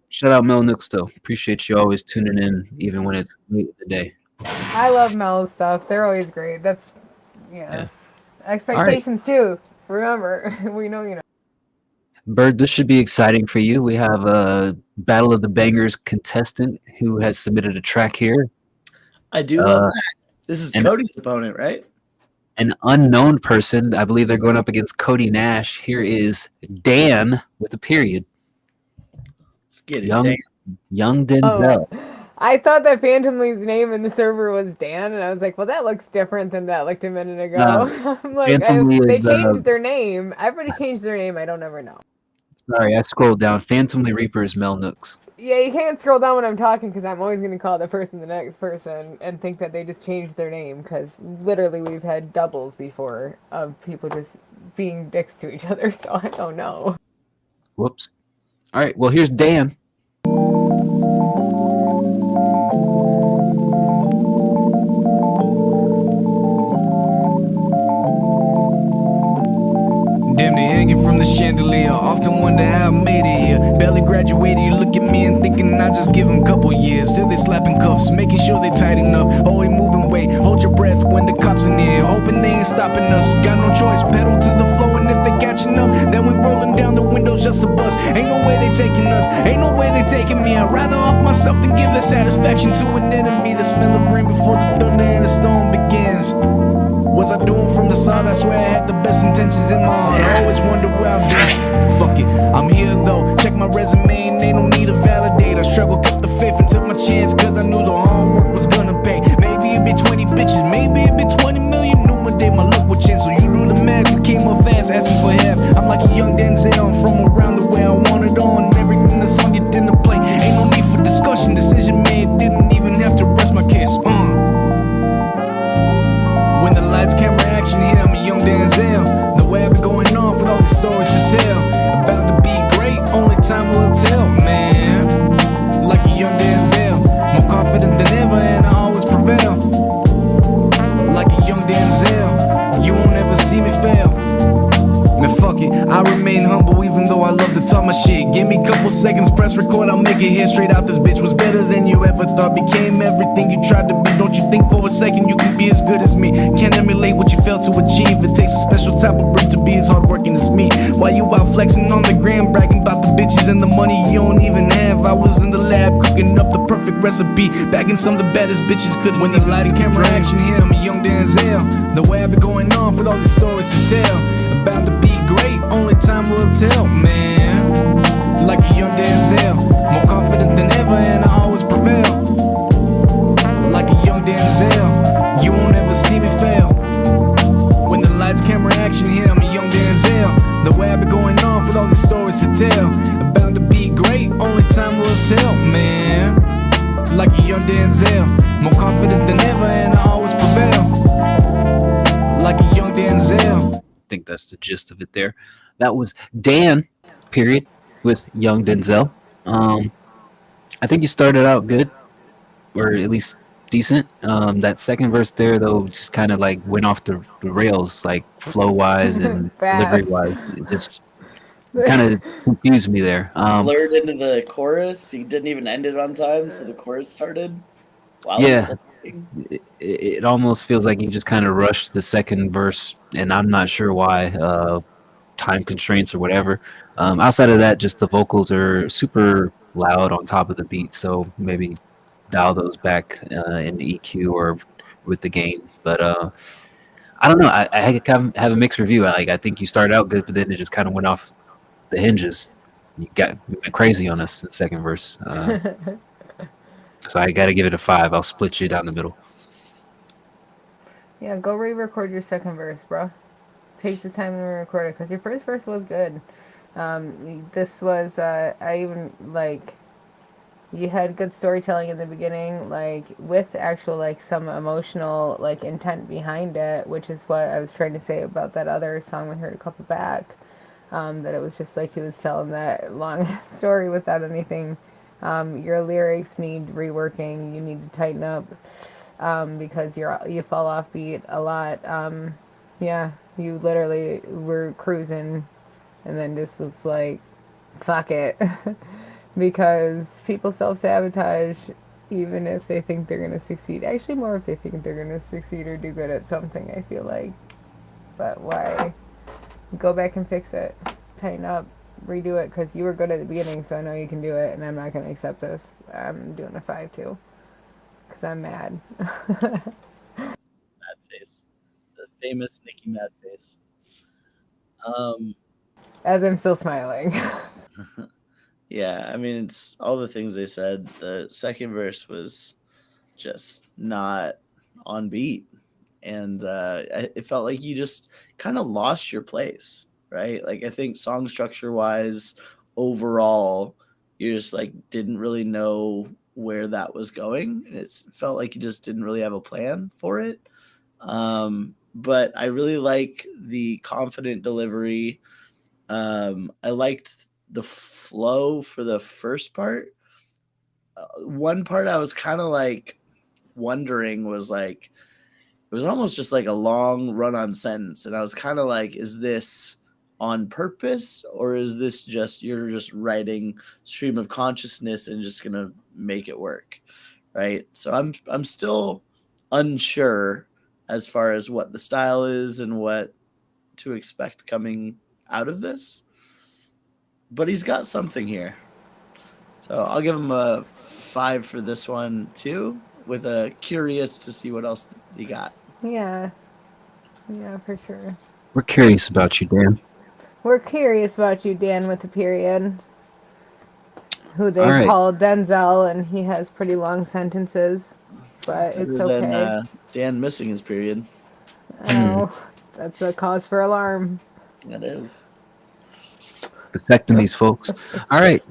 Shout out Mel Nooks, though. Appreciate you always tuning in, even when it's late in the day. I love Mel's stuff. They're always great. That's, yeah. Expectations, too. Remember, we know. Bird, this should be exciting for you. We have a Battle of the Bangers contestant who has submitted a track here. I do love that. This is Cody's opponent, right? An unknown person. I believe they're going up against Cody Nash. Here is Dan with a period. Let's get it, Young Denzel. Oh, I thought that Phantom Lee's name in the server was Dan, and I was like, well, that looks different than that looked a minute ago. I'm like, they changed their name. Everybody changed their name. I don't ever know. Sorry, I scrolled down. Phantom Lee Reaper is Mel Nooks. Yeah, you can't scroll down when I'm talking, because I'm always going to call the person the next person and think that they just changed their name, because literally we've had doubles before of people just being dicks to each other, so I don't know. Whoops. All right, well, here's Dan. Damn, they hanging from the chandelier. Often wonder how I made it here. Barely graduated, you look at me and thinking just give them couple years till they slapping cuffs, making sure they tight enough. Always moving weight, hold your breath when the cops in here, hoping they ain't stopping us. Got no choice, pedal to the floor, and if they catching up, then we rolling down the windows just a bus. Ain't no way they taking us, ain't no way they taking me. I'd rather off myself than give the satisfaction to an enemy. The smell of rain before the thunder and the storm begins. Was I doing from the side? I swear I had the best intentions in my heart. I always wonder where I've been. Fuck it, I'm here though. Check my resume and they don't need a validate. I struggled, kept the faith and took my chance, cause I knew the hard work was gonna pay. Maybe it'd be 20 bitches, maybe it'd be 20 million. Knew one day my luck would change, so you do the math. You came up fast, asking for half. I'm like a young Denzel, I'm from around the way I want it all. And everything that's on your dinner plate, ain't no need for discussion. Decision made, didn't even have to rest my case. When the lights, camera, action hit, I'm a young Denzel. The way I've been going off with all these stories to tell. About to be great, only time will tell, man. Like a young Denzel, more confident than ever, and I always prevail. Like a young Denzel, you won't ever see me fail. Man, fuck it, I remain humble even though I love to talk my shit. Give me a couple seconds, press record, I'll make it here. Straight out this bitch was better than you ever thought. Became everything you tried to be. Don't you think for a second you can be as good as me? Can't emulate what you failed to achieve. It takes a special type of breed to be as hardworking as me. While you out flexing on the gram, bragging about the bitches and the money you don't even have, I was in the lab cooking up the perfect recipe, bagging some of the baddest bitches couldn't. When the lights, camera, action hit, I'm a young Denzel. The way I've been going off with all these stories to tell. About to be great, only time will tell, man. Like a young Denzel, more confident than ever, and I always prevail. Like a young Denzel, you won't ever see me fail. When the lights, camera, action hit, I'm a young Denzel. The way I've been going off with all these stories to tell. About to be great, only time will tell, man. Like a young Denzel, more confident than ever, and I always prevail. Like a young Denzel. I think that's the gist of it there. That was Dan, period, with Young Denzel. I think you started out good, or at least decent. That second verse there, though, just kind of like went off the rails, like flow-wise and delivery-wise. It just kind of confused me there. Blurred into the chorus. He didn't even end it on time, so the chorus started. Wow, yeah. It almost feels like you just kind of rushed the second verse, and I'm not sure why, time constraints or whatever. Outside of that, just the vocals are super loud on top of the beat, so maybe dial those back in EQ or with the gain. But I don't know. I have a mixed review. I think you started out good, but then it just kind of went off the hinges. You went crazy on us in the second verse. So I got to give it a 5. I'll split you down the middle. Yeah, go re-record your second verse, bro. Take the time to record it, because your first verse was good. This was, I even, like, you had good storytelling in the beginning, like, with actual, like, some emotional, like, intent behind it, which is what I was trying to say about that other song we heard a couple back. That it was just like he was telling that long story without anything. Your lyrics need reworking. You need to tighten up because you fall off beat a lot. Yeah, you literally were cruising and then just was like, fuck it. Because people self-sabotage even if they think they're going to succeed. Actually, more if they think they're going to succeed or do good at something, I feel like. But why? Go back and fix it. Tighten up. Redo it, because you were good at the beginning, so I know you can do it, and I'm not going to accept this. I'm doing a 5 too, because I'm mad. Mad face. The famous Nicki Mad face. As I'm still smiling. Yeah, I mean, it's all the things they said. The second verse was just not on beat, and it felt like you just kind of lost your place. Right? Like, I think song structure wise, overall, you just like didn't really know where that was going. It felt like you just didn't really have a plan for it. But I really like the confident delivery. I liked the flow for the first part. One part I was kind of like wondering was like, it was almost just like a long run-on sentence. And I was kind of like, is this on purpose, or is this just you're just writing stream of consciousness and just gonna make it work, right? So I'm still unsure as far as what the style is and what to expect coming out of this, but he's got something here. So I'll give him a 5 for this one too, with a curious to see what else he got. Yeah, for sure. We're curious about you, Dan. We're curious about you, Dan, with a period. Who they All right. call Denzel, and he has pretty long sentences, but it's Other okay. than Dan missing his period. Oh, that's a cause for alarm. That is. Vasectomies, folks. All right.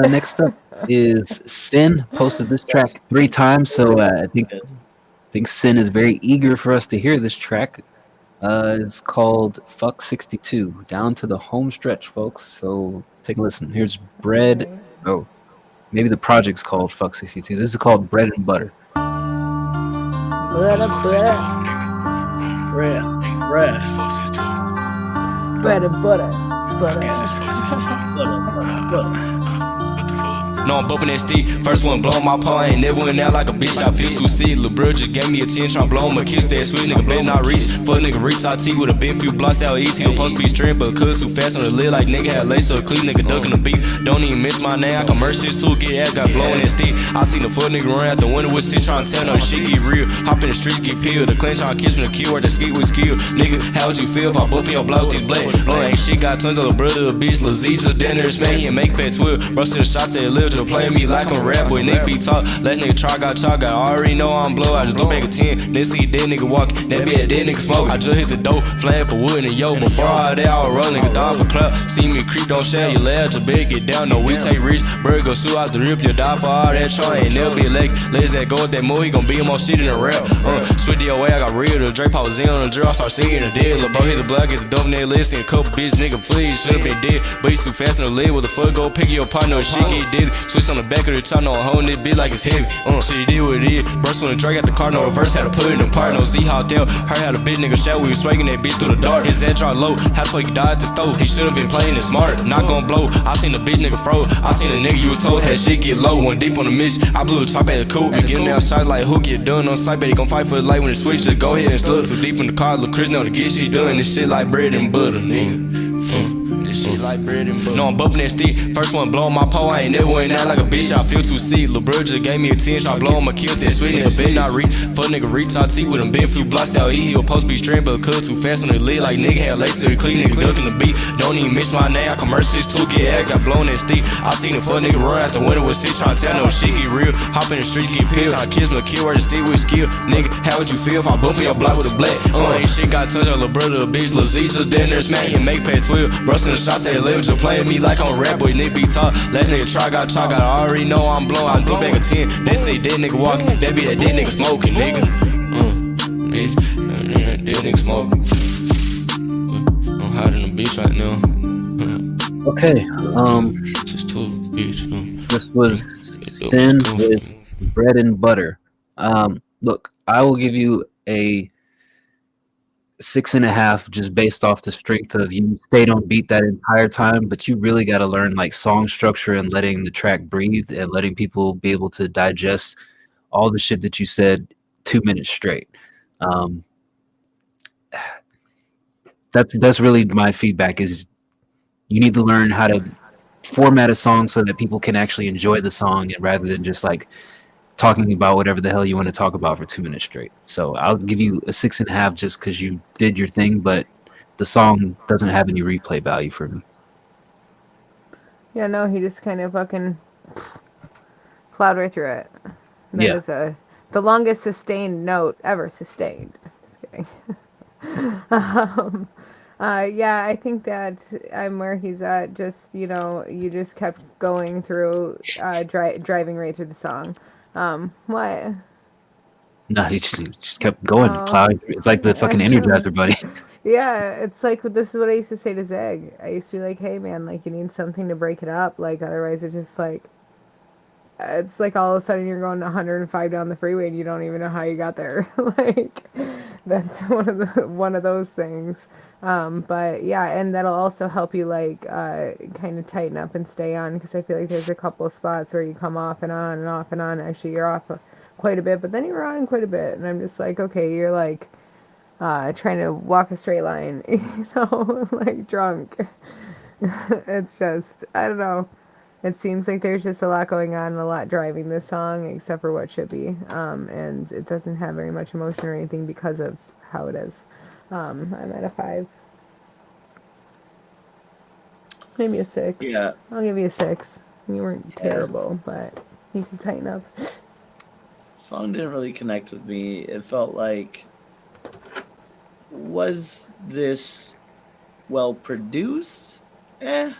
Next up is Sin. Posted this track 3 times, so I think Sin is very eager for us to hear this track. It's called Fuck 62. Down to the home stretch, folks. So take a listen. Here's Bread. Oh, maybe the project's called Fuck 62. This is called Bread and Butter. Bread and butter. Bread and butter. No, I'm bumping that stick. First one blow my paw, ain't never went out like a bitch. I feel too sick. Lil' bro just gave me a 10, tryna blow him a kiss. That sweet nigga better not reach. Fuck nigga reach RT with a big few blocks out east. He supposed to be straight, but cut too fast on the lid like nigga had lace up clean. Nigga ducking the beat. Don't even miss my name. I can merge shit too. Get ass got blowing that stick. I seen the fuck nigga run out the window with shit tryna tell no shit get real. Hop in the streets, get peeled. The clinch tryna kiss me the keyword, the ski with skill. Nigga, how would you feel if I bump in your block with this blade? Ain't shit got tons of the brother, a bitch. Lil' Z just down there, man. He and make pet 12. Brush the shots at live to play me like I'm rap boy. Nigga be talk. Let nigga try, got chalk. I already know I'm blow. I just look back at 10. Then see dead nigga walk. That be a dead nigga smoke. I just hit the dope. Flying for wood and yo. Before all that, I was rolling nigga down for club. See me creep, don't share your leg. Just big, get down. No, we take reach. Bird go shoot out the rip. You die for all that try. Ain't never be a leg. Legs that go with that move. He gon' be more shit in the rap. Switch the way. I got real. The Drake I was in on the drill. I start seeing the dead. Lil' bro hit the block. Get the dope nigga list. And a couple bitch nigga fleas. Should've been dead. But he's too fast in the lid. What the fuck go pick your partner? Shit get dead. Switch on the back of the top. No, I'm holding it bit like it's heavy. Shit did what it is. Burst on the Drake at the car. No reverse. Had to put it in the part. No Z how there. Her had a bitch nigga shot. We was swinging that bitch through the dark. His head dropped low. How the fuck he died at the stove? He should've been playing it smart. Not gon' blow. I seen the bitch nigga froze. I seen the nigga you was told had shit get low. Went deep on the mission. I blew a chop at the coupe. We getting down shots like who get done on sight. Bet he gon' fight for his life when it switch. Just go ahead and slip too deep in the car. Look, Chris know to get shit done. This shit like bread and butter, nigga. This shit like bread and butter. No, I'm bumping that stick. First one blowing my paw. I ain't never went out like a bitch. I feel too sick. Lil' bro just gave me a 10. Try blowing my kills. That sweet nigga better not reach. Fuck nigga reach RT with him big few blocks out. He supposed to be straight, but cut too fast on the lid like nigga had lace to clean. Nigga ducking the beat. Don't even miss my name. I commercials too. Get ass got blown that stick. I seen the fuck nigga run out the window with shit. Tryna tell no shit get real. Hop in the streets, get peeled. Tryna kiss my kid where the stick with skill. Nigga, how would you feel if I bump in your block with a black? Ain't shit got touch on lil' brother, a bitch. Lil' Z just down there smack and make pay 12. Brusting the shots at 11. Just playing me like I'm a rap boy. Nigga be talk. Let nigga try, got chalk. I already know I'm blowing. I do back a 10. They say dead nigga walking. That be that dead nigga smoking, nigga. Bitch, dead nigga smoking. I'm hiding the bitch right now. Okay. Just too bitch. This was Sin with Bread and Butter. Look, I will give you a 6.5 just based off the strength of you stayed on beat that entire time, but you really got to learn like song structure and letting the track breathe and letting people be able to digest all the shit that you said 2 minutes straight. That's really my feedback is you need to learn how to format a song so that people can actually enjoy the song and rather than just like talking about whatever the hell you want to talk about for 2 minutes straight. So I'll give you a 6.5 just because you did your thing, but the song doesn't have any replay value for me. Yeah, no, he just kind of fucking plowed right through it. That is the longest sustained note ever sustained. Just kidding. Yeah, I think that I'm where he's at. Just, you know, you just kept going through, driving right through the song. What? No, he just kept going, plowing through. It's like the fucking Energizer Bunny. Yeah, it's like, this is what I used to say to Zeg. I used to be like, hey man, like you need something to break it up. Like otherwise it's just like, it's like all of a sudden you're going 105 down the freeway and you don't even know how you got there. Like, That's one of those things. But yeah, and that'll also help you like kind of tighten up and stay on, because I feel like there's a couple of spots where you come off and on and off and on. Actually, you're off quite a bit, but then you're on quite a bit, and I'm just like, okay, you're like trying to walk a straight line, like drunk. It's just, I don't know. It seems like there's just a lot going on and a lot driving this song, except for what should be. And it doesn't have very much emotion or anything because of how it is. I'm at a 5. Maybe a 6. Yeah. I'll give you a 6. You weren't terrible, but you can tighten up. Song didn't really connect with me. It felt like, was this well produced? I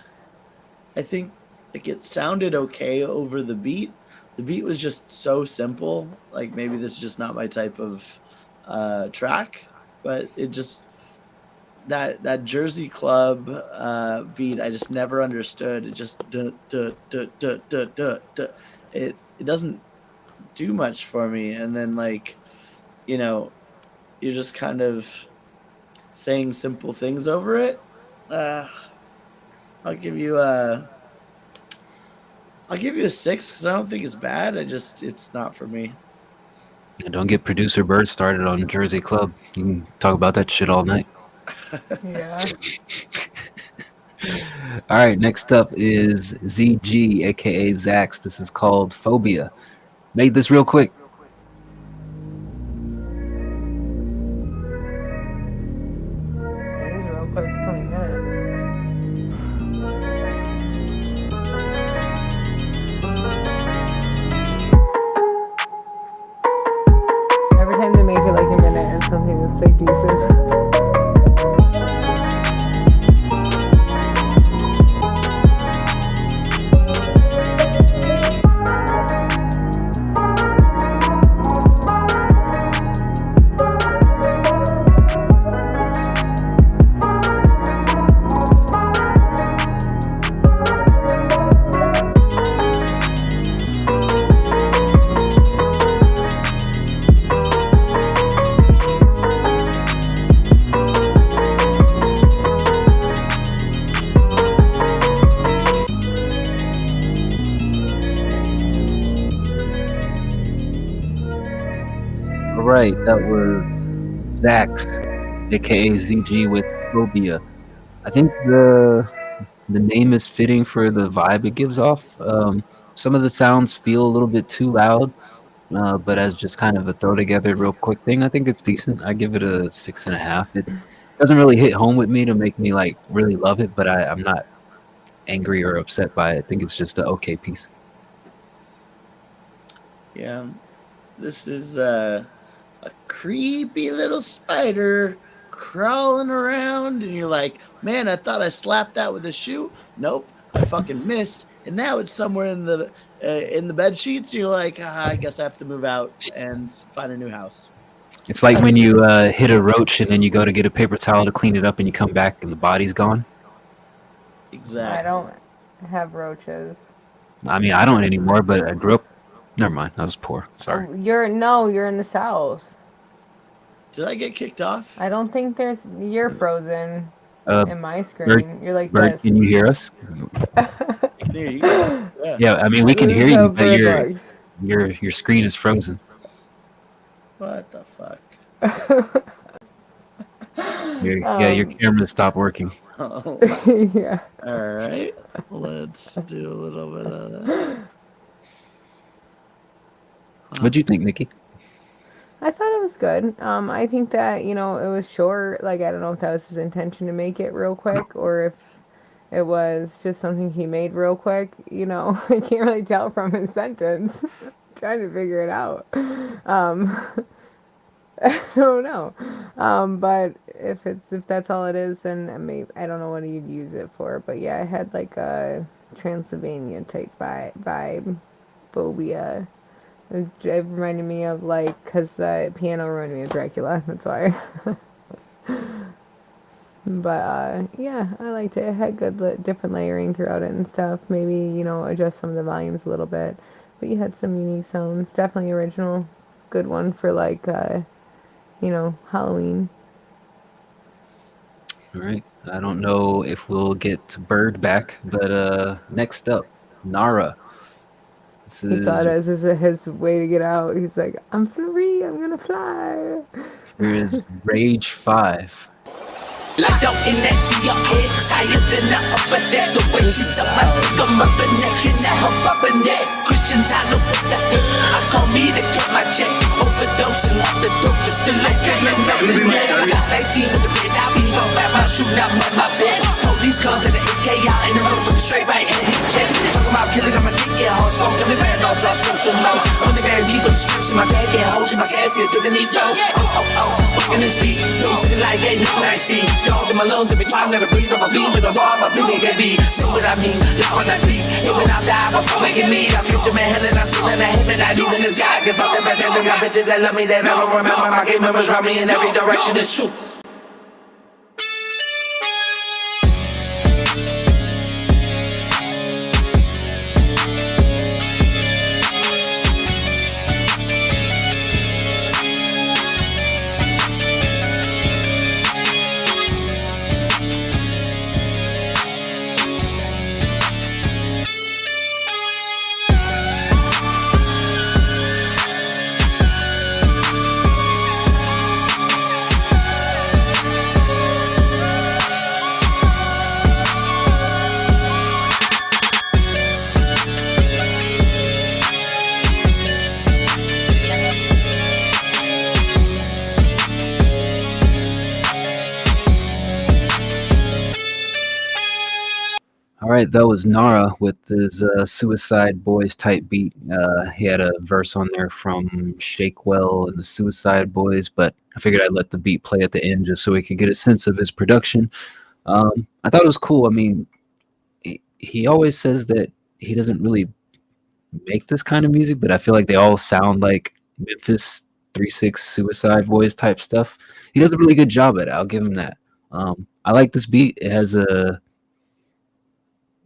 think like it sounded okay over the beat. The beat was just so simple. Like maybe this is just not my type of track, but it just that Jersey Club beat I just never understood. It just it doesn't do much for me. And then like, you know, you're just kind of saying simple things over it. I'll give you a 6 because I don't think it's bad. It's not for me. And don't get producer Bird started on Jersey Club. You can talk about that shit all night. Yeah. All right, next up is ZG, aka Zax. This is called Phobia. Made this real quick. It is real quick, 20 minutes. Every time they make it like a minute and something that's like decent. All right, that was Zax, aka ZG with Phobia. I think the name is fitting for the vibe it gives off. Some of the sounds feel a little bit too loud, but as just kind of a throw together real quick thing, I think it's decent. I give it a 6.5. It doesn't really hit home with me to make me like really love it, but I'm not angry or upset by it. I think it's just an okay piece. Yeah, this is a creepy little spider crawling around, and you're like, man, I thought I slapped that with a shoe. Nope, I fucking missed, and now it's somewhere in the bed sheets. You're like, I guess I have to move out and find a new house. It's like when you hit a roach and then you go to get a paper towel to clean it up and you come back and the body's gone. Exactly. I don't have roaches. I mean, I don't anymore, but I grew up. Never mind, I was poor. Sorry. You're in the South. Did I get kicked off? I don't think you're frozen in my screen. Bird, You're like Bird, this. can you hear us? There you go. Yeah, I mean, we can This hear is you, how but Bird looks. your screen is frozen. What the fuck? Your camera stopped working. Oh, yeah. All right, let's do a little bit of this. What'd you think, Nikki? I thought it was good. I think that, it was short. Like, I don't know if that was his intention to make it real quick or if it was just something he made real quick. I can't really tell from his sentence. I'm trying to figure it out. I don't know. But if that's all it is, then maybe, I don't know what you'd use it for. But yeah, it had like a Transylvania type vibe, Phobia. It reminded me of because the piano reminded me of Dracula. That's why. But yeah, I liked it. It had good different layering throughout it and stuff. Maybe adjust some of the volumes a little bit. But you had some unique sounds. Definitely original. Good one for Halloween. All right. I don't know if we'll get Bird back, but next up, Nara. This He saw it as his way to get out. He's like, I'm free. I'm gonna fly. Here is Rage 5. Locked out in that TRX, higher than the upper deck. The way she suck my dick, I'm up in neck, and now her rubber neck. Christian Tyler with the hip, I call me to cut my check. Overdosing off the dope, just still like killing nothing yet. I got 19 with the bit, I be gon' rap my shoe, not run my best. Police come to the AK out in the road, looking straight right in his chest. Talking about killing, got my dick, yeah, hoes, phone, coming back, no sauce, smoke some more. On the bad deep, with the scripts in my jacket, hoes in my casket, through the knee flow. Walking this beat, sitting like a new night scene. Dogs in my lungs every time, never breathe on my feet. With a raw, my breathing can be. See what I mean? Loud when I speak. Even I die, but waking me. I picture my hell and I sit in the hip and I need in this guy. Give up them and then got bitches that love me that never remember my game members round me in every direction. It's true. All right, that was Nara with his Suicide Boys type beat. He had a verse on there from Shakewell and the Suicide Boys, but I figured I'd let the beat play at the end just so we could get a sense of his production. I thought it was cool. I mean, he always says that he doesn't really make this kind of music, but I feel like they all sound like Memphis 3-6 Suicide Boys type stuff. He does a really good job at it. I'll give him that. I like this beat. It has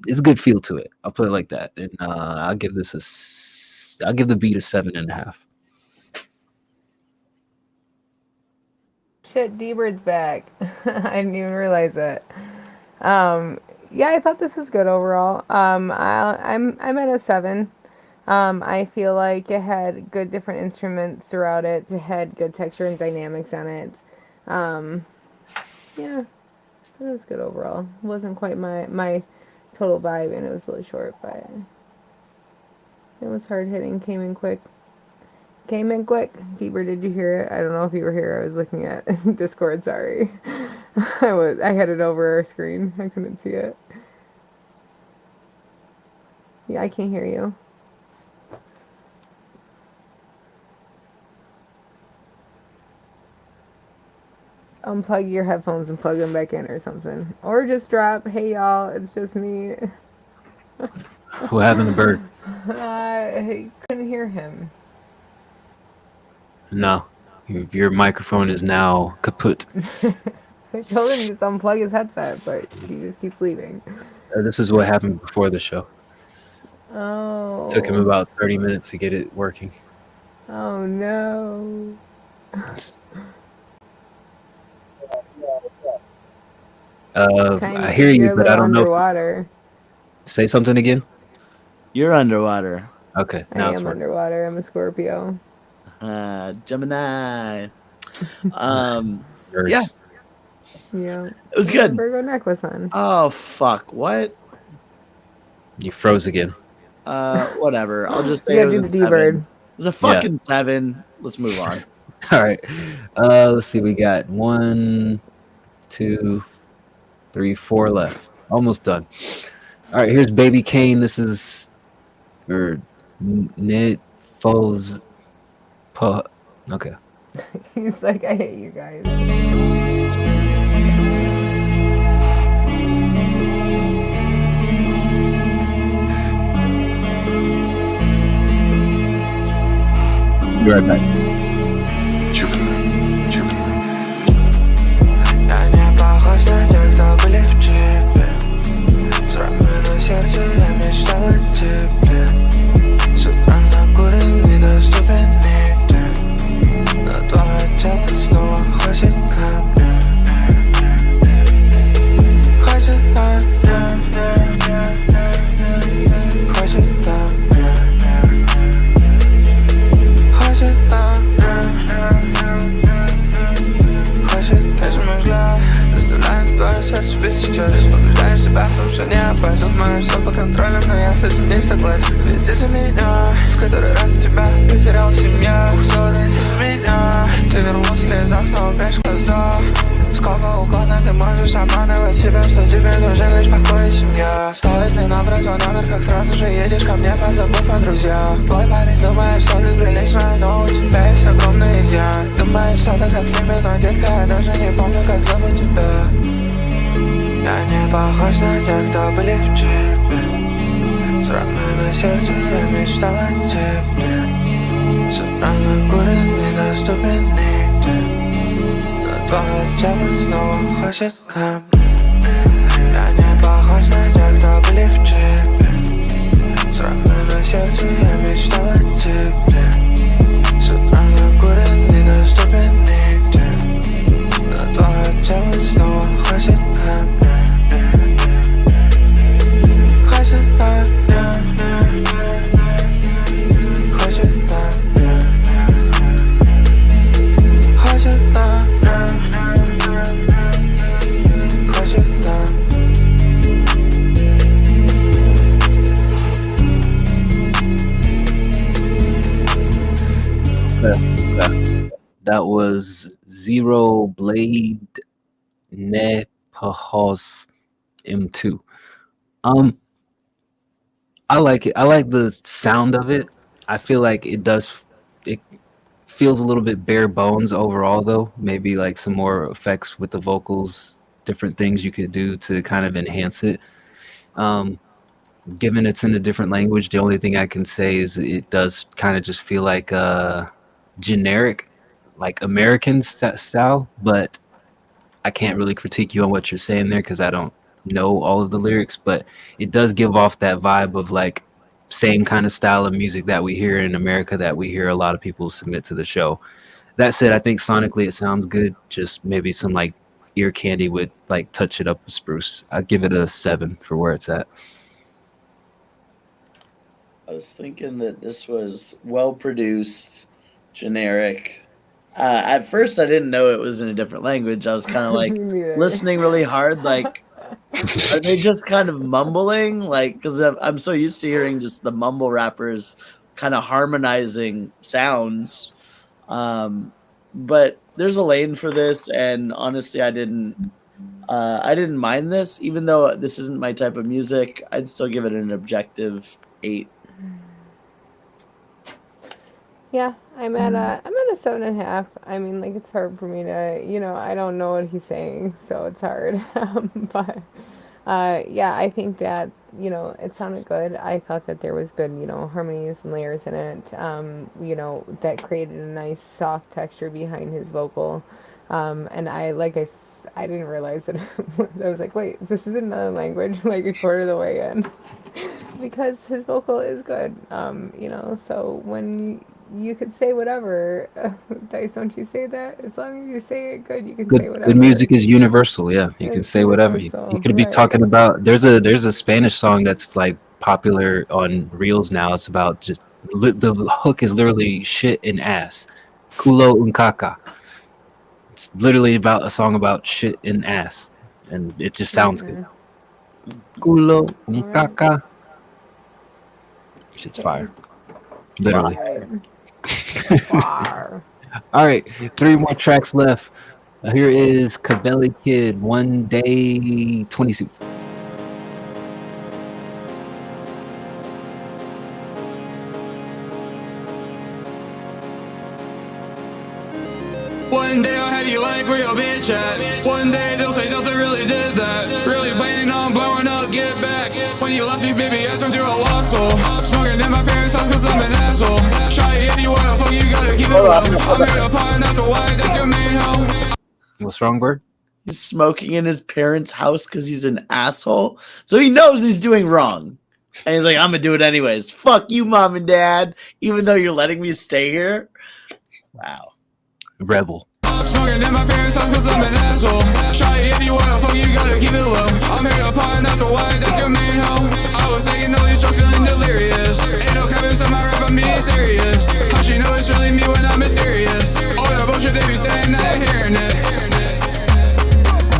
it's a good feel to it. I'll put it like that, and I'll give the beat a 7.5. Shit, D-Bird's back. I didn't even realize it. Yeah, I thought this was good overall. I'm at a 7. I feel like it had good different instruments throughout it. It had good texture and dynamics on it. Yeah, it was good overall. It wasn't quite my total vibe, and it was really short, but it was hard hitting. Came in quick. D-Bird, did you hear it? I don't know if you were here. I was looking at Discord. Sorry, I had it over our screen. I couldn't see it. Yeah, I can't hear you. Unplug your headphones and plug them back in or something. Or just drop, hey y'all, it's just me. What happened to Bird? I couldn't hear him. No. Your microphone is now kaput. I told him to just unplug his headset, but he just keeps leaving. This is what happened before the show. Oh. It took him about 30 minutes to get it working. Oh no. I hear you, but I don't know. Underwater. Say something again. You're underwater. Okay, I am underwater. I'm a Scorpio. Gemini. Nerds. Yeah. Yeah. It was good. Virgo necklace on. Oh fuck! What? You froze again. Whatever. I'll just say You it gotta was do a the D-Bird. 7. It was a fucking 7. Let's move on. All right. Let's see. We got 1, 2, 3, 4 left. Almost done. All right. Here's Baby Kane. This is Ned Foles. Okay. He's like, I hate you guys. Be right back. Я не похож на тех, кто были в джипе. С рамой на сердце я мечтал о тебе. С утра накурен, недоступен нигде. Но твое тело снова флеш. Ведь из-за меня, в который раз тебя потерял семья. Сотни из меня, ты вернулась в слезах, снова прячь глаза. Сколько угодно ты можешь обманывать себя, что тебе нужен лишь покой и семья. Стоит ли набрать твой номер, как сразу же едешь ко мне, позабыв о друзьях. Твой парень думает, что ты приличная, но у тебя есть огромный изъян. Думаешь, что ты как в фильме, но детка, я даже не помню, как зовут тебя. Я не похож на тех, кто были в джипе. С раной на сердце я мечтал о тебе. С утра накурен, недоступен нигде. Твое тело снова хочет ко мне. Я не похож на тех, кто были в джипе. С раной на сердце я мечтал о тебе. С утра накурен, недоступен нигде. Но твое тело снова хочет ко мне. Хочет ко мне. Хочет ко мне. Хочет ко мне. That was Zero Blade Nepahos M2. I like it. I like the sound of it. I feel like it feels a little bit bare bones overall though. Maybe like some more effects with the vocals, different things you could do to kind of enhance it. Given it's in a different language, the only thing I can say is it does kind of just feel like generic, like American style, but I can't really critique you on what you're saying there because I don't know all of the lyrics, but it does give off that vibe of like same kind of style of music that we hear in America, that we hear a lot of people submit to the show. That said, I think sonically it sounds good, just maybe some like ear candy would like touch it up with Spruce. I'd give it a 7 for where it's at. I was thinking that this was well produced, generic. At first, I didn't know it was in a different language. I was kind of like listening really hard. Like, are they just kind of mumbling? Like, because I'm so used to hearing just the mumble rappers kind of harmonizing sounds. But there's a lane for this, and honestly, I didn't mind this, even though this isn't my type of music. I'd still give it an objective 8. Yeah, I'm at a 7.5. I mean, like, it's hard for me to, I don't know what he's saying, so it's hard. But yeah, I think that, it sounded good. I thought that there was good, harmonies and layers in it, that created a nice soft texture behind his vocal. And I didn't realize that. I was like, wait, this is another language, like a quarter of the way in. Because his vocal is good, so when you could say whatever, Dice, don't you say that? As long as you say it good, you can say whatever. Good music is universal, yeah. You can say whatever. You could be talking about, there's a Spanish song that's like popular on Reels now. It's about just, the hook is literally shit and ass. Culo un caca. It's literally about a song about shit and ass. And it just sounds good. Culo un caca. Shit's fire. Literally. Fire. All right, 3 more tracks left. Here is Cavelli Kid, One Day 22. One day I'll have you like where your bitch at. One day they'll say Delta really did that. Really planning on blowing up, get back. When you left me, baby, I turned to a lost soul. Smoking in my parents' house cause I'm an asshole. Shy, if you wanna fuck, you gotta keep it low. I'm here to pie, not to white, that's your main hoe. What's wrong, Bird? He's smoking in his parents' house because he's an asshole. So he knows he's doing wrong. And he's like, I'm going to do it anyways. Fuck you, mom and dad, even though you're letting me stay here. Wow. Rebel. Smoking in my parents' house cause I'm an asshole. Shy, if you wanna fuck, you gotta keep it low. I'm here to pie, not to white, that's your main hoe. I was taking all these drugs, feeling delirious. Ain't no comments on my rap, I'm being serious. How she know it's really me when I'm mysterious? All that bullshit they be saying, I ain't hearing it.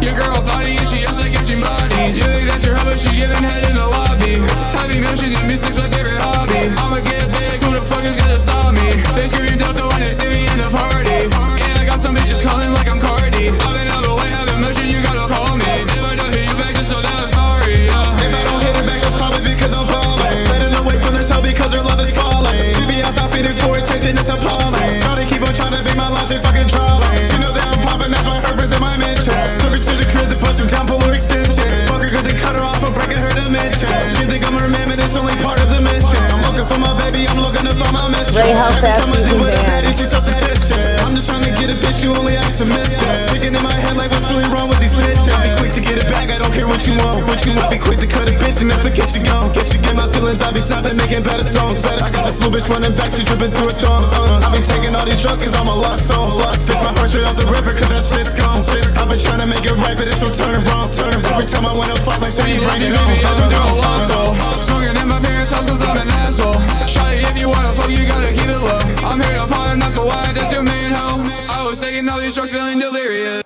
Your girl thought he and she just like switching bodies. You think that's your hub, but she giving head in the lobby. Having notion and music's my favorite hobby. I'ma get big, who the fuck is gonna stop me? They scream Delta when they see me in the party. And I got some bitches calling like I'm Cardi. I've been out the way, having motion, you gotta call me. If I don't hit you back, just so that I'm sorry, yeah. If I don't hit it back, that's probably because I'm balling. Letting her wait from this hell because her love is falling. She be outside feeding for attention, it's appalling. Try to keep on trying to be my life, she fucking trawling. She know that I'm popping, that's why her friends in my mention. Took her to the crib, the bust her down, pull her extension. Fuck her cause they cut her off for breaking her dimension. She think I'm her man, but it's only part of the mission. I'm looking for my baby, I'm looking to find my mistress. Every time I do with a baddie, she's so suspicious. I'm just trying to get a bitch, you only act submissive. Thinking in my head like what's really wrong with these bitches. I'll be quick to get it back, I don't care what you want. I'll be quick to cut a bitch and never get you gone. Guess you get my feelings, I be snapping, making better songs. I got this little bitch running back, she dripping through a thong. I be taking all these drugs cause I'm a lost soul. Bitch, my heart straight off the river cause that shit's gone. I've been trying to make it right, but it's so turning wrong. Every time I wanna fight, like say you bring it on. Smoking in my parents' house cause I'm an asshole. Shawty, if you wanna fuck, you gotta keep it low. I'm here to party, not so wide, that's your main hoe. I was taking all these drugs, feeling delirious.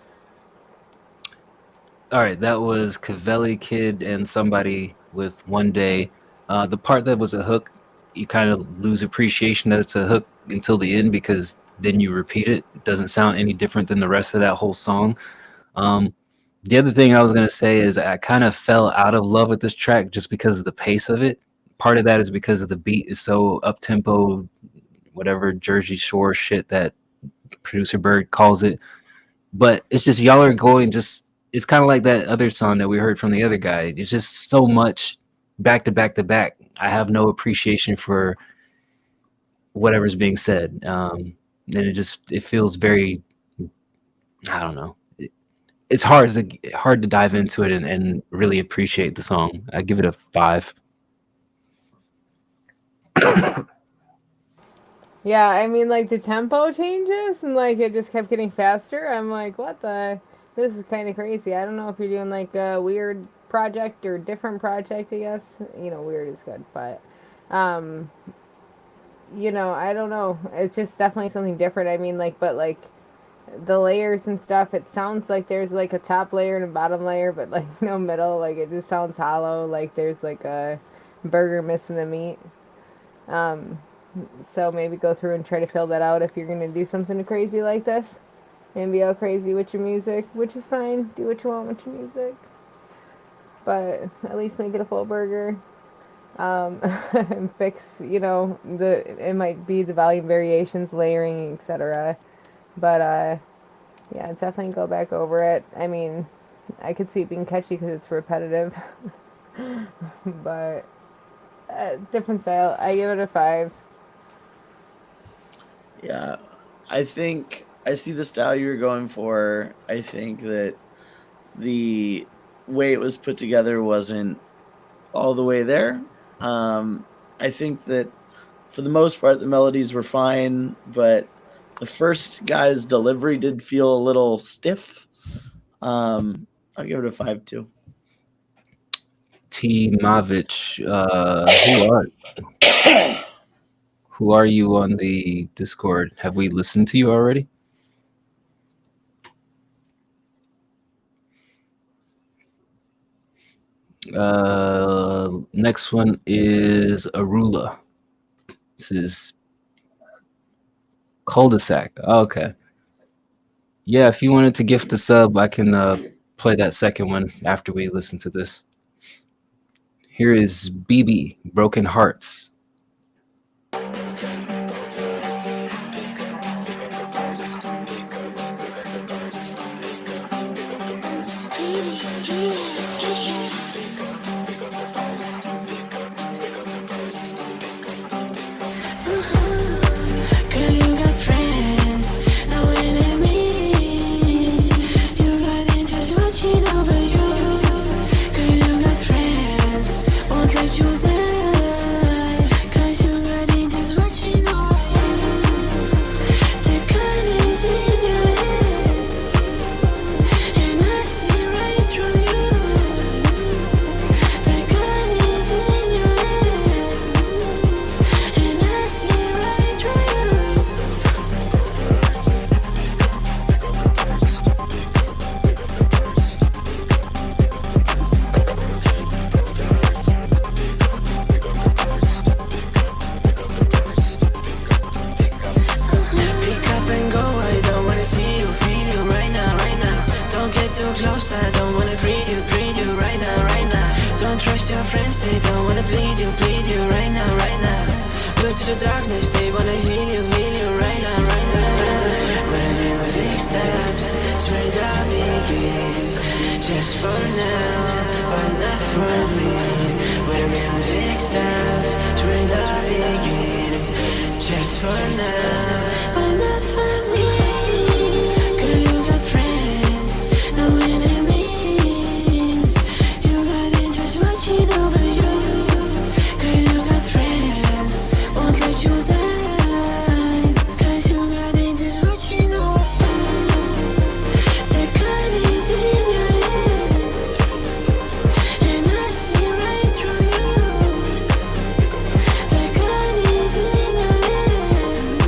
All right, that was Cavelli Kid and Somebody with One Day. The part that was a hook, you kind of lose appreciation that it's a hook until the end because then you repeat it. It doesn't sound any different than the rest of that whole song. The other thing I was going to say is I kind of fell out of love with this track just because of the pace of it. Part of that is because of the beat is so up-tempo, whatever Jersey Shore shit that producer Bird calls it. But it's just y'all are going just, it's kind of like that other song that we heard from the other guy. It's just so much back to back to back. I have no appreciation for whatever's being said. And it feels very, I don't know. It's hard to dive into it and really appreciate the song. I give it a 5. Yeah, I mean, like, the tempo changes, and, like, it just kept getting faster. I'm like, what the? This is kind of crazy. I don't know if you're doing, like, a weird project or different project, I guess. You know, weird is good, but, you know, I don't know. It's just definitely something different. I mean, like, but, like, the layers and stuff, it sounds like there's, like, a top layer and a bottom layer, but, like, no middle. Like, it just sounds hollow. Like, there's, like, a burger missing the meat. So maybe go through and try to fill that out if you're going to do something crazy like this. And be all crazy with your music, which is fine. Do what you want with your music. But at least make it a full burger. And fix, you know, it might be the volume variations, layering, etc. But, yeah, definitely go back over it. I mean, I could see it being catchy because it's repetitive. But, different style. I give it a 5. Yeah, I think I see the style you're going for. I think that the way it was put together wasn't all the way there. I think that for the most part, the melodies were fine, but the first guy's delivery did feel a little stiff. I'll give it a 5 too. T. Mavich, who are you on the Discord? Have we listened to you already? Next one is Arula. This is Cul-de-sac. Okay. Yeah, if you wanted to gift a sub, I can play that second one after we listen to this. Here is BB, Broken Hearts. Let you die. to the darkness, they wanna heal you right now, right now. When the music stops, swear that begins. Just for now, but not for me. When the music stops, swear that begins. Just for now, but not for me. Girl, you got friends, no enemies. You got angels watching over you. Girl, you got friends, won't let you die. 'Cause you got angels watching over you. The gun is in your hand, and I see right through you. The gun is in your hand,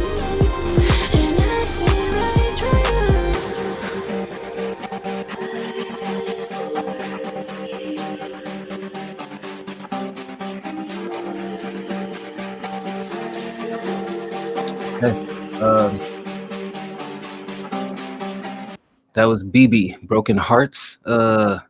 and I see right through you. Okay. That was BB, Broken Hearts. I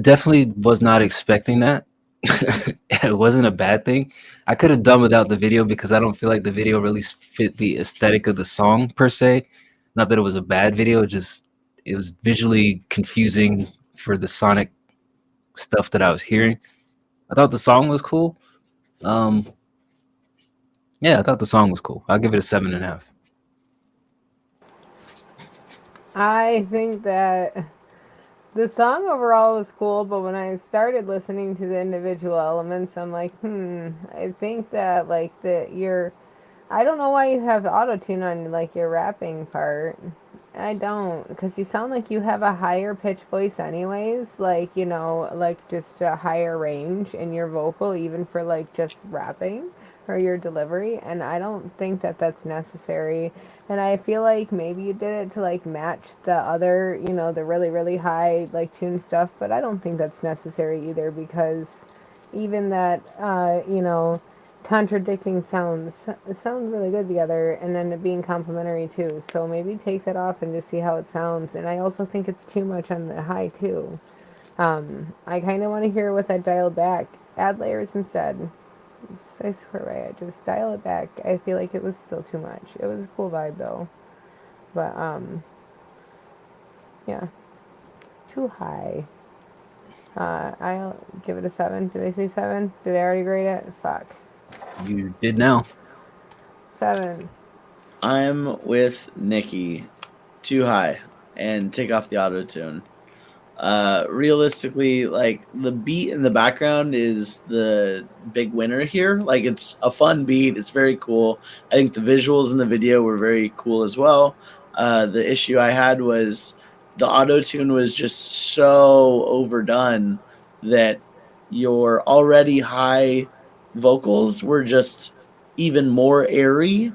definitely was not expecting that. It wasn't a bad thing. I could have done without the video because I don't feel like the video really fit the aesthetic of the song per se. Not that it was a bad video, it was visually confusing for the sonic stuff that I was hearing. I thought the song was cool. Yeah, I thought the song was cool. I'll give it a 7.5. I think that the song overall was cool, but when I started listening to the individual elements, I'm like, I think that I don't know why you have auto-tune on like your rapping part. I don't, because you sound like you have a higher pitch voice anyways, like, you know, like just a higher range in your vocal, even for like just rapping or your delivery, and I don't think that that's necessary. And I feel like maybe you did it to like match the other, you know, the really, really high like tune stuff, but I don't think that's necessary either, because even that, you know, contradicting sounds sound really good together, and then it being complementary too. So maybe take that off and just see how it sounds. And I also think it's too much on the high too. I kind of want to hear with that dialed back. Add layers instead. I swear by it. Just dial it back. I feel like it was still too much. It was a cool vibe though, but yeah, too high. I'll give it a 7. Did I say 7? Did I already grade it? Fuck. You did now. 7. I'm with Nikki. Too high. And take off the auto tune. Realistically, like the beat in the background is the big winner here. Like it's a fun beat. It's very cool. I think the visuals in the video were very cool as well. The issue I had was the auto tune was just so overdone that your already high vocals were just even more airy,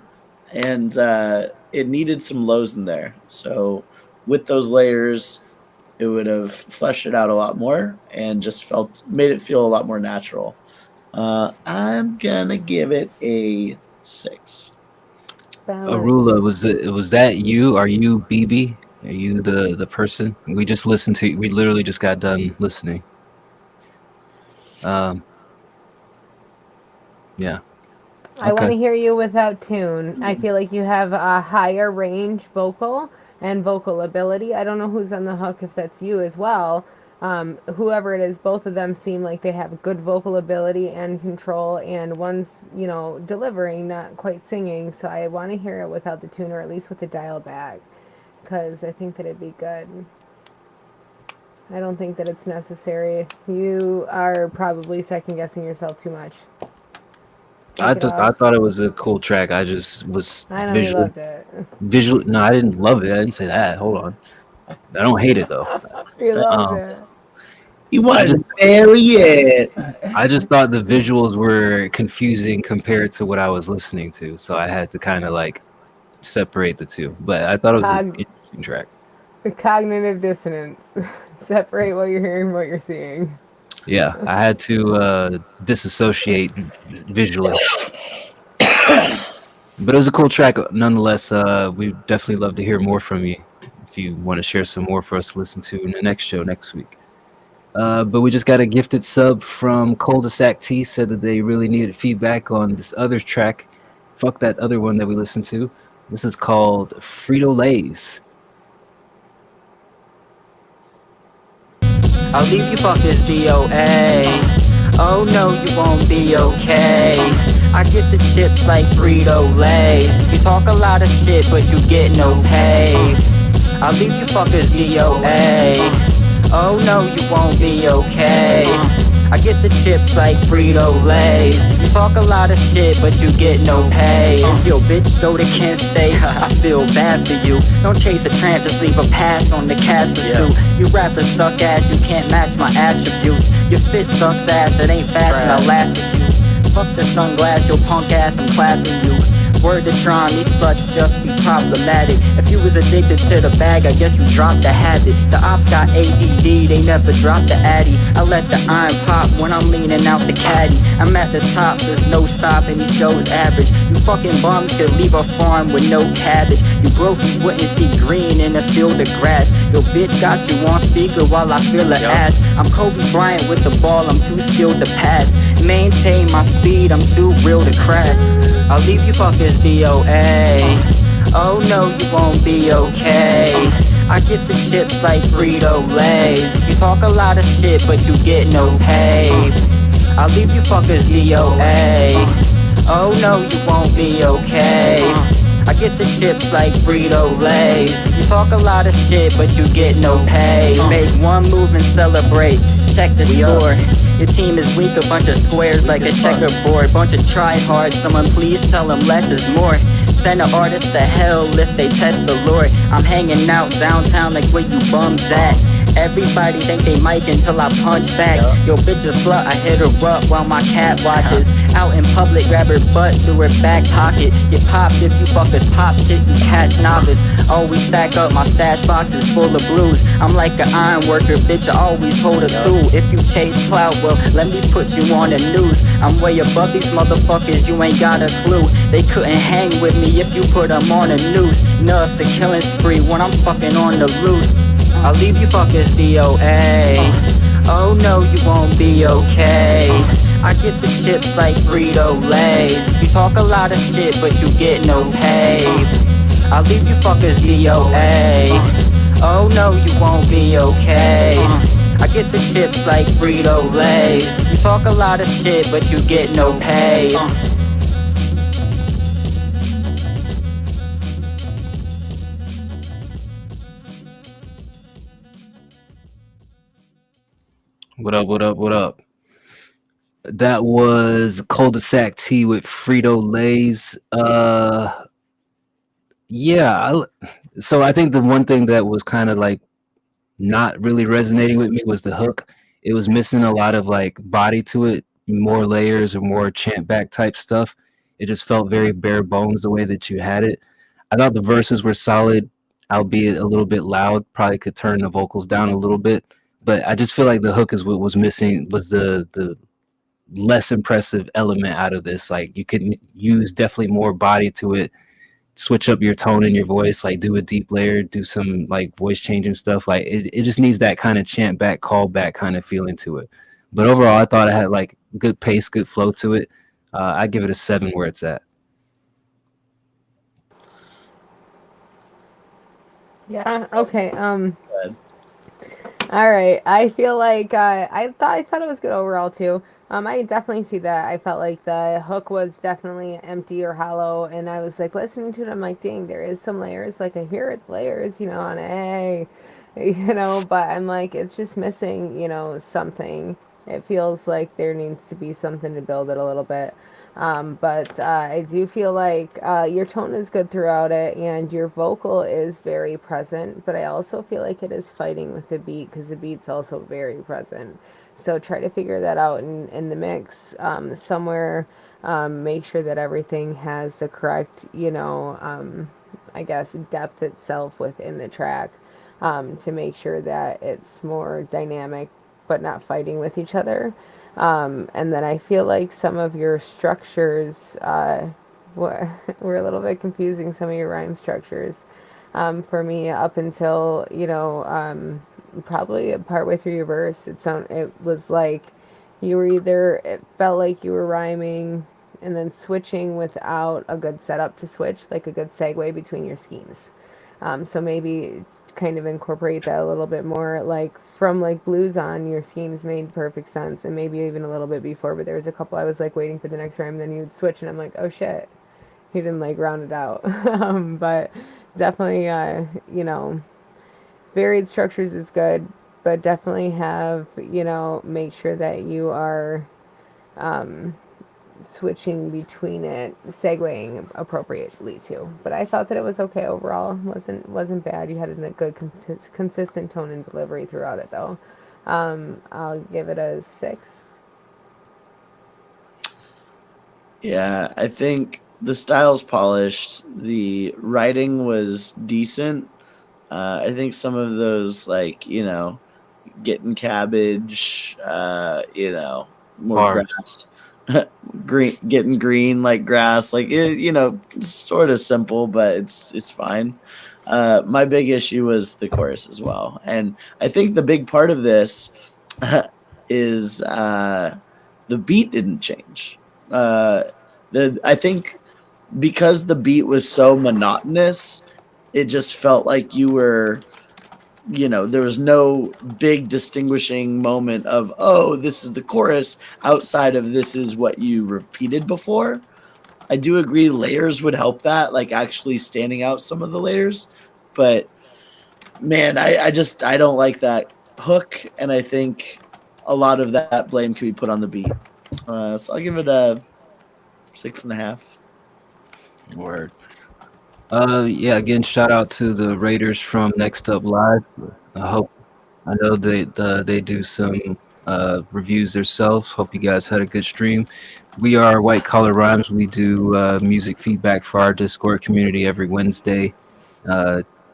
and it needed some lows in there. So with those layers, it would have fleshed it out a lot more and just made it feel a lot more natural. I'm gonna give it a 6. Arula, was that you? Are you BB? Are you the person? We just listened to. We literally just got done listening. Yeah. I want to hear you without tune. I feel like you have a higher range vocal and vocal ability. I don't know who's on the hook, if that's you as well. Whoever it is, both of them seem like they have good vocal ability and control, and one's, you know, delivering, not quite singing. So I want to hear it without the tune, or at least with the dial back, because I think that it'd be good. I don't think that it's necessary. You are probably second guessing yourself too much. I thought it was a cool track. I just was I know you loved it. No, I didn't love it. I didn't say that. Hold on. I don't hate it though. You loved it. You wasn't there yet. I just thought the visuals were confusing compared to what I was listening to, so I had to kind of like separate the two. But I thought it was an interesting track. Cognitive dissonance. Separate what you're hearing, what you're seeing. Yeah, I had to disassociate visually. But it was a cool track nonetheless. We definitely love to hear more from you if you want to share some more for us to listen to in the next show next week. But we just got a gifted sub from Cul-de-sac T, said that they really needed feedback on this other track. Fuck that other one that we listened to. This is called Frito Lays. I'll leave you fuckers DOA. Oh no, you won't be okay. I get the chips like Frito Lays. You talk a lot of shit, but you get no pay. I'll leave you fuckers DOA. Oh no, you won't be okay. I get the chips like Frito Lays. You talk a lot of shit, but you get no pay. If your bitch go to Kent State, I feel bad for you. Don't chase a tramp, just leave a path on the cash pursuit. You rappers suck ass, you can't match my attributes. Your fit sucks ass, it ain't fashion, I laugh at you. Fuck the sunglass, your punk ass, I'm clapping you. Word to Tron, these sluts just be problematic. If you was addicted to the bag, I guess you dropped the habit. The ops got ADD, they never dropped the addy. I let the iron pop when I'm leaning out the caddy. I'm at the top, there's no stopping, these shows average. You fucking bums could leave a farm with no cabbage. You broke, you wouldn't see green in a field of grass. Your bitch got you on speaker while I feel her ass. I'm Kobe Bryant with the ball, I'm too skilled to pass. Maintain my speed, I'm too real to crash. I'll leave you fuckers DOA. Oh no, you won't be okay. I get the chips like Frito Lays. You talk a lot of shit, but you get no pay. I'll leave you fuckers DOA. Oh no, you won't be okay. I get the chips like Frito Lays. You talk a lot of shit, but you get no pay. Make one move and celebrate. Check the score. Your team is weak, a bunch of squares like a checkerboard. Bunch of tryhards, someone please tell them less is more. Send an artist to hell if they test the Lord. I'm hanging out downtown like where you bums at. Everybody think they mic until I punch back. Yo, bitch a slut, I hit her up while my cat watches. Out in public, grab her butt through her back pocket. Get popped if you fuckers pop shit, you catch novice. Always stack up, my stash box is full of blues. I'm like an iron worker, bitch, I always hold a tool. If you chase clout, well, let me put you on the news. I'm way above these motherfuckers, you ain't got a clue. They couldn't hang with me if you put them on the news. You know it's a killing spree when I'm fucking on the loose. I'll leave you fuckers DOA. Oh no, you won't be okay. I get the chips like Frito Lays. You talk a lot of shit, but you get no pay. I'll leave you fuckers DOA. Oh no, you won't be okay. I get the chips like Frito Lays. You talk a lot of shit, but you get no pay. What up, what up, what up? That was Cul-de-sac T with Frito Lays. So I think the one thing that was kind of like not really resonating with me was the hook. It was missing a lot of like body to it, more layers or more chant back type stuff. It just felt very bare bones the way that you had it. I thought the verses were solid, albeit a little bit loud. Probably could turn the vocals down a little bit. But I just feel like the hook is what was missing, was the less impressive element out of this. Like you could use definitely more body to it, switch up your tone in your voice, like do a deep layer, do some like voice changing stuff. Like it just needs that kind of chant back, call back kind of feeling to it. But overall, I thought it had like good pace, good flow to it. I give it a 7 where it's at. Yeah. Okay. All right. I feel like I thought it was good overall too. I definitely see that. I felt like the hook was definitely empty or hollow, and I was like listening to it. I'm like, dang, there is some layers. Like I hear it's layers, on A, But I'm like, it's just missing, something. It feels like there needs to be something to build it a little bit. But I do feel like your tone is good throughout it, and your vocal is very present, but I also feel like it is fighting with the beat because the beat's also very present. So try to figure that out in the mix somewhere. Make sure that everything has the correct, I guess, depth itself within the track to make sure that it's more dynamic but not fighting with each other. And then I feel like some of your structures were a little bit confusing, some of your rhyme structures for me up until, probably partway through your verse, it was like you were either, it felt like you were rhyming and then switching without a good setup to switch, like a good segue between your schemes. So maybe kind of incorporate that a little bit more, like from like blues on, your schemes made perfect sense, and maybe even a little bit before, but there was a couple I was like waiting for the next rhyme, then you'd switch and I'm like, oh shit, he didn't like round it out. But definitely, you know, varied structures is good, but definitely have, you know, make sure that you are switching between it, segueing appropriately too. But I thought that it was okay overall. Wasn't bad. You had a good consistent tone and delivery throughout it though. I'll give it a 6. Yeah, I think the style's polished. The writing was decent. I think some of those, like, you know, getting cabbage, you know, more Bars. grass, getting green like grass, like it, you know, sort of simple, but it's fine. My big issue was the chorus as well, and I think the big part of this is the beat didn't change. I think because the beat was so monotonous, it just felt like you were, you know, there was no big distinguishing moment of, oh, this is the chorus outside of this is what you repeated before. I do agree layers would help that, like actually standing out some of the layers. But man, I don't like that hook, and I think a lot of that blame can be put on the beat. So I'll give it a 6.5. Word. Yeah, again, shout out to the Raiders from Next Up Live. I know they do some reviews themselves. Hope you guys had a good stream. We are White Collar Rhymes. We do music feedback for our Discord community every Wednesday.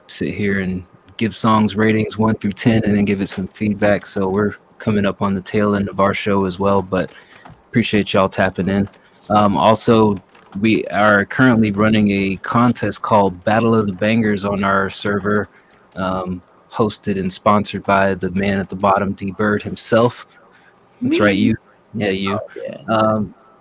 Sit here and give songs ratings 1 through 10 and then give it some feedback. So we're coming up on the tail end of our show as well, but appreciate y'all tapping in. Also, we are currently running a contest called Battle of the Bangers on our server, hosted and sponsored by the man at the bottom, D Bird himself. That's right, you. Yeah, you.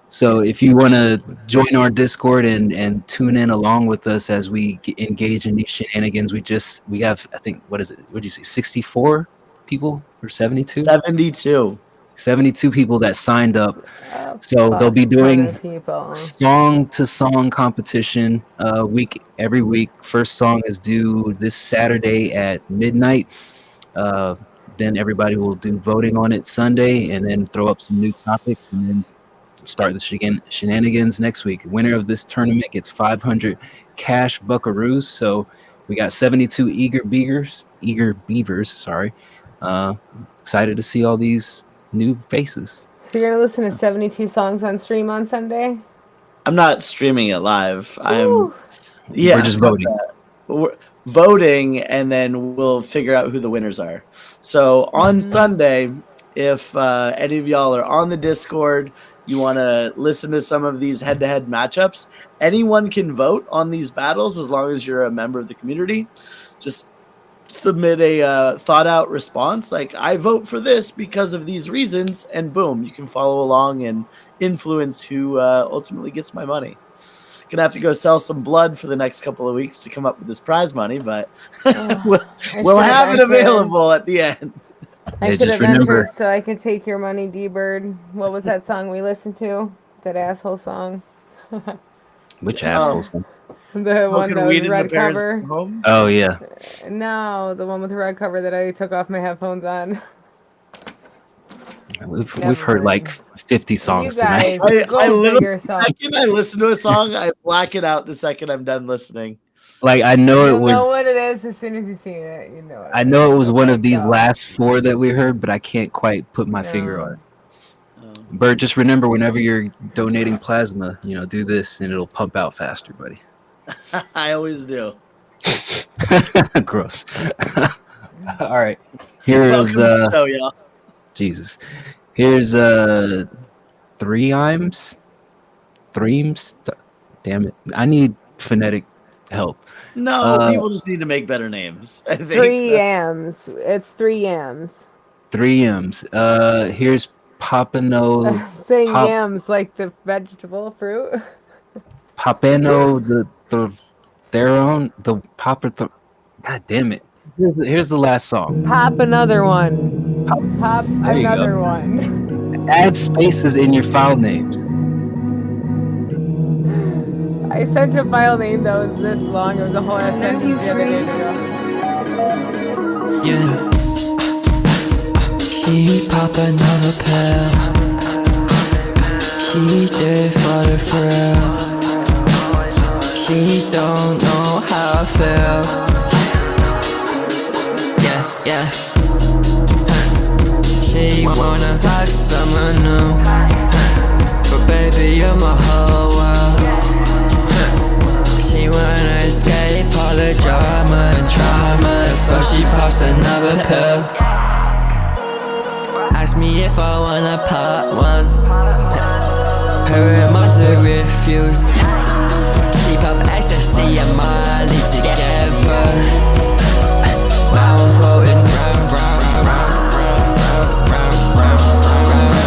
So if you want to join our Discord and tune in along with us as we engage in these shenanigans, we have, I think, what is it? What did you say? 64 people or 72? 72 people that signed up. So they'll be doing song to song competition every week. First song is due this Saturday at midnight. Then everybody will do voting on it Sunday, and then throw up some new topics, and then start the shenanigans next week. Winner of this tournament gets 500 cash buckaroos. So we got 72 eager beavers. Sorry. Excited to see all these new faces. So you're gonna listen to 72 songs on stream on Sunday? I'm not streaming it live. Ooh. We're just voting. We're voting, and then we'll figure out who the winners are. So on Sunday, if any of y'all are on the Discord, you want to listen to some of these head-to-head matchups, anyone can vote on these battles as long as you're a member of the community. Just submit a thought-out response, like, I vote for this because of these reasons, and boom, you can follow along and influence who ultimately gets my money. Gonna have to go sell some blood for the next couple of weeks to come up with this prize money, but we'll have it available at the end. I should have entered so I could take your money, D-Bird. What was that song we listened to? That asshole song? Which asshole song? The one that was red cover. Oh, yeah. No, the one with the red cover that I took off my headphones on. We've heard like 50 songs tonight. I literally, the second I listen to a song, I black it out the second I'm done listening. Like, I know it was. You know what it is as soon as you see it. You know it. I know it was one of these last 4 that we heard, but I can't quite put my finger on it. Bert, just remember, whenever you're donating plasma, do this and it'll pump out faster, buddy. I always do. Gross. All right. Here's Jesus. Here's Threems. Damn it. I need phonetic help. No, people just need to make better names. I think 3 that's- yams. It's 3 yams. 3 M's. Here's Papano. Saying Pop- yams like the vegetable fruit. Papano the their own the popper. God damn it! Here's the last song. Pop another one. Pop There you another go. one. Add spaces in your file names. I sent a file name that was this long. It was a whole ass sentence the other day ago. Yeah. She pop another pill. She did for the thrill. She don't know how I feel. Yeah. She wanna touch someone new. But baby, you're my whole world. She wanna escape all the drama and trauma, so she pops another pill. Ask me if I wanna pop one. Her emotions refuse. She pop ecstasy and Molly together. Now I'm floating round, round, round, round, round, round, round, round.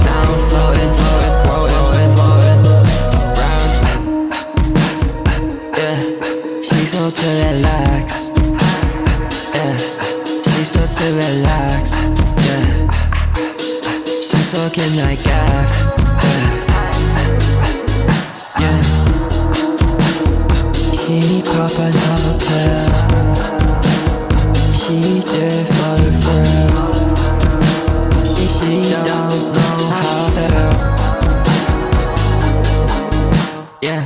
Now I'm floating, floating, floating, floating, round. Yeah, she's so to relax. Yeah, she's so to relax. Yeah, she's talking like gas. Yeah, she pop another pill. She did for the thrill. She don't know how I feel. Yeah.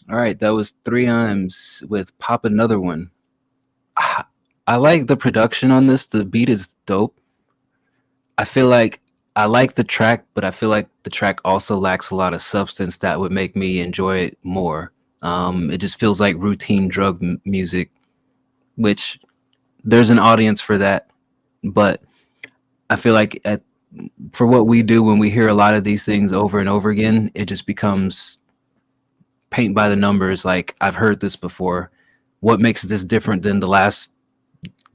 All right, that was 3 M's with Pop Another One. I like the production on this. The beat is dope. I feel like I like the track, but I feel like the track also lacks a lot of substance that would make me enjoy it more. It just feels like routine drug music, which there's an audience for that. But I feel like for what we do when we hear a lot of these things over and over again, it just becomes paint by the numbers. Like, I've heard this before. What makes this different than the last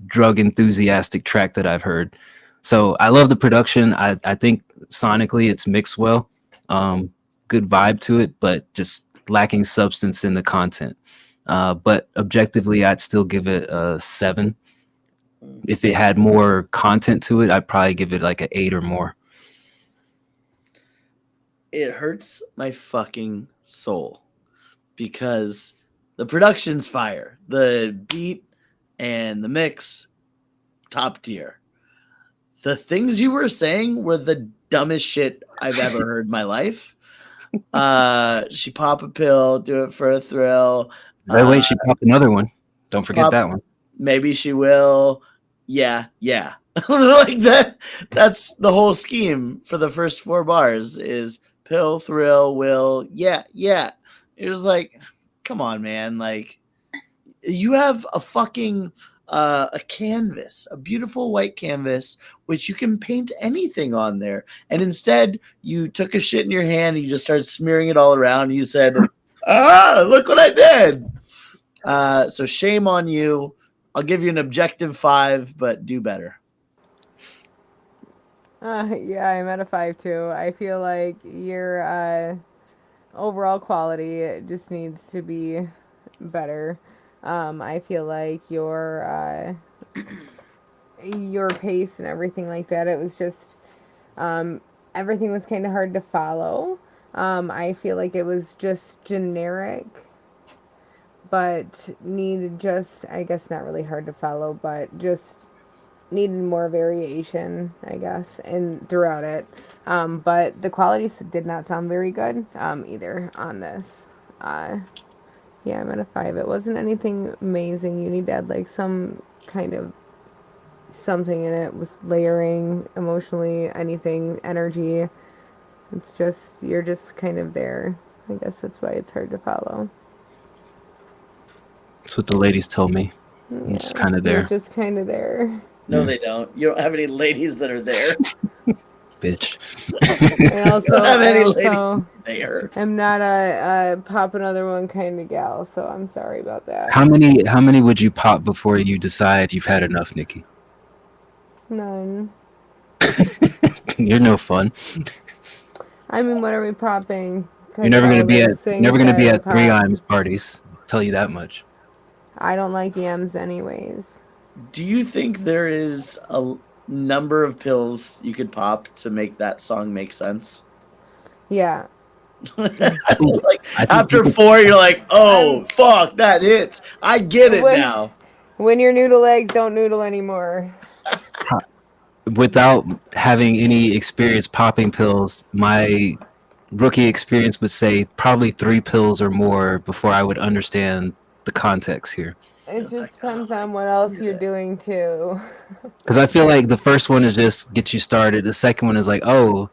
drug enthusiastic track that I've heard? So I love the production. I think sonically it's mixed well. Good vibe to it, but just lacking substance in the content. But objectively, I'd still give it a 7. If it had more content to it, I'd probably give it like an 8 or more. It hurts my fucking soul because the production's fire. The beat and the mix, top tier. The things you were saying were the dumbest shit I've ever heard in my life. She pop a pill, do it for a thrill. Wait, she popped another one. Don't forget that one. Maybe she will. Yeah. Like that. That's the whole scheme for the first 4 bars is pill, thrill, will. Yeah. It was like, come on, man. Like, you have a fucking a canvas, a beautiful white canvas, which you can paint anything on there. And instead, you took a shit in your hand and you just started smearing it all around. And you said, look what I did. So shame on you. I'll give you an objective 5, but do better. Yeah, I'm at a 5 too. I feel like your overall quality just needs to be better. I feel like your pace and everything like that, it was just everything was kind of hard to follow. I feel like it was just generic, but needed just, I guess not really hard to follow, but just needed more variation, I guess, and throughout it. But the quality did not sound very good either on this. Yeah, I'm at a 5. It wasn't anything amazing. You need to add like some kind of something in it with layering, emotionally, anything, energy. It's just, you're just kind of there. I guess that's why it's hard to follow. That's what the ladies told me. I'm just kind of there. You're just kind of there. No, they don't. You don't have any ladies that are there. bitch. I also, don't have I any also there. am not a pop another one kind of gal, so I'm sorry about that. How many would you pop before you decide you've had enough, Nikki? None. You're no fun. I mean, what are we popping? You're never gonna be at Things never gonna that be I at Three pop. Ims parties. I'll tell you that much. I don't like yams anyways. Do you think there is a number of pills you could pop to make that song make sense? Yeah. Like after 4, you're like, oh fuck, that hits. I get it now. When your noodle legs don't noodle anymore. Without having any experience popping pills, my rookie experience would say probably 3 pills or more before I would understand the context here. It just depends on what else you're doing too. Because I feel like the first one is just get you started. The second one is like, oh,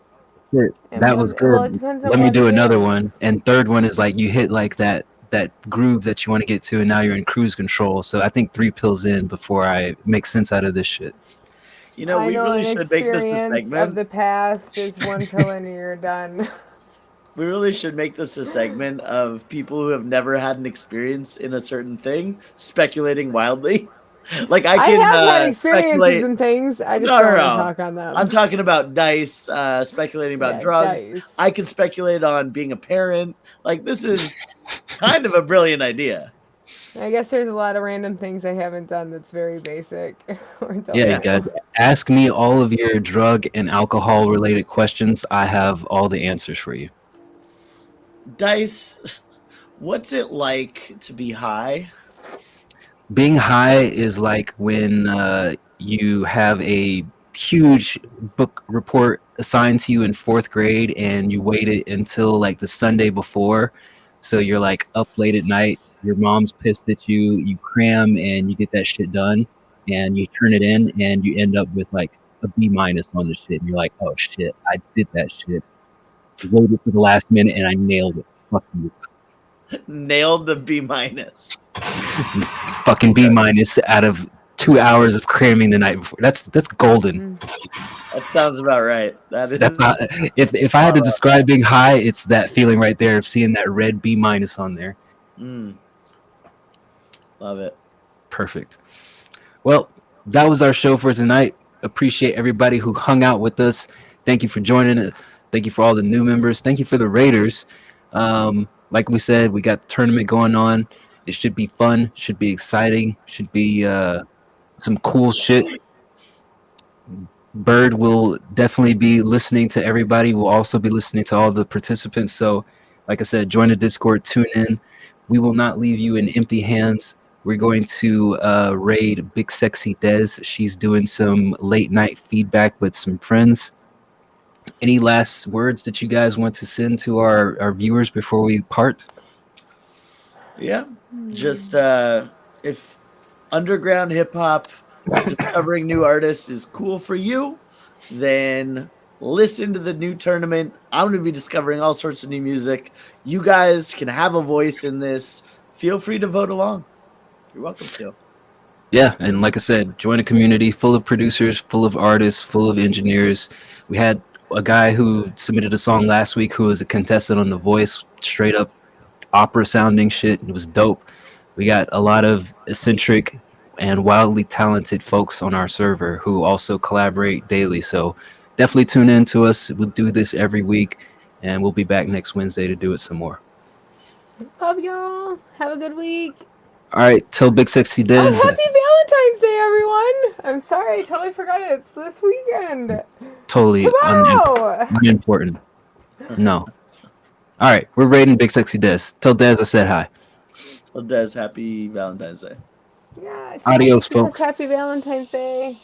shit, that was good. Well, it depends on Let me what do it another is. one. And third one is like you hit like that groove that you want to get to, and now you're in cruise control. So I think 3 pills in before I make sense out of this shit. You know, I we know really an should make this a experience segment. of the past is one pill and you're done. We really should make this a segment of people who have never had an experience in a certain thing speculating wildly. Like I can have had experiences speculate in things. I just No, don't no, want to no. talk on them. I'm talking about dice, speculating about Yeah, drugs. dice. I can speculate on being a parent. Like this is kind of a brilliant idea. I guess there's a lot of random things I haven't done that's very basic. or don't Yeah, know. you got ask me all of your drug and alcohol related questions. I have all the answers for you. Dice, what's it like to be high? Being high is like when you have a huge book report assigned to you in 4th grade and you waited until like the Sunday before. So you're like up late at night, your mom's pissed at you, you cram and you get that shit done and you turn it in and you end up with like a B- on the shit. And you're like, oh shit, I did that shit. I waited for the last minute and I nailed it. Fuck you. Nailed the B-. Fucking B- out of 2 hours of cramming the night before. That's golden. That sounds about right. That is. That's not. If I had to describe being high, it's that feeling right there of seeing that red B- on there. Love it. Perfect. Well, that was our show for tonight. Appreciate everybody who hung out with us. Thank you for joining it. Thank you for all the new members. Thank you for the Raiders. Like we said, we got the tournament going on. It should be fun. Should be exciting. Should be some cool shit. Bird will definitely be listening to everybody. We'll also be listening to all the participants. So, like I said, join the Discord, tune in. We will not leave you in empty hands. We're going to raid Big Sexy Des. She's doing some late night feedback with some friends. Any last words that you guys want to send to our viewers before we part? Yeah. Just if underground hip hop, discovering new artists is cool for you, then listen to the new tournament. I'm going to be discovering all sorts of new music. You guys can have a voice in this. Feel free to vote along. You're welcome to. Yeah, and like I said, join a community full of producers, full of artists, full of engineers. We had a guy who submitted a song last week who was a contestant on The Voice, straight up opera sounding shit. It was dope. We got a lot of eccentric and wildly talented folks on our server who also collaborate daily. So definitely tune in to us. We'll do this every week, and we'll be back next Wednesday to do it some more. Love y'all. Have a good week. All right, till Big Sexy Des. Oh, happy Valentine's Day, everyone. I'm sorry. I totally forgot it's this weekend. Totally Tomorrow. unimportant. No. All right, we're raiding Big Sexy Des. Tell Des I said hi. Well, Des, happy Valentine's Day. Yeah. Adios, Yes, folks. Happy Valentine's Day.